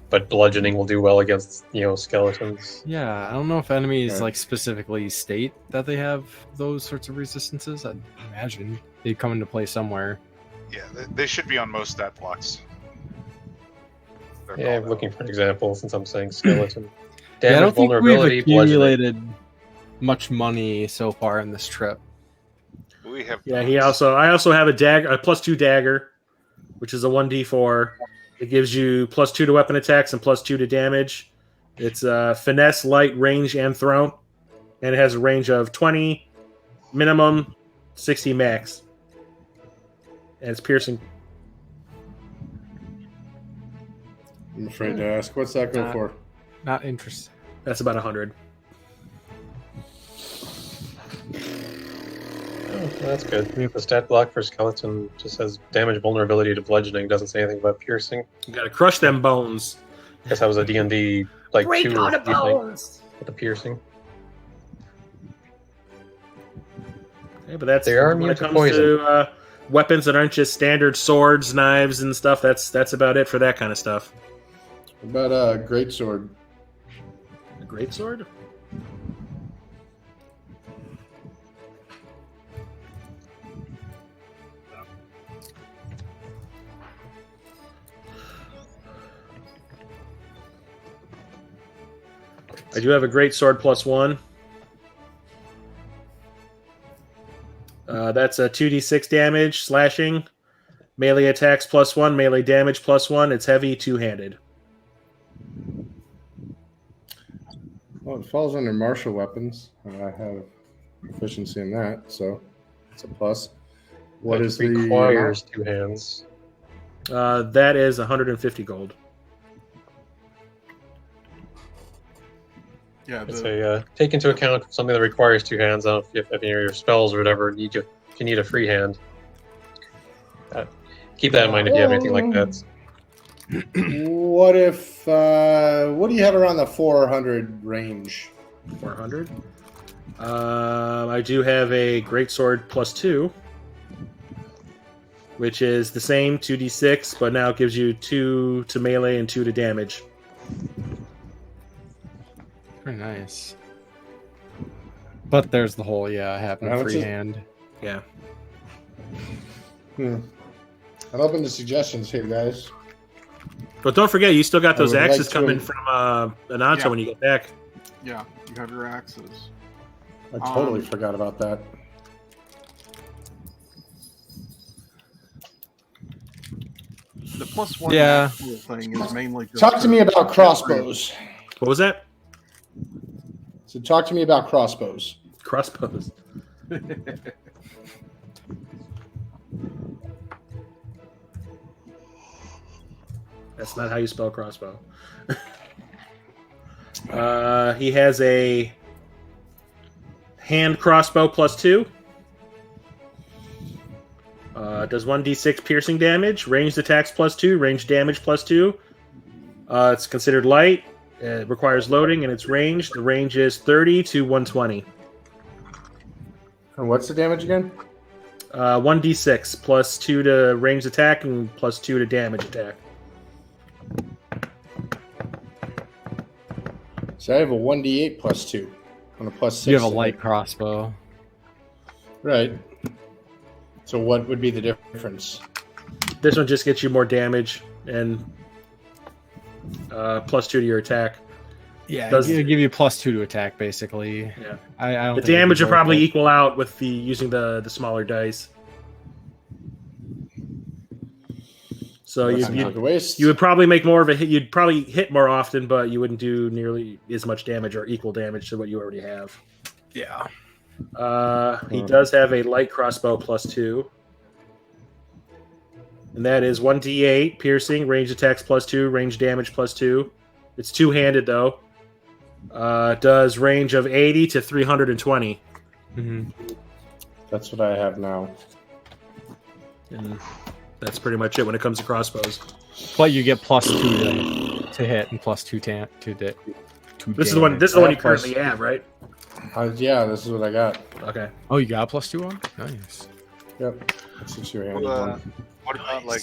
S8: but bludgeoning will do well against skeletons.
S5: Yeah, I don't know if enemies
S6: Okay.
S5: like specifically state that they have those sorts of resistances. I imagine they come into play somewhere.
S4: Yeah, they should be on most stat blocks. they're
S8: Yeah, I'm
S4: called
S8: looking for an example since I'm saying skeleton.
S5: Yeah, I
S8: Damage,
S5: don't think we've
S8: vulnerability, bludgeoning.
S5: accumulated much money so far in this trip.
S4: out. We have.
S1: Yeah,
S4: not.
S1: I also have a dagger, a +2 dagger, which is a 1d4. It gives you +2 to weapon attacks and +2 to damage. It's finesse, light, range, and thrown, and it has a range of 20 minimum, 60 max, and it's piercing.
S6: I'm afraid to ask. What's that go for?
S5: Not interested.
S1: That's about 100.
S8: Oh, that's good. The stat block for skeleton just says damage, vulnerability to bludgeoning. Doesn't say anything about piercing.
S1: You gotta crush them bones.
S8: Guess that was a D&D like
S7: Break
S8: 2
S7: all
S8: or
S7: the
S8: 3 thing
S7: bones.
S8: with the piercing.
S1: Okay, but that's
S8: They are
S1: when
S8: immune
S1: it
S8: to
S1: comes
S8: poison.
S1: to weapons that aren't just standard swords, knives, and stuff. That's about it for that kind of stuff.
S6: What about a greatsword?
S1: A great sword. I do have a great sword +1. That's a 2d6 damage, slashing, melee attacks +1, melee damage +1. It's heavy, two-handed.
S6: Well, it falls under martial weapons, and I have proficiency in that, so it's a plus. What
S8: It
S6: is the
S8: requires 2 hands.
S1: That is 150 gold.
S3: Yeah,
S8: It's a take into account something that requires 2 hands. I don't know if any of your spells or whatever if you need a free hand. Keep that in mind if you have anything like that.
S6: What if? What do you have around the 400 range?
S1: 400. I do have a greatsword +2, which is the same 2d6, but now it gives you 2 to melee and 2 to damage.
S5: Very nice. But there's the whole, I have
S6: How
S5: no
S6: much
S5: free
S6: is-
S5: hand.
S1: Yeah.
S6: I'm open to suggestions here, guys.
S1: But don't forget, you still got those
S6: I would
S1: axes
S6: like to-
S1: coming from Ananta
S3: Yeah.
S1: when you get back.
S3: yeah, you have your axes.
S6: I totally forgot about that.
S3: The +1
S5: Yeah.
S3: actual thing is mainly just
S6: Talk to me about crossbows.
S1: What was that?
S6: So talk to me about crossbows.
S1: Crossbows. That's not how you spell crossbow. He has a hand crossbow +2. Does 1d6 piercing damage, ranged attacks +2, ranged damage +2. It's considered light. It requires loading, and its range. The range is 30 to 120.
S6: And what's the damage again?
S1: 1d6 +2 to ranged attack and +2 to damage attack.
S6: So I have a 1d8 +2 on a +6.
S5: You have a light crossbow.
S6: Right. So what would be the difference?
S1: This one just gets you more damage and +2 to your attack.
S5: Yeah,
S1: Does-
S5: it'll give you +2 to attack, basically.
S1: Yeah.
S5: I don't
S1: The
S5: think it'd
S1: damage
S5: be
S1: will probably
S5: worth it.
S1: equal out with the using the smaller dice. So
S6: That
S1: you
S6: seems like a waste.
S1: you would probably make more of a hit. You'd probably hit more often, but you wouldn't do nearly as much damage or equal damage to what you already have.
S5: Yeah.
S1: He does have a light crossbow +2. And that is 1d8 piercing, range attacks +2, range damage +2. It's two-handed though. Does range of 80 to 320.
S5: Mhm.
S6: That's what I have now.
S1: And that's pretty much it when it comes to crossbows.
S5: But you get +2 to hit and +2 to
S1: This is the one. This is the one you currently have, right?
S6: Yeah, this is what I got.
S1: Okay.
S5: Oh, you got a +2 on? Nice.
S6: Yep. That's a two-handed
S4: Well,
S6: one.
S4: what about like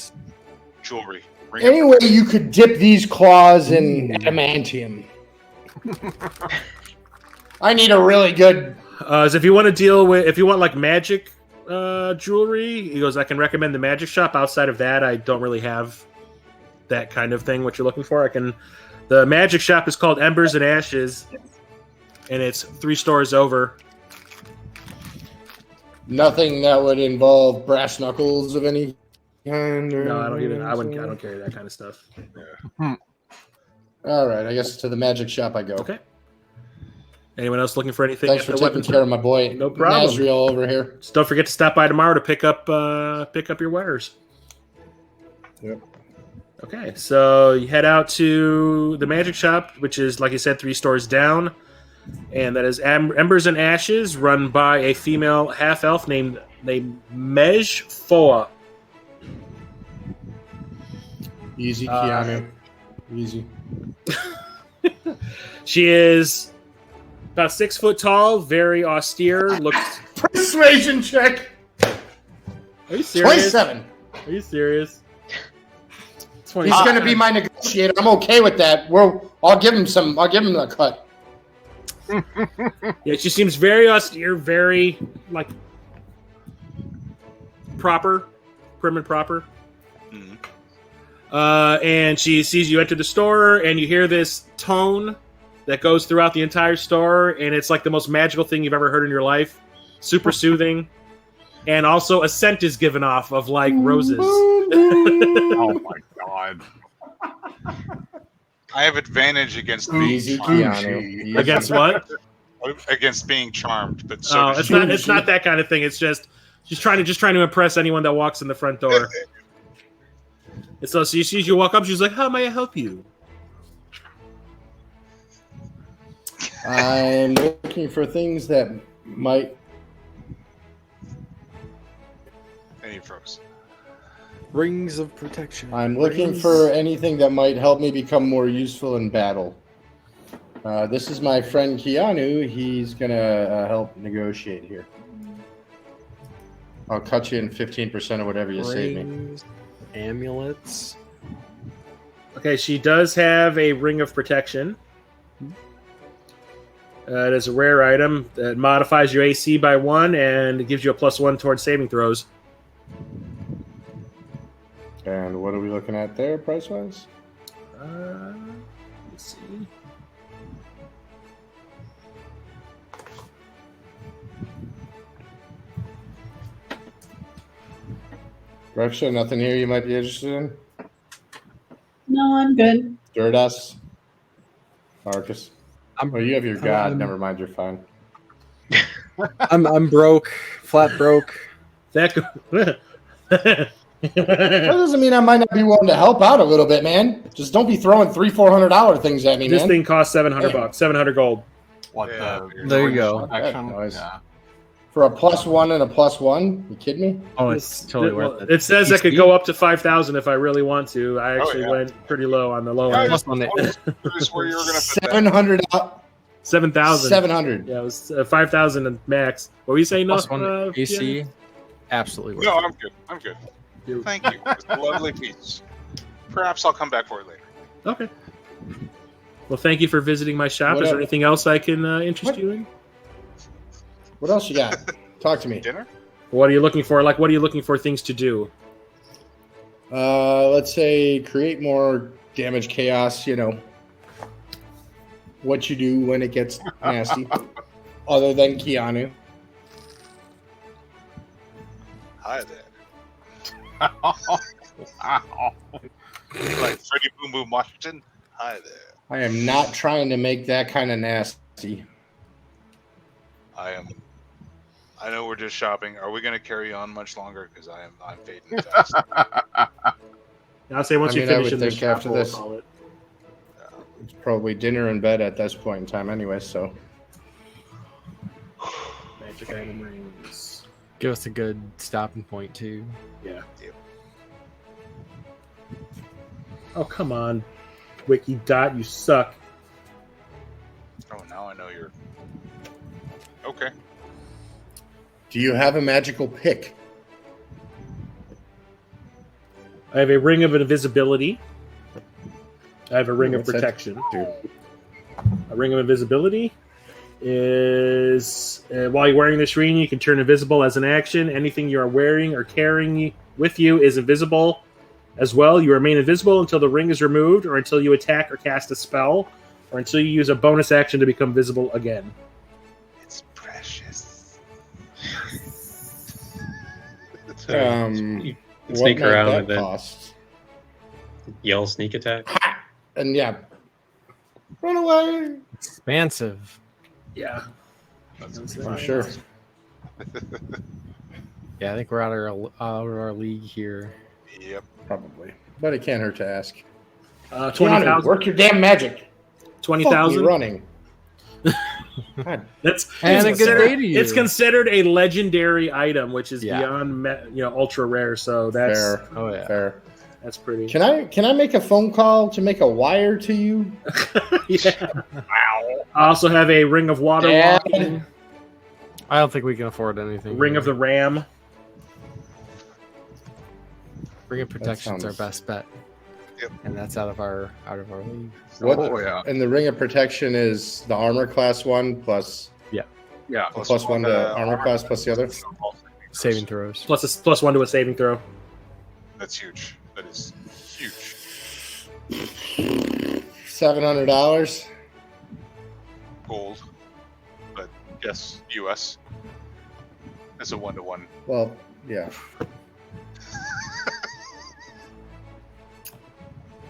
S4: jewelry? Ring
S6: Anyway, you could dip these claws in adamantium. I need a really good.
S1: So if you want to deal with, if you want like magic jewelry, he goes, I can recommend the magic shop. Outside of that, I don't really have that kind of thing, what you're looking for, the magic shop is called Embers and Ashes, and it's 3 stores over.
S6: Nothing that would involve brass knuckles of any kind.
S1: No, I don't carry that kind of stuff.
S6: All right, I guess to the magic shop I go.
S1: Okay. Anyone else looking for anything?
S6: Thanks for taking care of my boy.
S1: No problem.
S6: Nazriel over here.
S1: Just don't forget to stop by tomorrow to pick up your wares.
S6: Yep.
S1: Okay, so you head out to the magic shop, which is, like you said, 3 stores down, and that is Embers and Ashes, run by a female half elf named Mej Foa.
S6: Easy, Kea'Anu. Easy.
S1: She is about 6 foot tall, very austere. Looks.
S6: Persuasion check.
S1: Are you serious?
S6: 27.
S1: Are you serious?
S6: He's going to be my negotiator. I'm okay with that. I'll give him a cut.
S1: Yeah, she seems very austere, very like proper, prim and proper. And she sees you enter the store, and you hear this tone that goes throughout the entire store, and it's like the most magical thing you've ever heard in your life. Super soothing. And also a scent is given off of like roses.
S3: Oh my god.
S4: I have advantage against being
S6: Easy,
S4: charmed.
S6: Kea'Anu.
S1: Against what?
S4: Against being charmed, but so does
S1: it's not that kind of thing. It's just she's trying to impress anyone that walks in the front door. And so she sees you walk up, she's like, "How may I help you?"
S6: I'm looking for things that might.
S4: any froze.
S5: Rings of protection.
S6: I'm looking for anything that might help me become more useful in battle. This is my friend Kea'Anu. He's gonna help negotiate here. I'll cut you in 15% of whatever you save me.
S5: Rings, amulets.
S1: Okay, she does have a ring of protection. It is a rare item that modifies your AC by 1 and it gives you a +1 towards saving throws.
S6: And what are we looking at there, price-wise?
S1: Let's see.
S6: Greksha, nothing here you might be interested in?
S7: No, I'm good.
S6: Duridaas? Marcus?
S5: I'm-
S6: You have your god.
S5: I'm-
S6: Never mind, you're fine.
S5: I'm broke, flat broke.
S1: That
S6: That doesn't mean I might not be willing to help out a little bit, man. Just don't be throwing $300-400 things at me,
S1: this
S6: man.
S1: thing costs $700, 700 gold.
S3: What
S4: Yeah,
S5: there you go.
S3: Action?
S6: That noise.
S3: Yeah.
S6: For a +1 and a +1? You kidding me?
S5: Oh, it's totally worth it.
S1: It says I could go up to 5,000 if I really want to. I actually
S4: yeah.
S1: went pretty low on the low
S4: Yeah,
S1: end.
S5: Plus one that-
S4: Curious where you were going to put that.
S6: 700.
S1: 7,000.
S6: 700.
S1: Yeah, it was 5,000 max. What were you saying?
S5: Plus
S1: No,
S5: one AC.
S1: yeah.
S5: Absolutely worth
S4: No,
S5: it.
S4: I'm good. I'm good. Thank you. It's a lovely piece. Perhaps I'll come back for it later.
S1: Okay. Well, thank you for visiting my shop. Is
S6: Whatever.
S1: there anything else I can interest
S6: What?
S1: you in?
S6: What else you got? Talk to me.
S4: Dinner?
S1: What are you looking for? Like, what are you looking for things to do?
S6: Let's say create more damage, chaos, what you do when it gets nasty, other than Kea'Anu.
S4: Hi there.
S3: Wow.
S4: Like Freddie Boom Boom Washington? Hi there.
S6: I am not trying to make that kind of nasty.
S4: I know we're just shopping. Are we going to carry on much longer? Because I'm fading fast.
S1: I'll say once
S6: I
S1: you
S6: mean, I
S1: finish
S6: would
S1: in this
S6: think
S1: shop,
S6: after
S1: we'll
S6: this-
S1: call it.
S6: It's probably dinner and bed at this point in time anyway, so.
S1: Magic item rings.
S5: Give us a good stopping point too.
S1: Yeah.
S4: Yep.
S1: Oh, come on. Wiki Dot, you suck.
S4: Oh, now I know you're... Okay.
S6: Do you have a magical pick?
S1: I have a ring of invisibility. I have a ring of
S6: What's that
S1: protection.
S6: do?
S1: A ring of invisibility is while you're wearing this ring, you can turn invisible as an action. Anything you are wearing or carrying with you is invisible As well, you remain invisible until the ring is removed, or until you attack or cast a spell, or until you use a bonus action to become visible again.
S4: It's precious.
S8: So you can
S6: What
S8: sneak
S6: might
S8: around
S6: that
S8: and then
S6: cost?
S8: yell sneak attack.
S6: And yeah, run away.
S5: Expansive.
S1: Yeah.
S6: I'm sure.
S5: Yeah, I think we're out of our league here.
S4: Yep.
S6: Probably. But it can't hurt to ask. Kea'Anu,
S1: 20,000.
S6: work your damn magic.
S1: 20,000.
S6: running. God,
S1: That's
S5: And
S1: it's
S5: a good
S1: considered-
S5: day to you.
S1: It's considered a legendary item, which is
S5: Yeah.
S1: beyond ultra rare. So that's
S6: fair.
S5: Oh yeah.
S6: Fair.
S1: that's pretty.
S6: Can I make a phone call to make a wire to you?
S1: Yeah. I also have a ring of water
S6: Dad.
S1: walking,
S5: I don't think we can afford anything.
S1: ring
S5: here.
S1: of the ram.
S5: Ring of Protection's
S6: sounds-
S5: our best bet.
S4: Yep.
S5: And that's out of our league.
S6: What?
S3: Oh, yeah.
S6: And the ring of protection is the armor class 1 plus
S3: Yeah.
S6: plus 1 to armor class plus the other.
S5: Saving throws.
S1: Plus 1 to a saving throw.
S4: That's huge. That is huge.
S6: $700.
S4: Gold. But yes, US. It's a 1-to-1.
S6: Well, yeah.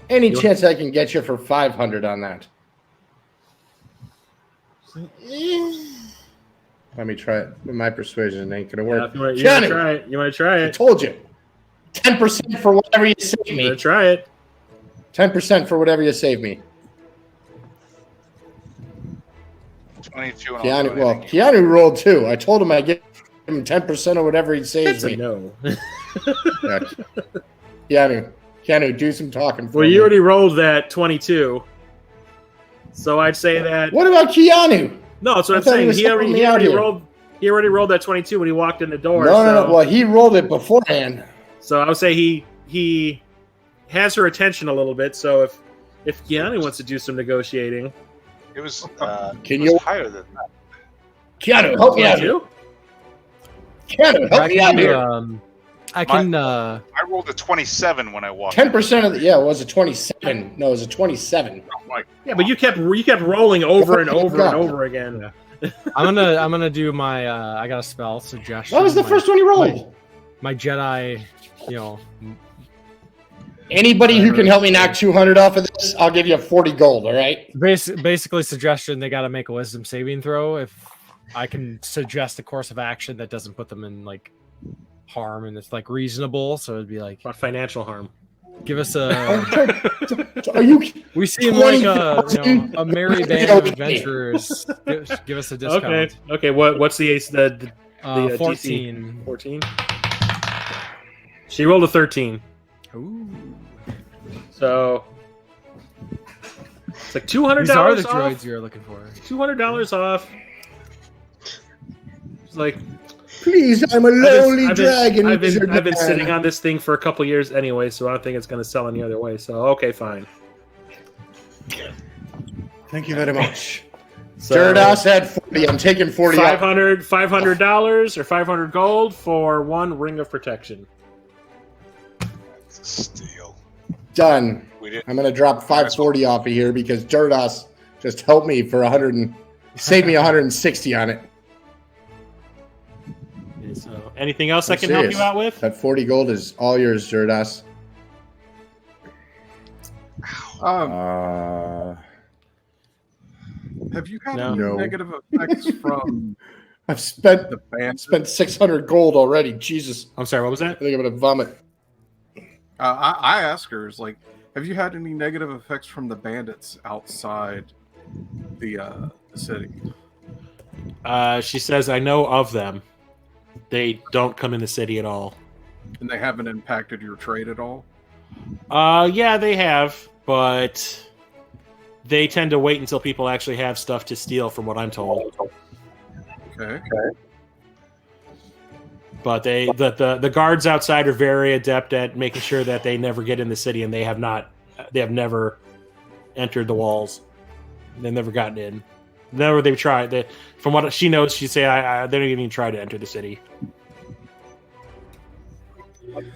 S6: Any chance I can get you for 500 on that? Let me try it. My persuasion ain't gonna
S1: Yeah,
S6: work.
S1: if you want to
S6: Kea'Anu,
S1: try it. You want to try
S6: I
S1: it.
S6: told you. 10% for whatever you save
S1: You want to
S6: me.
S1: try it.
S6: 10% for whatever you save me.
S4: 22 and
S6: Kea'Anu, well, Kea'Anu rolled 2. I told him I'd give him 10% of whatever he saves
S1: That's a
S6: me.
S1: no.
S6: Yeah. Kea'Anu, do some talking for
S1: Well,
S6: me.
S1: you already rolled that 22. So I'd say that.
S6: What about Kea'Anu?
S1: No, that's what
S6: I
S1: I'm
S6: thought he
S1: saying.
S6: was helping me out here.
S1: He already rolled that 22 when he walked in the door.
S6: No. Well, he rolled it beforehand.
S1: So I would say he has her attention a little bit. So if Kea'Anu wants to do some negotiating,
S4: it was,
S6: Can
S4: it was
S6: you-
S4: higher than that.
S6: Kea'Anu, help me out here.
S1: 22?
S6: Kea'Anu, help me out here.
S5: I can.
S4: I rolled a 27 when I walked.
S6: 10% of the it was a 27. No, it was a 27.
S1: Yeah, but you kept rolling over and over and over again.
S5: I'm gonna do my. I got a spell suggestion.
S6: That was the first one he rolled.
S5: My Jedi,
S6: Anybody who can help me knock 200 off of this, I'll give you 40 gold. All right.
S5: basically suggestion. They got to make a wisdom saving throw. If I can suggest a course of action that doesn't put them in like harm and it's like reasonable, so it'd be like
S1: About financial harm.
S5: give us a.
S6: Are you?
S5: We seem like
S6: 20,000?
S5: a merry band of adventurers. Give us a discount.
S1: Okay. What's the ace? The DC?
S5: 14.
S1: 14. She rolled a 13.
S5: Ooh.
S1: So it's like $200
S5: These are the
S1: off.
S5: droids you're looking for.
S1: $200 off. It's like
S6: Please, I'm a lonely dragon.
S1: I've been
S6: Mr.
S1: sitting
S6: Man.
S1: on this thing for a couple years anyway, so I don't think it's going to sell any other way. So okay, fine.
S6: Thank you very much.
S1: So
S6: Duridaas had 40. I'm taking 40 off.
S1: $500 or 500 gold for 1 ring of protection.
S4: It's a steal.
S6: Done.
S4: We didn't.
S6: I'm gonna drop 540 off of here because Duridaas just helped me for 100 and saved me 160 on it.
S1: So anything else I
S6: I'm
S1: can help
S6: serious.
S1: you out with?
S6: That 40 gold is all yours, Duridaas.
S3: Have you had
S1: No.
S3: any
S6: No.
S3: negative effects from
S6: I've spent
S3: the band?
S6: 600 gold already. Jesus,
S1: I'm sorry, what was
S6: I
S1: that?
S6: think I'm gonna vomit.
S3: I asked her, is like, have you had any negative effects from the bandits outside the city?
S1: She says, I know of them. They don't come in the city at all.
S3: And they haven't impacted your trade at all?
S1: Yeah, they have, but they tend to wait until people actually have stuff to steal, from what I'm told.
S3: Okay.
S1: But the guards outside are very adept at making sure that they never get in the city, and they have never entered the walls. They've never gotten in. Never they've tried. From what she knows, she say they don't even try to enter the city.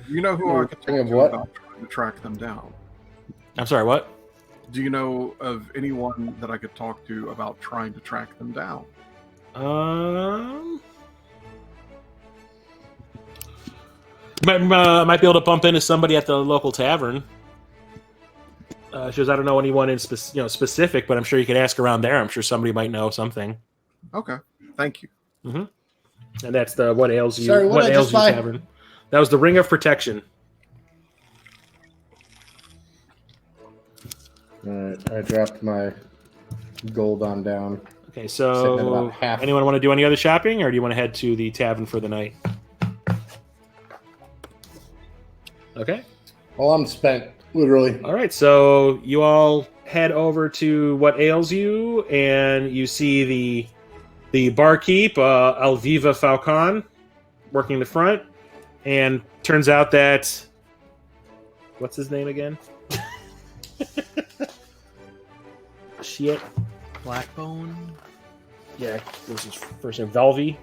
S3: You know who I could
S6: Thing
S3: talk
S6: of
S3: to
S6: what?
S3: about to track them down?
S1: I'm sorry, what?
S3: Do you know of anyone that I could talk to about trying to track them down?
S1: Might be able to bump into somebody at the local tavern. She goes, I don't know anyone in specific, but I'm sure you could ask around there. I'm sure somebody might know something.
S3: Okay, thank you.
S1: Mm-hmm. And that's the What Ails You,
S6: Sorry,
S1: what
S6: I
S1: Ails
S6: just
S1: You
S6: buy?
S1: Tavern. That was the Ring of Protection.
S6: All right, I dropped my gold on down.
S1: Okay,
S6: Sitting at
S1: so
S6: about half.
S1: anyone want to do any other shopping, or do you want to head to the tavern for the night? Okay.
S6: Well, I'm spent, literally.
S1: All right, so you all head over to What Ails You, and you see the barkeep, Alviva Falcon, working the front, and turns out that what's his name again? Shit.
S5: Blackbone.
S1: Yeah, this is first name Valvy.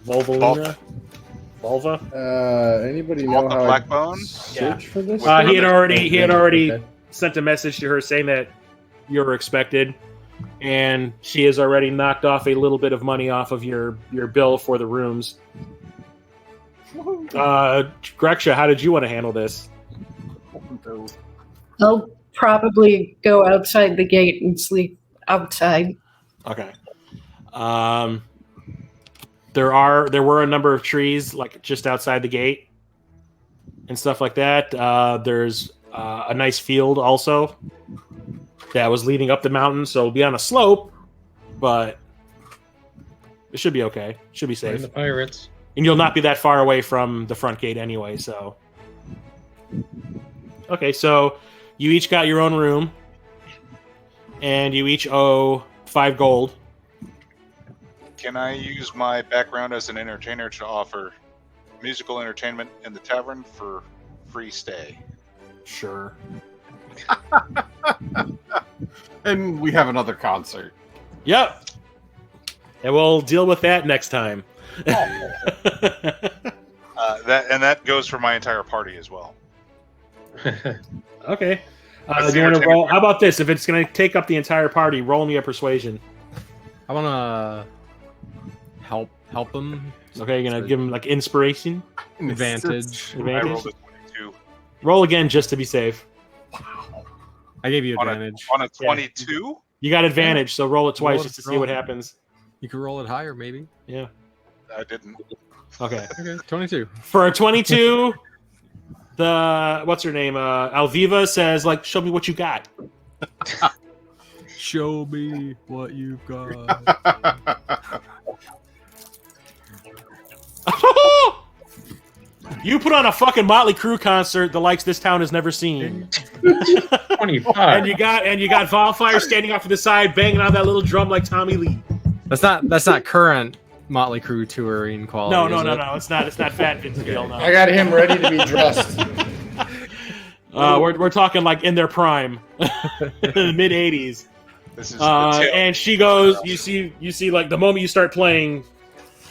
S1: Volvalina. Volva.
S6: Anybody know
S4: Walk the
S6: how
S4: Blackbone?
S6: I search for this?
S1: He had already
S6: Okay.
S1: sent a message to her saying that you were expected, and she has already knocked off a little bit of money off of your bill for the rooms. Greksha, how did you want to handle this?
S7: I'll probably go outside the gate and sleep outside.
S1: Okay. There were a number of trees like just outside the gate and stuff like that. There's a nice field also that was leading up the mountain, so it'll be on a slope, but it should be okay. Should be
S8: Find
S1: safe.
S8: the pirates.
S1: And you'll not be that far away from the front gate anyway, so. Okay, so you each got your own room, and you each owe 5 gold.
S4: Can I use my background as an entertainer to offer musical entertainment in the tavern for free stay?
S1: Sure.
S3: And we have another concert.
S1: Yep. And we'll deal with that next time.
S4: That goes for my entire party as well.
S1: Okay.
S4: That's
S1: Do you
S4: the
S1: want to roll?
S4: entertainment.
S1: How about this? If it's going to take up the entire party, roll me a persuasion.
S5: I want to help him.
S1: Okay, you're going to give him like inspiration.
S5: Advantage.
S4: I
S1: Advantage.
S4: rolled a 22.
S1: Roll again just to be safe.
S5: I gave you
S4: On
S5: advantage.
S4: a 22?
S1: You got advantage, so roll it twice
S5: Roll it-
S1: just to see
S5: roll
S1: what
S5: it.
S1: happens.
S5: You could roll it higher, maybe.
S1: Yeah.
S4: I didn't.
S1: Okay.
S5: Okay, 22.
S1: For a 22, the what's her name? Alviva says, like, show me what you got.
S5: Show me what you've got.
S1: You put on a fucking Motley Crue concert the likes this town has never seen.
S8: 25.
S1: And you got Valfyire standing off to the side, banging on that little drum like Tommy Lee.
S5: That's not current Motley Crue touring quality.
S1: No,
S5: is it?
S1: it's not Fat Vince Gill. No.
S6: I got him ready to be dressed.
S1: We're talking like in their prime, mid '80s.
S4: This is the tail.
S1: And she goes, you see, like the moment you start playing,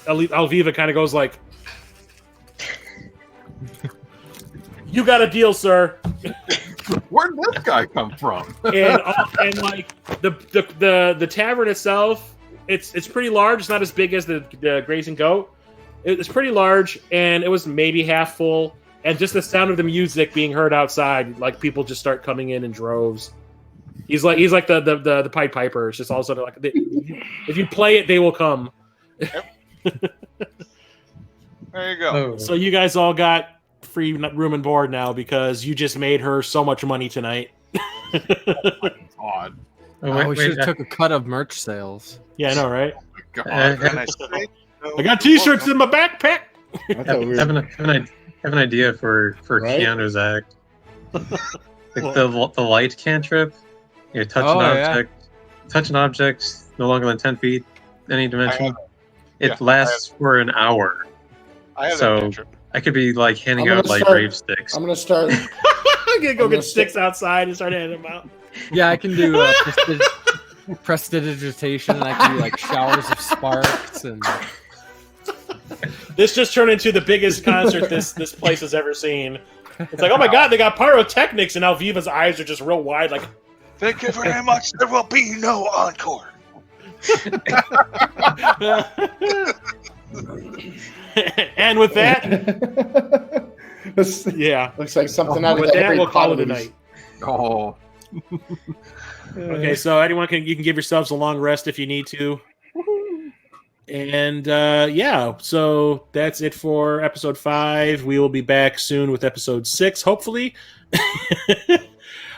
S1: Alviva kind of goes like, "You got a deal, sir."
S3: Where'd this guy come from?
S1: and like the tavern itself, it's pretty large. It's not as big as the Grazing Goat. It's pretty large, and it was maybe half full. And just the sound of the music being heard outside, like people just start coming in droves. He's like the Pied Piper. It's just all of a sudden like if you play it, they will come.
S4: There you go.
S8: Oh,
S1: So you guys all got free room and board now because you just made her so much money tonight.
S3: Odd.
S5: We should have took a cut of merch sales.
S1: Yeah, I know, right?
S3: God.
S4: Can I say no?
S1: I got T-shirts in my backpack.
S6: I thought we were...
S8: have an idea for
S6: Right?
S8: Kea'Anu's act. Like the light cantrip. You touch
S5: Oh,
S8: an
S5: yeah.
S8: object. Touch an object no longer than 10 feet, any dimension.
S4: Yeah,
S8: It lasts for an hour.
S4: I have
S8: So-
S4: that picture.
S8: I could be like handing
S6: I'm
S8: out
S6: gonna
S8: like
S6: start-
S8: brave sticks.
S6: I'm gonna start.
S1: I'm gonna go
S6: I'm
S1: get
S6: gonna
S1: sticks outside and start handing them out.
S5: Yeah, I can do prestidigitation, and I can do like showers of sparks and
S1: This just turned into the biggest concert this place has ever seen. It's like, oh my god, they got pyrotechnics, and Alviva's eyes are just real wide, like.
S4: Thank you very much. There will be no encore.
S1: And with that, yeah.
S6: Looks like something out of
S1: With
S6: the
S1: that,
S6: Harry
S1: we'll call it
S6: Potter
S1: a
S6: movies.
S1: night.
S3: Oh,
S1: Okay, so you can give yourselves a long rest if you need to. And yeah, so that's it for episode 5. We will be back soon with episode 6, hopefully.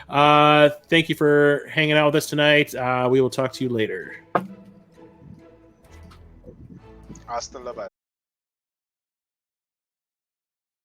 S1: Thank you for hanging out with us tonight. We will talk to you later.
S4: Hasta la vista.